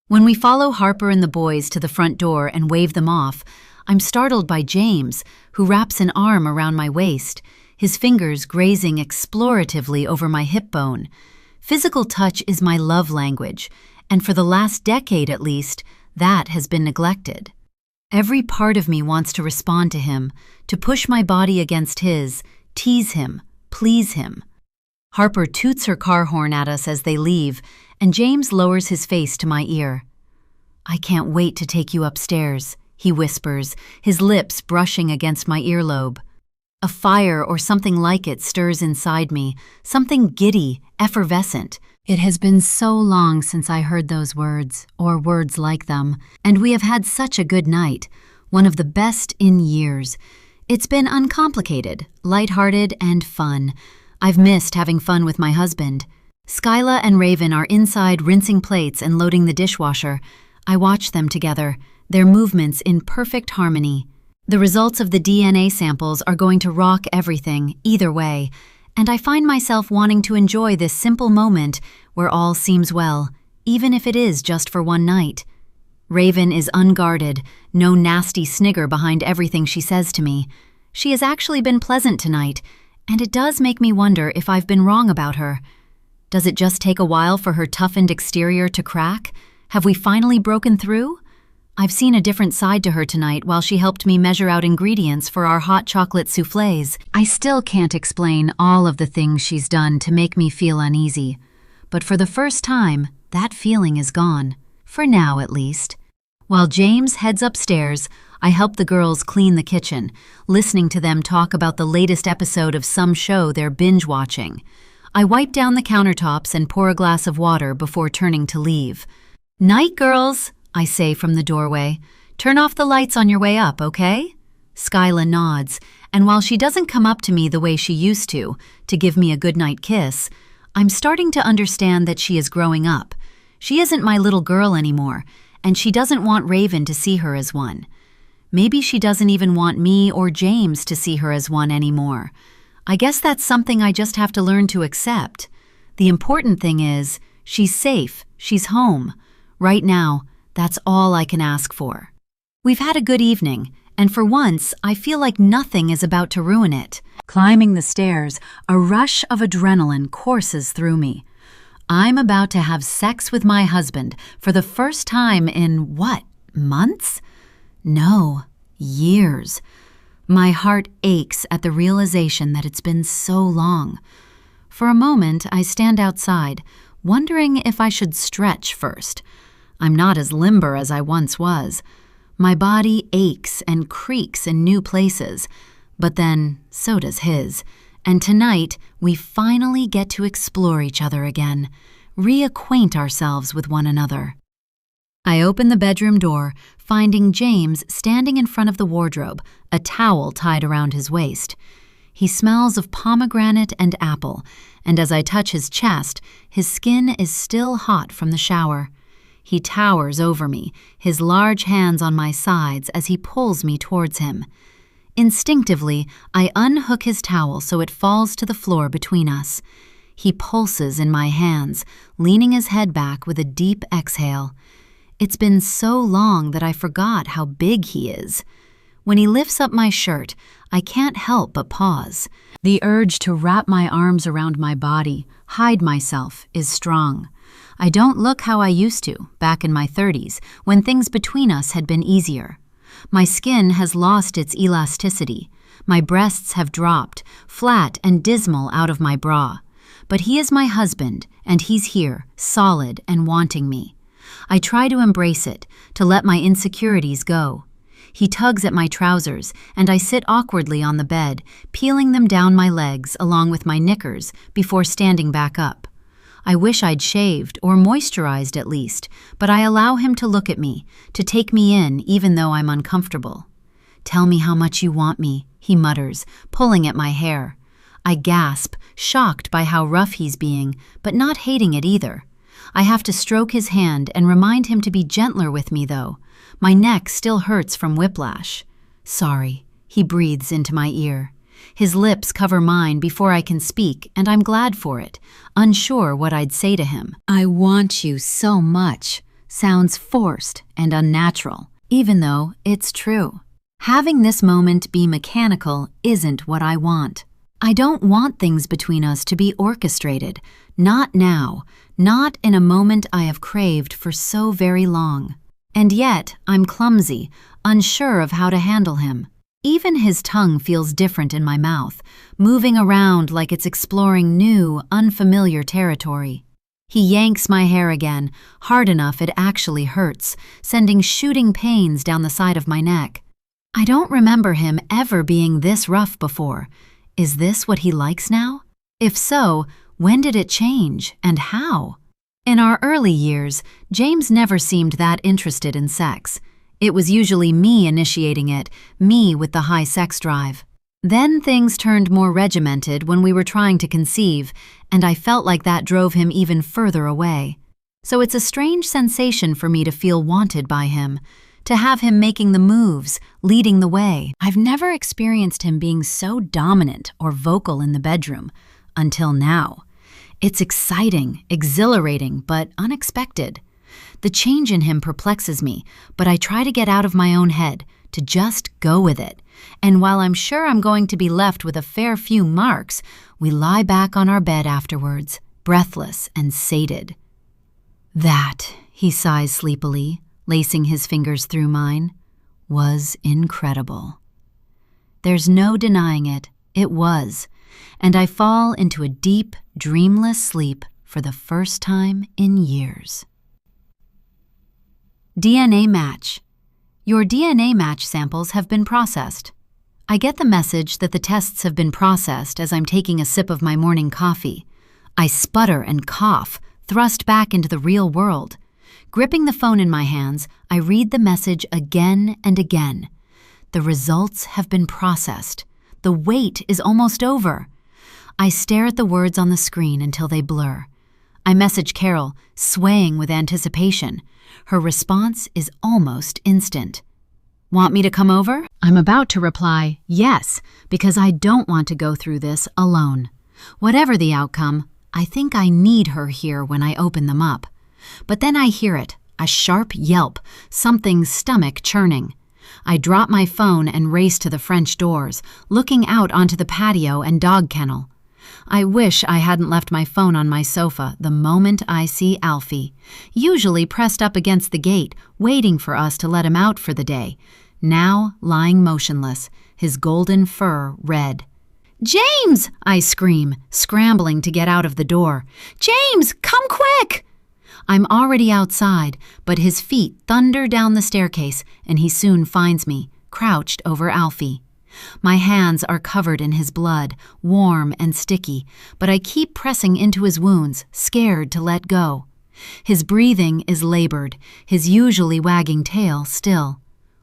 When we follow Harper and the boys to the front door and wave them off, I'm startled by James, who wraps an arm around my waist, his fingers grazing exploratively over my hip bone. Physical touch is my love language, and for the last decade at least, that has been neglected. Every part of me wants to respond to him, to push my body against his, tease him, please him. Harper toots her car horn at us as they leave, and James lowers his face to my ear. "I can't wait to take you upstairs," he whispers, his lips brushing against my earlobe. A fire or something like it stirs inside me, something giddy, effervescent. It has been so long since I heard those words, or words like them, and we have had such a good night, one of the best in years. It's been uncomplicated, lighthearted, and fun. I've missed having fun with my husband. Skyla and Raven are inside rinsing plates and loading the dishwasher. I watch them together, their movements in perfect harmony. The results of the DNA samples are going to rock everything, either way, and I find myself wanting to enjoy this simple moment where all seems well, even if it is just for one night. Raven is unguarded, no nasty snigger behind everything she says to me. She has actually been pleasant tonight, and it does make me wonder if I've been wrong about her. Does it just take a while for her toughened exterior to crack? Have we finally broken through? I've seen a different side to her tonight while she helped me measure out ingredients for our hot chocolate soufflés. I still can't explain all of the things she's done to make me feel uneasy. But for the first time, that feeling is gone. For now, at least. While James heads upstairs, I help the girls clean the kitchen, listening to them talk about the latest episode of some show they're binge-watching. I wipe down the countertops and pour a glass of water before turning to leave. "Night, girls," I say from the doorway. "Turn off the lights on your way up, okay?" Skyla nods, and while she doesn't come up to me the way she used to give me a goodnight kiss, I'm starting to understand that she is growing up. She isn't my little girl anymore, and she doesn't want Raven to see her as one. Maybe she doesn't even want me or James to see her as one anymore. I guess that's something I just have to learn to accept. The important thing is, she's safe, she's home. Right now, that's all I can ask for. We've had a good evening, and for once, I feel like nothing is about to ruin it. Climbing the stairs, a rush of adrenaline courses through me. I'm about to have sex with my husband for the first time in, months? No, years. My heart aches at the realization that it's been so long. For a moment, I stand outside, wondering if I should stretch first. I'm not as limber as I once was. My body aches and creaks in new places, but then so does his. And tonight, we finally get to explore each other again, reacquaint ourselves with one another. I open the bedroom door, finding James standing in front of the wardrobe, a towel tied around his waist. He smells of pomegranate and apple, and as I touch his chest, his skin is still hot from the shower. He towers over me, his large hands on my sides as he pulls me towards him. Instinctively, I unhook his towel so it falls to the floor between us. He pulses in my hands, leaning his head back with a deep exhale. It's been so long that I forgot how big he is. When he lifts up my shirt, I can't help but pause. The urge to wrap my arms around my body, hide myself, is strong. I don't look how I used to, back in my 30s, when things between us had been easier. My skin has lost its elasticity. My breasts have dropped, flat and dismal out of my bra. But he is my husband, and he's here, solid and wanting me. I try to embrace it, to let my insecurities go. He tugs at my trousers, and I sit awkwardly on the bed, peeling them down my legs along with my knickers before standing back up. I wish I'd shaved or moisturized at least, but I allow him to look at me, to take me in even though I'm uncomfortable. "Tell me how much you want me," he mutters, pulling at my hair. I gasp, shocked by how rough he's being, but not hating it either. I have to stroke his hand and remind him to be gentler with me, though. My neck still hurts from whiplash. "Sorry," he breathes into my ear. His lips cover mine before I can speak, and I'm glad for it, unsure what I'd say to him. "I want you so much" sounds forced and unnatural, even though it's true. Having this moment be mechanical isn't what I want. I don't want things between us to be orchestrated. Not now, not in a moment I have craved for so very long. And yet, I'm clumsy, unsure of how to handle him. Even his tongue feels different in my mouth, moving around like it's exploring new, unfamiliar territory. He yanks my hair again, hard enough it actually hurts, sending shooting pains down the side of my neck. I don't remember him ever being this rough before. Is this what he likes now? If so, when did it change, and how? In our early years, James never seemed that interested in sex. It was usually me initiating it, me with the high sex drive. Then things turned more regimented when we were trying to conceive, and I felt like that drove him even further away. So it's a strange sensation for me to feel wanted by him, to have him making the moves, leading the way. I've never experienced him being so dominant or vocal in the bedroom, until now. It's exciting, exhilarating, but unexpected. The change in him perplexes me, but I try to get out of my own head, to just go with it. And while I'm sure I'm going to be left with a fair few marks, we lie back on our bed afterwards, breathless and sated. "That," he sighs sleepily, lacing his fingers through mine, "was incredible." There's no denying it, it was, and I fall into a deep, dreamless sleep for the first time in years. DNA match. Your DNA match samples have been processed. I get the message that the tests have been processed as I'm taking a sip of my morning coffee. I sputter and cough, thrust back into the real world. Gripping the phone in my hands, I read the message again and again. The results have been processed. The wait is almost over. I stare at the words on the screen until they blur. I message Carol, swaying with anticipation. Her response is almost instant. "Want me to come over?" I'm about to reply, yes, because I don't want to go through this alone. Whatever the outcome, I think I need her here when I open them up. But then I hear it, a sharp yelp, something's stomach churning. I drop my phone and race to the French doors, looking out onto the patio and dog kennel. I wish I hadn't left my phone on my sofa the moment I see Alfie, usually pressed up against the gate, waiting for us to let him out for the day, now lying motionless, his golden fur red. "James!" I scream, scrambling to get out of the door. "James, come quick!" I'm already outside, but his feet thunder down the staircase, and he soon finds me, crouched over Alfie. My hands are covered in his blood, warm and sticky, but I keep pressing into his wounds, scared to let go. His breathing is labored, his usually wagging tail still.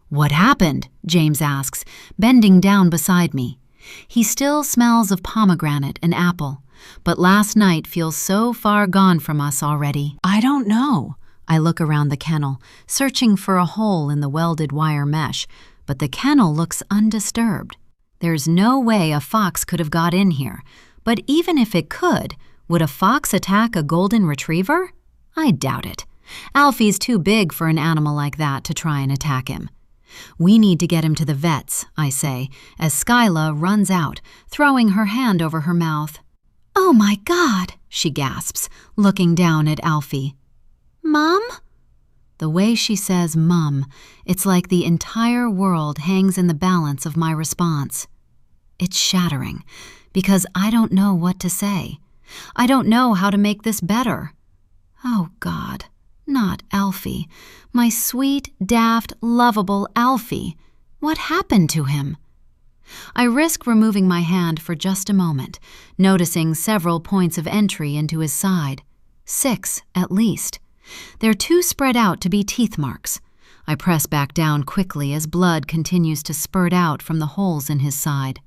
"What happened?" James asks, bending down beside me. He still smells of pomegranate and apple, but last night feels so far gone from us already. "I don't know." I look around the kennel, searching for a hole in the welded wire mesh, but the kennel looks undisturbed. There's no way a fox could have got in here, but even if it could, would a fox attack a golden retriever? I doubt it. Alfie's too big for an animal like that to try and attack him. "We need to get him to the vet's," I say, as Skyla runs out, throwing her hand over her mouth. "Oh my God," she gasps, looking down at Alfie. "Mom?" The way she says "Mum," it's like the entire world hangs in the balance of my response. It's shattering, because I don't know what to say. I don't know how to make this better. Oh God, not Alfie. My sweet, daft, lovable Alfie. What happened to him? I risk removing my hand for just a moment, noticing several points of entry into his side. 6 at least. They're too spread out to be teeth marks. I press back down quickly as blood continues to spurt out from the holes in his side.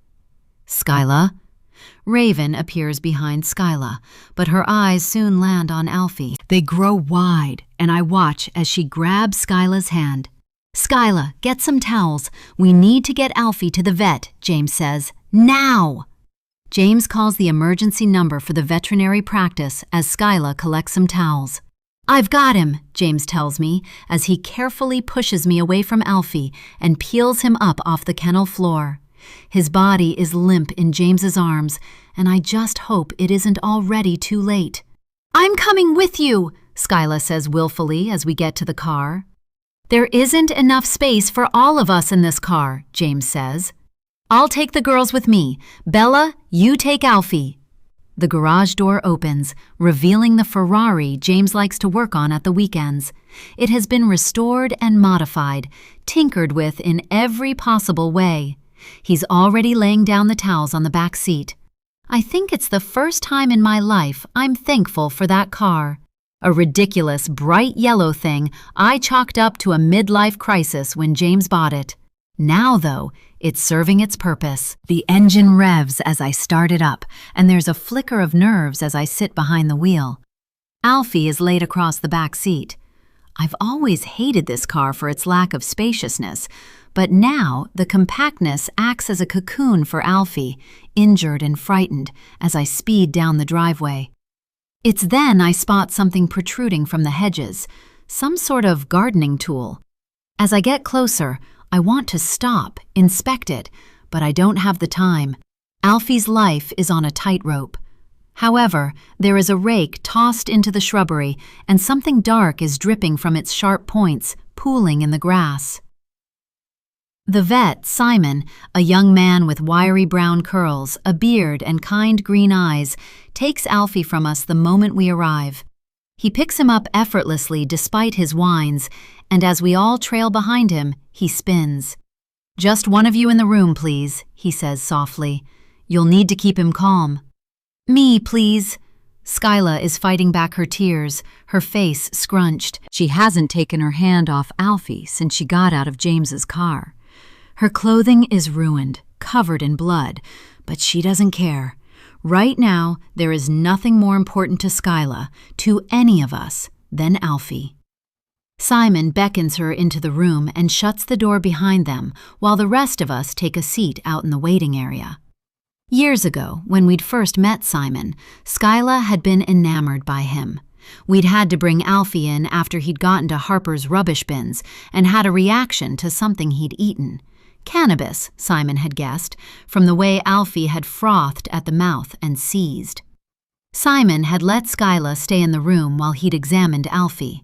Skyla? Raven appears behind Skyla, but her eyes soon land on Alfie. They grow wide, and I watch as she grabs Skyla's hand. Skyla, get some towels. We need to get Alfie to the vet, James says. Now! James calls the emergency number for the veterinary practice as Skyla collects some towels. I've got him, James tells me, as he carefully pushes me away from Alfie and peels him up off the kennel floor. His body is limp in James's arms, and I just hope it isn't already too late. I'm coming with you, Skyla says willfully as we get to the car. There isn't enough space for all of us in this car, James says. I'll take the girls with me. Bella, you take Alfie. The garage door opens, revealing the Ferrari James likes to work on at the weekends. It has been restored and modified, tinkered with in every possible way. He's already laying down the towels on the back seat. I think it's the first time in my life I'm thankful for that car. A ridiculous, bright yellow thing I chalked up to a midlife crisis when James bought it. Now, though, it's serving its purpose. The engine revs as I start it up, and there's a flicker of nerves as I sit behind the wheel. Alfie is laid across the back seat. I've always hated this car for its lack of spaciousness, but now the compactness acts as a cocoon for Alfie, injured and frightened, as I speed down the driveway. It's then I spot something protruding from the hedges, some sort of gardening tool. As I get closer, I want to stop, inspect it, but I don't have the time. Alfie's life is on a tightrope. However, there is a rake tossed into the shrubbery, and something dark is dripping from its sharp points, pooling in the grass. The vet, Simon, a young man with wiry brown curls, a beard, and kind green eyes, takes Alfie from us the moment we arrive. He picks him up effortlessly despite his whines, and as we all trail behind him, he spins. "Just one of you in the room, please," he says softly. "You'll need to keep him calm." "Me, please." Skyla is fighting back her tears, her face scrunched. She hasn't taken her hand off Alfie since she got out of James's car. Her clothing is ruined, covered in blood, but she doesn't care. Right now, there is nothing more important to Skyla, to any of us, than Alfie. Simon beckons her into the room and shuts the door behind them while the rest of us take a seat out in the waiting area. Years ago, when we'd first met Simon, Skyla had been enamored by him. We'd had to bring Alfie in after he'd gotten to Harper's rubbish bins and had a reaction to something he'd eaten. Cannabis, Simon had guessed, from the way Alfie had frothed at the mouth and seized. Simon had let Skyla stay in the room while he'd examined Alfie.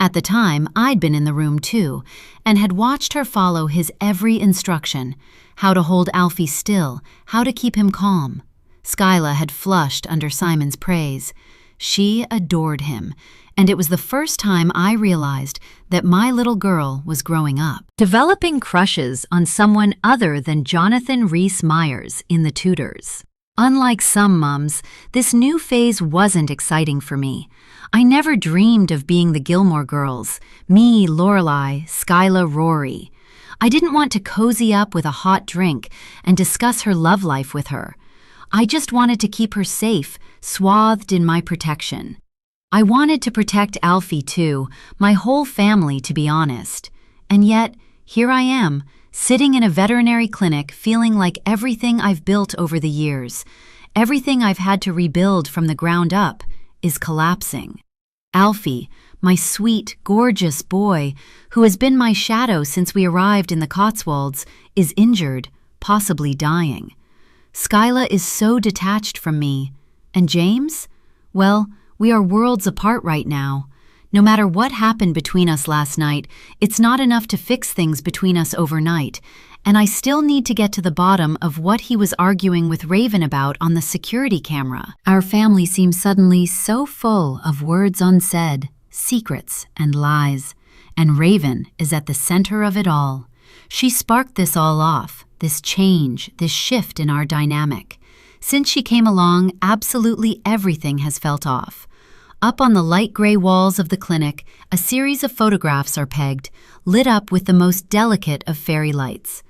At the time, I'd been in the room too, and had watched her follow his every instruction, how to hold Alfie still, how to keep him calm. Skyla had flushed under Simon's praise. She adored him, and it was the first time I realized that my little girl was growing up. Developing crushes on someone other than Jonathan Rhys-Meyers in The Tudors. Unlike some mums, this new phase wasn't exciting for me. I never dreamed of being the Gilmore Girls, me, Lorelai, Skyla, Rory. I didn't want to cozy up with a hot drink and discuss her love life with her. I just wanted to keep her safe, swathed in my protection. I wanted to protect Alfie too, my whole family to be honest. And yet, here I am, sitting in a veterinary clinic feeling like everything I've built over the years, everything I've had to rebuild from the ground up, is collapsing. Alfie, my sweet, gorgeous boy, who has been my shadow since we arrived in the Cotswolds, is injured, possibly dying. Skyla is so detached from me. And James? Well, we are worlds apart right now. No matter what happened between us last night, it's not enough to fix things between us overnight, and I still need to get to the bottom of what he was arguing with Raven about on the security camera. Our family seems suddenly so full of words unsaid, secrets and lies, and Raven is at the center of it all. She sparked this all off, this change, this shift in our dynamic. Since she came along, absolutely everything has felt off. Up on the light gray walls of the clinic, a series of photographs are pegged, lit up with the most delicate of fairy lights.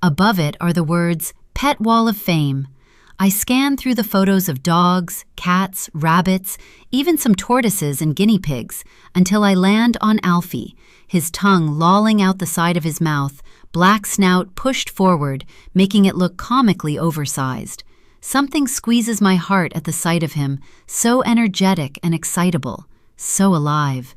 Above it are the words, Pet Wall of Fame. I scan through the photos of dogs, cats, rabbits, even some tortoises and guinea pigs, until I land on Alfie, his tongue lolling out the side of his mouth, black snout pushed forward, making it look comically oversized. Something squeezes my heart at the sight of him, so energetic and excitable, so alive.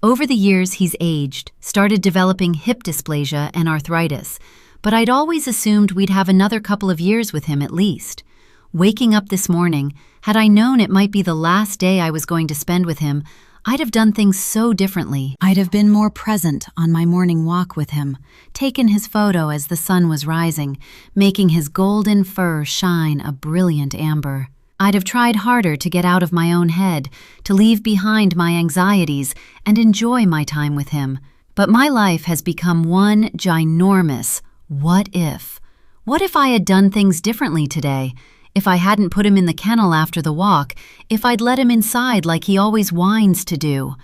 Over the years he's aged, started developing hip dysplasia and arthritis, but I'd always assumed we'd have another couple of years with him at least. Waking up this morning, had I known it might be the last day I was going to spend with him, I'd have done things so differently. I'd have been more present on my morning walk with him, taken his photo as the sun was rising, making his golden fur shine a brilliant amber. I'd have tried harder to get out of my own head, to leave behind my anxieties and enjoy my time with him. But my life has become one ginormous what if. What if I had done things differently today? If I hadn't put him in the kennel after the walk, if I'd let him inside like he always whines to do?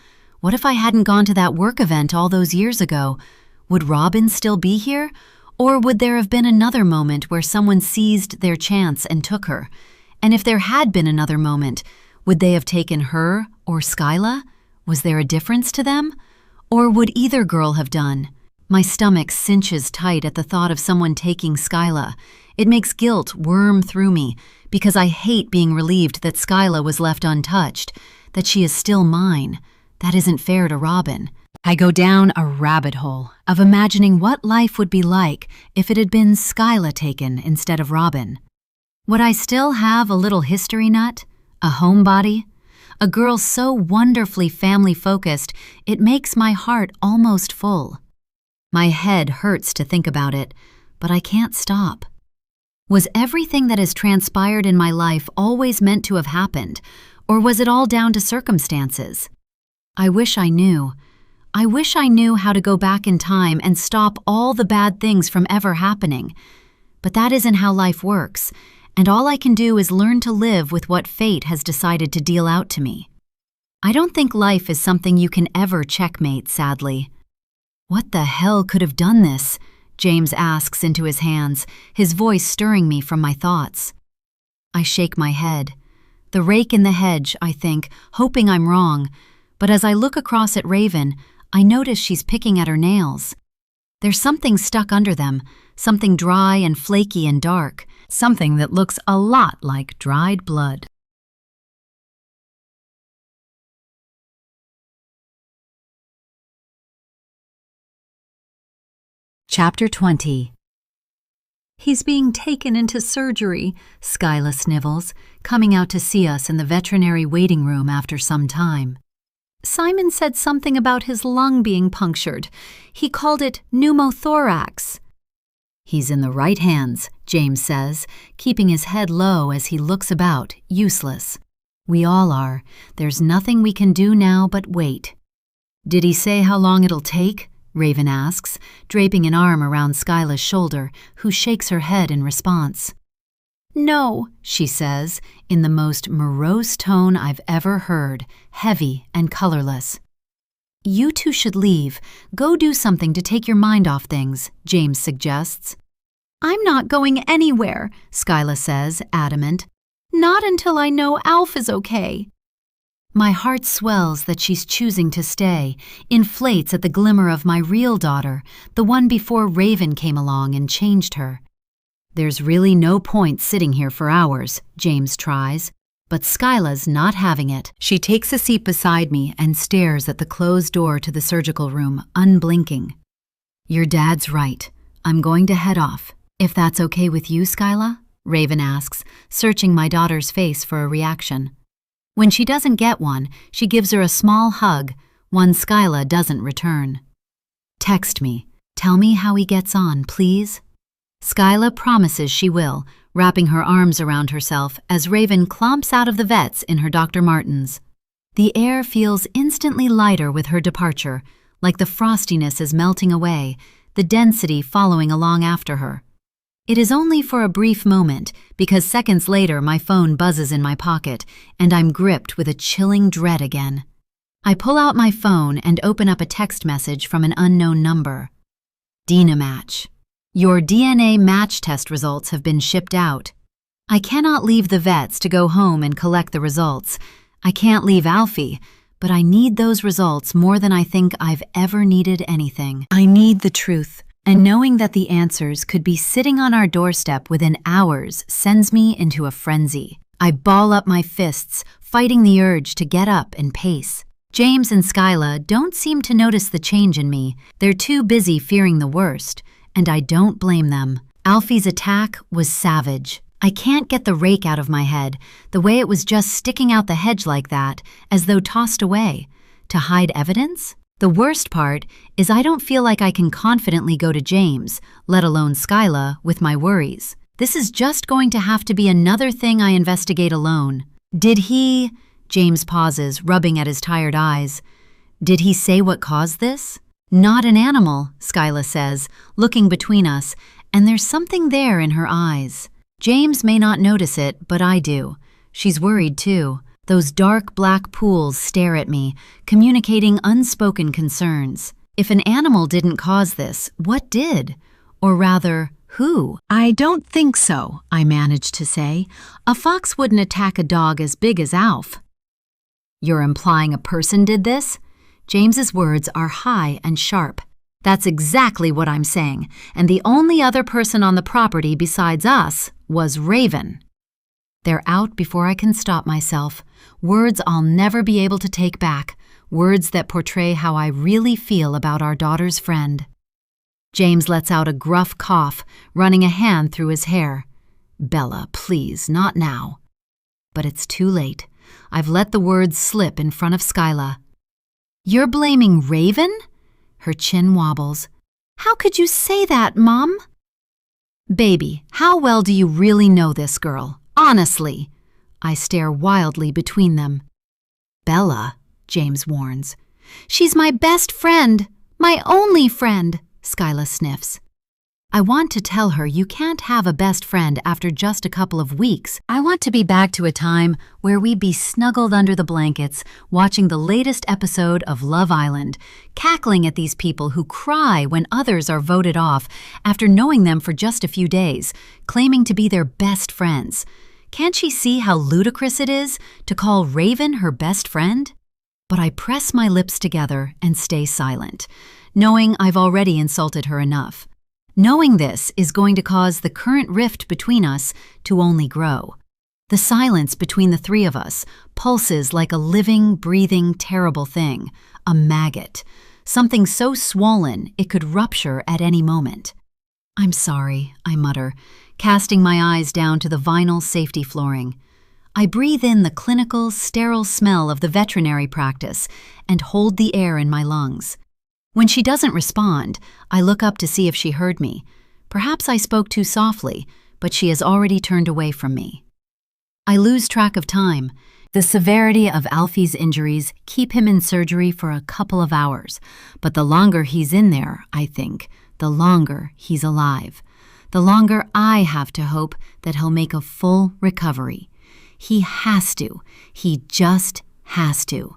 What if I hadn't gone to that work event all those years ago? Would Robin still be here? Or would there have been another moment where someone seized their chance and took her? And if there had been another moment, would they have taken her or Skyla? Was there a difference to them? Or would either girl have done? My stomach cinches tight at the thought of someone taking Skyla. It makes guilt worm through me, because I hate being relieved that Skyla was left untouched, that she is still mine. That isn't fair to Robin. I go down a rabbit hole of imagining what life would be like if it had been Skyla taken instead of Robin. Would I still have a little history nut? A homebody? A girl so wonderfully family-focused, it makes my heart almost full. My head hurts to think about it, but I can't stop. Was everything that has transpired in my life always meant to have happened, or was it all down to circumstances? I wish I knew. I wish I knew how to go back in time and stop all the bad things from ever happening. But that isn't how life works, and all I can do is learn to live with what fate has decided to deal out to me. I don't think life is something you can ever checkmate, sadly. What the hell could have done this? James asks into his hands, his voice stirring me from my thoughts. I shake my head. The rake in the hedge, I think, hoping I'm wrong, but as I look across at Raven, I notice she's picking at her nails. There's something stuck under them, something dry and flaky and dark, something that looks a lot like dried blood. Chapter 20. He's being taken into surgery, Skyla snivels, coming out to see us in the veterinary waiting room after some time. Simon said something about his lung being punctured. He called it pneumothorax. He's in the right hands, James says, keeping his head low as he looks about, useless. We all are. There's nothing we can do now but wait. Did he say how long it'll take? Raven asks, draping an arm around Skyla's shoulder, who shakes her head in response. No, she says, in the most morose tone I've ever heard, heavy and colorless. You two should leave. Go do something to take your mind off things, James suggests. I'm not going anywhere, Skyla says, adamant. Not until I know Alf is okay. My heart swells that she's choosing to stay, inflates at the glimmer of my real daughter, the one before Raven came along and changed her. There's really no point sitting here for hours, James tries, but Skyla's not having it. She takes a seat beside me and stares at the closed door to the surgical room, unblinking. Your dad's right. I'm going to head off. If that's okay with you, Skyla? Raven asks, searching my daughter's face for a reaction. When she doesn't get one, she gives her a small hug, one Skyla doesn't return. Text me. Tell me how he gets on, please. Skyla promises she will, wrapping her arms around herself as Raven clomps out of the vet's in her Dr. Martens. The air feels instantly lighter with her departure, like the frostiness is melting away, the density following along after her. It is only for a brief moment, because seconds later my phone buzzes in my pocket, and I'm gripped with a chilling dread again. I pull out my phone and open up a text message from an unknown number. Dynamatch. Your DNA match test results have been shipped out. I cannot leave the vets to go home and collect the results. I can't leave Alfie, but I need those results more than I think I've ever needed anything. I need the truth. And knowing that the answers could be sitting on our doorstep within hours sends me into a frenzy. I ball up my fists, fighting the urge to get up and pace. James and Skyla don't seem to notice the change in me. They're too busy fearing the worst, and I don't blame them. Alfie's attack was savage. I can't get the rake out of my head, the way it was just sticking out the hedge like that, as though tossed away. To hide evidence? The worst part is I don't feel like I can confidently go to James, let alone Skyla, with my worries. This is just going to have to be another thing I investigate alone. Did he... James pauses, rubbing at his tired eyes. Did he say what caused this? Not an animal, Skyla says, looking between us, and there's something there in her eyes. James may not notice it, but I do. She's worried too. Those dark black pools stare at me, communicating unspoken concerns. If an animal didn't cause this, what did? Or rather, who? I don't think so, I managed to say. A fox wouldn't attack a dog as big as Alf. You're implying a person did this? James's words are high and sharp. That's exactly what I'm saying, and the only other person on the property besides us was Raven. They're out before I can stop myself. Words I'll never be able to take back. Words that portray how I really feel about our daughter's friend. James lets out a gruff cough, running a hand through his hair. Bella, please, not now. But it's too late. I've let the words slip in front of Skyla. You're blaming Raven? Her chin wobbles. How could you say that, Mom? Baby, how well do you really know this girl? Honestly. I stare wildly between them. Bella, James warns. She's my best friend. My only friend, Skyla sniffs. I want to tell her you can't have a best friend after just a couple of weeks. I want to be back to a time where we'd be snuggled under the blankets, watching the latest episode of Love Island, cackling at these people who cry when others are voted off after knowing them for just a few days, claiming to be their best friends. Can't she see how ludicrous it is to call Raven her best friend? But I press my lips together and stay silent, knowing I've already insulted her enough. Knowing this is going to cause the current rift between us to only grow. The silence between the three of us pulses like a living, breathing, terrible thing, a maggot, something so swollen it could rupture at any moment. I'm sorry, I mutter, casting my eyes down to the vinyl safety flooring. I breathe in the clinical, sterile smell of the veterinary practice and hold the air in my lungs. When she doesn't respond, I look up to see if she heard me. Perhaps I spoke too softly, but she has already turned away from me. I lose track of time. The severity of Alfie's injuries keep him in surgery for a couple of hours, but the longer he's in there, I think, the longer he's alive. The longer I have to hope that he'll make a full recovery. He has to. He just has to.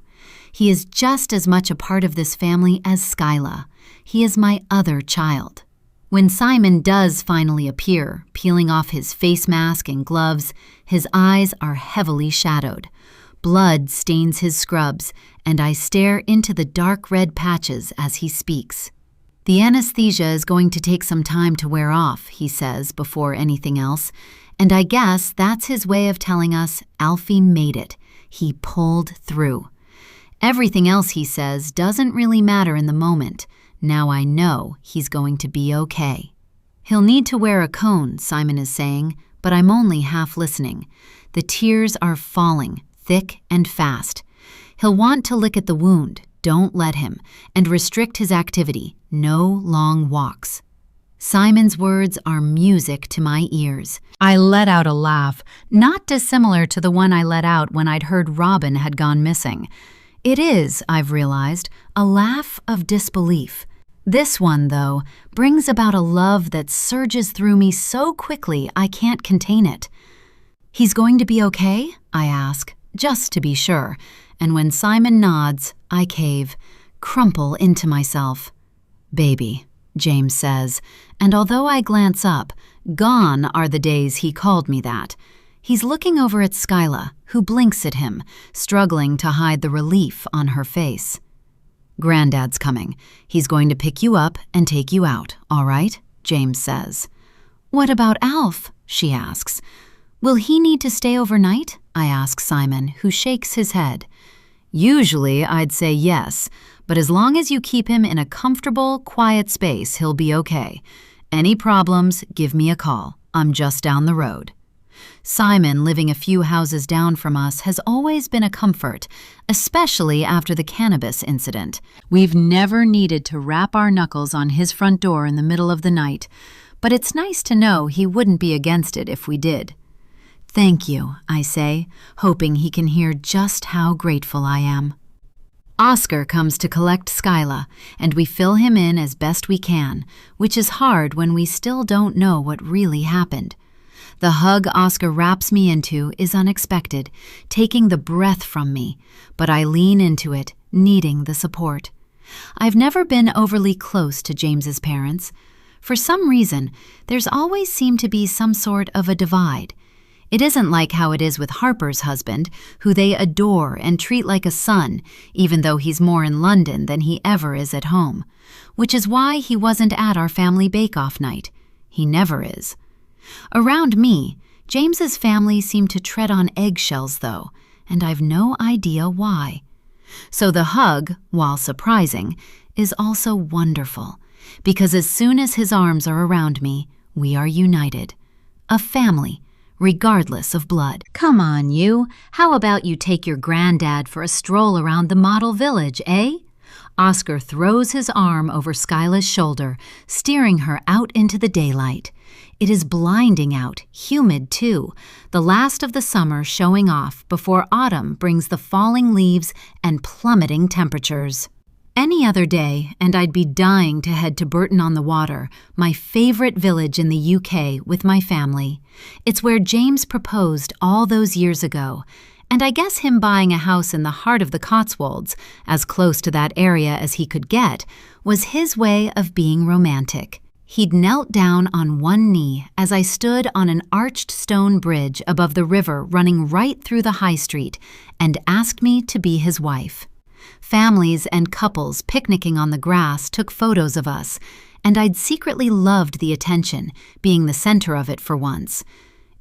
He is just as much a part of this family as Skyla. He is my other child. When Simon does finally appear, peeling off his face mask and gloves, his eyes are heavily shadowed. Blood stains his scrubs, and I stare into the dark red patches as he speaks. The anesthesia is going to take some time to wear off, he says, before anything else, and I guess that's his way of telling us Alfie made it. He pulled through. Everything else he says doesn't really matter in the moment. Now I know he's going to be okay. He'll need to wear a cone, Simon is saying, but I'm only half listening. The tears are falling, thick and fast. He'll want to lick at the wound, don't let him, and restrict his activity, no long walks. Simon's words are music to my ears. I let out a laugh, not dissimilar to the one I let out when I'd heard Robin had gone missing. It is, I've realized, a laugh of disbelief. This one, though, brings about a love that surges through me so quickly I can't contain it. "He's going to be okay?" I ask, just to be sure, and when Simon nods, I cave, crumple into myself. "Baby," James says, and although I glance up, gone are the days he called me that. He's looking over at Skyla, who blinks at him, struggling to hide the relief on her face. "Granddad's coming. He's going to pick you up and take you out, all right?" James says. "What about Alf?" she asks. "Will he need to stay overnight?" I ask Simon, who shakes his head. "Usually I'd say yes, but as long as you keep him in a comfortable, quiet space, he'll be okay. Any problems, give me a call. I'm just down the road." Simon, living a few houses down from us, has always been a comfort, especially after the cannabis incident. We've never needed to rap our knuckles on his front door in the middle of the night, but it's nice to know he wouldn't be against it if we did. "Thank you," I say, hoping he can hear just how grateful I am. Oscar comes to collect Skyla, and we fill him in as best we can, which is hard when we still don't know what really happened. The hug Oscar wraps me into is unexpected, taking the breath from me, but I lean into it, needing the support. I've never been overly close to James's parents. For some reason, there's always seemed to be some sort of a divide. It isn't like how it is with Harper's husband, who they adore and treat like a son, even though he's more in London than he ever is at home, which is why he wasn't at our family bake-off night. He never is. Around me, James's family seem to tread on eggshells, though, and I've no idea why. So the hug, while surprising, is also wonderful, because as soon as his arms are around me, we are united. A family, regardless of blood. "Come on, you. How about you take your granddad for a stroll around the model village, eh?" Oscar throws his arm over Skyla's shoulder, steering her out into the daylight. It is blinding out, humid too, the last of the summer showing off before autumn brings the falling leaves and plummeting temperatures. Any other day, and I'd be dying to head to Burton-on-the-Water, my favorite village in the UK, with my family. It's where James proposed all those years ago, and I guess him buying a house in the heart of the Cotswolds, as close to that area as he could get, was his way of being romantic. He'd knelt down on one knee as I stood on an arched stone bridge above the river running right through the high street and asked me to be his wife. Families and couples picnicking on the grass took photos of us, and I'd secretly loved the attention, being the center of it for once.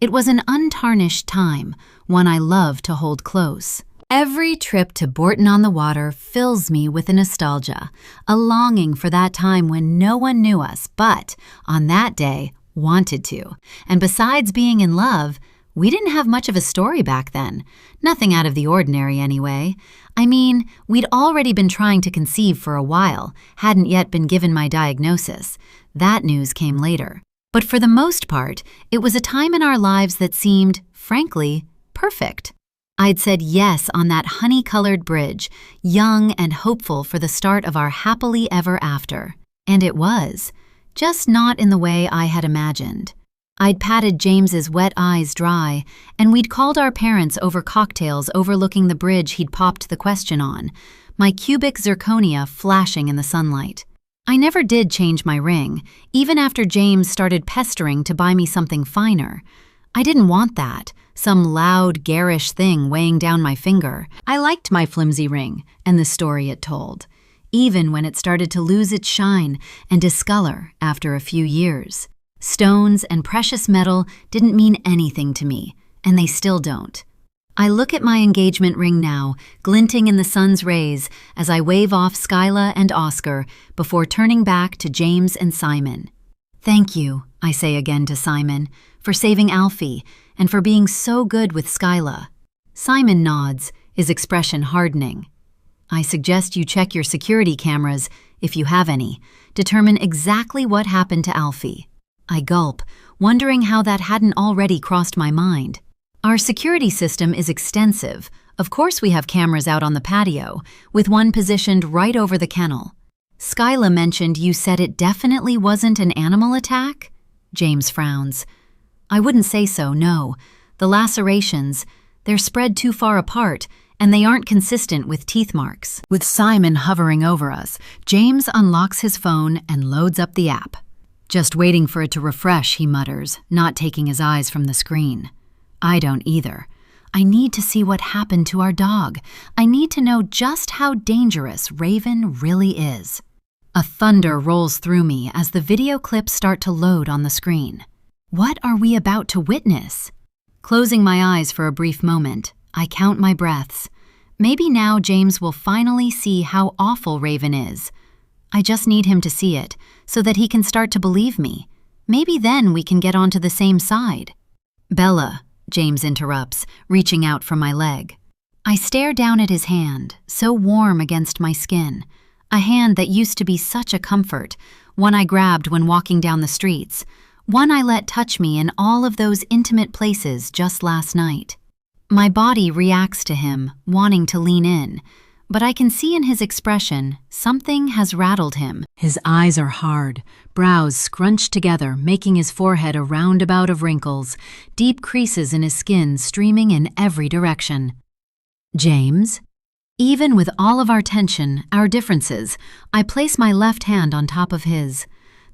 It was an untarnished time, one I loved to hold close. Every trip to Burton-on-the-Water fills me with a nostalgia, a longing for that time when no one knew us, but, on that day, wanted to. And besides being in love, we didn't have much of a story back then. Nothing out of the ordinary, anyway. I mean, we'd already been trying to conceive for a while, hadn't yet been given my diagnosis. That news came later. But for the most part, it was a time in our lives that seemed, frankly, perfect. I'd said yes on that honey-colored bridge, young and hopeful for the start of our happily ever after. And it was, just not in the way I had imagined. I'd patted James's wet eyes dry, and we'd called our parents over cocktails overlooking the bridge he'd popped the question on, my cubic zirconia flashing in the sunlight. I never did change my ring, even after James started pestering to buy me something finer. I didn't want that, some loud, garish thing weighing down my finger. I liked my flimsy ring and the story it told, even when it started to lose its shine and discolor after a few years. Stones and precious metal didn't mean anything to me, and they still don't. I look at my engagement ring now, glinting in the sun's rays, as I wave off Skyla and Oscar before turning back to James and Simon. "Thank you," I say again to Simon, "for saving Alfie, and for being so good with Skyla." Simon nods, his expression hardening. "I suggest you check your security cameras, if you have any, determine exactly what happened to Alfie." I gulp, wondering how that hadn't already crossed my mind. Our security system is extensive. Of course we have cameras out on the patio, with one positioned right over the kennel. Skyla mentioned you said it definitely wasn't an animal attack? James frowns. I wouldn't say so, no. The lacerations, they're spread too far apart, and they aren't consistent with teeth marks. With Simon hovering over us, James unlocks his phone and loads up the app. Just waiting for it to refresh, he mutters, not taking his eyes from the screen. I don't either. I need to see what happened to our dog. I need to know just how dangerous Raven really is. A thunder rolls through me as the video clips start to load on the screen. What are we about to witness? Closing my eyes for a brief moment, I count my breaths. Maybe now James will finally see how awful Raven is. I just need him to see it, so that he can start to believe me. Maybe then we can get onto the same side. Bella, James interrupts, reaching out from my leg. I stare down at his hand, so warm against my skin. A hand that used to be such a comfort, one I grabbed when walking down the streets, one I let touch me in all of those intimate places just last night. My body reacts to him, wanting to lean in, but I can see in his expression something has rattled him. His eyes are hard, brows scrunched together, making his forehead a roundabout of wrinkles, deep creases in his skin streaming in every direction. James? Even with all of our tension, our differences, I place my left hand on top of his.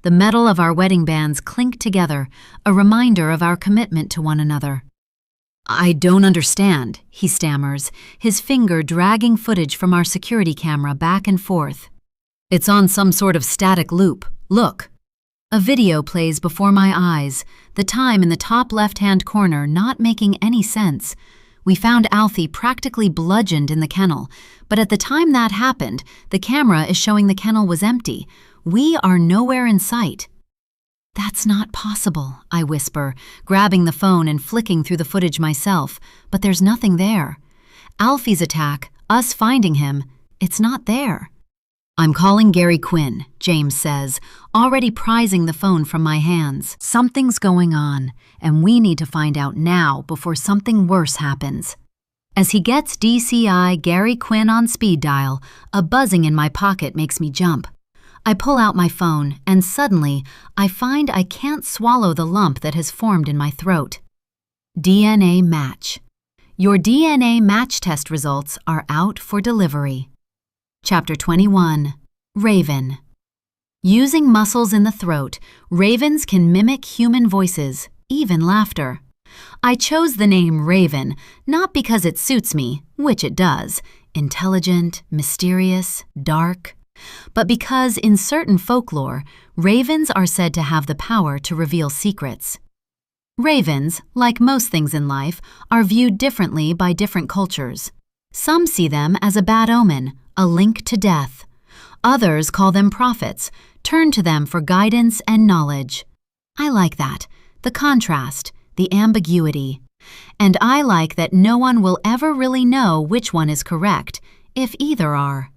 The metal of our wedding bands clink together, a reminder of our commitment to one another. I don't understand, he stammers, his finger dragging footage from our security camera back and forth. It's on some sort of static loop. Look. A video plays before my eyes, the time in the top left-hand corner not making any sense. We found Alfie practically bludgeoned in the kennel, but at the time that happened, the camera is showing the kennel was empty. We are nowhere in sight. That's not possible, I whisper, grabbing the phone and flicking through the footage myself, but there's nothing there. Alfie's attack, us finding him, it's not there. I'm calling Gary Quinn, James says, already prizing the phone from my hands. Something's going on, and we need to find out now before something worse happens. As he gets DCI Gary Quinn on speed dial, a buzzing in my pocket makes me jump. I pull out my phone, and suddenly, I find I can't swallow the lump that has formed in my throat. DNA match. Your DNA match test results are out for delivery. Chapter 21. Raven. Using muscles in the throat, ravens can mimic human voices, even laughter. I chose the name Raven not because it suits me, which it does, intelligent, mysterious, dark, but because in certain folklore, ravens are said to have the power to reveal secrets. Ravens, like most things in life, are viewed differently by different cultures. Some see them as a bad omen, a link to death. Others call them prophets, turn to them for guidance and knowledge. I like that, the contrast, the ambiguity. And I like that no one will ever really know which one is correct, if either are.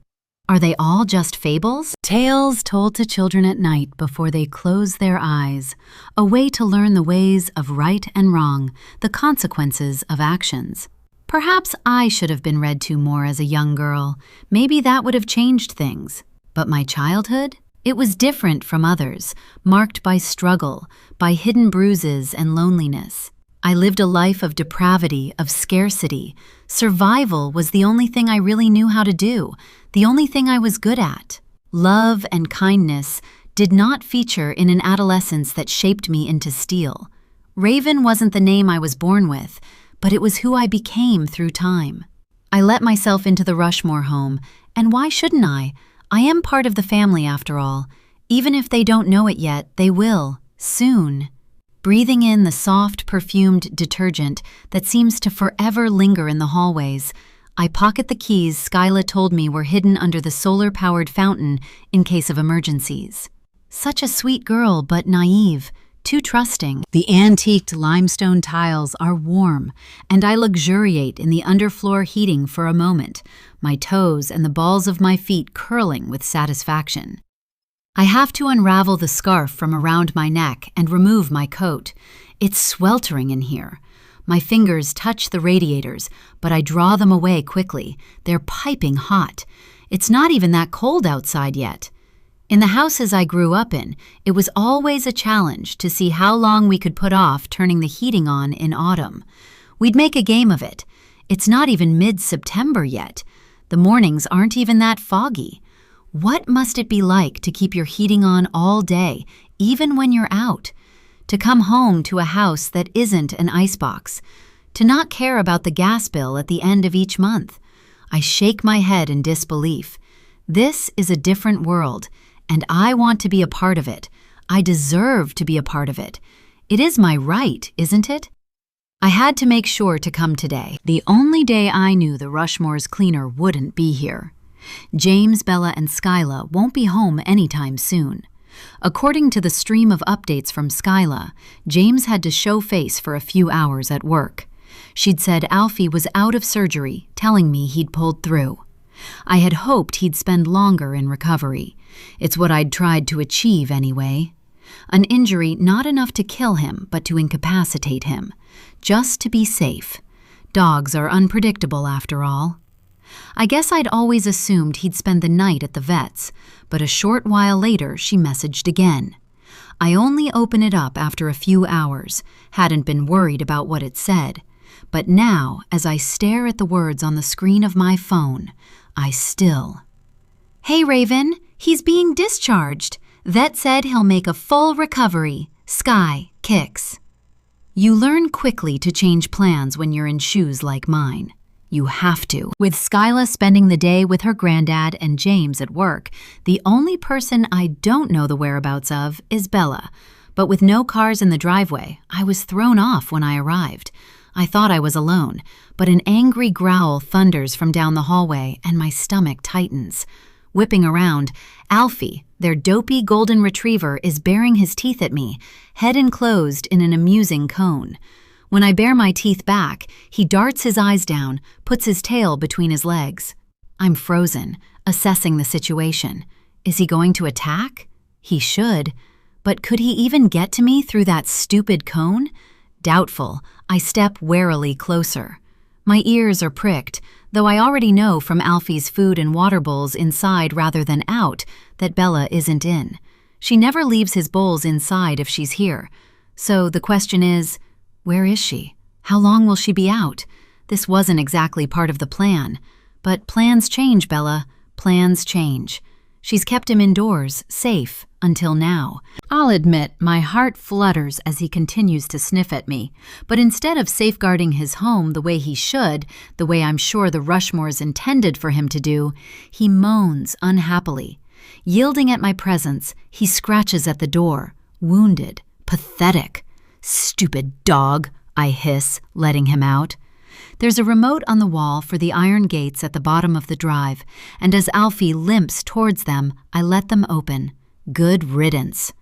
Are they all just fables? Tales told to children at night before they close their eyes, a way to learn the ways of right and wrong, the consequences of actions. Perhaps I should have been read to more as a young girl. Maybe that would have changed things. But my childhood? It was different from others, marked by struggle, by hidden bruises and loneliness. I lived a life of depravity, of scarcity. Survival was the only thing I really knew how to do, the only thing I was good at. Love and kindness did not feature in an adolescence that shaped me into steel. Raven wasn't the name I was born with, but it was who I became through time. I let myself into the Rushmore home, and why shouldn't I? I am part of the family after all. Even if they don't know it yet, they will, soon. Breathing in the soft, perfumed detergent that seems to forever linger in the hallways, I pocket the keys Skyla told me were hidden under the solar-powered fountain in case of emergencies. Such a sweet girl, but naive. Too trusting. The antiqued limestone tiles are warm, and I luxuriate in the underfloor heating for a moment, my toes and the balls of my feet curling with satisfaction. I have to unravel the scarf from around my neck and remove my coat. It's sweltering in here. My fingers touch the radiators, but I draw them away quickly. They're piping hot. It's not even that cold outside yet. In the houses I grew up in, it was always a challenge to see how long we could put off turning the heating on in autumn. We'd make a game of it. It's not even mid-September yet. The mornings aren't even that foggy. What must it be like to keep your heating on all day, even when you're out? To come home to a house that isn't an icebox? To not care about the gas bill at the end of each month? I shake my head in disbelief. This is a different world, and I want to be a part of it. I deserve to be a part of it. It is my right, isn't it? I had to make sure to come today, the only day I knew the Rushmore's cleaner wouldn't be here. James, Bella, and Skyla won't be home anytime soon. According to the stream of updates from Skyla, James had to show face for a few hours at work. She'd said Alfie was out of surgery, telling me he'd pulled through. I had hoped he'd spend longer in recovery. It's what I'd tried to achieve anyway. An injury not enough to kill him, but to incapacitate him. Just to be safe. Dogs are unpredictable after all. I guess I'd always assumed he'd spend the night at the vet's, but a short while later she messaged again. I only opened it up after a few hours, hadn't been worried about what it said. But now, as I stare at the words on the screen of my phone, I still. Hey Raven, he's being discharged. Vet said he'll make a full recovery. Sky, Kicks. You learn quickly to change plans when you're in shoes like mine. You have to. With Skyla spending the day with her granddad and James at work, the only person I don't know the whereabouts of is Bella. But with no cars in the driveway, I was thrown off when I arrived. I thought I was alone, but an angry growl thunders from down the hallway and my stomach tightens. Whipping around, Alfie, their dopey golden retriever, is baring his teeth at me, head enclosed in an amusing cone. When I bare my teeth back, he darts his eyes down, puts his tail between his legs. I'm frozen, assessing the situation. Is he going to attack? He should. But could he even get to me through that stupid cone? Doubtful, I step warily closer. My ears are pricked, though I already know from Alfie's food and water bowls inside rather than out that Bella isn't in. She never leaves his bowls inside if she's here. So the question is, where is she? How long will she be out? This wasn't exactly part of the plan. But plans change, Bella. Plans change. She's kept him indoors, safe, until now. I'll admit my heart flutters as he continues to sniff at me. But instead of safeguarding his home the way he should, the way I'm sure the Rushmores intended for him to do, he moans unhappily. Yielding at my presence, he scratches at the door, wounded, pathetic. Stupid dog, I hiss, letting him out. There's a remote on the wall for the iron gates at the bottom of the drive, and as Alfie limps towards them, I let them open. Good riddance.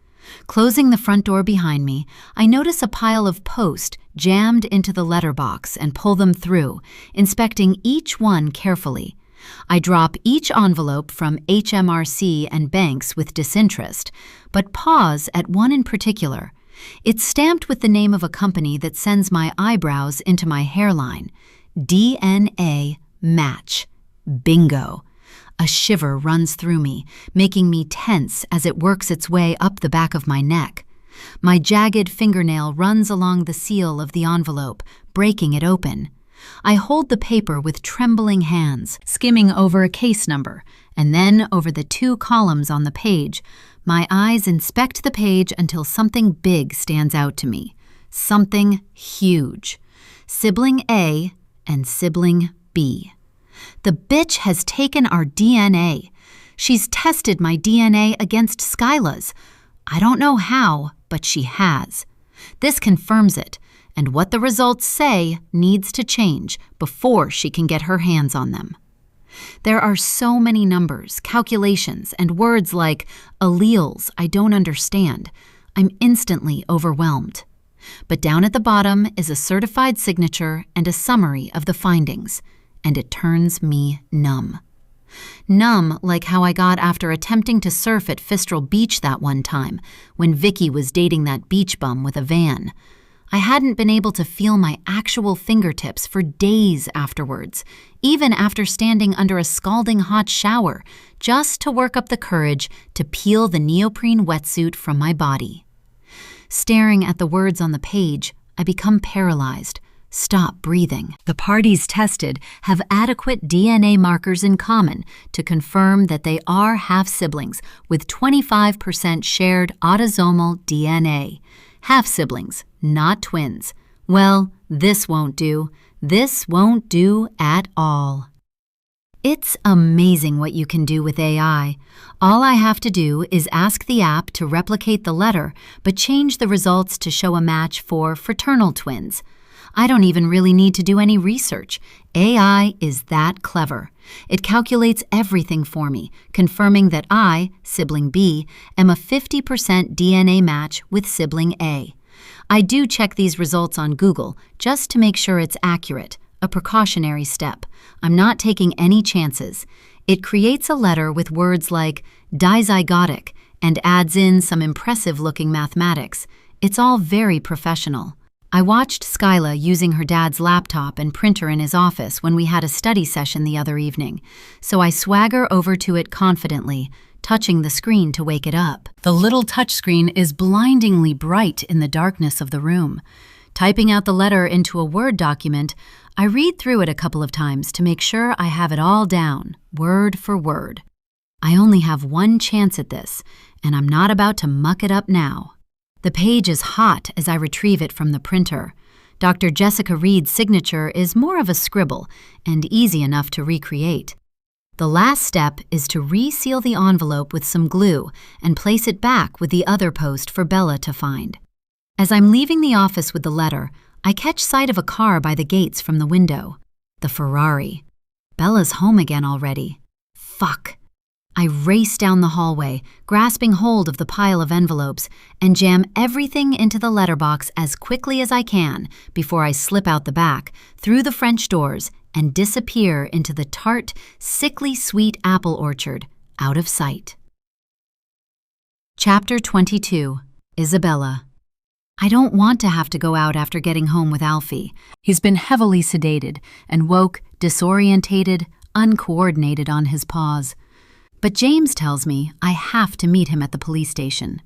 Closing the front door behind me, I notice a pile of post jammed into the letterbox and pull them through, inspecting each one carefully. I drop each envelope from HMRC and banks with disinterest, but pause at one in particular. It's stamped with the name of a company that sends my eyebrows into my hairline. DNA Match. Bingo. A shiver runs through me, making me tense as it works its way up the back of my neck. My jagged fingernail runs along the seal of the envelope, breaking it open. I hold the paper with trembling hands, skimming over a case number, and then over the 2 columns on the page. My eyes inspect the page until something big stands out to me. Something huge. Sibling A and Sibling B. The bitch has taken our DNA. She's tested my DNA against Skyla's. I don't know how, but she has. This confirms it, and what the results say needs to change before she can get her hands on them. There are so many numbers, calculations, and words like alleles I don't understand. I'm instantly overwhelmed. But down at the bottom is a certified signature and a summary of the findings, and it turns me numb. Numb like how I got after attempting to surf at Fistral Beach that one time, when Vicky was dating that beach bum with a van. I hadn't been able to feel my actual fingertips for days afterwards, even after standing under a scalding hot shower, just to work up the courage to peel the neoprene wetsuit from my body. Staring at the words on the page, I become paralyzed. Stop breathing. The parties tested have adequate DNA markers in common to confirm that they are half-siblings with 25% shared autosomal DNA. Half-siblings, not twins. Well, this won't do. This won't do at all. It's amazing what you can do with AI. All I have to do is ask the app to replicate the letter, but change the results to show a match for fraternal twins. I don't even really need to do any research. AI is that clever. It calculates everything for me, confirming that I, sibling B, am a 50% DNA match with sibling A. I do check these results on Google just to make sure it's accurate, a precautionary step. I'm not taking any chances. It creates a letter with words like dizygotic and adds in some impressive-looking mathematics. It's all very professional. I watched Skyla using her dad's laptop and printer in his office when we had a study session the other evening, so I swagger over to it confidently, touching the screen to wake it up. The little touchscreen is blindingly bright in the darkness of the room. Typing out the letter into a Word document, I read through it a couple of times to make sure I have it all down, word for word. I only have one chance at this, and I'm not about to muck it up now. The page is hot as I retrieve it from the printer. Dr. Jessica Reed's signature is more of a scribble and easy enough to recreate. The last step is to reseal the envelope with some glue and place it back with the other post for Bella to find. As I'm leaving the office with the letter, I catch sight of a car by the gates from the window. The Ferrari. Bella's home again already. Fuck. I race down the hallway, grasping hold of the pile of envelopes, and jam everything into the letterbox as quickly as I can before I slip out the back, through the French doors, and disappear into the tart, sickly sweet apple orchard, out of sight. Chapter 22. Isabella. I don't want to have to go out after getting home with Alfie. He's been heavily sedated and woke, disorientated, uncoordinated on his paws. But James tells me I have to meet him at the police station.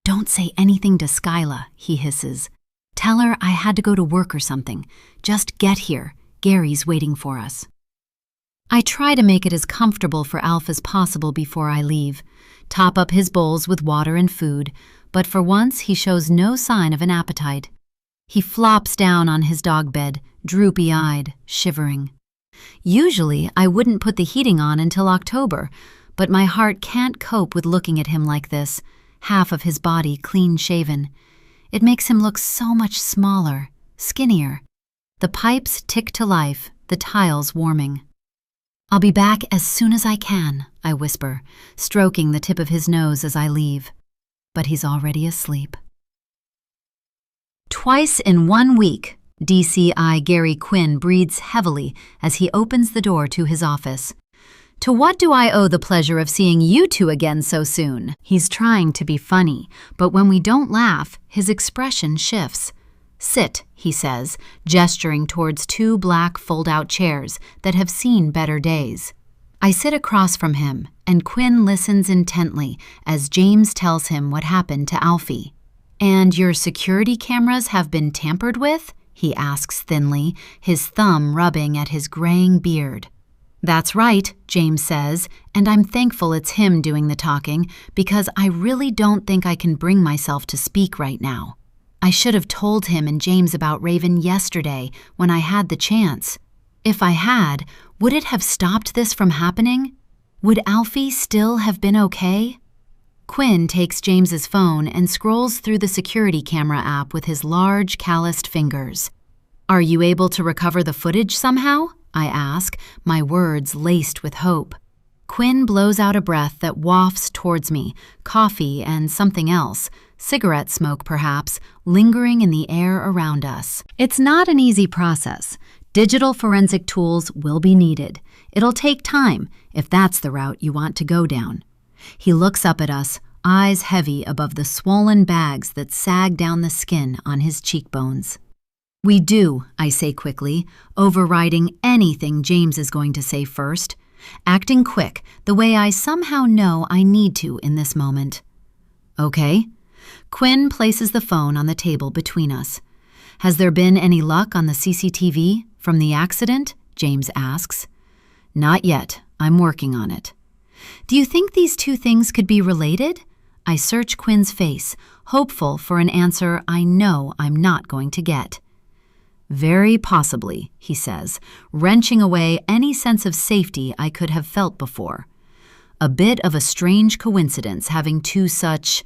"Don't say anything to Skyla," he hisses. "Tell her I had to go to work or something. Just get here. Gary's waiting for us." I try to make it as comfortable for Alf as possible before I leave, top up his bowls with water and food, but for once he shows no sign of an appetite. He flops down on his dog bed, droopy-eyed, shivering. Usually I wouldn't put the heating on until October, but my heart can't cope with looking at him like this, half of his body clean-shaven. It makes him look so much smaller, skinnier. The pipes tick to life, the tiles warming. "I'll be back as soon as I can," I whisper, stroking the tip of his nose as I leave. But he's already asleep. Twice in 1 week, DCI Gary Quinn breathes heavily as he opens the door to his office. "To what do I owe the pleasure of seeing you two again so soon?" He's trying to be funny, but when we don't laugh, his expression shifts. "Sit," he says, gesturing towards 2 black fold-out chairs that have seen better days. I sit across from him, and Quinn listens intently as James tells him what happened to Alfie. "And your security cameras have been tampered with?" he asks thinly, his thumb rubbing at his graying beard. "That's right," James says, and I'm thankful it's him doing the talking because I really don't think I can bring myself to speak right now. I should have told him and James about Raven yesterday when I had the chance. If I had, would it have stopped this from happening? Would Alfie still have been okay? Quinn takes James's phone and scrolls through the security camera app with his large, calloused fingers. "Are you able to recover the footage somehow?" I ask, my words laced with hope. Quinn blows out a breath that wafts towards me, coffee and something else, cigarette smoke perhaps, lingering in the air around us. "It's not an easy process. Digital forensic tools will be needed. It'll take time, if that's the route you want to go down." He looks up at us, eyes heavy above the swollen bags that sag down the skin on his cheekbones. "We do," I say quickly, overriding anything James is going to say first, acting quick the way I somehow know I need to in this moment. "Okay." Quinn places the phone on the table between us. "Has there been any luck on the CCTV from the accident?" James asks. "Not yet. I'm working on it." "Do you think these two things could be related?" I search Quinn's face, hopeful for an answer I know I'm not going to get. "Very possibly," he says, wrenching away any sense of safety I could have felt before. A bit of a strange coincidence having two such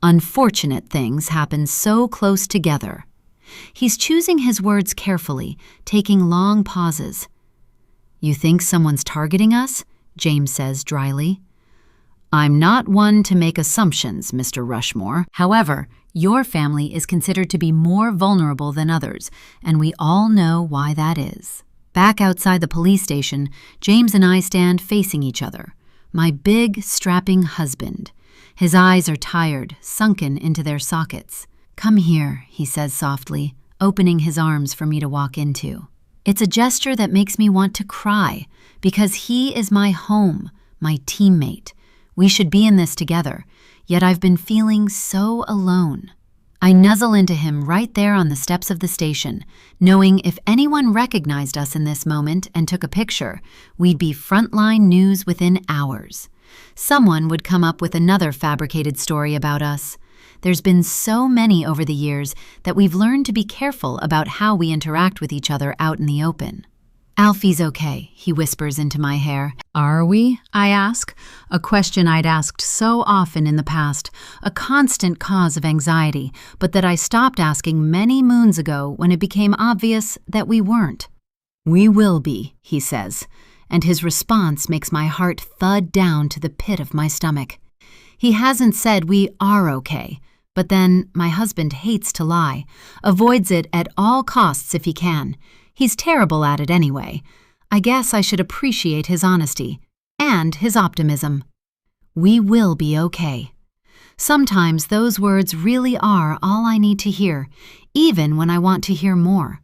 unfortunate things happen so close together. He's choosing his words carefully, taking long pauses. "You think someone's targeting us?" James says dryly. "I'm not one to make assumptions, Mr. Rushmore. However, your family is considered to be more vulnerable than others, and we all know why that is." Back outside the police station, James and I stand facing each other. My big, strapping husband. His eyes are tired, sunken into their sockets. "Come here," he says softly, opening his arms for me to walk into. It's a gesture that makes me want to cry, because he is my home, my teammate. We should be in this together, yet I've been feeling so alone. I nuzzle into him right there on the steps of the station, knowing if anyone recognized us in this moment and took a picture, we'd be frontline news within hours. Someone would come up with another fabricated story about us. There's been so many over the years that we've learned to be careful about how we interact with each other out in the open. "Alfie's okay," he whispers into my hair. "Are we?" I ask, a question I'd asked so often in the past, a constant cause of anxiety, but that I stopped asking many moons ago when it became obvious that we weren't. "We will be," he says, and his response makes my heart thud down to the pit of my stomach. He hasn't said we are okay, but then my husband hates to lie, avoids it at all costs if he can. He's terrible at it anyway. I guess I should appreciate his honesty and his optimism. We will be okay. Sometimes those words really are all I need to hear, even when I want to hear more.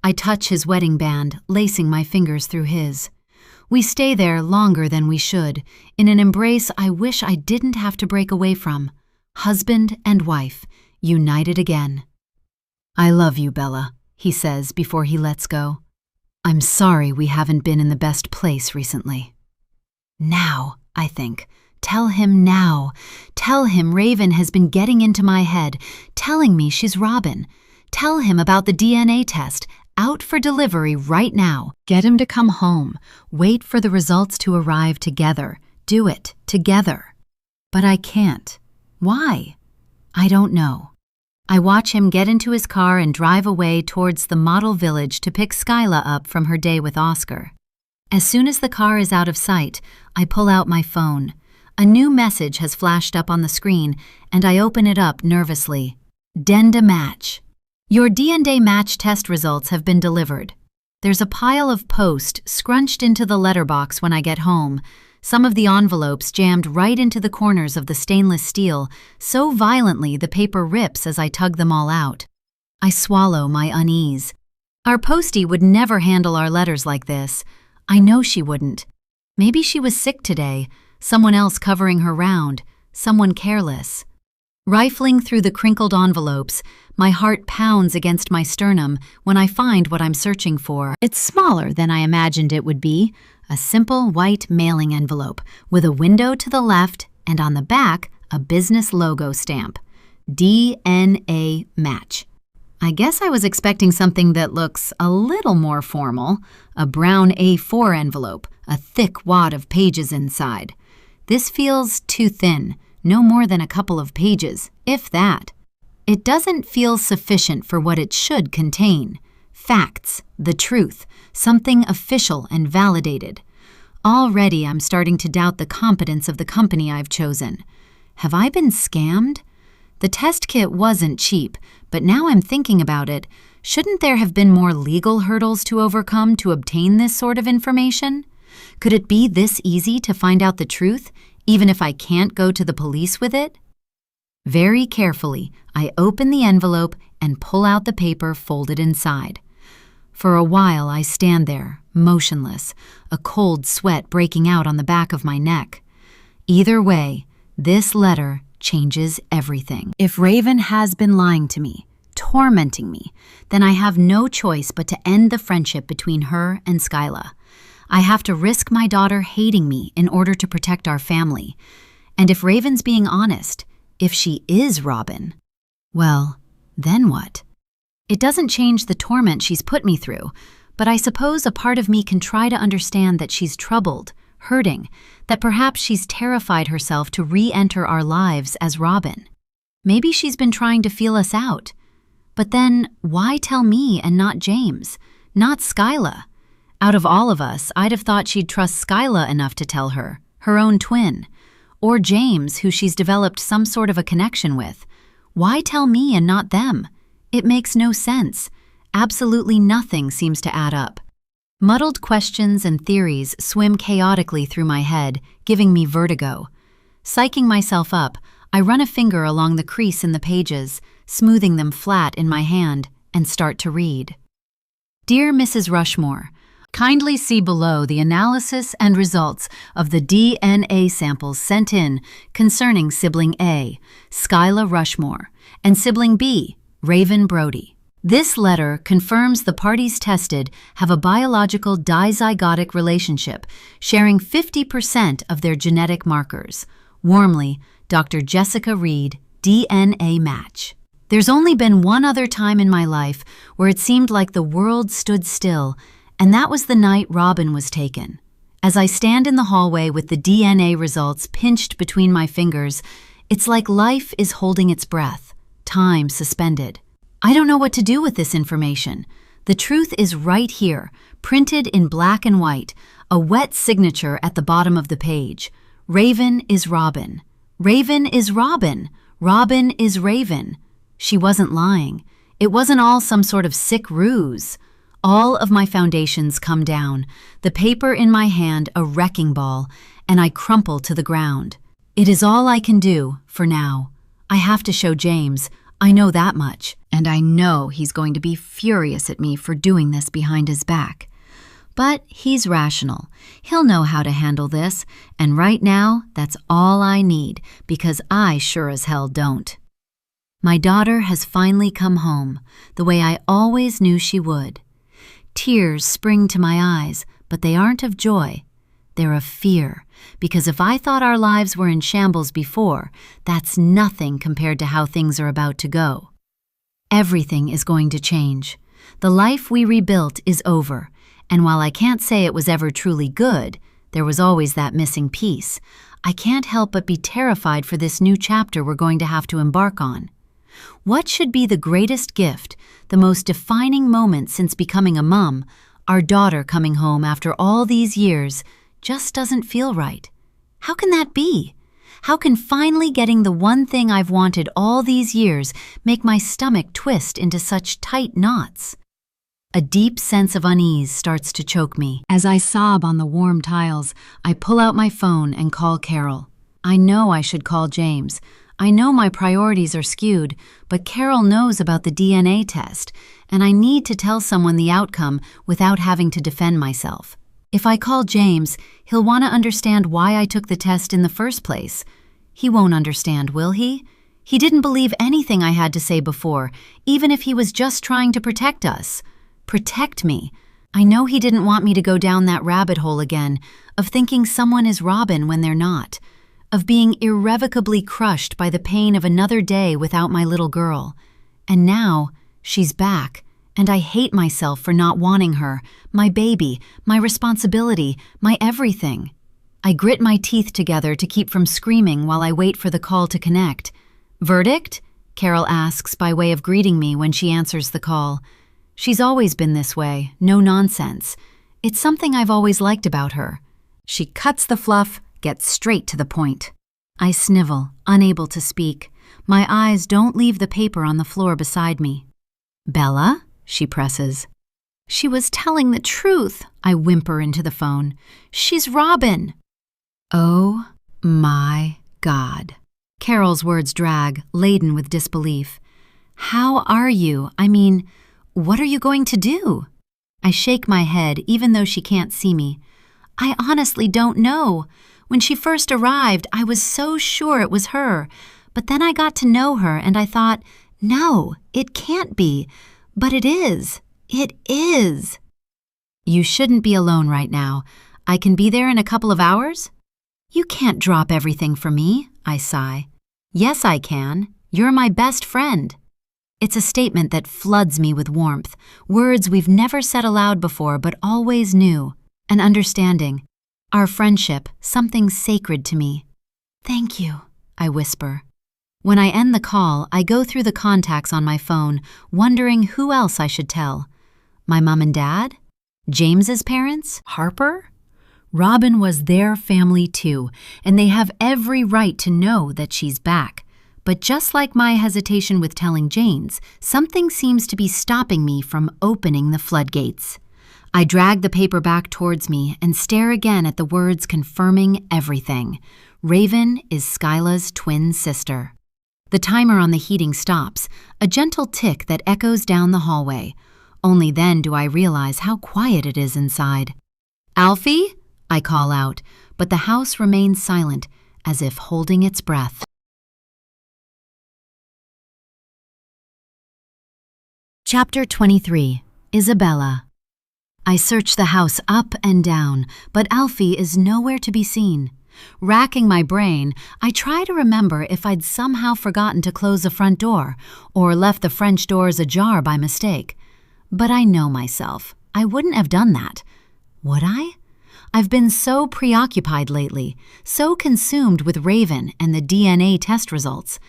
I touch his wedding band, lacing my fingers through his. We stay there longer than we should, in an embrace I wish I didn't have to break away from. Husband and wife, united again. "I love you, Bella," he says before he lets go. "I'm sorry we haven't been in the best place recently." Now, I think. Tell him now. Tell him Raven has been getting into my head, telling me she's Robin. Tell him about the DNA test, out for delivery right now. Get him to come home. Wait for the results to arrive together. Do it together. But I can't. Why? I don't know. I watch him get into his car and drive away towards the model village to pick Skyla up from her day with Oscar. As soon as the car is out of sight, I pull out my phone. A new message has flashed up on the screen, and I open it up nervously. Denda match. Your DNA match test results have been delivered. There's a pile of post scrunched into the letterbox when I get home, some of the envelopes jammed right into the corners of the stainless steel, so violently the paper rips as I tug them all out. I swallow my unease. Our postie would never handle our letters like this. I know she wouldn't. Maybe she was sick today, someone else covering her round, someone careless. Rifling through the crinkled envelopes, my heart pounds against my sternum when I find what I'm searching for. It's smaller than I imagined it would be. A simple white mailing envelope with a window to the left and on the back a business logo stamp. DNA match. I guess I was expecting something that looks a little more formal. A brown A4 envelope, a thick wad of pages inside. This feels too thin, no more than a couple of pages, if that. It doesn't feel sufficient for what it should contain. Facts, the truth, something official and validated. Already I'm starting to doubt the competence of the company I've chosen. Have I been scammed? The test kit wasn't cheap, but now I'm thinking about it, shouldn't there have been more legal hurdles to overcome to obtain this sort of information? Could it be this easy to find out the truth, even if I can't go to the police with it? Very carefully, I open the envelope and pull out the paper folded inside. For a while, I stand there, motionless, a cold sweat breaking out on the back of my neck. Either way, this letter changes everything. If Raven has been lying to me, tormenting me, then I have no choice but to end the friendship between her and Skyla. I have to risk my daughter hating me in order to protect our family. And if Raven's being honest, if she is Robin, well, then what? It doesn't change the torment she's put me through, but I suppose a part of me can try to understand that she's troubled, hurting, that perhaps she's terrified herself to re-enter our lives as Robin. Maybe she's been trying to feel us out. But then, why tell me and not James, not Skyla? Out of all of us, I'd have thought she'd trust Skyla enough to tell her, her own twin. Or James, who she's developed some sort of a connection with. Why tell me and not them? It makes no sense. Absolutely nothing seems to add up. Muddled questions and theories swim chaotically through my head, giving me vertigo. Psyching myself up, I run a finger along the crease in the pages, smoothing them flat in my hand, and start to read. Dear Mrs. Rushmore, kindly see below the analysis and results of the DNA samples sent in concerning sibling A, Skyla Rushmore, and sibling B, Raven Brody. This letter confirms the parties tested have a biological dizygotic relationship, sharing 50% of their genetic markers. Warmly, Dr. Jessica Reed, DNA match. There's only been one other time in my life where it seemed like the world stood still, and that was the night Robin was taken. As I stand in the hallway with the DNA results pinched between my fingers, it's like life is holding its breath, time suspended. I don't know what to do with this information. The truth is right here, printed in black and white, a wet signature at the bottom of the page. Raven is Robin. Raven is Robin. Robin is Raven. She wasn't lying. It wasn't all some sort of sick ruse. All of my foundations come down, the paper in my hand a wrecking ball, and I crumple to the ground. It is all I can do, for now. I have to show James, I know that much, and I know he's going to be furious at me for doing this behind his back. But he's rational. He'll know how to handle this, and right now, that's all I need, because I sure as hell don't. My daughter has finally come home, the way I always knew she would. Tears spring to my eyes, but they aren't of joy. They're of fear, because if I thought our lives were in shambles before, that's nothing compared to how things are about to go. Everything is going to change. The life we rebuilt is over, and while I can't say it was ever truly good, there was always that missing piece. I can't help but be terrified for this new chapter we're going to have to embark on. What should be the greatest gift, the most defining moment since becoming a mom, our daughter coming home after all these years, just doesn't feel right. How can that be? How can finally getting the one thing I've wanted all these years make my stomach twist into such tight knots? A deep sense of unease starts to choke me. As I sob on the warm tiles, I pull out my phone and call Carol. I know I should call James. I know my priorities are skewed, but Carol knows about the DNA test, and I need to tell someone the outcome without having to defend myself. If I call James, he'll want to understand why I took the test in the first place. He won't understand, will he? He didn't believe anything I had to say before, even if he was just trying to protect us. Protect me. I know he didn't want me to go down that rabbit hole again, of thinking someone is Robin when they're not, of being irrevocably crushed by the pain of another day without my little girl. And now, she's back, and I hate myself for not wanting her, my baby, my responsibility, my everything. I grit my teeth together to keep from screaming while I wait for the call to connect. Verdict? Carol asks by way of greeting me when she answers the call. She's always been this way, no nonsense. It's something I've always liked about her. She cuts the fluff, gets straight to the point. I snivel, unable to speak. My eyes don't leave the paper on the floor beside me. Bella? She presses. She was telling the truth, I whimper into the phone. She's Robin. Oh, My God. Carol's words drag, laden with disbelief. How are you? I mean, what are you going to do? I shake my head, even though she can't see me. I honestly don't know. When she first arrived, I was so sure it was her. But then I got to know her and I thought, no, it can't be. But it is. It is. You shouldn't be alone right now. I can be there in a couple of hours? You can't drop everything for me, I sigh. Yes, I can. You're my best friend. It's a statement that floods me with warmth, words we've never said aloud before but always knew, an understanding. Our friendship, something sacred to me. Thank you, I whisper. When I end the call, I go through the contacts on my phone, wondering who else I should tell. My mom and dad? James's parents? Harper? Robin was their family too, and they have every right to know that she's back. But just like my hesitation with telling James, something seems to be stopping me from opening the floodgates. I drag the paper back towards me and stare again at the words confirming everything. Raven is Skyla's twin sister. The timer on the heating stops, a gentle tick that echoes down the hallway. Only then do I realize how quiet it is inside. Alfie? I call out, but the house remains silent, as if holding its breath. Chapter 23. Isabella. I search the house up and down, but Alfie is nowhere to be seen. Racking my brain, I try to remember if I'd somehow forgotten to close the front door or left the French doors ajar by mistake. But I know myself. I wouldn't have done that. Would I? I've been so preoccupied lately, so consumed with Raven and the DNA test results.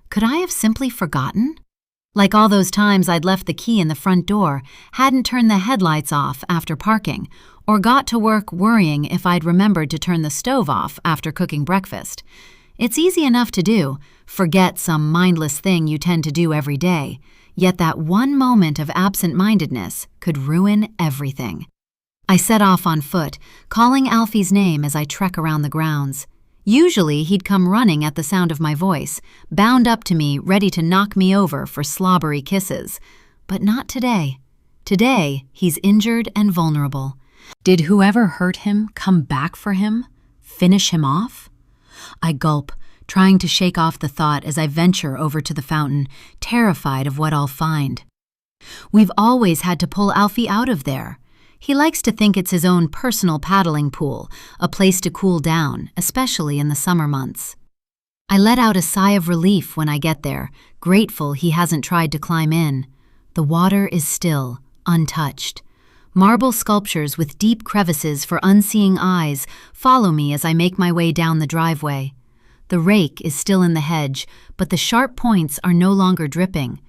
Could I have simply forgotten? Like all those times I'd left the key in the front door, hadn't turned the headlights off after parking, or got to work worrying if I'd remembered to turn the stove off after cooking breakfast. It's easy enough to do, forget some mindless thing you tend to do every day, yet that one moment of absent-mindedness could ruin everything. I set off on foot, calling Alfie's name as I trek around the grounds. Usually he'd come running at the sound of my voice, bound up to me, ready to knock me over for slobbery kisses. But not today. Today, he's injured and vulnerable. Did whoever hurt him come back for him? Finish him off? I gulp, trying to shake off the thought as I venture over to the fountain, terrified of what I'll find. We've always had to pull Alfie out of there. He likes to think it's his own personal paddling pool, a place to cool down, especially in the summer months. I let out a sigh of relief when I get there, grateful he hasn't tried to climb in. The water is still, untouched. Marble sculptures with deep crevices for unseeing eyes follow me as I make my way down the driveway. The rake is still in the hedge, but the sharp points are no longer dripping.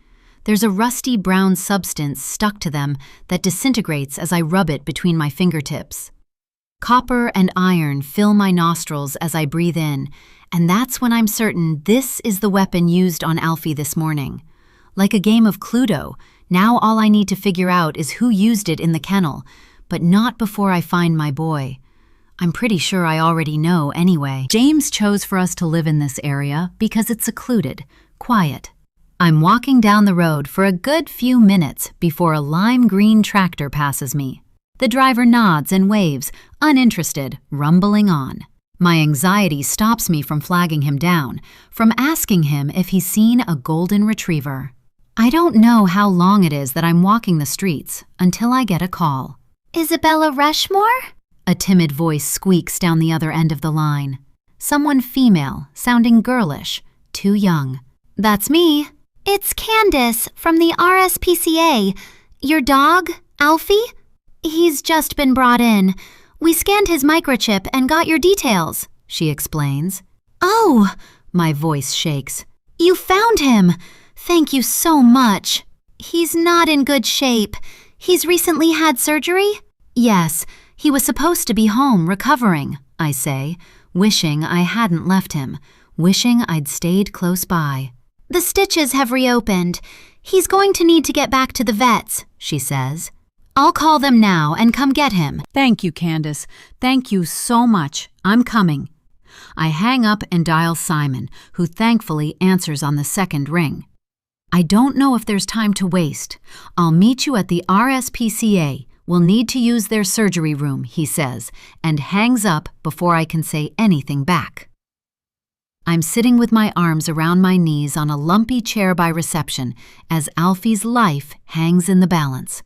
There's a rusty brown substance stuck to them that disintegrates as I rub it between my fingertips. Copper and iron fill my nostrils as I breathe in, and that's when I'm certain this is the weapon used on Alfie this morning. Like a game of Cluedo, now all I need to figure out is who used it in the kennel, but not before I find my boy. I'm pretty sure I already know anyway. James chose for us to live in this area because it's secluded, quiet. I'm walking down the road for a good few minutes before a lime green tractor passes me. The driver nods and waves, uninterested, rumbling on. My anxiety stops me from flagging him down, from asking him if he's seen a golden retriever. I don't know how long it is that I'm walking the streets until I get a call. Isabella Rushmore? A timid voice squeaks down the other end of the line. Someone female, sounding girlish, too young. That's me. It's Candace from the RSPCA. Your dog, Alfie? He's just been brought in. We scanned his microchip and got your details, she explains. Oh, my voice shakes. You found him. Thank you so much. He's not in good shape. He's recently had surgery? Yes, he was supposed to be home recovering, I say, wishing I hadn't left him, wishing I'd stayed close by. The stitches have reopened. He's going to need to get back to the vets, she says. I'll call them now and come get him. Thank you, Candace. Thank you so much. I'm coming. I hang up and dial Simon, who thankfully answers on the second ring. I don't know if there's time to waste. I'll meet you at the RSPCA. We'll need to use their surgery room, he says, and hangs up before I can say anything back. I'm sitting with my arms around my knees on a lumpy chair by reception as Alfie's life hangs in the balance.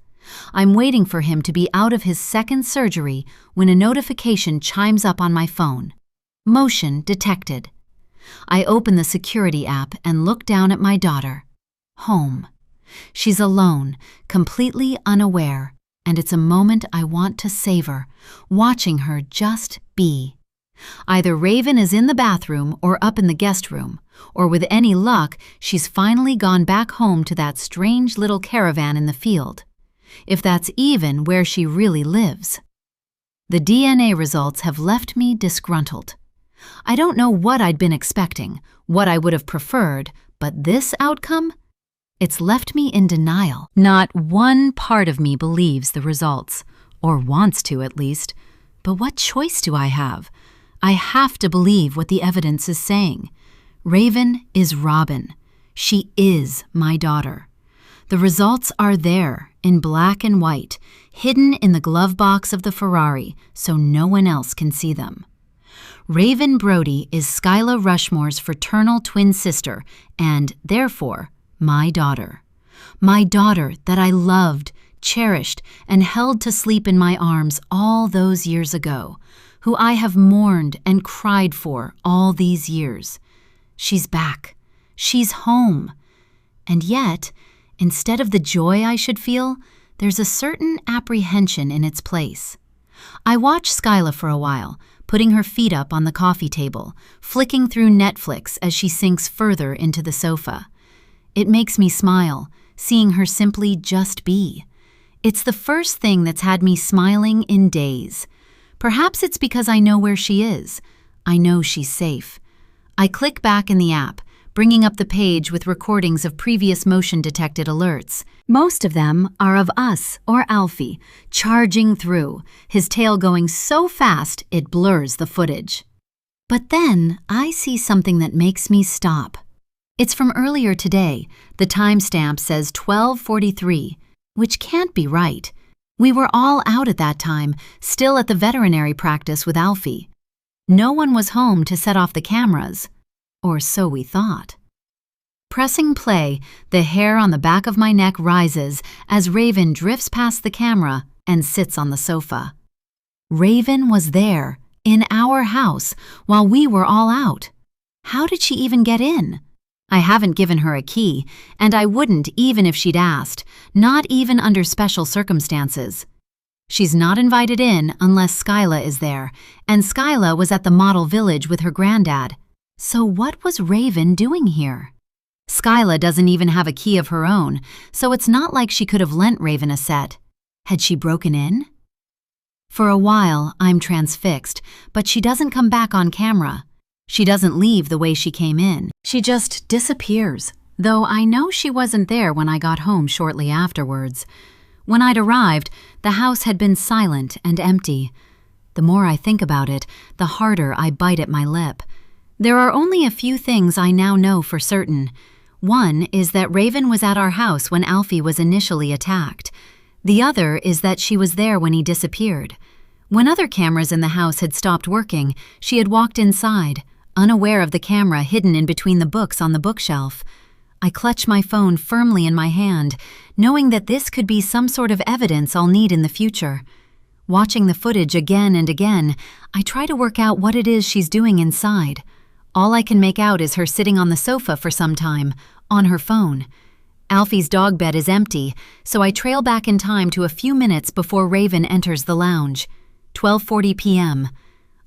I'm waiting for him to be out of his second surgery when a notification chimes up on my phone. Motion detected. I open the security app and look down at my daughter. Home. She's alone, completely unaware, and it's a moment I want to savor, watching her just be. Either Raven is in the bathroom or up in the guest room, or with any luck, she's finally gone back home to that strange little caravan in the field. If that's even where she really lives. The DNA results have left me disgruntled. I don't know what I'd been expecting, what I would have preferred, but this outcome? It's left me in denial. Not one part of me believes the results, or wants to at least. But what choice do I have? I have to believe what the evidence is saying. Raven is Robin. She is my daughter. The results are there, in black and white, hidden in the glove box of the Ferrari, so no one else can see them. Raven Brody is Skyla Rushmore's fraternal twin sister, and, therefore, my daughter. My daughter that I loved, cherished, and held to sleep in my arms all those years ago, who I have mourned and cried for all these years. She's back. She's home. And yet, instead of the joy I should feel, there's a certain apprehension in its place. I watch Skyla for a while, putting her feet up on the coffee table, flicking through Netflix as she sinks further into the sofa. It makes me smile, seeing her simply just be. It's the first thing that's had me smiling in days. Perhaps it's because I know where she is. I know she's safe. I click back in the app, bringing up the page with recordings of previous motion-detected alerts. Most of them are of us or Alfie, charging through, his tail going so fast it blurs the footage. But then I see something that makes me stop. It's from earlier today. The timestamp says 12:43, which can't be right. We were all out at that time, still at the veterinary practice with Alfie. No one was home to set off the cameras. Or so we thought. Pressing play, the hair on the back of my neck rises as Raven drifts past the camera and sits on the sofa. Raven was there, in our house, while we were all out. How did she even get in? I haven't given her a key, and I wouldn't even if she'd asked, not even under special circumstances. She's not invited in unless Skyla is there, and Skyla was at the model village with her granddad. So what was Raven doing here? Skyla doesn't even have a key of her own, so it's not like she could have lent Raven a set. Had she broken in? For a while, I'm transfixed, but she doesn't come back on camera. She doesn't leave the way she came in. She just disappears, though I know she wasn't there when I got home shortly afterwards. When I'd arrived, the house had been silent and empty. The more I think about it, the harder I bite at my lip. There are only a few things I now know for certain. One is that Raven was at our house when Alfie was initially attacked. The other is that she was there when he disappeared. When other cameras in the house had stopped working, she had walked inside, unaware of the camera hidden in between the books on the bookshelf. I clutch my phone firmly in my hand, knowing that this could be some sort of evidence I'll need in the future. Watching the footage again and again, I try to work out what it is she's doing inside. All I can make out is her sitting on the sofa for some time, on her phone. Alfie's dog bed is empty, so I trail back in time to a few minutes before Raven enters the lounge. 12:40 p.m.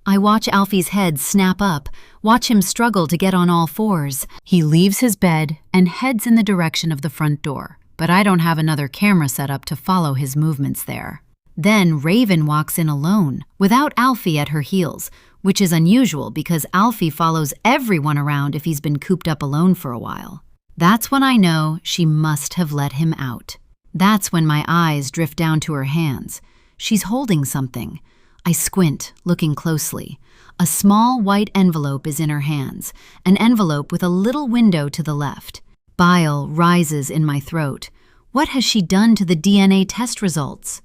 I watch Alfie's head snap up, watch him struggle to get on all fours. He leaves his bed and heads in the direction of the front door, but I don't have another camera set up to follow his movements there. Then Raven walks in alone, without Alfie at her heels, which is unusual because Alfie follows everyone around if he's been cooped up alone for a while. That's when I know she must have let him out. That's when my eyes drift down to her hands. She's holding something. I squint, looking closely. A small white envelope is in her hands, an envelope with a little window to the left. Bile rises in my throat. What has she done to the DNA test results?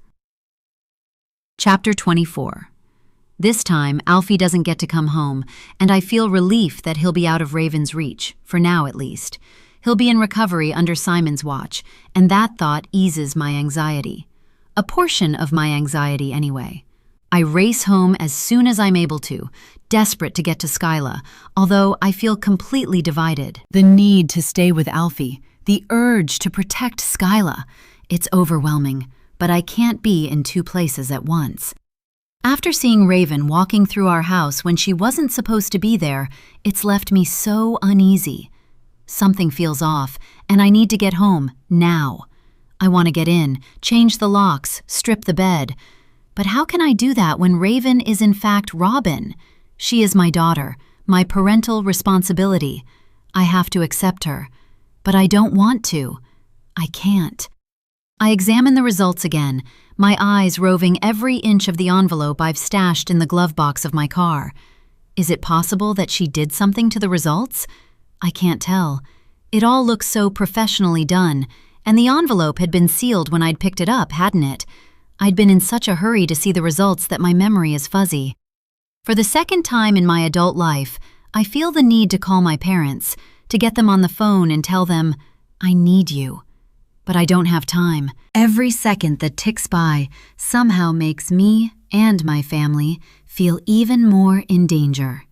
Chapter 24. This time, Alfie doesn't get to come home, and I feel relief that he'll be out of Raven's reach, for now at least. He'll be in recovery under Simon's watch, and that thought eases my anxiety. A portion of my anxiety, anyway. I race home as soon as I'm able to, desperate to get to Skyla, although I feel completely divided. The need to stay with Alfie, the urge to protect Skyla. It's overwhelming, but I can't be in two places at once. After seeing Raven walking through our house when she wasn't supposed to be there, it's left me so uneasy. Something feels off, and I need to get home, now. I want to get in, change the locks, strip the bed. But how can I do that when Raven is in fact Robin? She is my daughter, my parental responsibility. I have to accept her. But I don't want to. I can't. I examine the results again, my eyes roving every inch of the envelope I've stashed in the glove box of my car. Is it possible that she did something to the results? I can't tell. It all looks so professionally done, and the envelope had been sealed when I'd picked it up, hadn't it? I'd been in such a hurry to see the results that my memory is fuzzy. For the second time in my adult life, I feel the need to call my parents, to get them on the phone and tell them, I need you. But I don't have time. Every second that ticks by somehow makes me and my family feel even more in danger.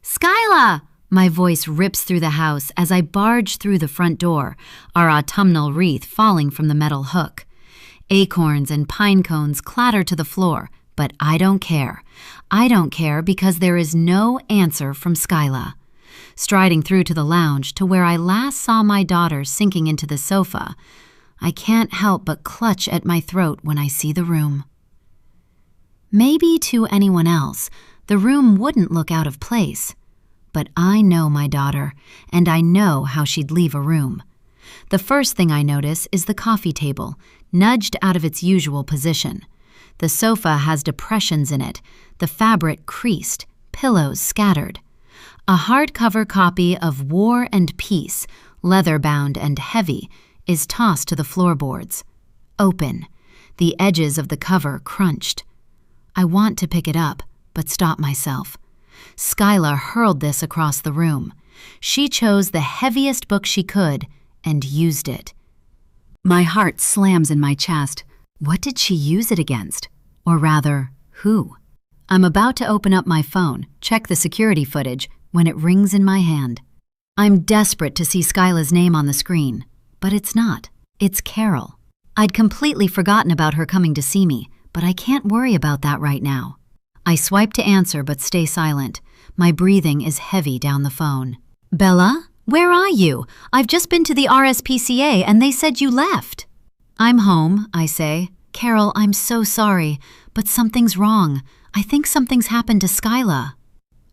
Skyla! My voice rips through the house as I barge through the front door, our autumnal wreath falling from the metal hook. Acorns and pine cones clatter to the floor, but I don't care. I don't care because there is no answer from Skyla. Striding through to the lounge to where I last saw my daughter sinking into the sofa, I can't help but clutch at my throat when I see the room. Maybe to anyone else, the room wouldn't look out of place. But I know my daughter, and I know how she'd leave a room. The first thing I notice is the coffee table, nudged out of its usual position. The sofa has depressions in it, the fabric creased, pillows scattered. A hardcover copy of War and Peace, leather-bound and heavy, is tossed to the floorboards. Open, the edges of the cover crunched. I want to pick it up, but stop myself. Skyla hurled this across the room. She chose the heaviest book she could and used it. My heart slams in my chest. What did she use it against? Or rather, who? I'm about to open up my phone, check the security footage, when it rings in my hand. I'm desperate to see Skyla's name on the screen, but it's not. It's Carol. I'd completely forgotten about her coming to see me, but I can't worry about that right now. I swipe to answer but stay silent. My breathing is heavy down the phone. Bella, where are you? I've just been to the RSPCA and they said you left. I'm home, I say. Carol, I'm so sorry, but something's wrong. I think something's happened to Skyla.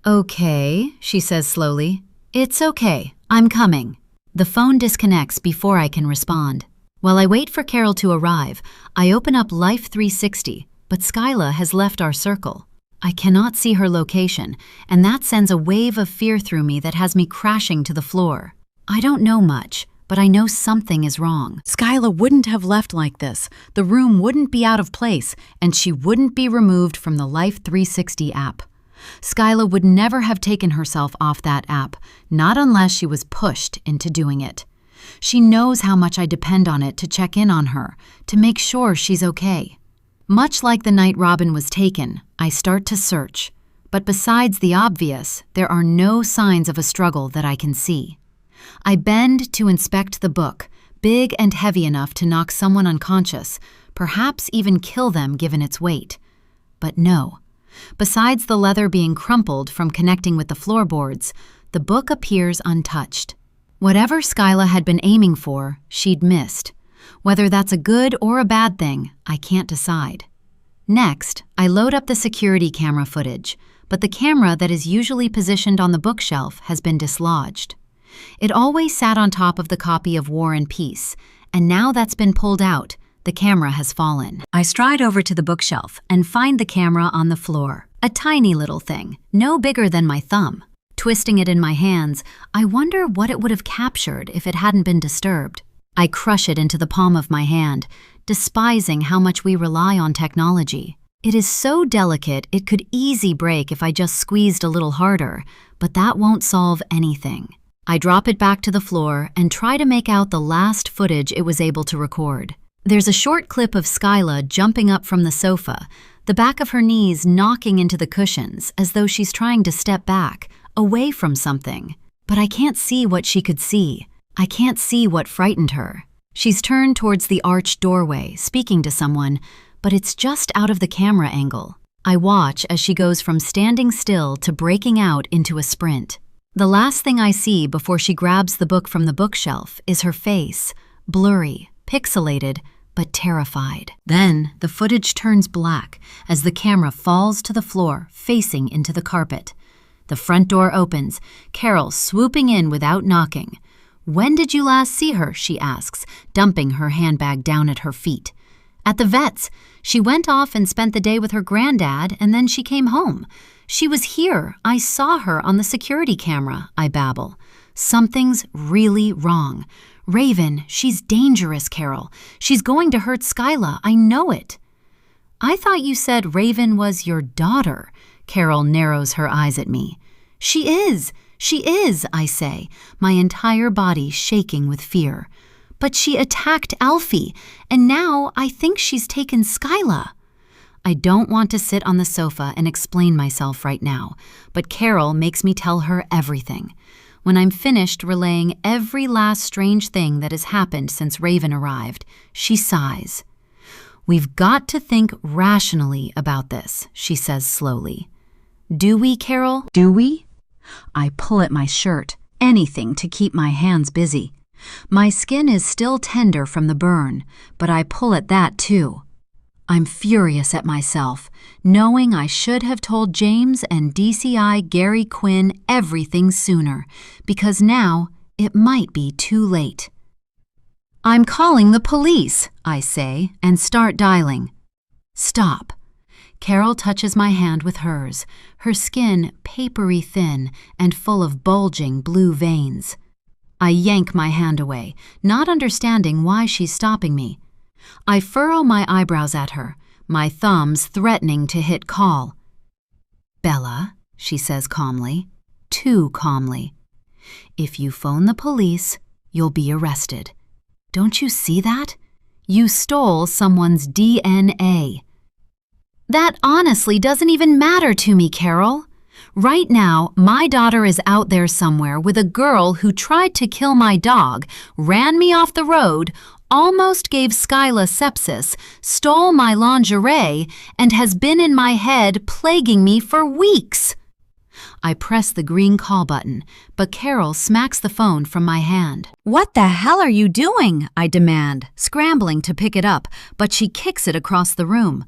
Okay, she says slowly. It's okay. I'm coming. The phone disconnects before I can respond. While I wait for Carol to arrive, I open up Life 360, but Skyla has left our circle. I cannot see her location, and that sends a wave of fear through me that has me crashing to the floor. I don't know much, but I know something is wrong. Skyla wouldn't have left like this. The room wouldn't be out of place, and she wouldn't be removed from the Life 360 app. Skyla would never have taken herself off that app, not unless she was pushed into doing it. She knows how much I depend on it to check in on her, to make sure she's okay. Much like the night Robin was taken, I start to search. But besides the obvious, there are no signs of a struggle that I can see. I bend to inspect the book, big and heavy enough to knock someone unconscious, perhaps even kill them given its weight. But no. Besides the leather being crumpled from connecting with the floorboards, the book appears untouched. Whatever Skyla had been aiming for, she'd missed. Whether that's a good or a bad thing, I can't decide. Next, I load up the security camera footage, but the camera that is usually positioned on the bookshelf has been dislodged. It always sat on top of the copy of War and Peace, and now that's been pulled out, The camera has fallen. I stride over to the bookshelf and find the camera on the floor. A tiny little thing, no bigger than my thumb. Twisting it in my hands, I wonder what it would have captured if it hadn't been disturbed. I crush it into the palm of my hand, despising how much we rely on technology. It is so delicate it could easily break if I just squeezed a little harder, but that won't solve anything. I drop it back to the floor and try to make out the last footage it was able to record. There's a short clip of Skyla jumping up from the sofa, the back of her knees knocking into the cushions as though she's trying to step back, away from something. But I can't see what she could see. I can't see what frightened her. She's turned towards the arched doorway, speaking to someone, but it's just out of the camera angle. I watch as she goes from standing still to breaking out into a sprint. The last thing I see before she grabs the book from the bookshelf is her face, blurry, pixelated, but terrified. Then the footage turns black as the camera falls to the floor, facing into the carpet. The front door opens, Carol swooping in without knocking. "When did you last see her?" she asks, dumping her handbag down at her feet. "At the vet's. She went off and spent the day with her granddad, and then she came home. She was here. I saw her on the security camera," I babble. "Something's really wrong. Raven, she's dangerous, Carol. She's going to hurt Skyla. I know it." "I thought you said Raven was your daughter." Carol narrows her eyes at me. She is, I say, my entire body shaking with fear. "But she attacked Alfie, and now I think she's taken Skyla." I don't want to sit on the sofa and explain myself right now, but Carol makes me tell her everything. When I'm finished relaying every last strange thing that has happened since Raven arrived, she sighs. "We've got to think rationally about this," she says slowly. "Do we, Carol? Do we?" I pull at my shirt, anything to keep my hands busy. My skin is still tender from the burn, but I pull at that too. I'm furious at myself, knowing I should have told James and DCI Gary Quinn everything sooner, because now it might be too late. "I'm calling the police," I say, and start dialing. "Stop." Carol touches my hand with hers, her skin papery thin and full of bulging blue veins. I yank my hand away, not understanding why she's stopping me. I furrow my eyebrows at her, my thumbs threatening to hit call. "Bella," she says calmly, too calmly, "if you phone the police, you'll be arrested. Don't you see that? You stole someone's DNA." "That honestly doesn't even matter to me, Carol. Right now, my daughter is out there somewhere with a girl who tried to kill my dog, ran me off the road, almost gave Skyla sepsis, stole my lingerie, and has been in my head plaguing me for weeks." I press the green call button, but Carol smacks the phone from my hand. "What the hell are you doing?" I demand, scrambling to pick it up, but she kicks it across the room.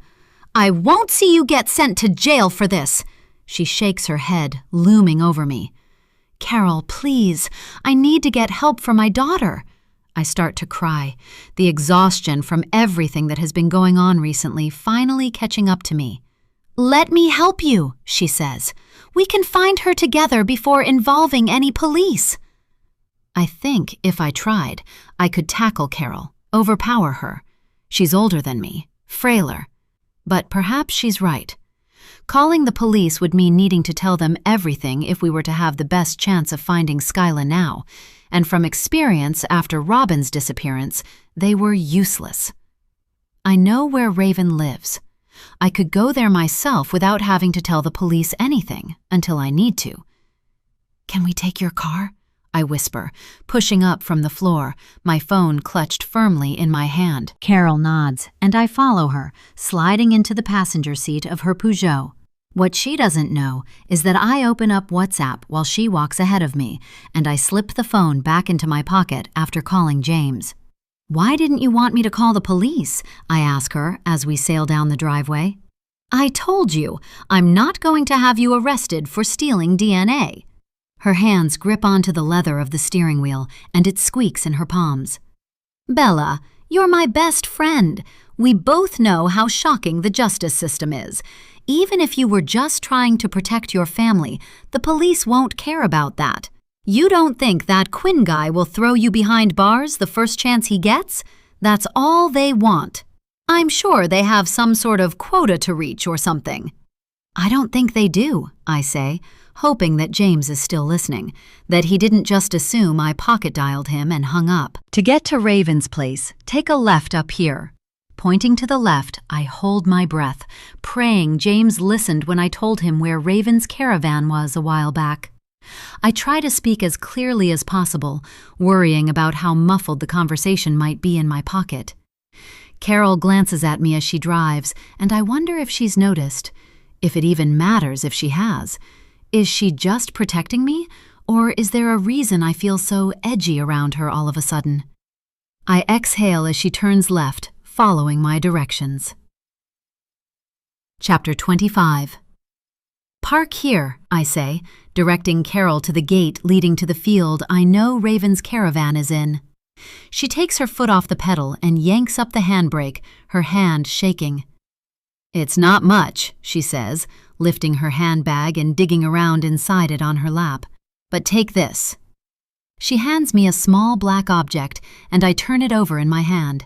"I won't see you get sent to jail for this." She shakes her head, looming over me. "Carol, please, I need to get help for my daughter." I start to cry, the exhaustion from everything that has been going on recently finally catching up to me. "Let me help you," she says. "We can find her together before involving any police." I think if I tried, I could tackle Carol, overpower her. She's older than me, frailer. But perhaps she's right. Calling the police would mean needing to tell them everything if we were to have the best chance of finding Skyla now, and from experience after Robin's disappearance, they were useless. I know where Raven lives. I could go there myself without having to tell the police anything until I need to. "Can we take your car?" I whisper, pushing up from the floor, my phone clutched firmly in my hand. Carol nods, and I follow her, sliding into the passenger seat of her Peugeot. What she doesn't know is that I open up WhatsApp while she walks ahead of me, and I slip the phone back into my pocket after calling James. "Why didn't you want me to call the police?" I ask her as we sail down the driveway. "I told you, I'm not going to have you arrested for stealing DNA." Her hands grip onto the leather of the steering wheel, and it squeaks in her palms. "Bella, You're my best friend. We both know how shocking the justice system is. Even if you were just trying to protect your family, the police won't care about that. You don't think that Quinn guy will throw you behind bars the first chance he gets? That's all they want. I'm sure they have some sort of quota to reach or something. I don't think they do, I say, hoping that James is still listening, that he didn't just assume I pocket-dialed him and hung up. To get to Raven's place, take a left up here. Pointing to the left, I hold my breath, praying James listened when I told him where Raven's caravan was a while back. I try to speak as clearly as possible, worrying about how muffled the conversation might be in my pocket. Carol glances at me as she drives, and I wonder if she's noticed. If it even matters if she has. Is she just protecting me, or is there a reason I feel so edgy around her all of a sudden? I exhale as she turns left, following my directions. Chapter 25. Park here, I say, directing Carol to the gate leading to the field I know Raven's caravan is in. She takes her foot off the pedal and yanks up the handbrake, her hand shaking. It's not much, she says, lifting her handbag and digging around inside it on her lap. But take this. She hands me a small black object, and I turn it over in my hand.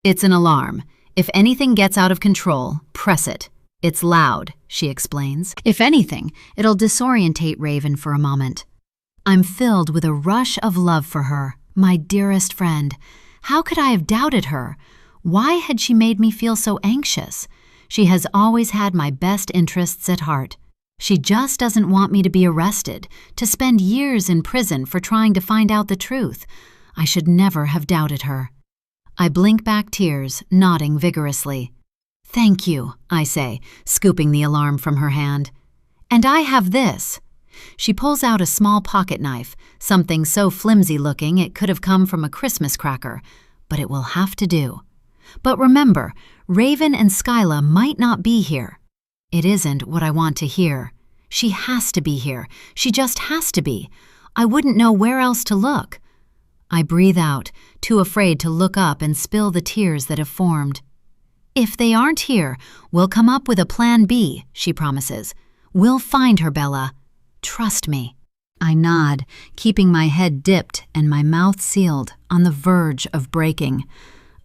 It's an alarm. If anything gets out of control, press it. It's loud, she explains. If anything, it'll disorientate Raven for a moment. I'm filled with a rush of love for her, my dearest friend. How could I have doubted her? Why had she made me feel so anxious? She has always had my best interests at heart. She just doesn't want me to be arrested, to spend years in prison for trying to find out the truth. I should never have doubted her. I blink back tears, nodding vigorously. Thank you, I say, scooping the alarm from her hand. And I have this. She pulls out a small pocket knife, something so flimsy-looking it could have come from a Christmas cracker, but it will have to do. But remember, Raven and Skyla might not be here. It isn't what I want to hear. She has to be here. She just has to be. I wouldn't know where else to look. I breathe out, too afraid to look up and spill the tears that have formed. If they aren't here, we'll come up with a plan B, she promises. We'll find her, Bella. Trust me. I nod, keeping my head dipped and my mouth sealed, on the verge of breaking.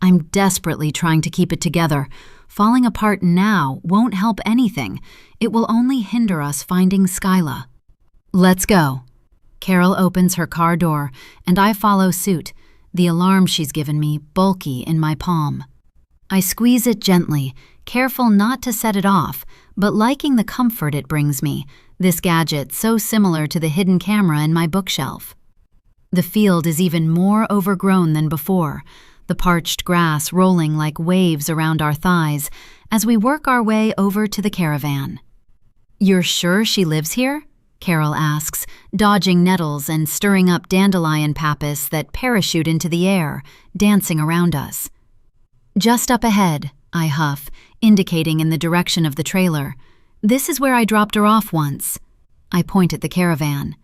I'm desperately trying to keep it together. Falling apart now won't help anything. It will only hinder us finding Skyla. Let's go. Carol opens her car door, and I follow suit, the alarm she's given me bulky in my palm. I squeeze it gently, careful not to set it off, but liking the comfort it brings me, this gadget so similar to the hidden camera in my bookshelf. The field is even more overgrown than before, the parched grass rolling like waves around our thighs as we work our way over to the caravan. You're sure she lives here? Carol asks, dodging nettles and stirring up dandelion pappus that parachute into the air, dancing around us. Just up ahead, I huff, indicating in the direction of the trailer. This is where I dropped her off once. I point at the caravan.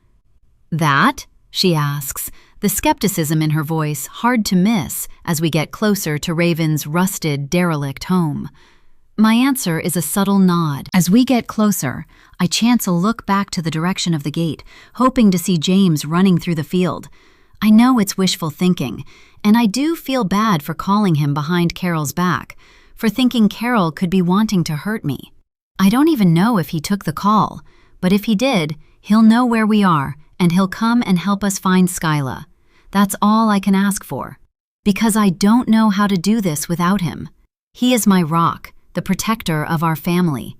That? She asks, the skepticism in her voice hard to miss as we get closer to Raven's rusted, derelict home. My answer is a subtle nod. As we get closer, I chance a look back to the direction of the gate, hoping to see James running through the field. I know it's wishful thinking, and I do feel bad for calling him behind Carol's back, for thinking Carol could be wanting to hurt me. I don't even know if he took the call, but if he did, he'll know where we are, and he'll come and help us find Skyla. That's all I can ask for, because I don't know how to do this without him. He is my rock, the protector of our family.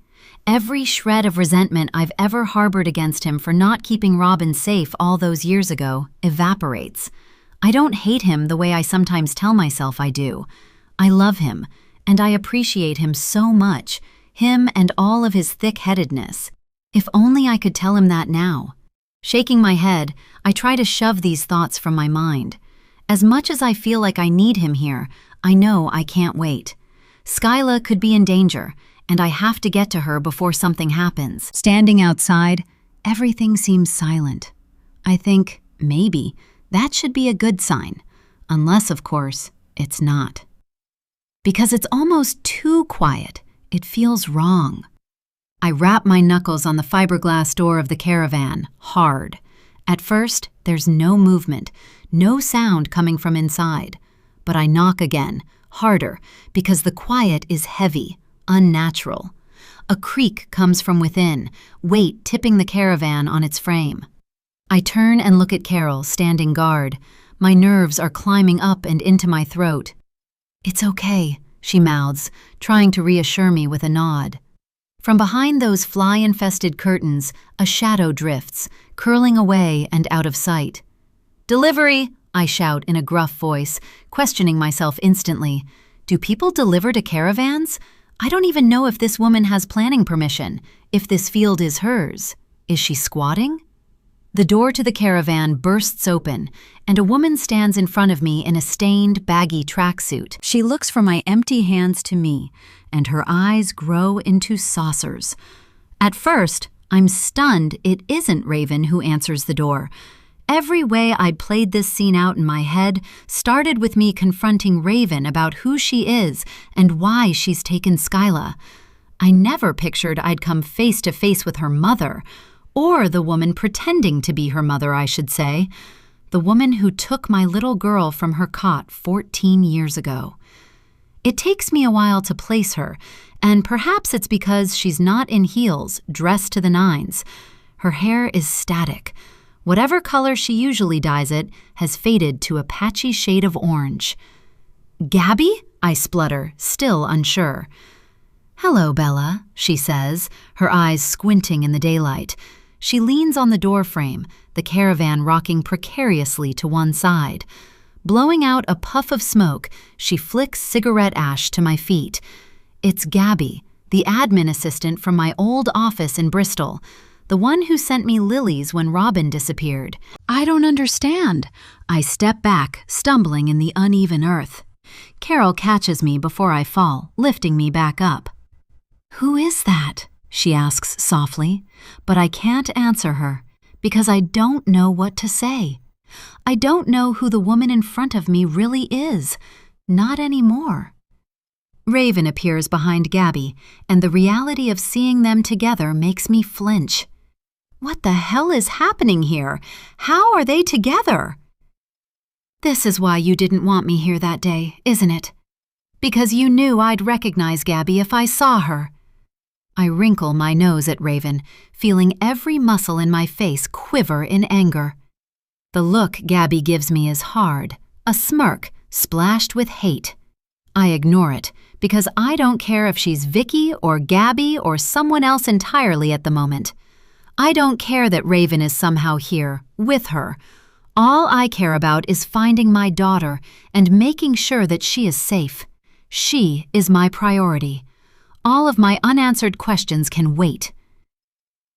Every shred of resentment I've ever harbored against him for not keeping Robin safe all those years ago evaporates. I don't hate him the way I sometimes tell myself I do. I love him, and I appreciate him so much, him and all of his thick-headedness. If only I could tell him that now. Shaking my head, I try to shove these thoughts from my mind. As much as I feel like I need him here, I know I can't wait. Skyla could be in danger, and I have to get to her before something happens. Standing outside, everything seems silent. I think, maybe, that should be a good sign. Unless, of course, it's not. Because it's almost too quiet. It feels wrong. I rap my knuckles on the fiberglass door of the caravan, hard. At first, there's no movement, no sound coming from inside. But I knock again, harder, because the quiet is heavy, unnatural. A creak comes from within, weight tipping the caravan on its frame. I turn and look at Carol, standing guard. My nerves are climbing up and into my throat. "It's okay," she mouths, trying to reassure me with a nod. From behind those fly-infested curtains, a shadow drifts, curling away and out of sight. "Delivery!" I shout in a gruff voice, questioning myself instantly. Do people deliver to caravans? I don't even know if this woman has planning permission, if this field is hers. Is she squatting? The door to the caravan bursts open, and a woman stands in front of me in a stained, baggy tracksuit. She looks from my empty hands to me, and her eyes grow into saucers. At first, I'm stunned it isn't Raven who answers the door. Every way I'd played this scene out in my head started with me confronting Raven about who she is and why she's taken Skyla. I never pictured I'd come face to face with her mother, or the woman pretending to be her mother, I should say. The woman who took my little girl from her cot 14 years ago. It takes me a while to place her, and perhaps it's because she's not in heels, dressed to the nines. Her hair is static. Whatever color she usually dyes it has faded to a patchy shade of orange. "Gabby?" I splutter, still unsure. "Hello, Bella," she says, her eyes squinting in the daylight. She leans on the doorframe, the caravan rocking precariously to one side. Blowing out a puff of smoke, she flicks cigarette ash to my feet. It's Gabby, the admin assistant from my old office in Bristol, the one who sent me lilies when Robin disappeared. I don't understand. I step back, stumbling in the uneven earth. Carol catches me before I fall, lifting me back up. "Who is that?" she asks softly, but I can't answer her because I don't know what to say. I don't know who the woman in front of me really is. Not anymore. Raven appears behind Gabby, and the reality of seeing them together makes me flinch. What the hell is happening here? How are they together? "This is why you didn't want me here that day, isn't it? Because you knew I'd recognize Gabby if I saw her." I wrinkle my nose at Raven, feeling every muscle in my face quiver in anger. The look Gabby gives me is hard, a smirk splashed with hate. I ignore it, because I don't care if she's Vicky or Gabby or someone else entirely at the moment. I don't care that Raven is somehow here, with her. All I care about is finding my daughter and making sure that she is safe. She is my priority. All of my unanswered questions can wait.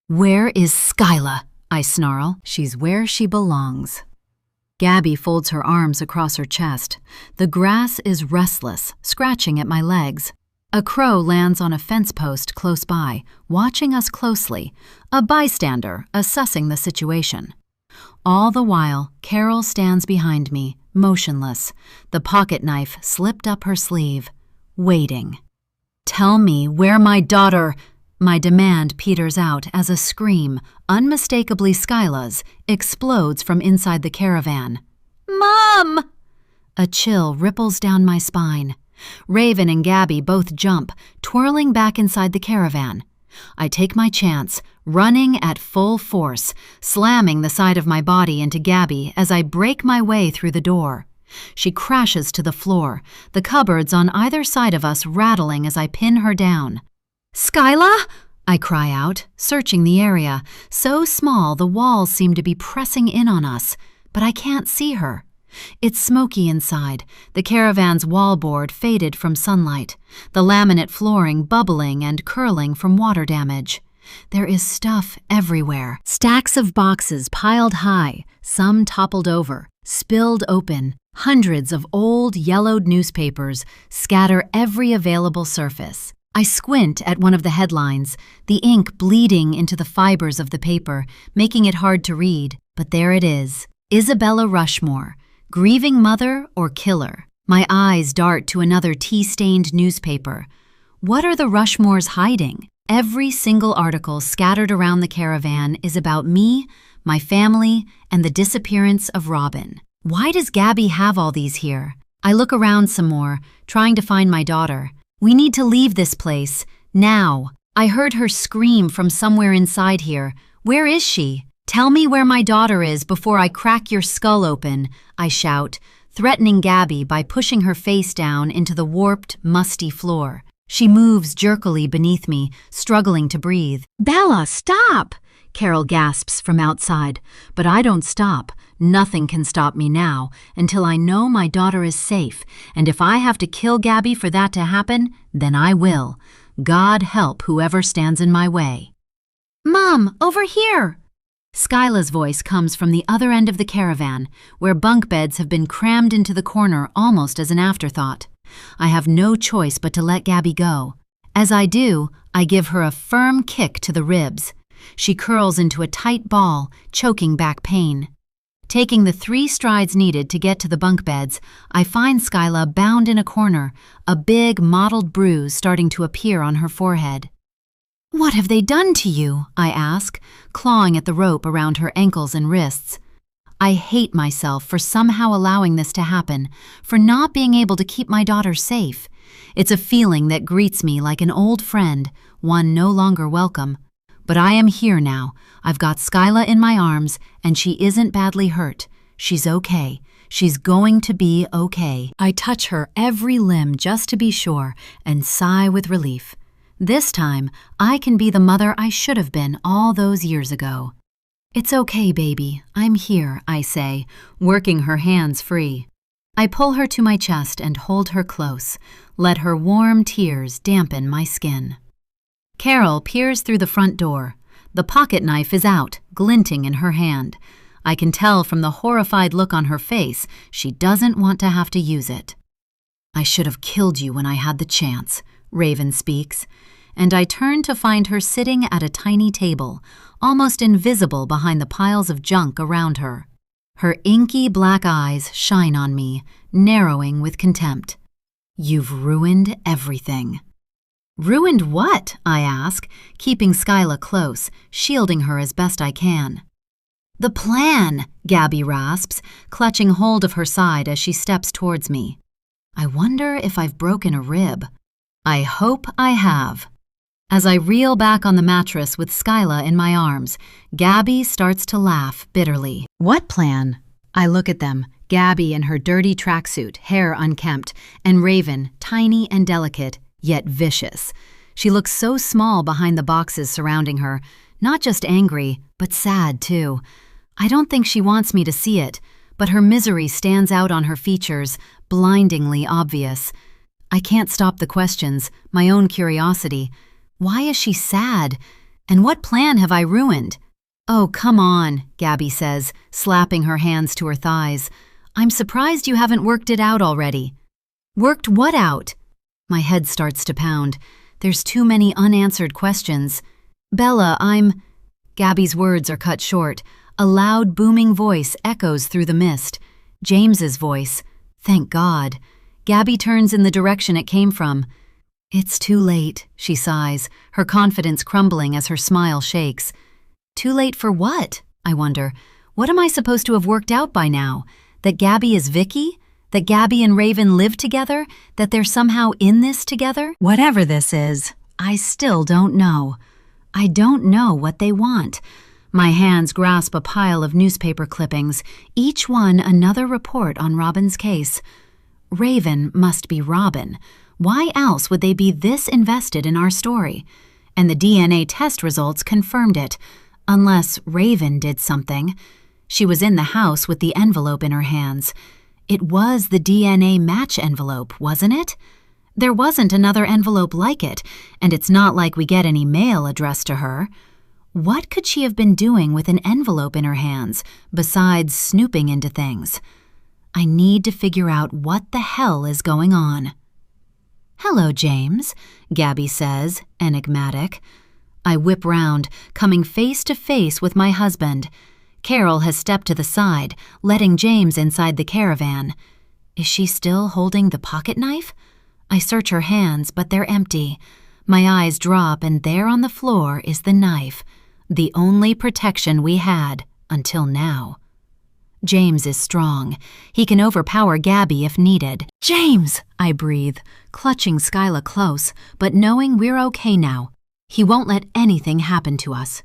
"Where is Skyla?" I snarl. "She's where she belongs." Gabby folds her arms across her chest. The grass is restless, scratching at my legs. A crow lands on a fence post close by, watching us closely, a bystander assessing the situation. All the while, Carol stands behind me, motionless, the pocket knife slipped up her sleeve, waiting. "Tell me where my daughter—" My demand peters out as a scream, unmistakably Skyla's, explodes from inside the caravan. "Mom!" A chill ripples down my spine. Raven and Gabby both jump, twirling back inside the caravan. I take my chance, running at full force, slamming the side of my body into Gabby as I break my way through the door. She crashes to the floor, the cupboards on either side of us rattling as I pin her down. "Skyla!" I cry out, searching the area, so small the walls seem to be pressing in on us, but I can't see her. It's smoky inside, the caravan's wallboard faded from sunlight, the laminate flooring bubbling and curling from water damage. There is stuff everywhere, stacks of boxes piled high, some toppled over, spilled open. Hundreds of old, yellowed newspapers scatter every available surface. I squint at one of the headlines, the ink bleeding into the fibers of the paper, making it hard to read. But there it is, Isabella Rushmore, grieving mother or killer. My eyes dart to another tea-stained newspaper. What are the Rushmores hiding? Every single article scattered around the caravan is about me, my family, and the disappearance of Robin. Why does Gabby have all these here? I look around some more, trying to find my daughter. We need to leave this place, now. I heard her scream from somewhere inside here. Where is she? Tell me where my daughter is before I crack your skull open, I shout, threatening Gabby by pushing her face down into the warped, musty floor. She moves jerkily beneath me, struggling to breathe. "Bella, stop!" Carol gasps from outside. But I don't stop. Nothing can stop me now until I know my daughter is safe, and if I have to kill Gabby for that to happen, then I will. God help whoever stands in my way. "Mom, over here!" Skyla's voice comes from the other end of the caravan, where bunk beds have been crammed into the corner almost as an afterthought. I have no choice but to let Gabby go. As I do, I give her a firm kick to the ribs. She curls into a tight ball, choking back pain. Taking the 3 strides needed to get to the bunk beds, I find Skyla bound in a corner, a big mottled bruise starting to appear on her forehead. "What have they done to you?" I ask, clawing at the rope around her ankles and wrists. I hate myself for somehow allowing this to happen, for not being able to keep my daughter safe. It's a feeling that greets me like an old friend, one no longer welcome. But I am here now. I've got Skyla in my arms, and she isn't badly hurt. She's okay. She's going to be okay. I touch her every limb just to be sure, and sigh with relief. This time, I can be the mother I should have been all those years ago. "It's okay, baby. I'm here," I say, working her hands free. I pull her to my chest and hold her close, let her warm tears dampen my skin. Carol peers through the front door. The pocket knife is out, glinting in her hand. I can tell from the horrified look on her face she doesn't want to have to use it. "I should have killed you when I had the chance," Raven speaks, and I turn to find her sitting at a tiny table, almost invisible behind the piles of junk around her. Her inky black eyes shine on me, narrowing with contempt. "You've ruined everything." "Ruined what?" I ask, keeping Skyla close, shielding her as best I can. "The plan," Gabby rasps, clutching hold of her side as she steps towards me. I wonder if I've broken a rib. I hope I have. As I reel back on the mattress with Skyla in my arms, Gabby starts to laugh bitterly. "What plan?" I look at them, Gabby in her dirty tracksuit, hair unkempt, and Raven, tiny and delicate, yet vicious. She looks so small behind the boxes surrounding her, not just angry, but sad too. I don't think she wants me to see it, but her misery stands out on her features, blindingly obvious. I can't stop the questions, my own curiosity. Why is she sad? And what plan have I ruined? "Oh, come on," Gabby says, slapping her hands to her thighs. "I'm surprised you haven't worked it out already." "Worked what out?" My head starts to pound. There's too many unanswered questions. "Bella, Gabby's words are cut short. A loud, booming voice echoes through the mist. James's voice. Thank God. Gabby turns in the direction it came from. "It's too late," she sighs, her confidence crumbling as her smile shakes. Too late for what? I wonder. What am I supposed to have worked out by now? That Gabby is Vicky? That Gabby and Raven live together? That they're somehow in this together? Whatever this is, I still don't know. I don't know what they want. My hands grasp a pile of newspaper clippings, each one another report on Robin's case. Raven must be Robin. Why else would they be this invested in our story? And the DNA test results confirmed it. Unless Raven did something. She was in the house with the envelope in her hands. It was the DNA match envelope, wasn't it? There wasn't another envelope like it, and it's not like we get any mail addressed to her. What could she have been doing with an envelope in her hands, besides snooping into things? I need to figure out what the hell is going on. "Hello, James," Gabby says, enigmatic. I whip round, coming face to face with my husband. Carol has stepped to the side, letting James inside the caravan. Is she still holding the pocket knife? I search her hands, but they're empty. My eyes drop, and there on the floor is the knife, the only protection we had until now. James is strong. He can overpower Gabby if needed. "James!" I breathe, clutching Skyla close, but knowing we're okay now. He won't let anything happen to us.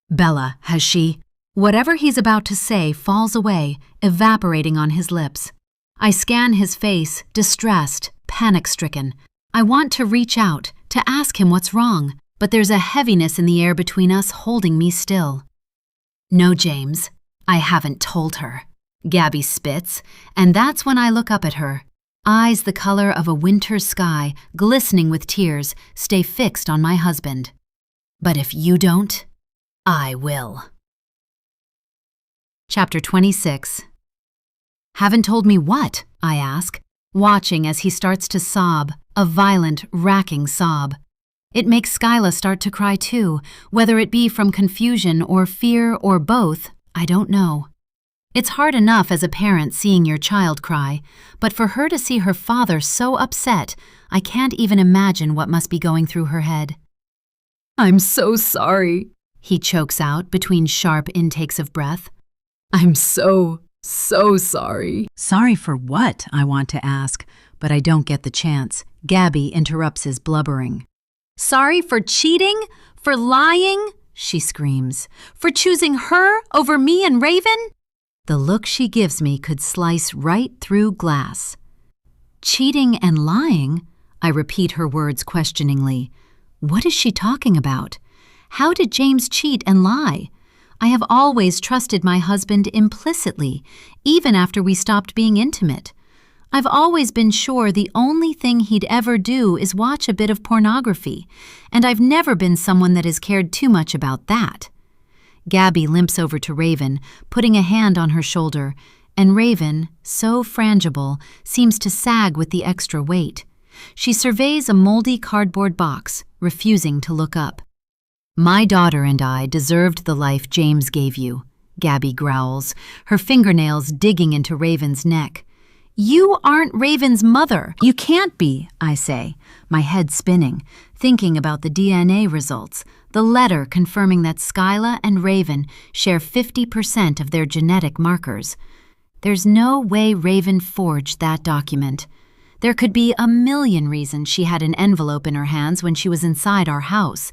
"Bella, has she—" Whatever he's about to say falls away, evaporating on his lips. I scan his face, distressed, panic-stricken. I want to reach out, to ask him what's wrong, but there's a heaviness in the air between us holding me still. "No, James, I haven't told her." Gabby spits, and that's when I look up at her. Eyes the color of a winter sky, glistening with tears, stay fixed on my husband. "But if you don't, I will." Chapter 26. "Haven't told me what?" I ask, watching as he starts to sob, a violent, racking sob. It makes Skyla start to cry too, whether it be from confusion or fear or both, I don't know. It's hard enough as a parent seeing your child cry, but for her to see her father so upset, I can't even imagine what must be going through her head. "I'm so sorry," he chokes out between sharp intakes of breath. "I'm so sorry." Sorry for what, I want to ask, but I don't get the chance. Gabby interrupts his blubbering. "Sorry for cheating? For lying?" she screams. "For choosing her over me and Raven?" The look she gives me could slice right through glass. "Cheating and lying?" I repeat her words questioningly. What is she talking about? How did James cheat and lie? I have always trusted my husband implicitly, even after we stopped being intimate. I've always been sure the only thing he'd ever do is watch a bit of pornography, and I've never been someone that has cared too much about that. Gabby limps over to Raven, putting a hand on her shoulder, and Raven, so frangible, seems to sag with the extra weight. She surveys a moldy cardboard box, refusing to look up. "My daughter and I deserved the life James gave you," Gabby growls, her fingernails digging into Raven's neck. "You aren't Raven's mother." "You can't be," I say, my head spinning, thinking about the DNA results, the letter confirming that Skyla and Raven share 50% of their genetic markers. There's no way Raven forged that document. There could be a million reasons she had an envelope in her hands when she was inside our house.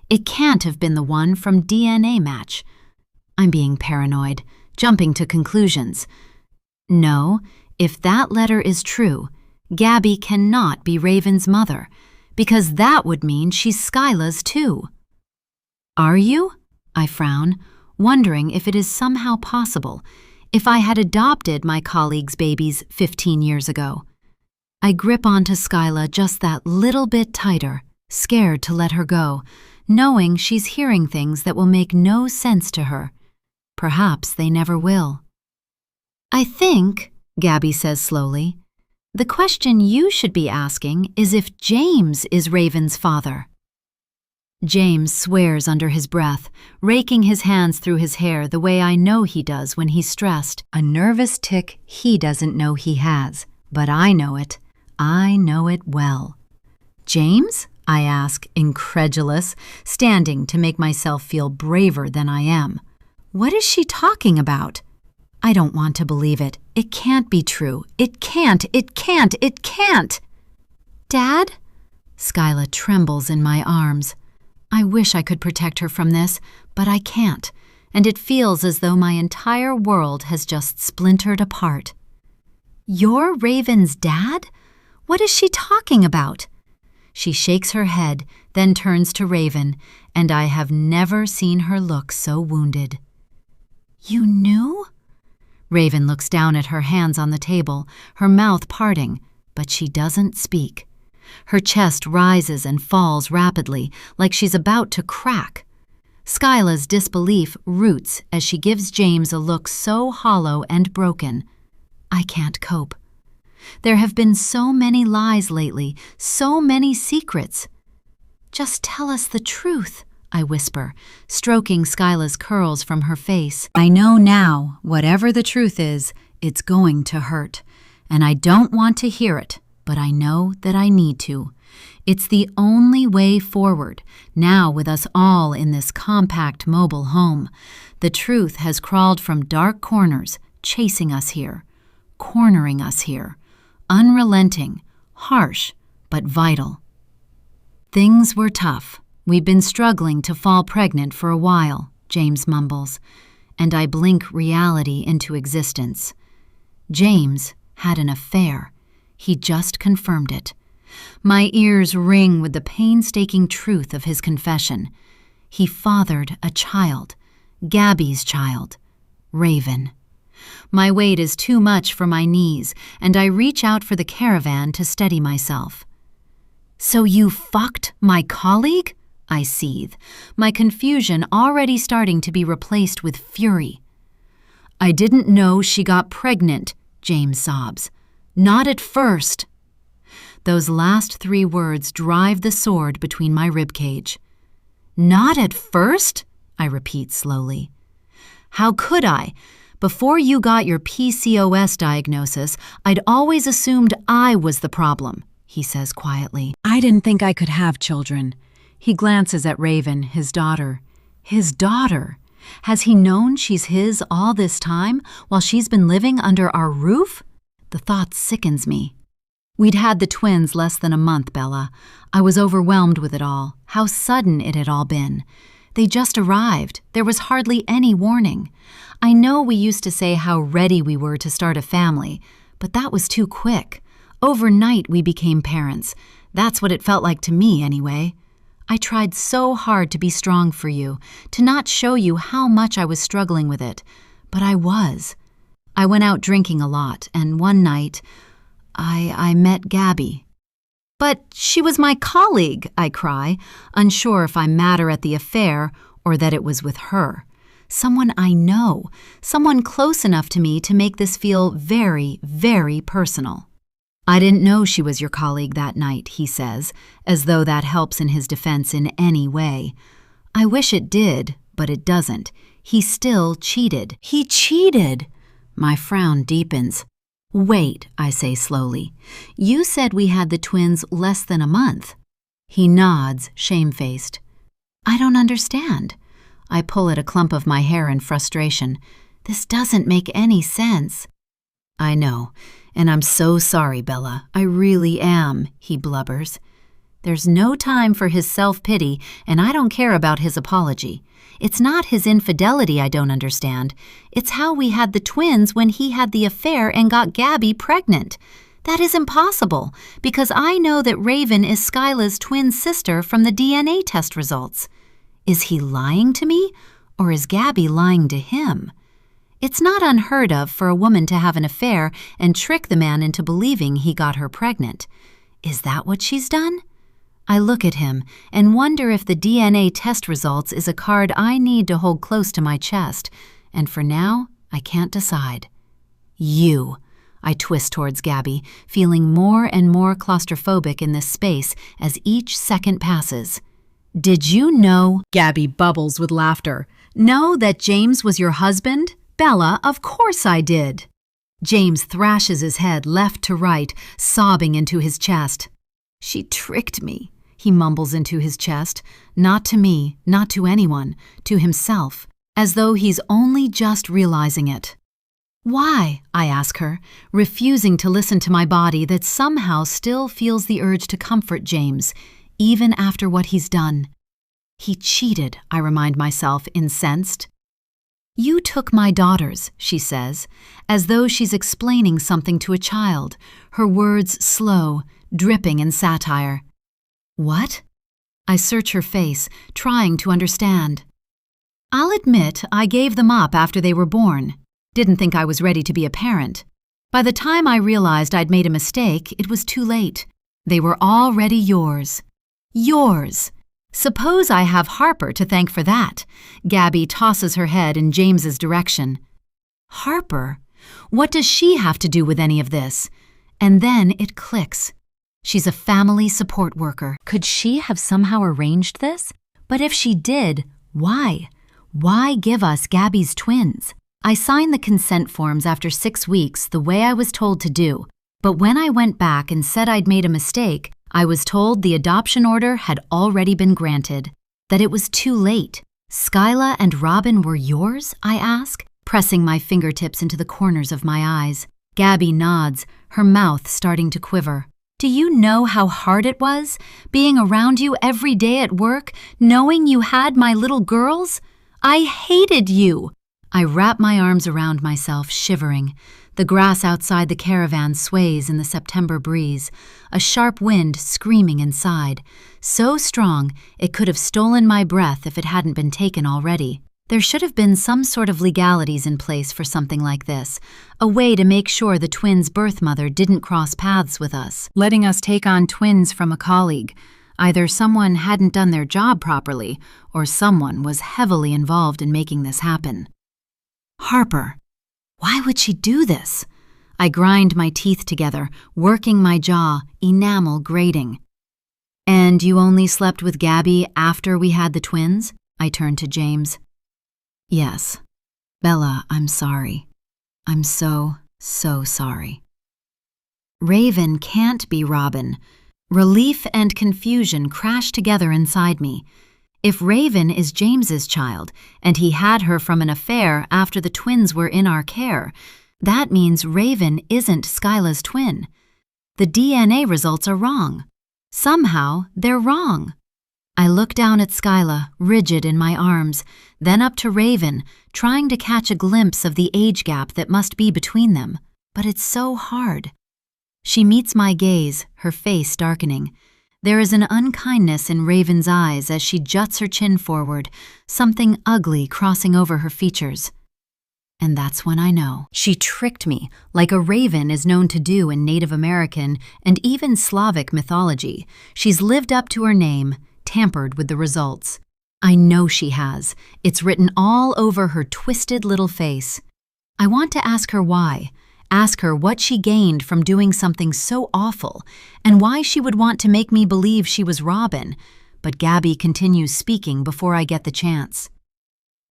It can't have been the one from DNA match. I'm being paranoid, jumping to conclusions. No, if that letter is true, Gabby cannot be Raven's mother, because that would mean she's Skyla's too. "Are you?" I frown, wondering if it is somehow possible, if I had adopted my colleague's babies 15 years ago. I grip onto Skyla just that little bit tighter, scared to let her go, knowing she's hearing things that will make no sense to her. Perhaps they never will. "I think," Gabby says slowly, "the question you should be asking is if James is Raven's father." James swears under his breath, raking his hands through his hair the way I know he does when he's stressed, a nervous tic he doesn't know he has, but I know it. I know it well. "James?" I ask, incredulous, standing to make myself feel braver than I am. What is she talking about? I don't want to believe it. It can't be true. It can't. "Dad?" Skyla trembles in my arms. I wish I could protect her from this, but I can't, and it feels as though my entire world has just splintered apart. "You're Raven's dad? What is she talking about?" She shakes her head, then turns to Raven, and I have never seen her look so wounded. "You knew?" Raven looks down at her hands on the table, her mouth parting, but she doesn't speak. Her chest rises and falls rapidly, like she's about to crack. Skyla's disbelief roots as she gives James a look so hollow and broken. I can't cope. There have been so many lies lately, so many secrets. "Just tell us the truth," I whisper, stroking Skyla's curls from her face. I know now, whatever the truth is, it's going to hurt. and I don't want to hear it, but I know that I need to. It's the only way forward, now with us all in this compact mobile home. The truth has crawled from dark corners, chasing us here, cornering us here, unrelenting, harsh, but vital. Things were tough. We've been struggling to fall pregnant for a while, James mumbles, and I blink reality into existence. James had an affair. He just confirmed it. My ears ring with the painstaking truth of his confession. He fathered a child, Gabby's child, Raven. My weight is too much for my knees, and I reach out for the caravan to steady myself. "So you fucked my colleague?" I seethe, my confusion already starting to be replaced with fury. "I didn't know she got pregnant," James sobs. "Not at first." Those last 3 words drive the sword between my ribcage. "Not at first?" I repeat slowly. "How could I? Before you got your PCOS diagnosis, I'd always assumed I was the problem," he says quietly. "I didn't think I could have children." He glances at Raven, his daughter. His daughter? Has he known she's his all this time, while she's been living under our roof? The thought sickens me. We'd had the twins less than a month, Bella. I was overwhelmed with it all, how sudden it had all been. They just arrived. There was hardly any warning. I know we used to say how ready we were to start a family, but that was too quick. Overnight we became parents. That's what it felt like to me, anyway. I tried so hard to be strong for you, to not show you how much I was struggling with it, but I was. I went out drinking a lot, and one night, I met Gabby. "But she was my colleague," I cry, unsure if I matter at the affair or that it was with her. Someone I know, someone close enough to me to make this feel very, very personal. "I didn't know she was your colleague that night," he says, as though that helps in his defense in any way. I wish it did, but it doesn't. He still cheated. He cheated! My frown deepens. "Wait," I say slowly. "You said we had the twins less than a month." He nods, shamefaced. "I don't understand." I pull at a clump of my hair in frustration. "This doesn't make any sense." "I know, and I'm so sorry, Bella. I really am," he blubbers. There's no time for his self-pity, and I don't care about his apology. It's not his infidelity I don't understand. It's how we had the twins when he had the affair and got Gabby pregnant. That is impossible, because I know that Raven is Skyla's twin sister from the DNA test results. Is he lying to me, or is Gabby lying to him? It's not unheard of for a woman to have an affair and trick the man into believing he got her pregnant. Is that what she's done? I look at him and wonder if the DNA test results is a card I need to hold close to my chest, and for now, I can't decide. "You." I twist towards Gabby, feeling more and more claustrophobic in this space as each second passes. "Did you know?" Gabby bubbles with laughter. "Know that James was your husband? Bella, of course I did." James thrashes his head left to right, sobbing into his chest. "She tricked me," he mumbles into his chest, not to me, not to anyone, to himself, as though he's only just realizing it. "Why?" I ask her, refusing to listen to my body that somehow still feels the urge to comfort James, even after what he's done. "He cheated," I remind myself, incensed. "You took my daughters," she says, as though she's explaining something to a child, her words slow, dripping in satire. "What?" I search her face, trying to understand. "I'll admit I gave them up after they were born. Didn't think I was ready to be a parent. By the time I realized I'd made a mistake, it was too late. They were already yours. Yours. Suppose I have Harper to thank for that." Gabby tosses her head in James's direction. "Harper? What does she have to do with any of this?" And then it clicks. She's a family support worker. Could she have somehow arranged this? But if she did, why? Why give us Gabby's twins? I signed the consent forms after 6 weeks the way I was told to do, But when I went back and said I'd made a mistake, I was told the adoption order had already been granted, that it was too late. Skyla and Robin were yours? I ask, pressing my fingertips into the corners of my eyes. Gabby nods, her mouth starting to quiver. Do you know how hard it was, being around you every day at work, knowing you had my little girls? I hated you! I wrap my arms around myself, shivering. The grass outside the caravan sways in the September breeze, a sharp wind screaming inside, so strong it could have stolen my breath if it hadn't been taken already. There should have been some sort of legalities in place for something like this, a way to make sure the twins' birth mother didn't cross paths with us, letting us take on twins from a colleague. Either someone hadn't done their job properly, or someone was heavily involved in making this happen. Harper. Why would she do this? I grind my teeth together, working my jaw, enamel grating. And you only slept with Gabby after we had the twins? I turned to James. Yes. Bella, I'm sorry. I'm so sorry. Raven can't be Robin. Relief and confusion crash together inside me. If Raven is James's child, and he had her from an affair after the twins were in our care, that means Raven isn't Skyla's twin. The DNA results are wrong. Somehow, they're wrong. I look down at Skyla, rigid in my arms, then up to Raven, trying to catch a glimpse of the age gap that must be between them. But it's so hard. She meets my gaze, her face darkening. There is an unkindness in Raven's eyes as she juts her chin forward, something ugly crossing over her features. And that's when I know. She tricked me, like a raven is known to do in Native American and even Slavic mythology. She's lived up to her name, tampered with the results. I know she has. It's written all over her twisted little face. I want to ask her why. Ask her what she gained from doing something so awful, and why she would want to make me believe she was Robin, but Gabby continues speaking before I get the chance.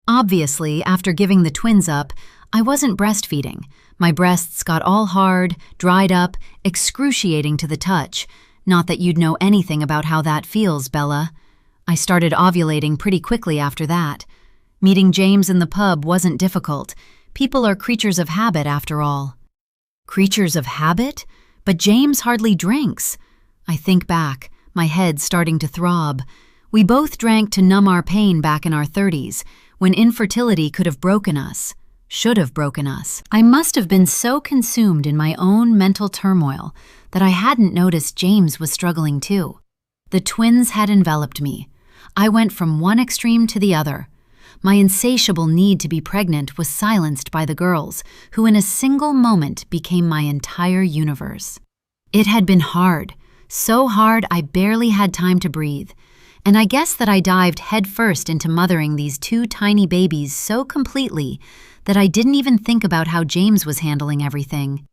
Obviously, after giving the twins up, I wasn't breastfeeding. My breasts got all hard, dried up, excruciating to the touch. Not that you'd know anything about how that feels, Bella. I started ovulating pretty quickly after that. Meeting James in the pub wasn't difficult. People are creatures of habit, after all. Creatures of habit? But James hardly drinks. I think back, my head starting to throb. We both drank to numb our pain back in our 30s, when infertility could have broken us, should have broken us. I must have been so consumed in my own mental turmoil that I hadn't noticed James was struggling too. The twins had enveloped me. I went from one extreme to the other. My insatiable need to be pregnant was silenced by the girls, who in a single moment became my entire universe. It had been hard, so hard I barely had time to breathe, and I guess that I dived headfirst into mothering these two tiny babies so completely that I didn't even think about how James was handling everything.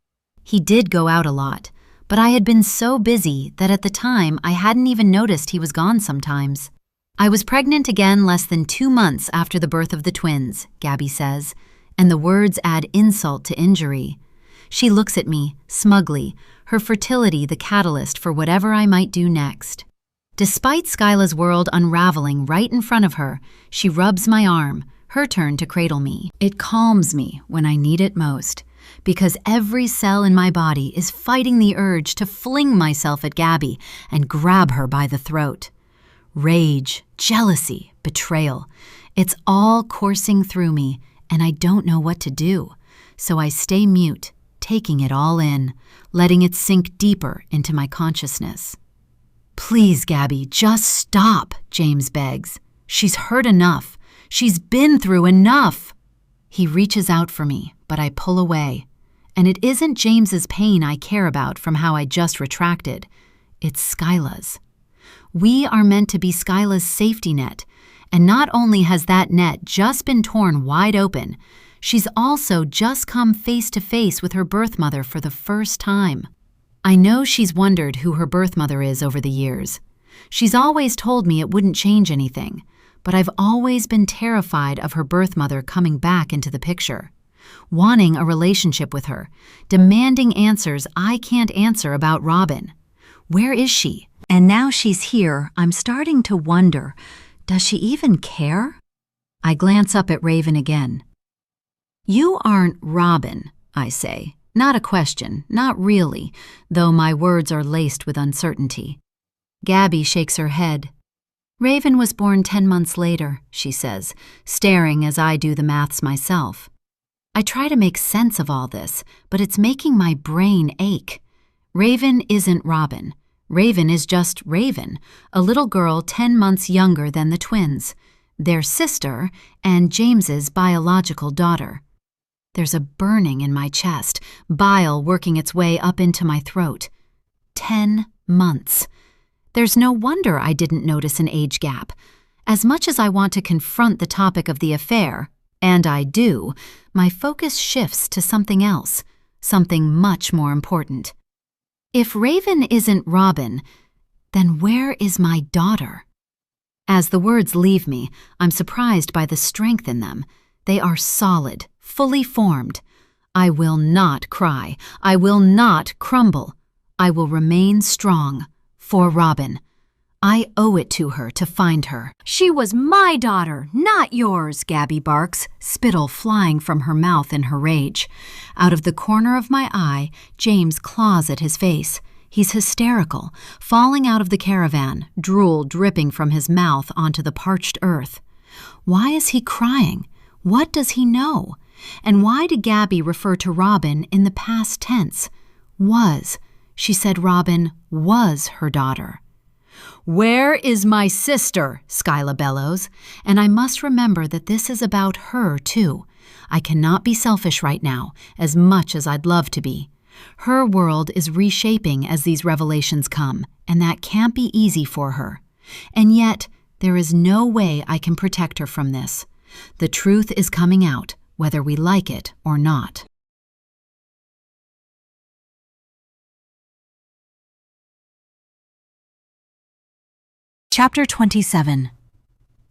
He did go out a lot, but I had been so busy that at the time I hadn't even noticed he was gone sometimes. I was pregnant again less than 2 months after the birth of the twins, Gabby says, and the words add insult to injury. She looks at me, smugly, her fertility the catalyst for whatever I might do next. Despite Skyla's world unraveling right in front of her, she rubs my arm, her turn to cradle me. It calms me when I need it most, because every cell in my body is fighting the urge to fling myself at Gabby and grab her by the throat. Rage, jealousy, betrayal. It's all coursing through me, and I don't know what to do. So I stay mute, taking it all in, letting it sink deeper into my consciousness. Please, Gabby, just stop, James begs. She's heard enough. She's been through enough. He reaches out for me, but I pull away. And it isn't James's pain I care about from how I just retracted. It's Skyla's. We are meant to be Skyla's safety net, and not only has that net just been torn wide open, she's also just come face to face with her birth mother for the first time. I know she's wondered who her birth mother is over the years. She's always told me it wouldn't change anything, but I've always been terrified of her birth mother coming back into the picture. wanting a relationship with her, demanding answers I can't answer about Robin. Where is she? And now she's here, I'm starting to wonder, does she even care? I glance up at Raven again. You aren't Robin, I say. Not a question, not really, though my words are laced with uncertainty. Gabby shakes her head. Raven was born 10 months later, she says, staring as I do the maths myself. I try to make sense of all this, but it's making my brain ache. Raven isn't Robin. Raven is just Raven, a little girl 10 months younger than the twins, their sister and James's biological daughter. There's a burning in my chest, bile working its way up into my throat. 10 months. There's no wonder I didn't notice an age gap. As much as I want to confront the topic of the affair, and I do, my focus shifts to something else, something much more important. If Raven isn't Robin, then where is my daughter? As the words leave me, I'm surprised by the strength in them. They are solid, fully formed. I will not cry. I will not crumble. I will remain strong. For Robin. I owe it to her to find her. She was my daughter, not yours, Gabby barks, spittle flying from her mouth in her rage. Out of the corner of my eye, James claws at his face. He's hysterical, falling out of the caravan, drool dripping from his mouth onto the parched earth. Why is he crying? What does he know? And why did Gabby refer to Robin in the past tense? Was. She said Robin was her daughter. Where is my sister? Skyla bellows. And I must remember that this is about her, too. I cannot be selfish right now, as much as I'd love to be. Her world is reshaping as these revelations come, and that can't be easy for her. And yet, there is no way I can protect her from this. The truth is coming out, whether we like it or not. Chapter 27.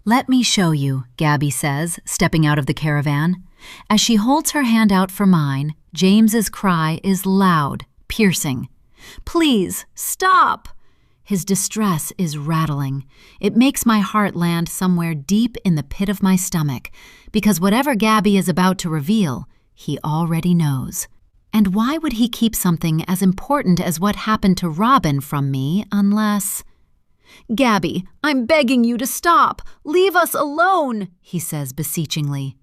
Let me show you, Gabby says, stepping out of the caravan. As she holds her hand out for mine, James's cry is loud, piercing. Please, stop! His distress is rattling. It makes my heart land somewhere deep in the pit of my stomach, because whatever Gabby is about to reveal, he already knows. And why would he keep something as important as what happened to Robin from me unless... Gabby, I'm begging you to stop. Leave us alone, he says beseechingly.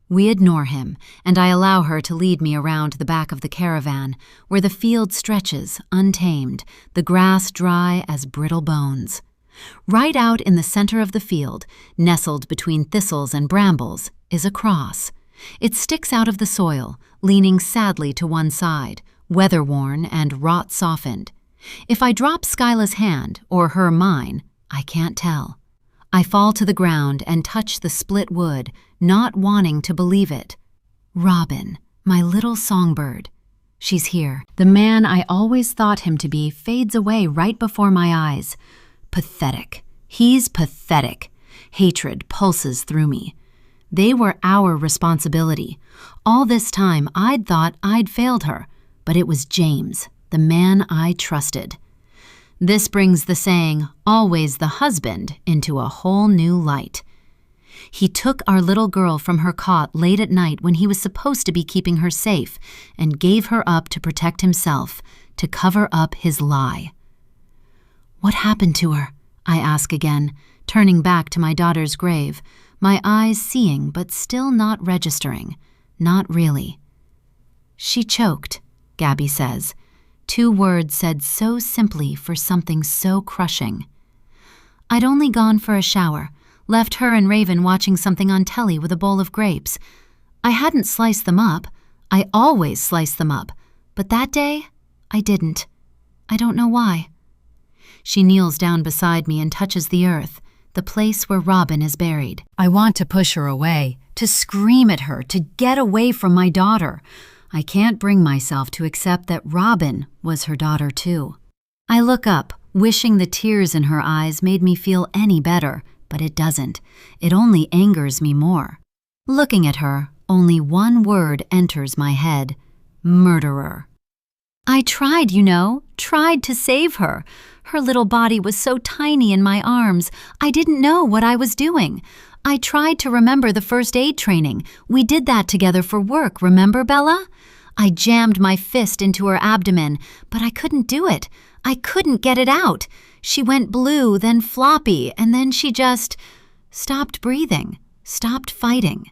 We ignore him, and I allow her to lead me around the back of the caravan, where the field stretches, untamed, the grass dry as brittle bones. Right out in the center of the field, nestled between thistles and brambles, is a cross. It sticks out of the soil, leaning sadly to one side, weather-worn and rot-softened. If I drop Skyla's hand, or her mine, I can't tell. I fall to the ground and touch the split wood, not wanting to believe it. Robin, my little songbird. She's here. The man I always thought him to be fades away right before my eyes. Pathetic. He's pathetic. Hatred pulses through me. They were our responsibility. All this time I'd thought I'd failed her, but it was James, the man I trusted. This brings the saying, always the husband, into a whole new light. He took our little girl from her cot late at night when he was supposed to be keeping her safe and gave her up to protect himself, to cover up his lie. What happened to her? I ask again, turning back to my daughter's grave, my eyes seeing but still not registering. Not really. She choked, Gabby says. 2 words said so simply for something so crushing. I'd only gone for a shower, left her and Raven watching something on telly with a bowl of grapes. I hadn't sliced them up. I always slice them up. But that day, I didn't. I don't know why. She kneels down beside me and touches the earth, the place where Robin is buried. I want to push her away, to scream at her, to get away from my daughter. I can't bring myself to accept that Robin was her daughter too. I look up, wishing the tears in her eyes made me feel any better, but it doesn't. It only angers me more. Looking at her, Only one word enters my head: murderer. I tried, tried to save her. Her little body was so tiny in my arms, I didn't know what I was doing. I tried to remember the first aid training. We did that together for work, remember, Bella? I jammed my fist into her abdomen, but I couldn't do it. I couldn't get it out. She went blue, then floppy, and then she just stopped breathing, stopped fighting.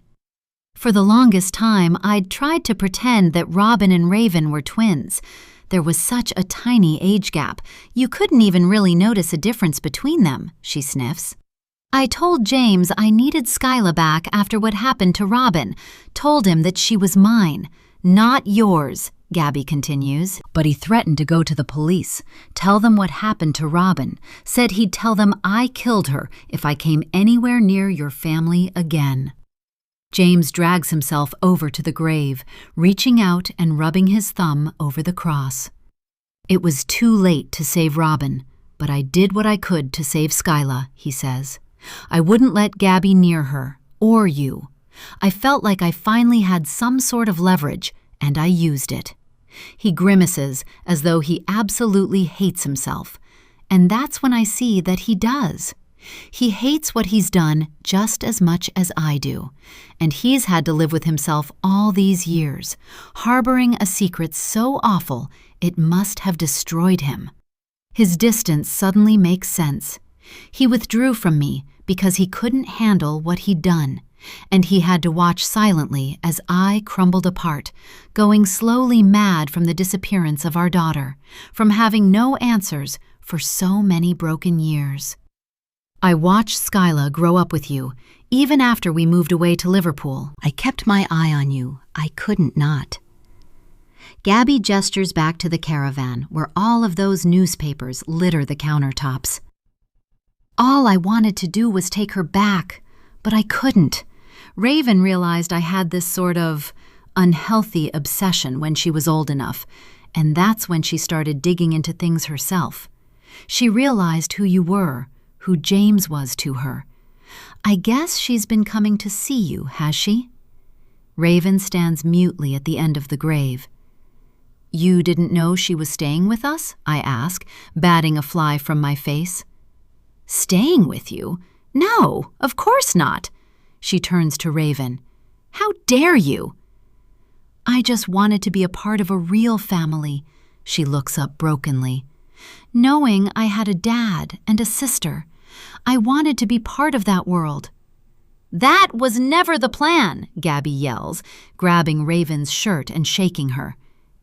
For the longest time, I'd tried to pretend that Robin and Raven were twins. There was such a tiny age gap, you couldn't even really notice a difference between them, she sniffs. I told James I needed Skyla back after what happened to Robin, told him that she was mine, not yours, Gabby continues. But he threatened to go to the police, tell them what happened to Robin, said he'd tell them I killed her if I came anywhere near your family again. James drags himself over to the grave, reaching out and rubbing his thumb over the cross. It was too late to save Robin, but I did what I could to save Skyla, he says. I wouldn't let Gabby near her, or you. I felt like I finally had some sort of leverage, and I used it. He grimaces as though he absolutely hates himself, and that's when I see that he does. He hates what he's done just as much as I do, and he's had to live with himself all these years, harboring a secret so awful it must have destroyed him. His distance suddenly makes sense. He withdrew from me because he couldn't handle what he'd done, and he had to watch silently as I crumbled apart, going slowly mad from the disappearance of our daughter, from having no answers for so many broken years. I watched Skyla grow up with you, even after we moved away to Liverpool. I kept my eye on you. I couldn't not. Gabby gestures back to the caravan, where all of those newspapers litter the countertops. All I wanted to do was take her back, but I couldn't. Raven realized I had this sort of unhealthy obsession when she was old enough, and that's when she started digging into things herself. She realized who you were, who James was to her. I guess she's been coming to see you, has she? Raven stands mutely at the end of the grave. You didn't know she was staying with us? I ask, batting a fly from my face. Staying with you? No, of course not. She turns to Raven. How dare you? I just wanted to be a part of a real family. She looks up brokenly. Knowing I had a dad and a sister, I wanted to be part of that world. That was never the plan, Gabby yells, grabbing Raven's shirt and shaking her.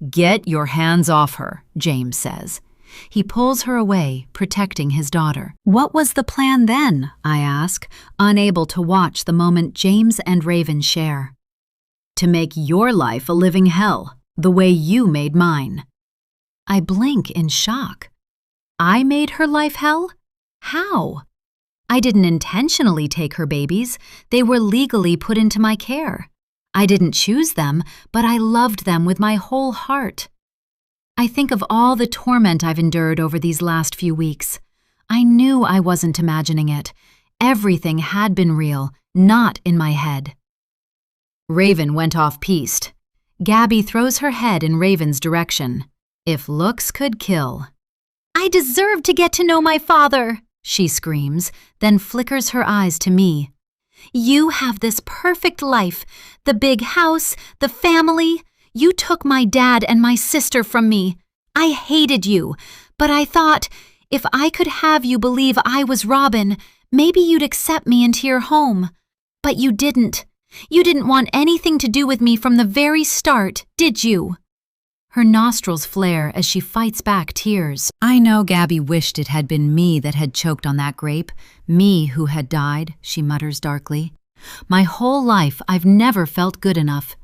Get your hands off her, James says. He pulls her away, protecting his daughter. What was the plan then? I ask, unable to watch the moment James and Raven share. To make your life a living hell, the way you made mine. I blink in shock. I made her life hell? How? I didn't intentionally take her babies. They were legally put into my care. I didn't choose them, but I loved them with my whole heart. I think of all the torment I've endured over these last few weeks. I knew I wasn't imagining it. Everything had been real, not in my head. Raven went off-piste. Gabby throws her head in Raven's direction. If looks could kill. I deserve to get to know my father, she screams, then flickers her eyes to me. You have this perfect life, the big house, the family. You took my dad and my sister from me. I hated you, but I thought, if I could have you believe I was Robin, maybe you'd accept me into your home. But you didn't. You didn't want anything to do with me from the very start, did you? Her nostrils flare as she fights back tears. I know Gabby wished it had been me that had choked on that grape, me who had died, she mutters darkly. My whole life I've never felt good enough.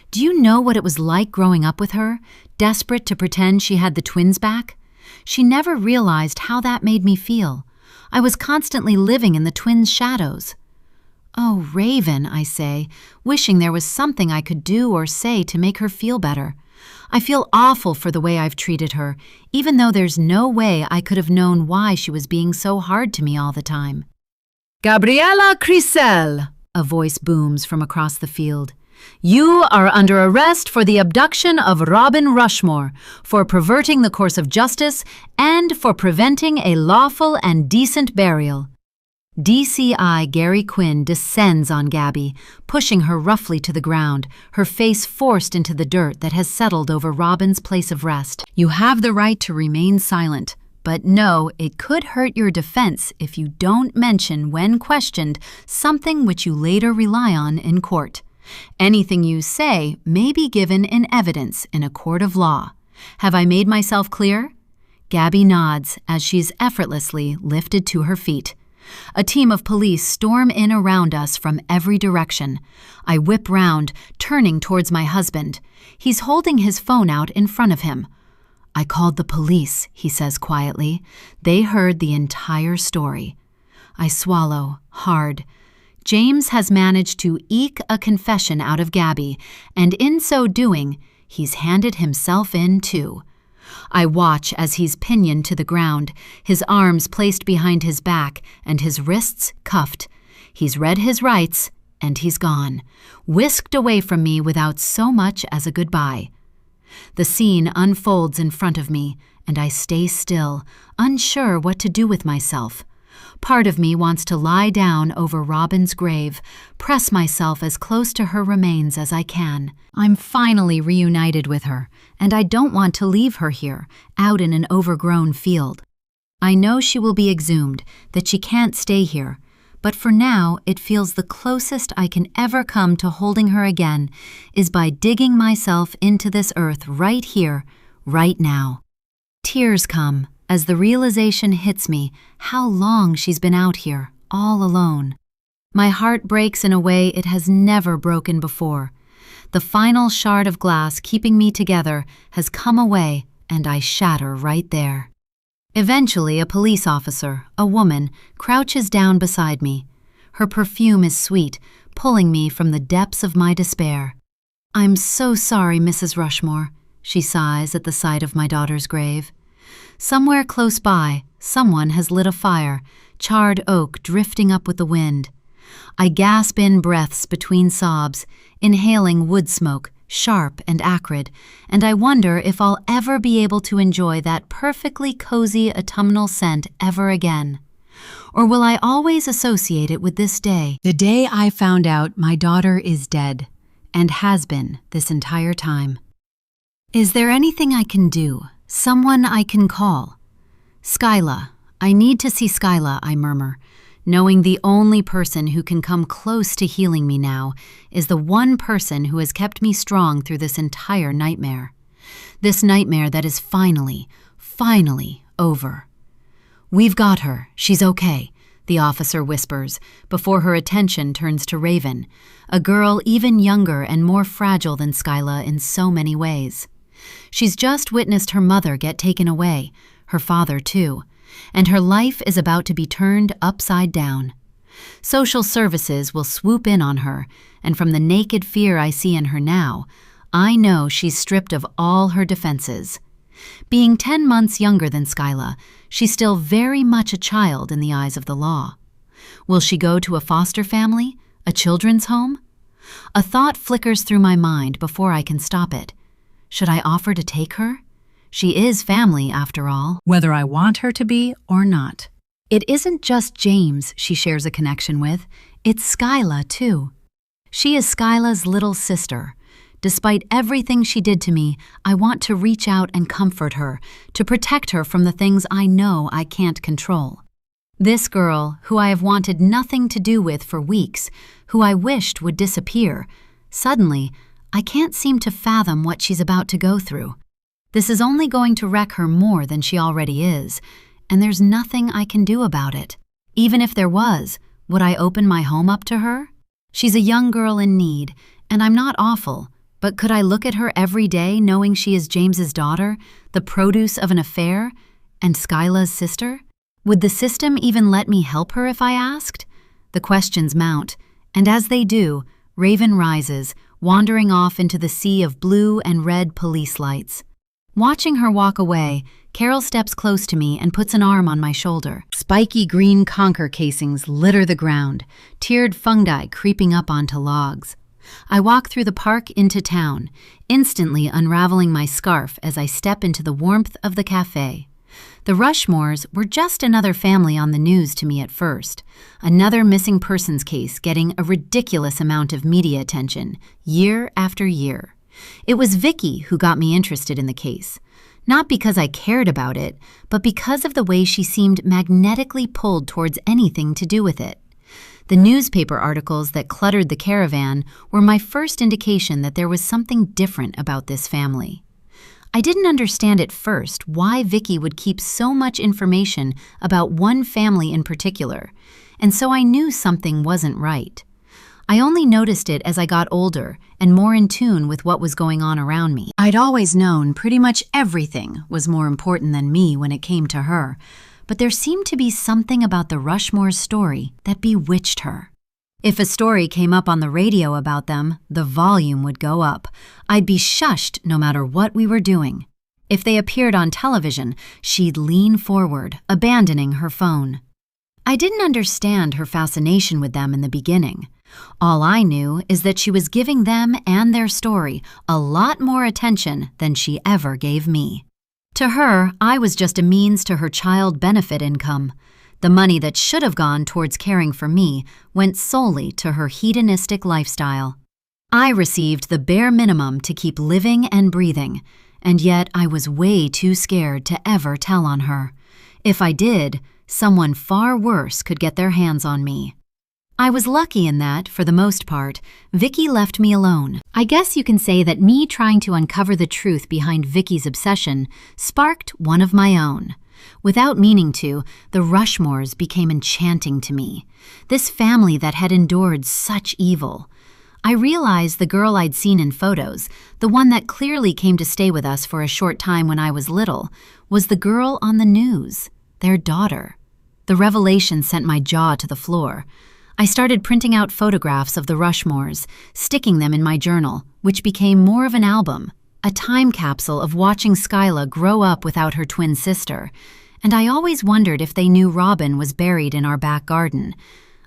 Do you know what it was like growing up with her, desperate to pretend she had the twins back? She never realized how that made me feel. I was constantly living in the twins' shadows. Oh, Raven, I say, wishing there was something I could do or say to make her feel better. I feel awful for the way I've treated her, even though there's no way I could have known why she was being so hard to me all the time. Gabriella Crisel, a voice booms from across the field. You are under arrest for the abduction of Robin Rushmore, for perverting the course of justice, and for preventing a lawful and decent burial. DCI Gary Quinn descends on Gabby, pushing her roughly to the ground, her face forced into the dirt that has settled over Robin's place of rest. You have the right to remain silent, but no, it could hurt your defense if you don't mention, when questioned, something which you later rely on in court. Anything you say may be given in evidence in a court of law. Have I made myself clear? Gabby nods as she's effortlessly lifted to her feet. A team of police storm in around us from every direction. I whip round, turning towards my husband. He's holding his phone out in front of him. I called the police, he says quietly. They heard the entire story. I swallow, hard. James has managed to eke a confession out of Gabby, and in so doing, he's handed himself in too. I watch as he's pinioned to the ground, his arms placed behind his back and his wrists cuffed. He's read his rights, and he's gone, whisked away from me without so much as a goodbye. The scene unfolds in front of me, and I stay still, unsure what to do with myself. Part of me wants to lie down over Robin's grave, press myself as close to her remains as I can. I'm finally reunited with her, and I don't want to leave her here, out in an overgrown field. I know she will be exhumed, that she can't stay here, but for now it feels the closest I can ever come to holding her again is by digging myself into this earth right here, right now. Tears come as the realization hits me how long she's been out here, all alone. My heart breaks in a way it has never broken before. The final shard of glass keeping me together has come away, and I shatter right there. Eventually, a police officer, a woman, crouches down beside me. Her perfume is sweet, pulling me from the depths of my despair. "I'm so sorry, Mrs. Rushmore," she sighs at the sight of my daughter's grave. Somewhere close by, someone has lit a fire, charred oak drifting up with the wind. I gasp in breaths between sobs, inhaling wood smoke, sharp and acrid, and I wonder if I'll ever be able to enjoy that perfectly cozy autumnal scent ever again. Or will I always associate it with this day, the day I found out my daughter is dead, and has been this entire time? Is there anything I can do? Someone I can call? Skyla. I need to see Skyla, I murmur, knowing the only person who can come close to healing me now is the one person who has kept me strong through this entire nightmare. This nightmare that is finally over. "We've got her. She's okay," the officer whispers, before her attention turns to Raven, a girl even younger and more fragile than Skyla in so many ways. She's just witnessed her mother get taken away, her father too, and her life is about to be turned upside down. Social services will swoop in on her, and from the naked fear I see in her now, I know she's stripped of all her defenses. Being 10 months younger than Skyla, she's still very much a child in the eyes of the law. Will she go to a foster family? A children's home? A thought flickers through my mind before I can stop it. Should I offer to take her? She is family, after all, whether I want her to be or not. It isn't just James she shares a connection with, it's Skyla, too. She is Skyla's little sister. Despite everything she did to me, I want to reach out and comfort her, to protect her from the things I know I can't control. This girl, who I have wanted nothing to do with for weeks, who I wished would disappear, suddenly, I can't seem to fathom what she's about to go through. This is only going to wreck her more than she already is, and there's nothing I can do about it. Even if there was, would I open my home up to her? She's a young girl in need, and I'm not awful, but could I look at her every day knowing she is James's daughter, the produce of an affair, and Skyla's sister? Would the system even let me help her if I asked? The questions mount, and as they do, Raven rises, wandering off into the sea of blue and red police lights. Watching her walk away, Carol steps close to me and puts an arm on my shoulder. Spiky green conker casings litter the ground, tiered fungi creeping up onto logs. I walk through the park into town, instantly unraveling my scarf as I step into the warmth of the cafe. The Rushmores were just another family on the news to me at first, another missing persons case getting a ridiculous amount of media attention, year after year. It was Vicky who got me interested in the case, not because I cared about it, but because of the way she seemed magnetically pulled towards anything to do with it. The newspaper articles that cluttered the caravan were my first indication that there was something different about this family. I didn't understand at first why Vicky would keep so much information about one family in particular, and so I knew something wasn't right. I only noticed it as I got older and more in tune with what was going on around me. I'd always known pretty much everything was more important than me when it came to her, but there seemed to be something about the Rushmore's story that bewitched her. If a story came up on the radio about them, the volume would go up. I'd be shushed no matter what we were doing. If they appeared on television, she'd lean forward, abandoning her phone. I didn't understand her fascination with them in the beginning. All I knew is that she was giving them and their story a lot more attention than she ever gave me. To her, I was just a means to her child benefit income. The money that should have gone towards caring for me went solely to her hedonistic lifestyle. I received the bare minimum to keep living and breathing, and yet I was way too scared to ever tell on her. If I did, someone far worse could get their hands on me. I was lucky in that, for the most part, Vicky left me alone. I guess you can say that me trying to uncover the truth behind Vicky's obsession sparked one of my own. Without meaning to, the Rushmores became enchanting to me. This family that had endured such evil. I realized the girl I'd seen in photos, the one that clearly came to stay with us for a short time when I was little, was the girl on the news, their daughter. The revelation sent my jaw to the floor. I started printing out photographs of the Rushmores, sticking them in my journal, which became more of an album, a time capsule of watching Skyla grow up without her twin sister. And I always wondered if they knew Robin was buried in our back garden.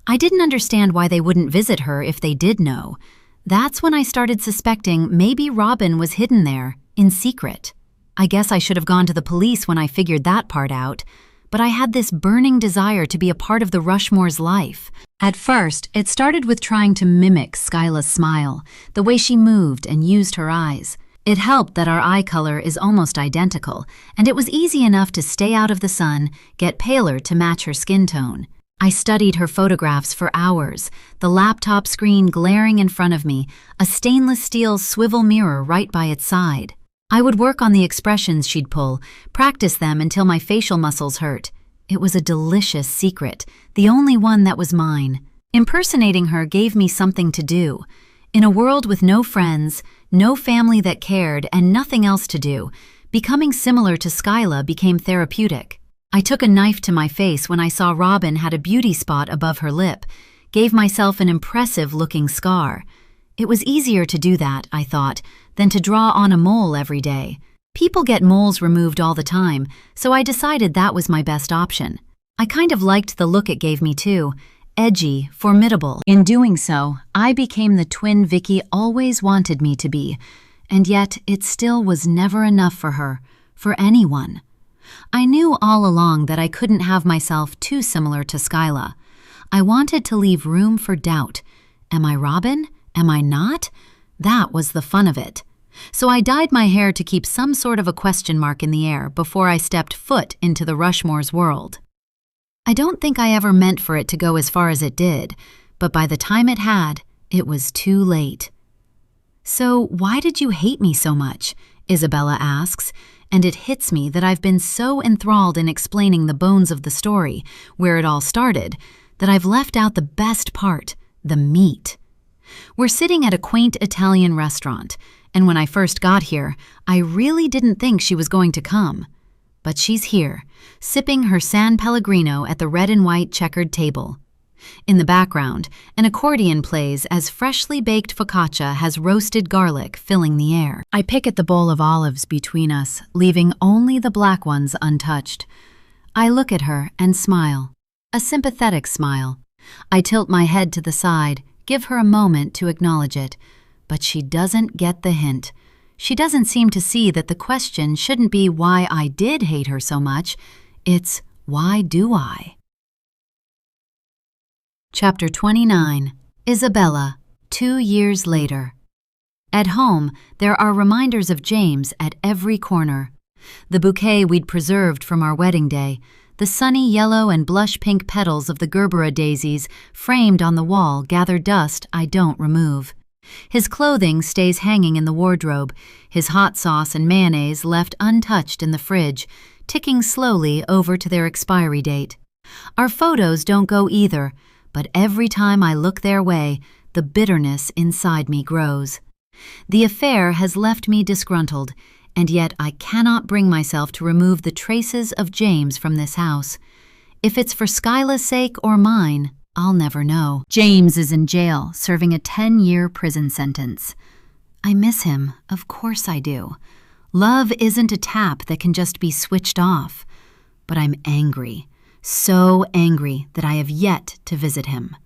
I didn't understand why they wouldn't visit her if they did know. That's when I started suspecting maybe Robin was hidden there, in secret. I guess I should have gone to the police when I figured that part out, but I had this burning desire to be a part of the Rushmore's life. At first, it started with trying to mimic Skyla's smile, the way she moved and used her eyes. It helped that our eye color is almost identical, and it was easy enough to stay out of the sun, get paler to match her skin tone. I studied her photographs for hours, the laptop screen glaring in front of me, a stainless steel swivel mirror right by its side. I would work on the expressions she'd pull, practice them until my facial muscles hurt. It was a delicious secret, the only one that was mine. Impersonating her gave me something to do. In a world with no friends, no family that cared, and nothing else to do, becoming similar to Skyla became therapeutic. I took a knife to my face when I saw Robin had a beauty spot above her lip, gave myself an impressive-looking scar. It was easier to do that, I thought, than to draw on a mole every day. People get moles removed all the time, so I decided that was my best option. I kind of liked the look it gave me too. Edgy, formidable. In doing so, I became the twin Vicky always wanted me to be, and yet it still was never enough for her, for anyone. I knew all along that I couldn't have myself too similar to Skyla. I wanted to leave room for doubt. Am I Robin? Am I not? That was the fun of it. So I dyed my hair to keep some sort of a question mark in the air before I stepped foot into the Rushmore's world. I don't think I ever meant for it to go as far as it did, but by the time it had, it was too late. "So why did you hate me so much?" Isabella asks, and it hits me that I've been so enthralled in explaining the bones of the story, where it all started, that I've left out the best part, the meat. We're sitting at a quaint Italian restaurant, and when I first got here, I really didn't think she was going to come. But she's here, sipping her San Pellegrino at the red and white checkered table. In the background, an accordion plays as freshly baked focaccia has roasted garlic filling the air. I pick at the bowl of olives between us, leaving only the black ones untouched. I look at her and smile, a sympathetic smile. I tilt my head to the side, give her a moment to acknowledge it, but she doesn't get the hint. She doesn't seem to see that the question shouldn't be why I did hate her so much. It's, why do I? Chapter 29. Isabella, 2 years later. At home, there are reminders of James at every corner. The bouquet we'd preserved from our wedding day, the sunny yellow and blush pink petals of the gerbera daisies framed on the wall gather dust I don't remove. His clothing stays hanging in the wardrobe, his hot sauce and mayonnaise left untouched in the fridge, ticking slowly over to their expiry date. Our photos don't go either, but every time I look their way, the bitterness inside me grows. The affair has left me disgruntled, and yet I cannot bring myself to remove the traces of James from this house. If it's for Skyla's sake or mine, I'll never know. James is in jail, serving a 10-year prison sentence. I miss him, of course I do. Love isn't a tap that can just be switched off. But I'm angry, so angry that I have yet to visit him.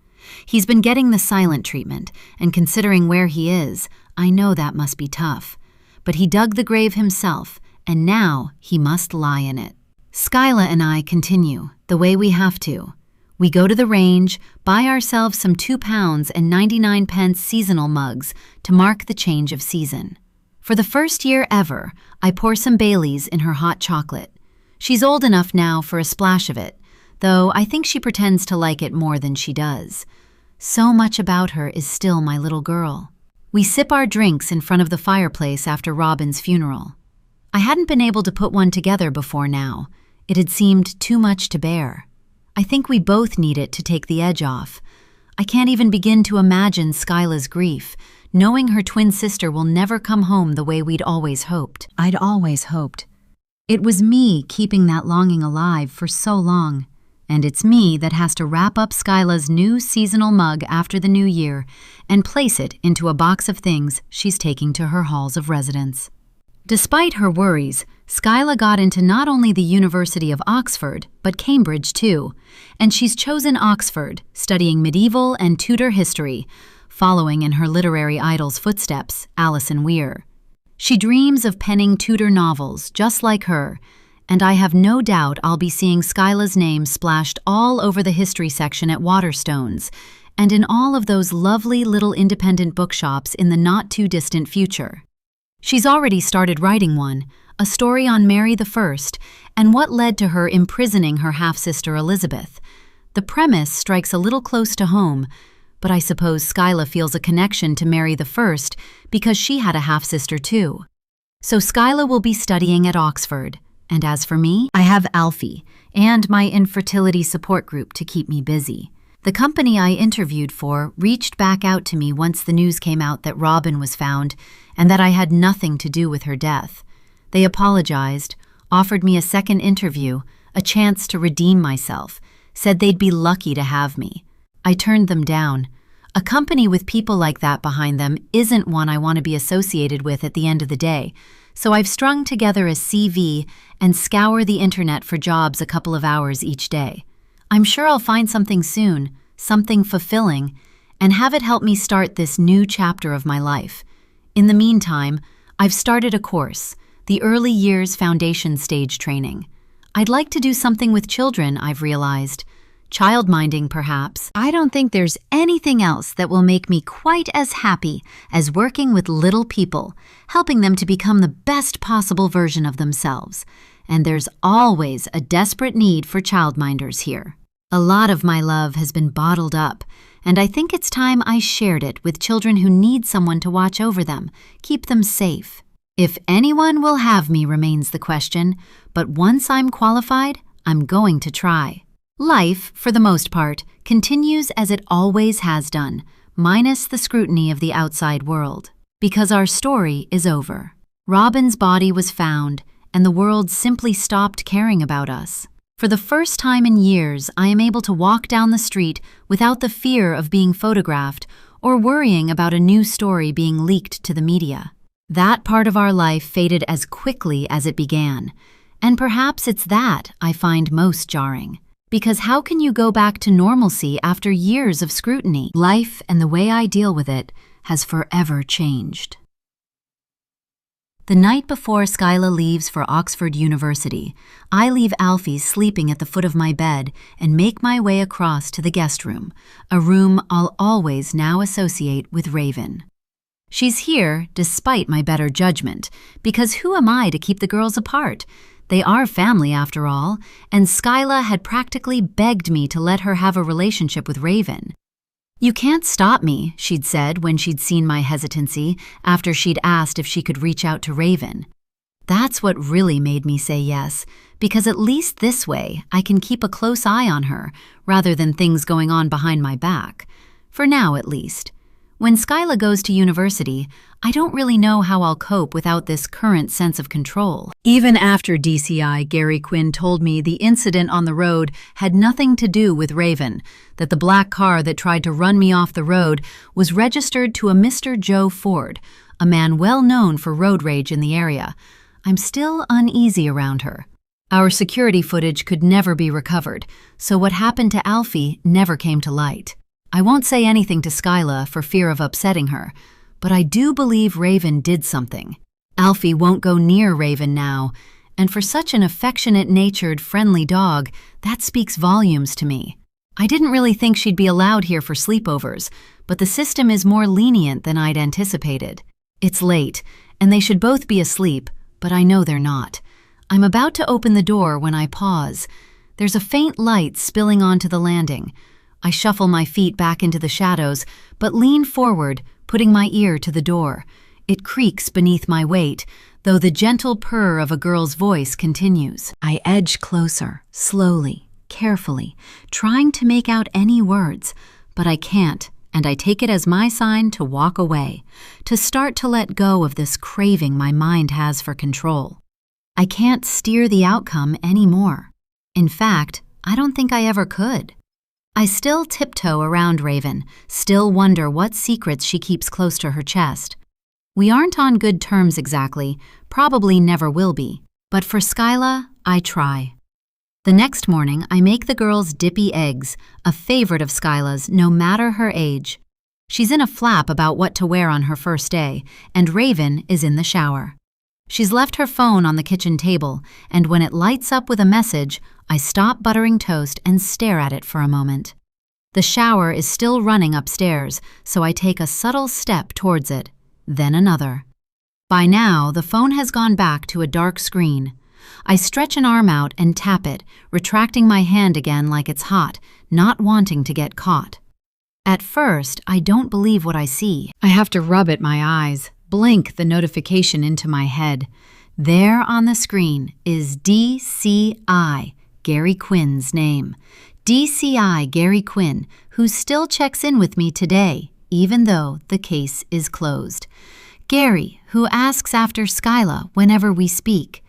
He's been getting the silent treatment, and considering where he is, I know that must be tough. But he dug the grave himself, and now he must lie in it. Skyla and I continue, the way we have to. We go to the range, buy ourselves some £2.99 seasonal mugs to mark the change of season. For the first year ever, I pour some Baileys in her hot chocolate. She's old enough now for a splash of it, though I think she pretends to like it more than she does. So much about her is still my little girl. We sip our drinks in front of the fireplace after Robin's funeral. I hadn't been able to put one together before now. It had seemed too much to bear. I think we both need it to take the edge off. I can't even begin to imagine Skyla's grief, knowing her twin sister will never come home the way we'd always hoped. I'd always hoped. It was me keeping that longing alive for so long, and it's me that has to wrap up Skyla's new seasonal mug after the new year and place it into a box of things she's taking to her halls of residence. Despite her worries, Skyla got into not only the University of Oxford, but Cambridge too, and she's chosen Oxford, studying medieval and Tudor history, following in her literary idol's footsteps, Alison Weir. She dreams of penning Tudor novels just like her, and I have no doubt I'll be seeing Skyla's name splashed all over the history section at Waterstones, and in all of those lovely little independent bookshops in the not-too-distant future. She's already started writing one, a story on Mary I, and what led to her imprisoning her half-sister Elizabeth. The premise strikes a little close to home, but I suppose Skyla feels a connection to Mary I because she had a half-sister too. So Skyla will be studying at Oxford, and as for me, I have Alfie and my infertility support group to keep me busy. The company I interviewed for reached back out to me once the news came out that Robin was found and that I had nothing to do with her death. They apologized, offered me a second interview, a chance to redeem myself, said they'd be lucky to have me. I turned them down. A company with people like that behind them isn't one I want to be associated with at the end of the day, so I've strung together a CV and scour the internet for jobs a couple of hours each day. I'm sure I'll find something soon, something fulfilling, and have it help me start this new chapter of my life. In the meantime, I've started a course, the Early Years Foundation Stage Training. I'd like to do something with children, I've realized. Childminding, perhaps. I don't think there's anything else that will make me quite as happy as working with little people, helping them to become the best possible version of themselves. And there's always a desperate need for childminders here. A lot of my love has been bottled up, and I think it's time I shared it with children who need someone to watch over them, keep them safe. If anyone will have me remains the question, but once I'm qualified, I'm going to try. Life, for the most part, continues as it always has done, minus the scrutiny of the outside world, because our story is over. Robin's body was found, and the world simply stopped caring about us. For the first time in years, I am able to walk down the street without the fear of being photographed or worrying about a new story being leaked to the media. That part of our life faded as quickly as it began, and perhaps it's that I find most jarring. Because how can you go back to normalcy after years of scrutiny? Life and the way I deal with it has forever changed. The night before Skyla leaves for Oxford University, I leave Alfie sleeping at the foot of my bed and make my way across to the guest room, a room I'll always now associate with Raven. She's here despite my better judgment, because who am I to keep the girls apart? They are family after all, and Skyla had practically begged me to let her have a relationship with Raven. "You can't stop me," she'd said when she'd seen my hesitancy after she'd asked if she could reach out to Raven. That's what really made me say yes, because at least this way I can keep a close eye on her rather than things going on behind my back. For now, at least. When Skyla goes to university, I don't really know how I'll cope without this current sense of control. Even after DCI Gary Quinn told me the incident on the road had nothing to do with Raven, that the black car that tried to run me off the road was registered to a Mr. Joe Ford, a man well known for road rage in the area, I'm still uneasy around her. Our security footage could never be recovered, so what happened to Alfie never came to light. I won't say anything to Skyla for fear of upsetting her, but I do believe Raven did something. Alfie won't go near Raven now, and for such an affectionate-natured, friendly dog, that speaks volumes to me. I didn't really think she'd be allowed here for sleepovers, but the system is more lenient than I'd anticipated. It's late, and they should both be asleep, but I know they're not. I'm about to open the door when I pause. There's a faint light spilling onto the landing. I shuffle my feet back into the shadows, but lean forward, putting my ear to the door. It creaks beneath my weight, though the gentle purr of a girl's voice continues. I edge closer, slowly, carefully, trying to make out any words, but I can't, and I take it as my sign to walk away, to start to let go of this craving my mind has for control. I can't steer the outcome anymore. In fact, I don't think I ever could. I still tiptoe around Raven, still wonder what secrets she keeps close to her chest. We aren't on good terms exactly, probably never will be, but for Skyla, I try. The next morning, I make the girls dippy eggs, a favorite of Skyla's no matter her age. She's in a flap about what to wear on her first day, and Raven is in the shower. She's left her phone on the kitchen table, and when it lights up with a message, I stop buttering toast and stare at it for a moment. The shower is still running upstairs, so I take a subtle step towards it, then another. By now, the phone has gone back to a dark screen. I stretch an arm out and tap it, retracting my hand again like it's hot, not wanting to get caught. At first, I don't believe what I see. I have to rub at my eyes, blink the notification into my head. There on the screen is DCI, Gary Quinn's name. DCI Gary Quinn, who still checks in with me today, even though the case is closed. Gary, who asks after Skyla whenever we speak.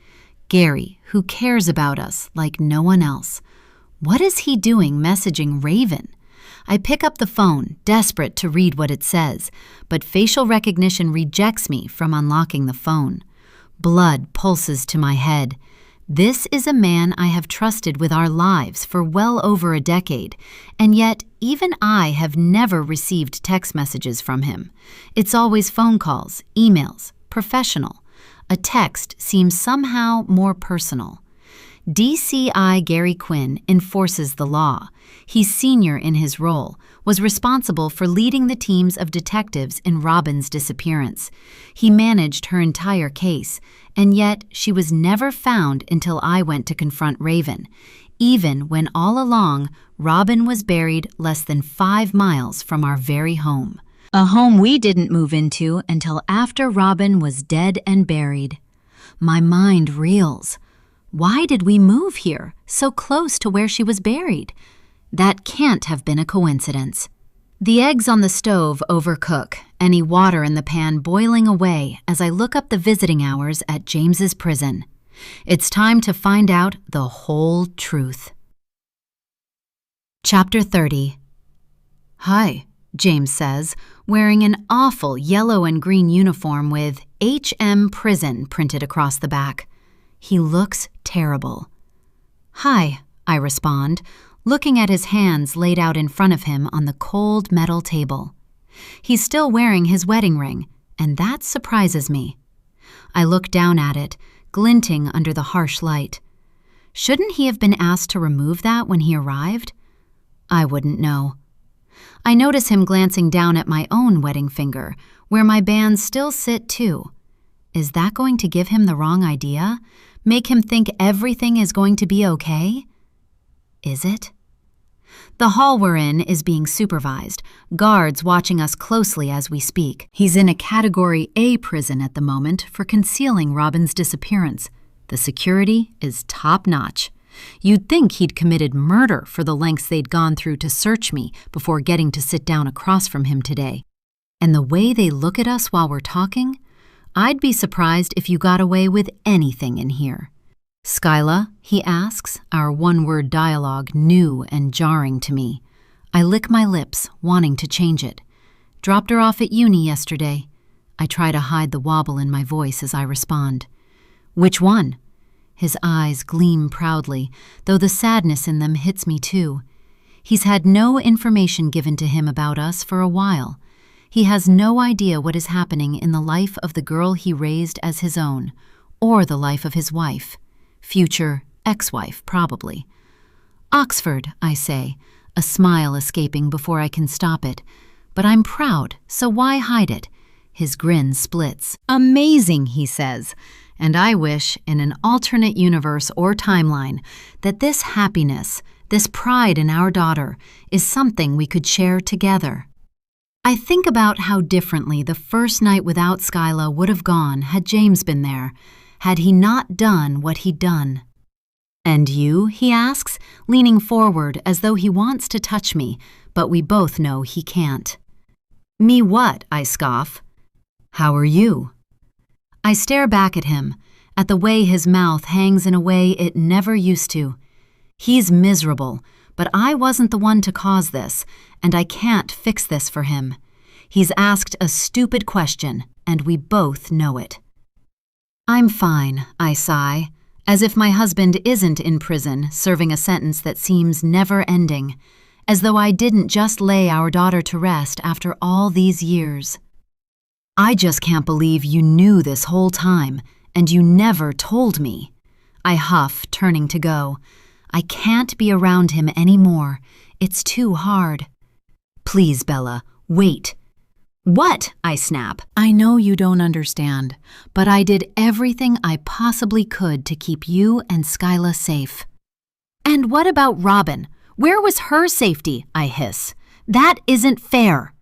Gary, who cares about us like no one else. What is he doing messaging Raven? I pick up the phone, desperate to read what it says, but facial recognition rejects me from unlocking the phone. Blood pulses to my head. This is a man I have trusted with our lives for well over a decade, and yet even I have never received text messages from him. It's always phone calls, emails, professional. A text seems somehow more personal. DCI Gary Quinn enforces the law. He's senior in his role, was responsible for leading the teams of detectives in Robin's disappearance. He managed her entire case, and yet she was never found until I went to confront Raven, even when all along Robin was buried less than 5 miles from our very home. A home we didn't move into until after Robin was dead and buried. My mind reels. Why did we move here, so close to where she was buried? That can't have been a coincidence. The eggs on the stove overcook, any water in the pan boiling away as I look up the visiting hours at James's prison. It's time to find out the whole truth. Chapter 30. Hi, James says, wearing an awful yellow and green uniform with HM Prison printed across the back. He looks terrible. Hi, I respond, looking at his hands laid out in front of him on the cold metal table. He's still wearing his wedding ring, and that surprises me. I look down at it, glinting under the harsh light. Shouldn't he have been asked to remove that when he arrived? I wouldn't know. I notice him glancing down at my own wedding finger, where my bands still sit too. Is that going to give him the wrong idea? Make him think everything is going to be okay? Is it? The hall we're in is being supervised, guards watching us closely as we speak. He's in a Category A prison at the moment for concealing Robin's disappearance. The security is top-notch. You'd think he'd committed murder for the lengths they'd gone through to search me before getting to sit down across from him today. And the way they look at us while we're talking, I'd be surprised if you got away with anything in here. "Skyla?" he asks, our one-word dialogue new and jarring to me. I lick my lips, wanting to change it. "Dropped her off at uni yesterday." I try to hide the wobble in my voice as I respond. "Which one?" His eyes gleam proudly, though the sadness in them hits me too. He's had no information given to him about us for a while. He has no idea what is happening in the life of the girl he raised as his own, or the life of his wife. Future ex-wife, probably. "Oxford," I say, a smile escaping before I can stop it. But I'm proud, so why hide it? His grin splits. "Amazing," he says. And I wish, in an alternate universe or timeline, that this happiness, this pride in our daughter, is something we could share together. I think about how differently the first night without Skyla would have gone had James been there, had he not done what he'd done. "And you?" he asks, leaning forward as though he wants to touch me, but we both know he can't. "Me what?" I scoff. "How are you?" I stare back at him, at the way his mouth hangs in a way it never used to. He's miserable, but I wasn't the one to cause this, and I can't fix this for him. He's asked a stupid question, and we both know it. "I'm fine," I sigh, as if my husband isn't in prison serving a sentence that seems never-ending, as though I didn't just lay our daughter to rest after all these years. "I just can't believe you knew this whole time, and you never told me." I huff, turning to go. I can't be around him anymore. It's too hard. "Please, Bella, wait." "What?" I snap. "I know you don't understand, but I did everything I possibly could to keep you and Skyla safe." "And what about Robin? Where was her safety?" I hiss. "That isn't fair."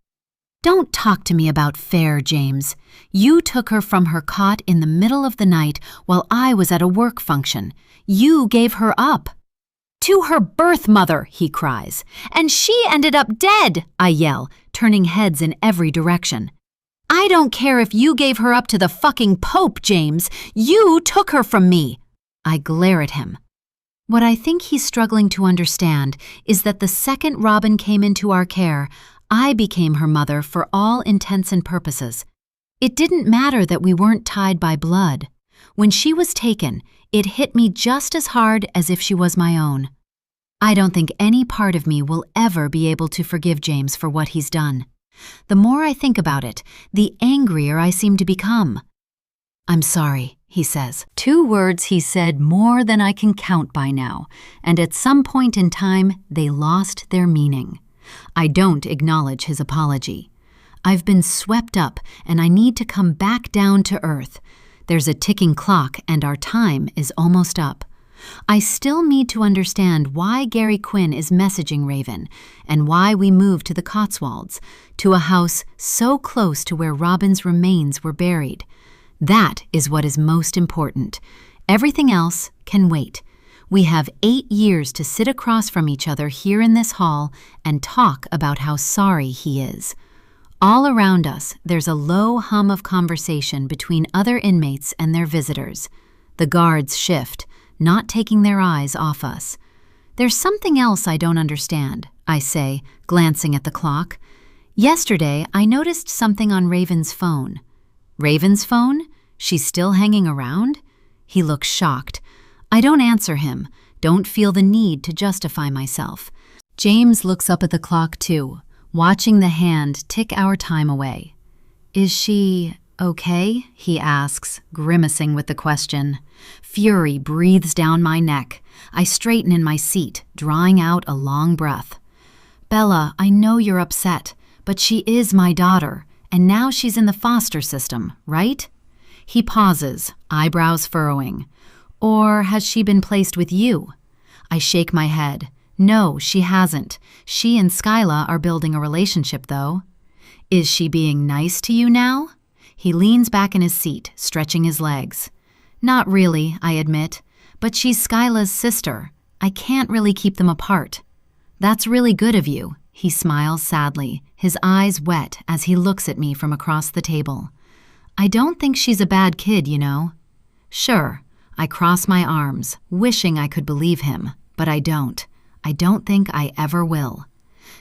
"Don't talk to me about fair, James. You took her from her cot in the middle of the night while I was at a work function. You gave her up." "To her birth mother," he cries. "And she ended up dead," I yell, turning heads in every direction. "I don't care if you gave her up to the fucking Pope, James. You took her from me." I glare at him. What I think he's struggling to understand is that the second Robin came into our care, I became her mother for all intents and purposes. It didn't matter that we weren't tied by blood. When she was taken, it hit me just as hard as if she was my own. I don't think any part of me will ever be able to forgive James for what he's done. The more I think about it, the angrier I seem to become. "I'm sorry," he says. 2 words he said more than I can count by now, and at some point in time, they lost their meaning. I don't acknowledge his apology. I've been swept up, and I need to come back down to earth. There's a ticking clock, and our time is almost up. I still need to understand why Gary Quinn is messaging Raven, and why we moved to the Cotswolds, to a house so close to where Robin's remains were buried. That is what is most important. Everything else can wait. We have 8 years to sit across from each other here in this hall and talk about how sorry he is. All around us, there's a low hum of conversation between other inmates and their visitors. The guards shift, not taking their eyes off us. "There's something else I don't understand," I say, glancing at the clock. "Yesterday, I noticed something on Raven's phone." "Raven's phone? She's still hanging around?" He looks shocked. I don't answer him, Don't feel the need to justify myself. James looks up at the clock too, watching the hand tick our time away. Is she okay? He asks, grimacing with the question. Fury breathes down my neck. I straighten in my seat, drawing out a long breath. Bella, I know you're upset, but she is my daughter, and now she's in the foster system, right? He pauses, eyebrows furrowing. Or has she been placed with you? I shake my head. No, she hasn't. She and Skyla are building a relationship, though. Is she being nice to you now? He leans back in his seat, stretching his legs. Not really, I admit, but she's Skyla's sister. I can't really keep them apart. That's really good of you. He smiles sadly, his eyes wet as he looks at me from across the table. I don't think she's a bad kid, you know. Sure, I cross my arms, wishing I could believe him, but I don't. I don't think I ever will.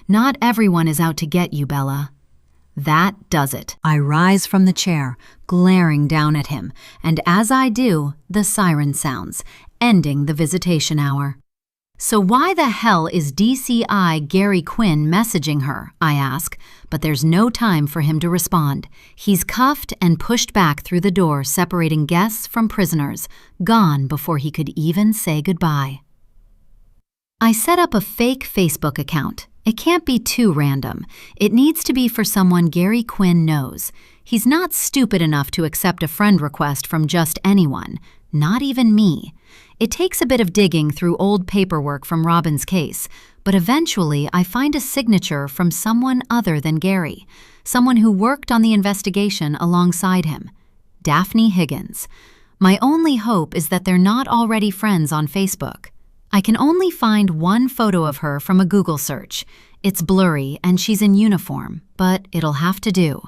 Not everyone is out to get you, Bella. That does it. I rise from the chair, glaring down at him, and as I do, the siren sounds, ending the visitation hour. So why the hell is DCI Gary Quinn messaging her, I ask, but there's no time for him to respond. He's cuffed and pushed back through the door separating guests from prisoners, gone before he could even say goodbye. I set up a fake Facebook account. It can't be too random. It needs to be for someone Gary Quinn knows. He's not stupid enough to accept a friend request from just anyone, not even me. It takes a bit of digging through old paperwork from Robin's case, but eventually I find a signature from someone other than Gary, someone who worked on the investigation alongside him. Daphne Higgins. My only hope is that they're not already friends on Facebook. I can only find one photo of her from a Google search. It's blurry and she's in uniform, but it'll have to do.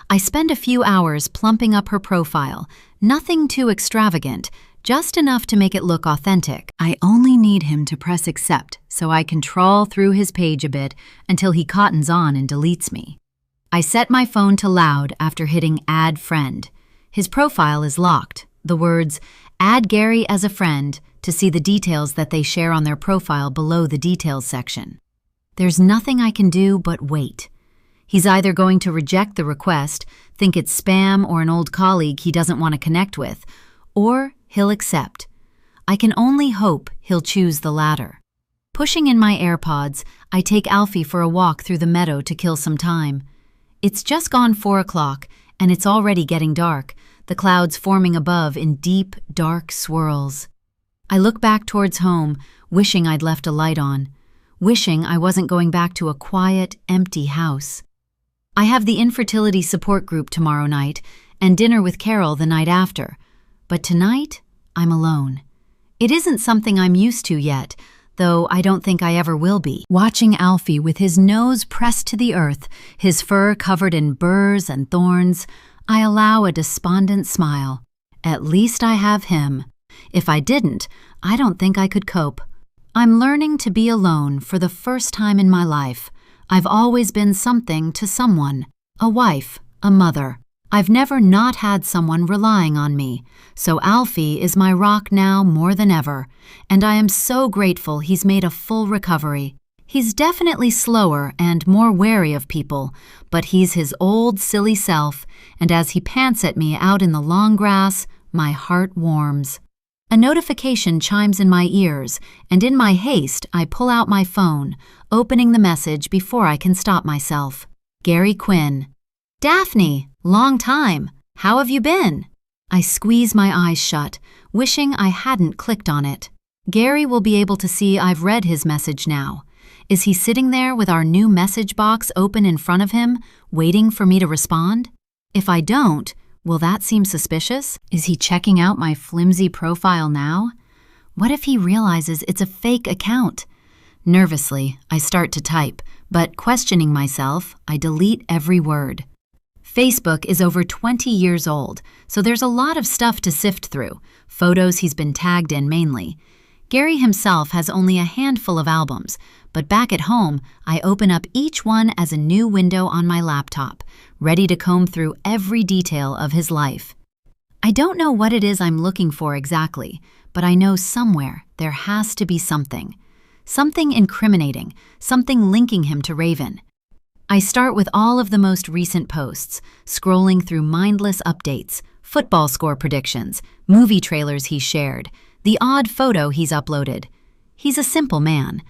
I spend a few hours plumping up her profile, nothing too extravagant, just enough to make it look authentic. I only need him to press accept so I can trawl through his page a bit until he cottons on and deletes me. I set my phone to loud after hitting Add Friend. His profile is locked. The words, Add Gary as a friend, to see the details that they share on their profile below the details section. There's nothing I can do but wait. He's either going to reject the request, think it's spam or an old colleague he doesn't want to connect with, or he'll accept. I can only hope he'll choose the latter. Pushing in my AirPods, I take Alfie for a walk through the meadow to kill some time. It's just gone 4 o'clock, and it's already getting dark, the clouds forming above in deep, dark swirls. I look back towards home, wishing I'd left a light on, wishing I wasn't going back to a quiet, empty house. I have the infertility support group tomorrow night and dinner with Carol the night after, but tonight, I'm alone. It isn't something I'm used to yet, though I don't think I ever will be. Watching Alfie with his nose pressed to the earth, his fur covered in burrs and thorns, I allow a despondent smile. At least I have him. If I didn't, I don't think I could cope. I'm learning to be alone for the first time in my life. I've always been something to someone, a wife, a mother. I've never not had someone relying on me, so Alfie is my rock now more than ever, and I am so grateful he's made a full recovery. He's definitely slower and more wary of people, but he's his old silly self, and as he pants at me out in the long grass, my heart warms. A notification chimes in my ears, and in my haste, I pull out my phone, opening the message before I can stop myself. Gary Quinn. Daphne, long time. How have you been? I squeeze my eyes shut, wishing I hadn't clicked on it. Gary will be able to see I've read his message now. Is he sitting there with our new message box open in front of him, waiting for me to respond? If I don't, will that seem suspicious? Is he checking out my flimsy profile now? What if he realizes it's a fake account? Nervously, I start to type, but questioning myself, I delete every word. Facebook is over 20 years old, so there's a lot of stuff to sift through, photos he's been tagged in mainly. Gary himself has only a handful of albums, but back at home, I open up each one as a new window on my laptop, ready to comb through every detail of his life. I don't know what it is I'm looking for exactly, but I know somewhere there has to be something. Something incriminating, something linking him to Raven. I start with all of the most recent posts, scrolling through mindless updates, football score predictions, movie trailers he's shared, the odd photo he's uploaded. He's a simple man.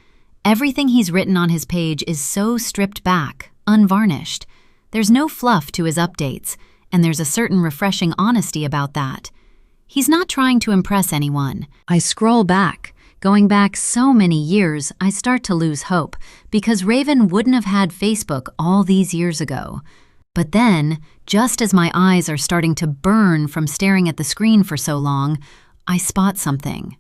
Everything he's written on his page is so stripped back, unvarnished. There's no fluff to his updates, and there's a certain refreshing honesty about that. He's not trying to impress anyone. I scroll back. Going back so many years, I start to lose hope, because Raven wouldn't have had Facebook all these years ago. But then, just as my eyes are starting to burn from staring at the screen for so long, I spot something.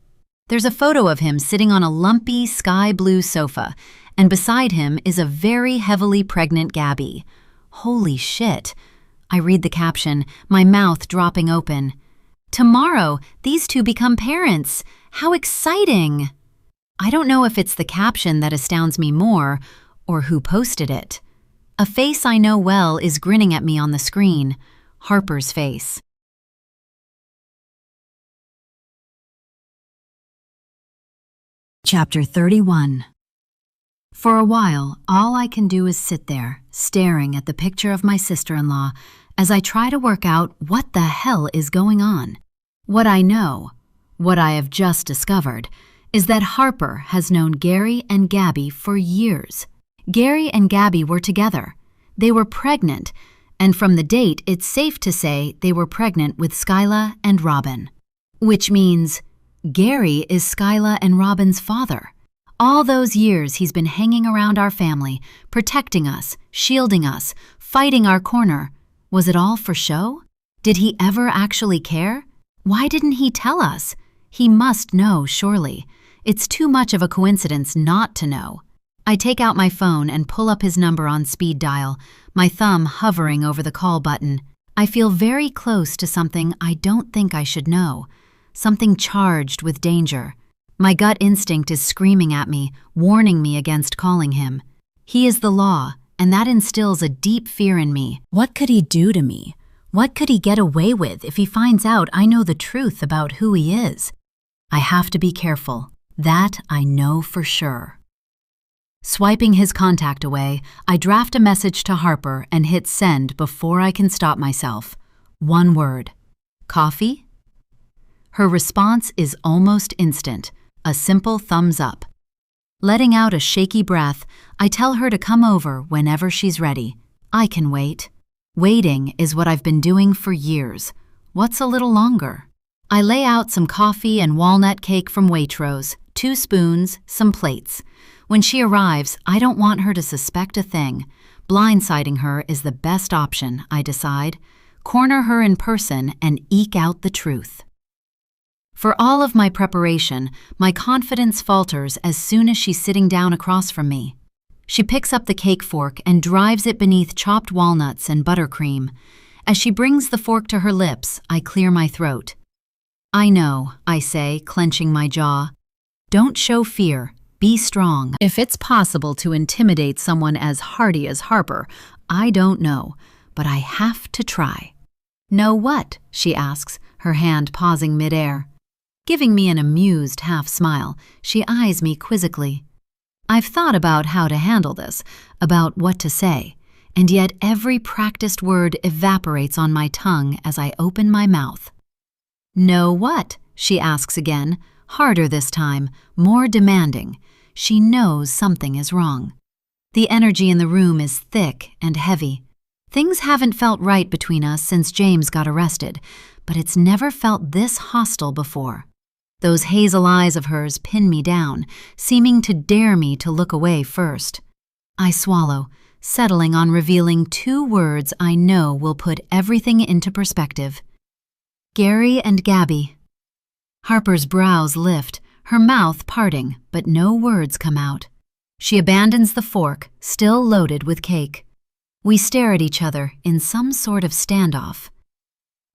There's a photo of him sitting on a lumpy sky blue sofa, and beside him is a very heavily pregnant Gabby. Holy shit. I read the caption, my mouth dropping open. Tomorrow, these two become parents. How exciting! I don't know if it's the caption that astounds me more, or who posted it. A face I know well is grinning at me on the screen. Harper's face. Chapter 31. For a while, all I can do is sit there, staring at the picture of my sister-in-law, as I try to work out what the hell is going on. What I know, what I have just discovered, is that Harper has known Gary and Gabby for years. Gary and Gabby were together. They were pregnant, and from the date, it's safe to say they were pregnant with Skyla and Robin. Which means Gary is Skyla and Robin's father. All those years he's been hanging around our family, protecting us, shielding us, fighting our corner. Was it all for show? Did he ever actually care? Why didn't he tell us? He must know, surely. It's too much of a coincidence not to know. I take out my phone and pull up his number on speed dial, my thumb hovering over the call button. I feel very close to something I don't think I should know. Something charged with danger. My gut instinct is screaming at me, warning me against calling him. He is the law, and that instills a deep fear in me. What could he do to me? What could he get away with if he finds out I know the truth about who he is? I have to be careful. That I know for sure. Swiping his contact away, I draft a message to Harper and hit send before I can stop myself. One word. Coffee? Her response is almost instant, a simple thumbs up. Letting out a shaky breath, I tell her to come over whenever she's ready. I can wait. Waiting is what I've been doing for years. What's a little longer? I lay out some coffee and walnut cake from Waitrose, 2 spoons, some plates. When she arrives, I don't want her to suspect a thing. Blindsiding her is the best option, I decide. Corner her in person and eke out the truth. For all of my preparation, my confidence falters as soon as she's sitting down across from me. She picks up the cake fork and drives it beneath chopped walnuts and buttercream. As she brings the fork to her lips, I clear my throat. I know, I say, clenching my jaw. Don't show fear. Be strong. If it's possible to intimidate someone as hardy as Harper, I don't know, but I have to try. Know what? She asks, her hand pausing midair. Giving me an amused half-smile, she eyes me quizzically. I've thought about how to handle this, about what to say, and yet every practiced word evaporates on my tongue as I open my mouth. Know what? She asks again, harder this time, more demanding. She knows something is wrong. The energy in the room is thick and heavy. Things haven't felt right between us since James got arrested, but it's never felt this hostile before. Those hazel eyes of hers pin me down, seeming to dare me to look away first. I swallow, settling on revealing 2 words I know will put everything into perspective. Gary and Gabby. Harper's brows lift, her mouth parting, but no words come out. She abandons the fork, still loaded with cake. We stare at each other in some sort of standoff.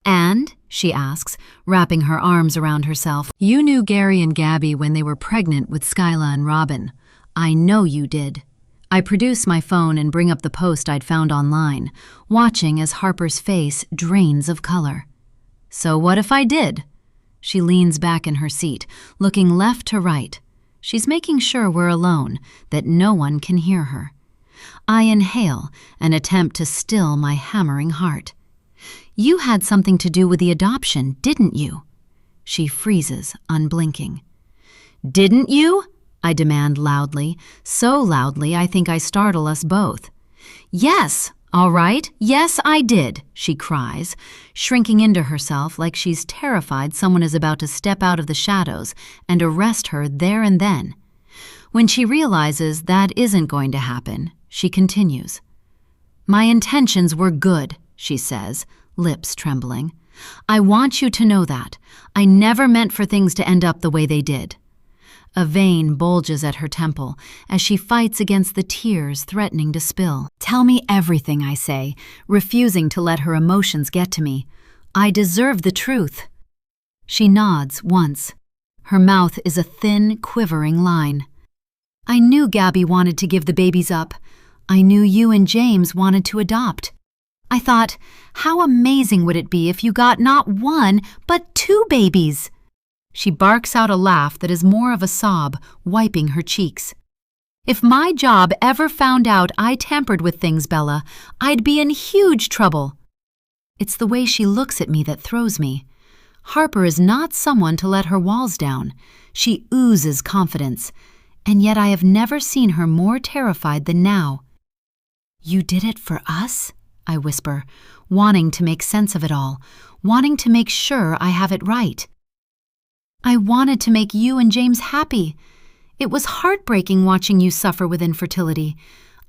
And, she asks, wrapping her arms around herself, you knew Gary and Gabby when they were pregnant with Skyla and Robin. I know you did. I produce my phone and bring up the post I'd found online, watching as Harper's face drains of color. So what if I did? She leans back in her seat, looking left to right. She's making sure we're alone, that no one can hear her. I inhale and attempt to still my hammering heart. You had something to do with the adoption, didn't you? She freezes, unblinking. Didn't you? I demand loudly, so loudly I think I startle us both. Yes, all right, yes I did, she cries, shrinking into herself like she's terrified someone is about to step out of the shadows and arrest her there and then. When she realizes that isn't going to happen, she continues. My intentions were good, she says, lips trembling. I want you to know that. I never meant for things to end up the way they did. A vein bulges at her temple as she fights against the tears threatening to spill. Tell me everything, I say, refusing to let her emotions get to me. I deserve the truth. She nods once. Her mouth is a thin, quivering line. I knew Gabby wanted to give the babies up. I knew you and James wanted to adopt. I thought, how amazing would it be if you got not one, but 2 babies? She barks out a laugh that is more of a sob, wiping her cheeks. If my job ever found out I tampered with things, Bella, I'd be in huge trouble. It's the way she looks at me that throws me. Harper is not someone to let her walls down. She oozes confidence, and yet I have never seen her more terrified than now. You did it for us? I whisper, wanting to make sense of it all, wanting to make sure I have it right. I wanted to make you and James happy. It was heartbreaking watching you suffer with infertility.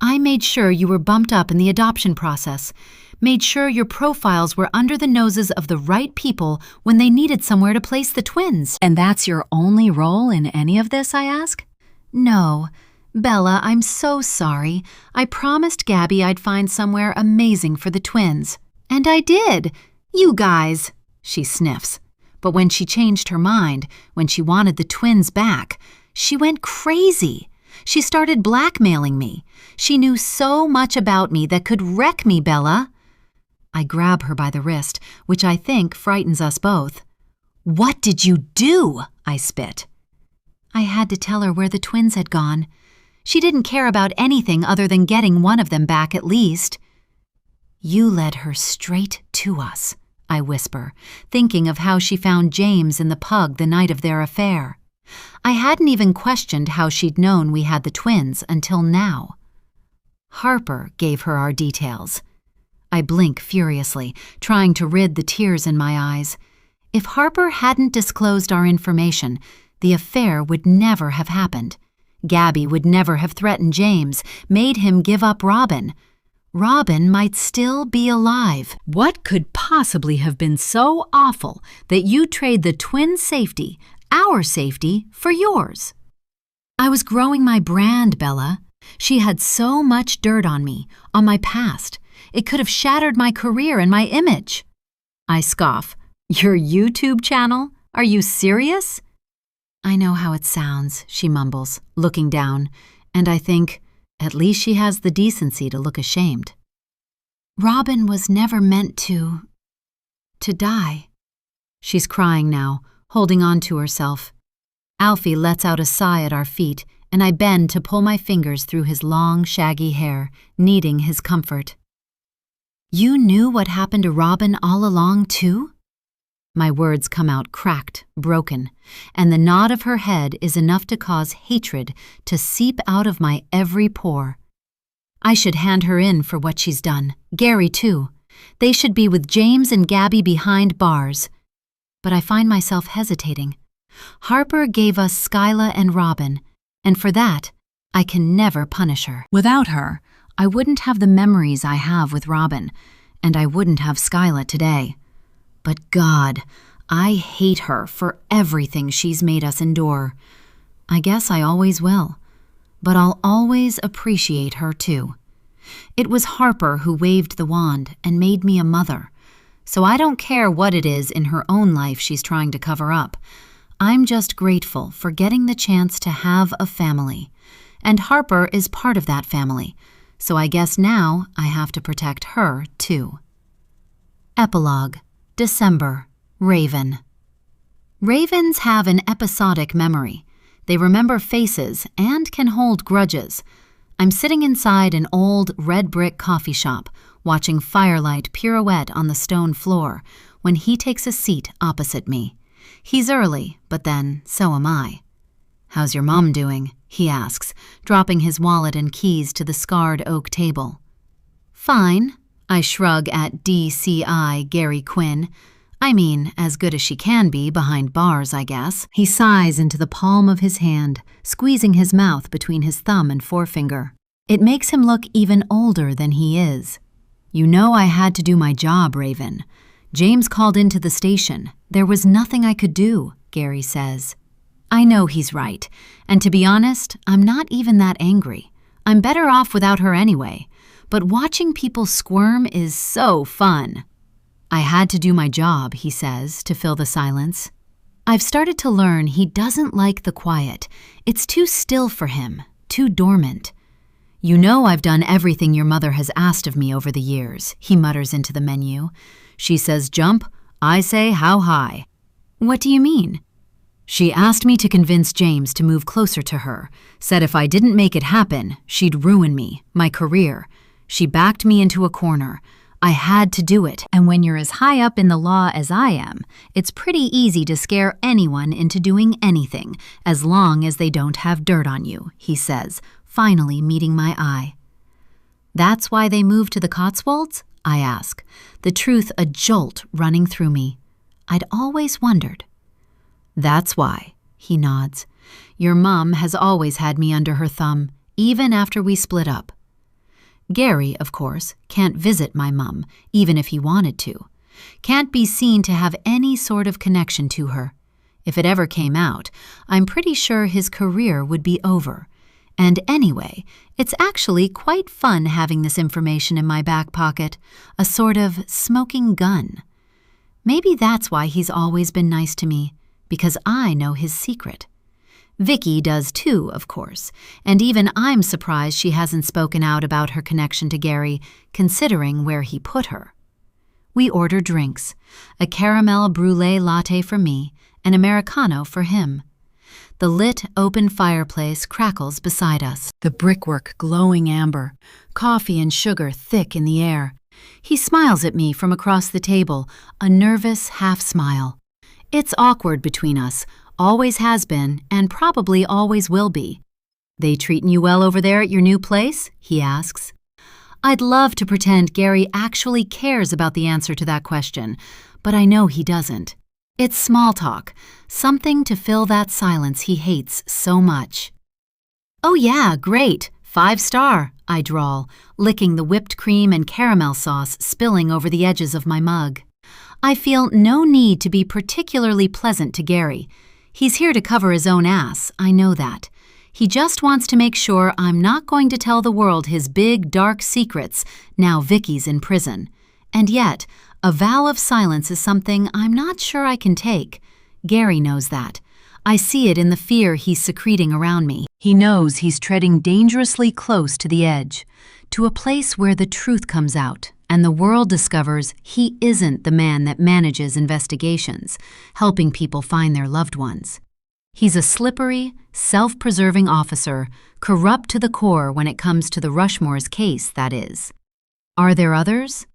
I made sure you were bumped up in the adoption process, made sure your profiles were under the noses of the right people when they needed somewhere to place the twins. And that's your only role in any of this, I ask? No. Bella, I'm so sorry. I promised Gabby I'd find somewhere amazing for the twins. And I did. You guys. She sniffs. But when she changed her mind, when she wanted the twins back, she went crazy. She started blackmailing me. She knew so much about me that could wreck me, Bella. I grab her by the wrist, which I think frightens us both. What did you do? I spit. I had to tell her where the twins had gone. She didn't care about anything other than getting one of them back at least. You led her straight to us, I whisper, thinking of how she found James in the pug the night of their affair. I hadn't even questioned how she'd known we had the twins until now. Harper gave her our details. I blink furiously, trying to rid the tears in my eyes. If Harper hadn't disclosed our information, the affair would never have happened. Gabby would never have threatened James, made him give up Robin. Robin might still be alive. What could possibly have been so awful that you trade the twins' safety, our safety, for yours? I was growing my brand, Bella. She had so much dirt on me, on my past. It could have shattered my career and my image. I scoff. Your YouTube channel? Are you serious? I know how it sounds, she mumbles, looking down, and I think, at least she has the decency to look ashamed. Robin was never meant to die. She's crying now, holding on to herself. Alfie lets out a sigh at our feet, and I bend to pull my fingers through his long, shaggy hair, needing his comfort. You knew what happened to Robin all along, too? My words come out cracked, broken, and the nod of her head is enough to cause hatred to seep out of my every pore. I should hand her in for what she's done. Gary, too. They should be with James and Gabby behind bars. But I find myself hesitating. Harper gave us Skyla and Robin, and for that, I can never punish her. Without her, I wouldn't have the memories I have with Robin, and I wouldn't have Skyla today. But God, I hate her for everything she's made us endure. I guess I always will, but I'll always appreciate her too. It was Harper who waved the wand and made me a mother, so I don't care what it is in her own life she's trying to cover up. I'm just grateful for getting the chance to have a family, and Harper is part of that family, so I guess now I have to protect her too. Epilogue. December. Raven. Ravens have an episodic memory. They remember faces and can hold grudges. I'm sitting inside an old red brick coffee shop, watching firelight pirouette on the stone floor, when he takes a seat opposite me. He's early, but then so am I. "How's your mom doing?" he asks, dropping his wallet and keys to the scarred oak table. "Fine," I shrug at DCI Gary Quinn. I mean, as good as she can be behind bars, I guess. He sighs into the palm of his hand, squeezing his mouth between his thumb and forefinger. It makes him look even older than he is. "You know I had to do my job, Raven. James called into the station. There was nothing I could do," Gary says. I know he's right, and to be honest, I'm not even that angry. I'm better off without her anyway, but watching people squirm is so fun. "I had to do my job," he says, to fill the silence. I've started to learn he doesn't like the quiet. It's too still for him, too dormant. "You know I've done everything your mother has asked of me over the years," he mutters into the menu. "She says jump, I say how high." "What do you mean?" "She asked me to convince James to move closer to her, said if I didn't make it happen, she'd ruin me, my career. She backed me into a corner. I had to do it, and when you're as high up in the law as I am, it's pretty easy to scare anyone into doing anything, as long as they don't have dirt on you," he says, finally meeting my eye. "That's why they moved to the Cotswolds?" I ask, the truth a jolt running through me. I'd always wondered. "That's why," he nods. "Your mom has always had me under her thumb, even after we split up." Gary, of course, can't visit my mom, even if he wanted to. Can't be seen to have any sort of connection to her. If it ever came out, I'm pretty sure his career would be over. And anyway, it's actually quite fun having this information in my back pocket, a sort of smoking gun. Maybe that's why he's always been nice to me, because I know his secret. Vicky does too, of course, and even I'm surprised she hasn't spoken out about her connection to Gary, considering where he put her. We order drinks, a caramel brulee latte for me, an Americano for him. The lit, open fireplace crackles beside us, the brickwork glowing amber, coffee and sugar thick in the air. He smiles at me from across the table, a nervous half-smile. It's awkward between us, always has been, and probably always will be. "They treatin' you well over there at your new place?" he asks. I'd love to pretend Gary actually cares about the answer to that question, but I know he doesn't. It's small talk, something to fill that silence he hates so much. "Oh yeah, great, 5-star, I drawl, licking the whipped cream and caramel sauce spilling over the edges of my mug. I feel no need to be particularly pleasant to Gary. He's here to cover his own ass, I know that. He just wants to make sure I'm not going to tell the world his big, dark secrets now Vicky's in prison. And yet, a vow of silence is something I'm not sure I can take. Gary knows that. I see it in the fear he's secreting around me. He knows he's treading dangerously close to the edge, to a place where the truth comes out, and the world discovers he isn't the man that manages investigations, helping people find their loved ones. He's a slippery, self-preserving officer, corrupt to the core when it comes to the Rushmore's case, that is. Are there others?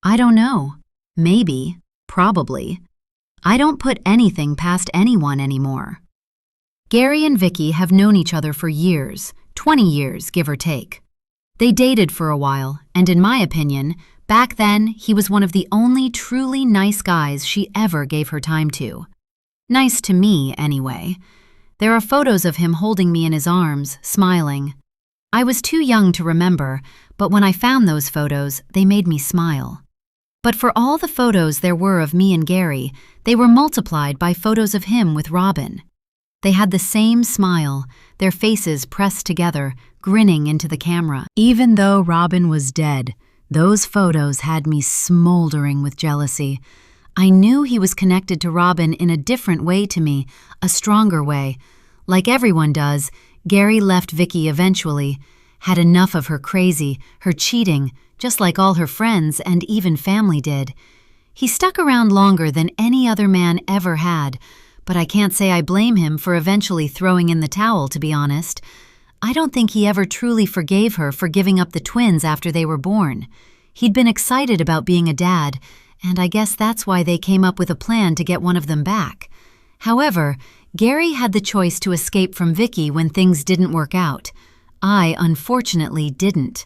I don't know. Maybe. Probably. I don't put anything past anyone anymore. Gary and Vicky have known each other for years, 20 years, give or take. They dated for a while, and in my opinion, back then he was one of the only truly nice guys she ever gave her time to. Nice to me, anyway. There are photos of him holding me in his arms, smiling. I was too young to remember, but when I found those photos, they made me smile. But for all the photos there were of me and Gary, they were multiplied by photos of him with Robin. They had the same smile, their faces pressed together, grinning into the camera. Even though Robin was dead, those photos had me smoldering with jealousy. I knew he was connected to Robin in a different way to me, a stronger way. Like everyone does, Gary left Vicky eventually, had enough of her crazy, her cheating, just like all her friends and even family did. He stuck around longer than any other man ever had, but I can't say I blame him for eventually throwing in the towel, to be honest. I don't think he ever truly forgave her for giving up the twins after they were born. He'd been excited about being a dad, and I guess that's why they came up with a plan to get one of them back. However, Gary had the choice to escape from Vicky when things didn't work out. I, unfortunately, didn't.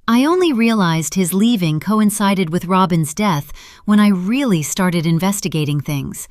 I only realized his leaving coincided with Robin's death when I really started investigating things.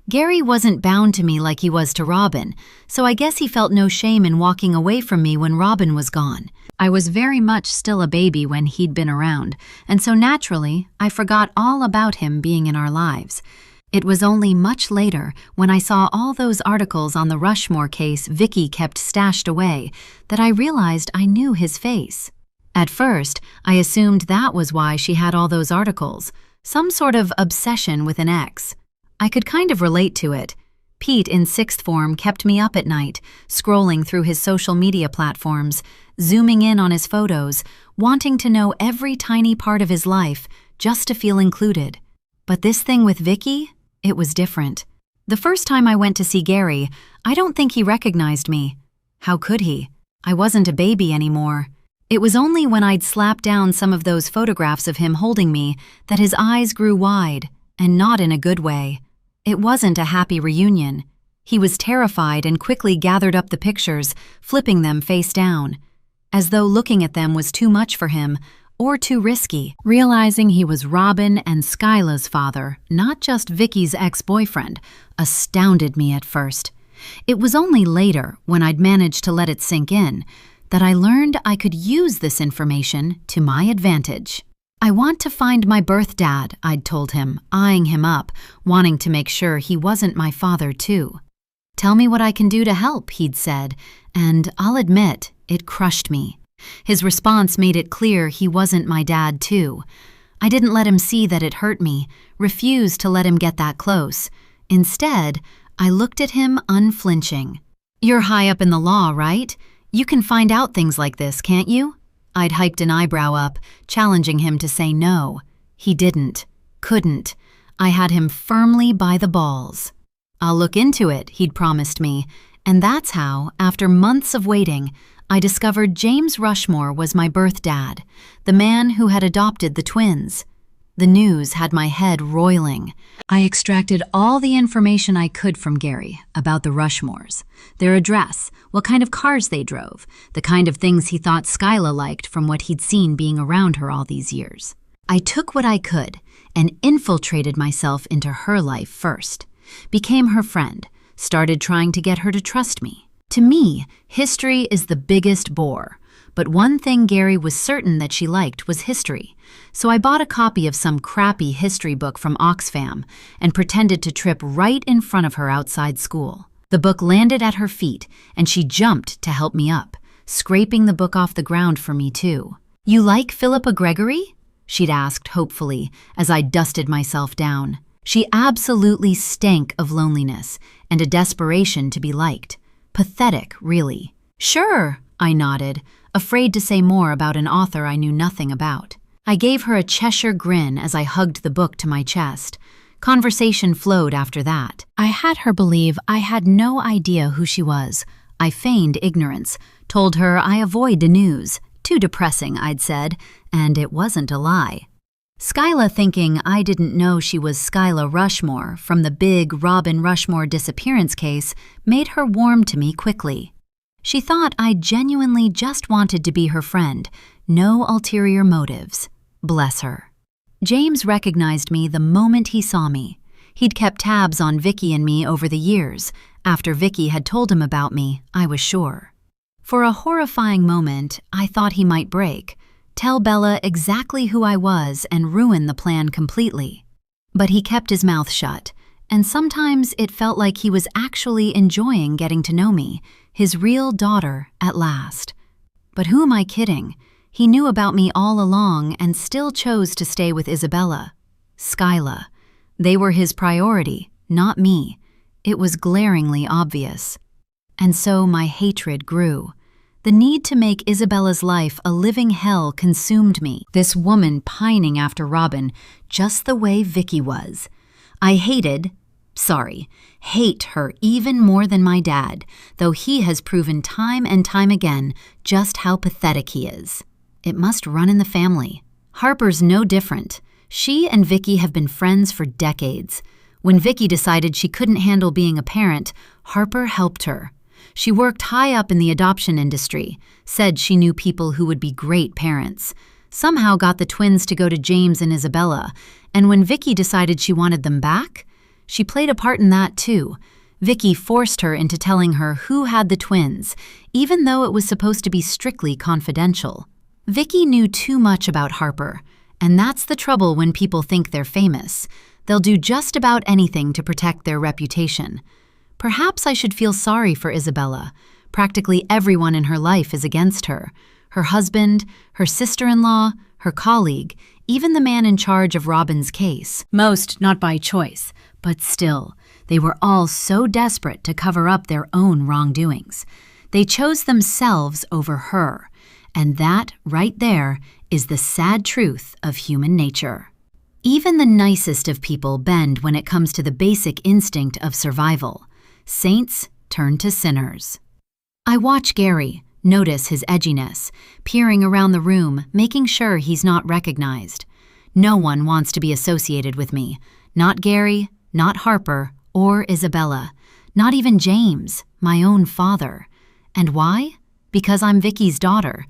Gary wasn't bound to me like he was to Robin, so I guess he felt no shame in walking away from me when Robin was gone. I was very much still a baby when he'd been around, and so naturally, I forgot all about him being in our lives. It was only much later, when I saw all those articles on the Rushmore case Vicky kept stashed away, that I realized I knew his face. At first, I assumed that was why she had all those articles, some sort of obsession with an ex. I could kind of relate to it. Pete in sixth form kept me up at night, scrolling through his social media platforms, zooming in on his photos, wanting to know every tiny part of his life just to feel included. But this thing with Vicky, it was different. The first time I went to see Gary, I don't think he recognized me. How could he? I wasn't a baby anymore. It was only when I'd slapped down some of those photographs of him holding me that his eyes grew wide, and not in a good way. It wasn't a happy reunion. He was terrified and quickly gathered up the pictures, flipping them face down, as though looking at them was too much for him, or too risky. Realizing he was Robin and Skyla's father, not just Vicky's ex-boyfriend, astounded me at first. It was only later, when I'd managed to let it sink in, that I learned I could use this information to my advantage. I want to find my birth dad, I'd told him, eyeing him up, wanting to make sure he wasn't my father too. Tell me what I can do to help, he'd said, and I'll admit, it crushed me. His response made it clear he wasn't my dad too. I didn't let him see that it hurt me, refused to let him get that close. Instead, I looked at him unflinching. You're high up in the law, right? You can find out things like this, can't you? I'd hiked an eyebrow up, challenging him to say no. He didn't. Couldn't. I had him firmly by the balls. I'll look into it, he'd promised me, and that's how, after months of waiting, I discovered James Rushmore was my birth dad, the man who had adopted the twins. The news had my head roiling. I extracted all the information I could from Gary about the Rushmores, their address, what kind of cars they drove, the kind of things he thought Skyla liked from what he'd seen being around her all these years. I took what I could and infiltrated myself into her life first, became her friend, started trying to get her to trust me. To me, history is the biggest bore, but one thing Gary was certain that she liked was history, so I bought a copy of some crappy history book from Oxfam and pretended to trip right in front of her outside school. The book landed at her feet, and she jumped to help me up, scraping the book off the ground for me too. You like Philippa Gregory? She'd asked hopefully as I dusted myself down. She absolutely stank of loneliness and a desperation to be liked. Pathetic, really. Sure, I nodded, afraid to say more about an author I knew nothing about. I gave her a Cheshire grin as I hugged the book to my chest. Conversation flowed after that. I had her believe I had no idea who she was. I feigned ignorance, told her I avoid the news. Too depressing, I'd said, and it wasn't a lie. Skyla, thinking I didn't know she was Skyla Rushmore from the big Robin Rushmore disappearance case, made her warm to me quickly. She thought I genuinely just wanted to be her friend, no ulterior motives. Bless her. James recognized me the moment he saw me. He'd kept tabs on Vicky and me over the years. After Vicky had told him about me, I was sure. For a horrifying moment, I thought he might break, tell Bella exactly who I was and ruin the plan completely. But he kept his mouth shut, and sometimes it felt like he was actually enjoying getting to know me, his real daughter at last. But who am I kidding? He knew about me all along and still chose to stay with Isabella. Skyla. They were his priority, not me. It was glaringly obvious. And so my hatred grew. The need to make Isabella's life a living hell consumed me. This woman pining after Robin, just the way Vicky was. I hate her even more than my dad, though he has proven time and time again just how pathetic he is. It must run in the family. Harper's no different. She and Vicky have been friends for decades. When Vicky decided she couldn't handle being a parent, Harper helped her. She worked high up in the adoption industry, said she knew people who would be great parents, somehow got the twins to go to James and Isabella, and when Vicky decided she wanted them back, she played a part in that too. Vicky forced her into telling her who had the twins, even though it was supposed to be strictly confidential. Vicky knew too much about Harper, and that's the trouble when people think they're famous. They'll do just about anything to protect their reputation. Perhaps I should feel sorry for Isabella. Practically everyone in her life is against her. Her husband, her sister-in-law, her colleague, even the man in charge of Robin's case. Most not by choice, but still, they were all so desperate to cover up their own wrongdoings. They chose themselves over her, and that, right there, is the sad truth of human nature. Even the nicest of people bend when it comes to the basic instinct of survival. Saints turn to sinners. I watch Gary, notice his edginess, peering around the room, making sure he's not recognized. No one wants to be associated with me. Not Gary, not Harper, or Isabella. Not even James, my own father. And why? Because I'm Vicky's daughter.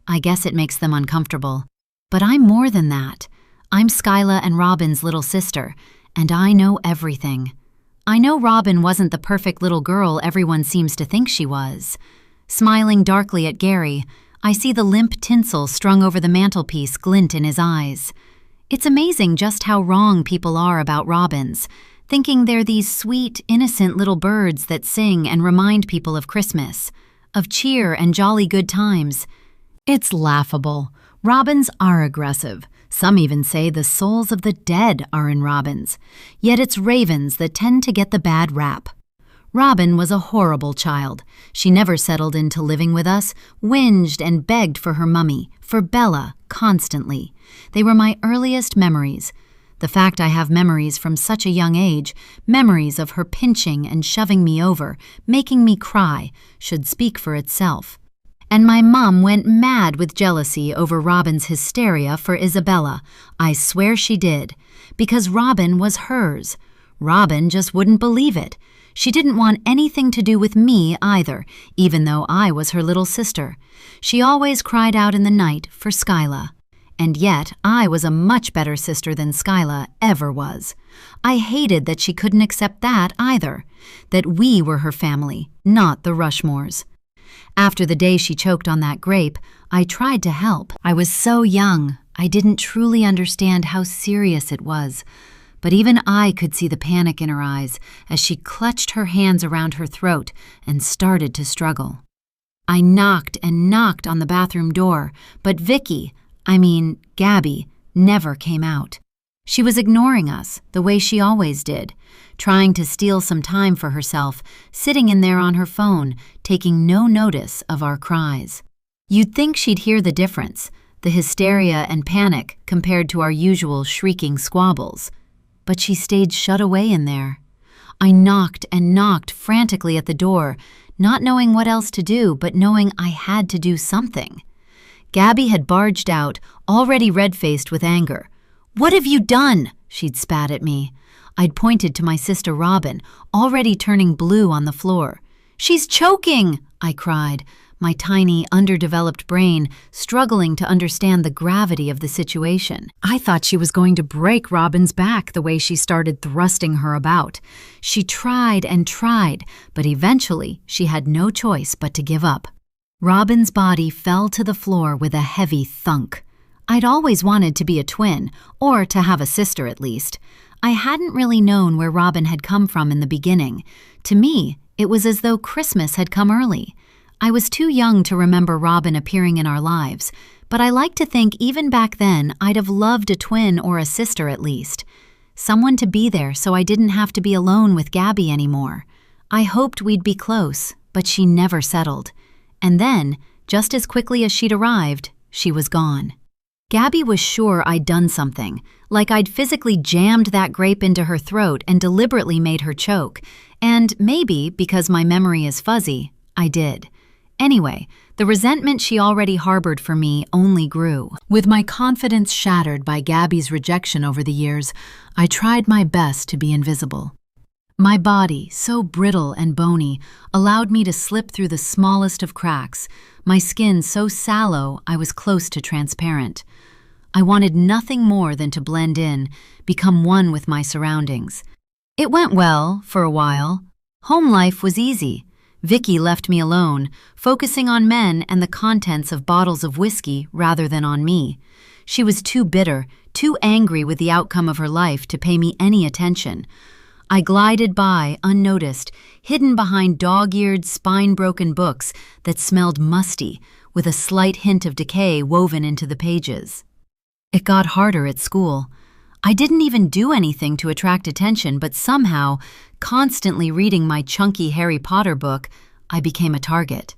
I guess it makes them uncomfortable. But I'm more than that. I'm Skyla and Robin's little sister, and I know everything. I know Robin wasn't the perfect little girl everyone seems to think she was. Smiling darkly at Gary, I see the limp tinsel strung over the mantelpiece glint in his eyes. It's amazing just how wrong people are about robins, thinking they're these sweet, innocent little birds that sing and remind people of Christmas, of cheer and jolly good times. It's laughable. Robins are aggressive. Some even say the souls of the dead are in robins. Yet it's ravens that tend to get the bad rap. Robin was a horrible child. She never settled into living with us, whinged and begged for her mummy, for Bella, constantly. They were my earliest memories. The fact I have memories from such a young age, memories of her pinching and shoving me over, making me cry, should speak for itself. And my mom went mad with jealousy over Robin's hysteria for Isabella. I swear she did. Because Robin was hers. Robin just wouldn't believe it. She didn't want anything to do with me either, even though I was her little sister. She always cried out in the night for Skyla. And yet I was a much better sister than Skyla ever was. I hated that she couldn't accept that either. That we were her family, not the Rushmores. After the day she choked on that grape, I tried to help. I was so young, I didn't truly understand how serious it was. But even I could see the panic in her eyes as she clutched her hands around her throat and started to struggle. I knocked and knocked on the bathroom door, but Gabby, never came out. She was ignoring us, the way she always did, trying to steal some time for herself, sitting in there on her phone, taking no notice of our cries. You'd think she'd hear the difference, the hysteria and panic compared to our usual shrieking squabbles. But she stayed shut away in there. I knocked and knocked frantically at the door, not knowing what else to do, but knowing I had to do something. Gabby had barged out, already red-faced with anger. "What have you done?" she'd spat at me. I'd pointed to my sister Robin, already turning blue on the floor. "She's choking!" I cried, my tiny, underdeveloped brain struggling to understand the gravity of the situation. I thought she was going to break Robin's back the way she started thrusting her about. She tried and tried, but eventually she had no choice but to give up. Robin's body fell to the floor with a heavy thunk. I'd always wanted to be a twin, or to have a sister at least. I hadn't really known where Robin had come from in the beginning. To me, it was as though Christmas had come early. I was too young to remember Robin appearing in our lives, but I like to think even back then I'd have loved a twin or a sister at least. Someone to be there so I didn't have to be alone with Gabby anymore. I hoped we'd be close, but she never settled. And then, Just as quickly as she'd arrived, she was gone. Gabby was sure I'd done something, like I'd physically jammed that grape into her throat and deliberately made her choke. And maybe, because my memory is fuzzy, I did. Anyway, the resentment she already harbored for me only grew. With my confidence shattered by Gabby's rejection over the years, I tried my best to be invisible. My body, so brittle and bony, allowed me to slip through the smallest of cracks, my skin so sallow I was close to transparent. I wanted nothing more than to blend in, become one with my surroundings. It went well for a while. Home life was easy. Vicky left me alone, focusing on men and the contents of bottles of whiskey rather than on me. She was too bitter, too angry with the outcome of her life to pay me any attention. I glided by, unnoticed, hidden behind dog-eared, spine-broken books that smelled musty, with a slight hint of decay woven into the pages. It got harder at school. I didn't even do anything to attract attention, but somehow, constantly reading my chunky Harry Potter book, I became a target.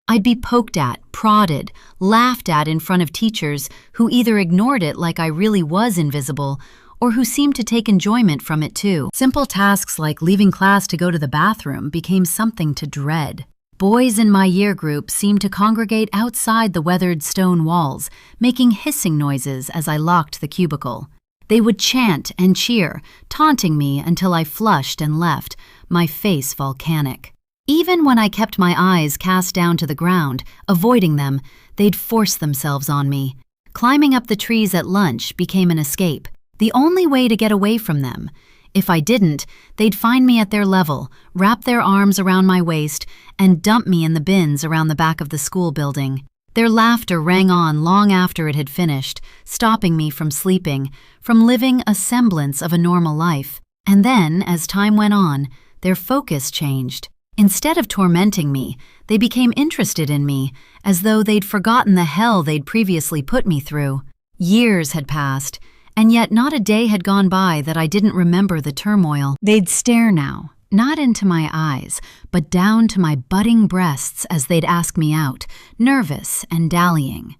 I'd be poked at, prodded, laughed at in front of teachers who either ignored it like I really was invisible, or who seemed to take enjoyment from it too. Simple tasks like leaving class to go to the bathroom became something to dread. Boys in my year group seemed to congregate outside the weathered stone walls, making hissing noises as I locked the cubicle. They would chant and cheer, taunting me until I flushed and left, my face volcanic. Even when I kept my eyes cast down to the ground, avoiding them, they'd force themselves on me. Climbing up the trees at lunch became an escape, the only way to get away from them. If I didn't, they'd find me at their level, wrap their arms around my waist, and dump me in the bins around the back of the school building. Their laughter rang on long after it had finished, stopping me from sleeping, from living a semblance of a normal life. And then, as time went on, their focus changed. Instead of tormenting me, they became interested in me, as though they'd forgotten the hell they'd previously put me through. Years had passed, and yet not a day had gone by that I didn't remember the turmoil. They'd stare now, not into my eyes, but down to my budding breasts as they'd ask me out, nervous and dallying.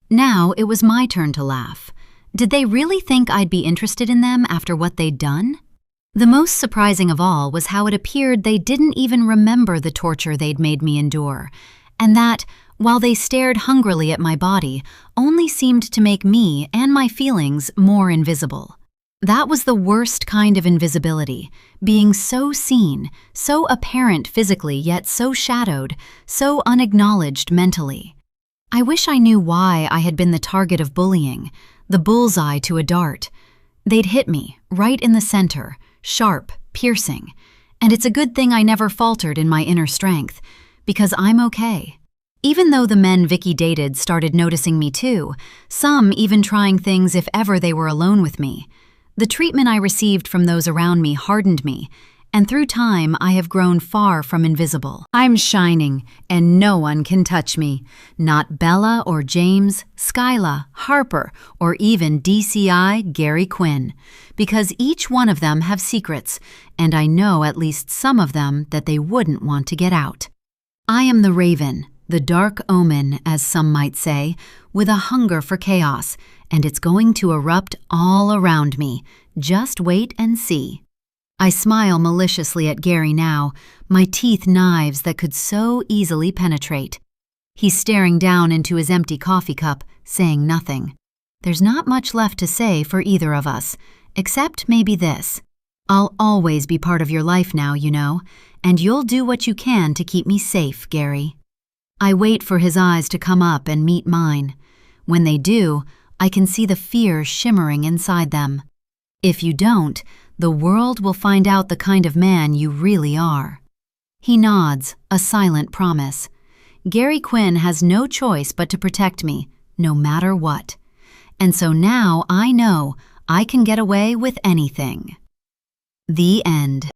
Now it was my turn to laugh. Did they really think I'd be interested in them after what they'd done? The most surprising of all was how it appeared they didn't even remember the torture they'd made me endure, and that, while they stared hungrily at my body, only seemed to make me and my feelings more invisible. That was the worst kind of invisibility, being so seen, so apparent physically yet so shadowed, so unacknowledged mentally. I wish I knew why I had been the target of bullying, the bullseye to a dart. They'd hit me, right in the center, sharp, piercing, and it's a good thing I never faltered in my inner strength, because I'm okay. Even though the men Vicky dated started noticing me too, some even trying things if ever they were alone with me. The treatment I received from those around me hardened me, and through time I have grown far from invisible. I'm shining, and no one can touch me. Not Bella or James, Skyla, Harper, or even DCI Gary Quinn, because each one of them have secrets, and I know at least some of them that they wouldn't want to get out. I am the Raven, the dark omen, as some might say, with a hunger for chaos, and it's going to erupt all around me. Just wait and see. I smile maliciously at Gary now, my teeth knives that could so easily penetrate. He's staring down into his empty coffee cup, saying nothing. There's not much left to say for either of us, except maybe this. I'll always be part of your life now, you know, and you'll do what you can to keep me safe, Gary. I wait for his eyes to come up and meet mine. When they do, I can see the fear shimmering inside them. If you don't, the world will find out the kind of man you really are. He nods, a silent promise. Gary Quinn has no choice but to protect me, no matter what. And so now I know I can get away with anything. The end.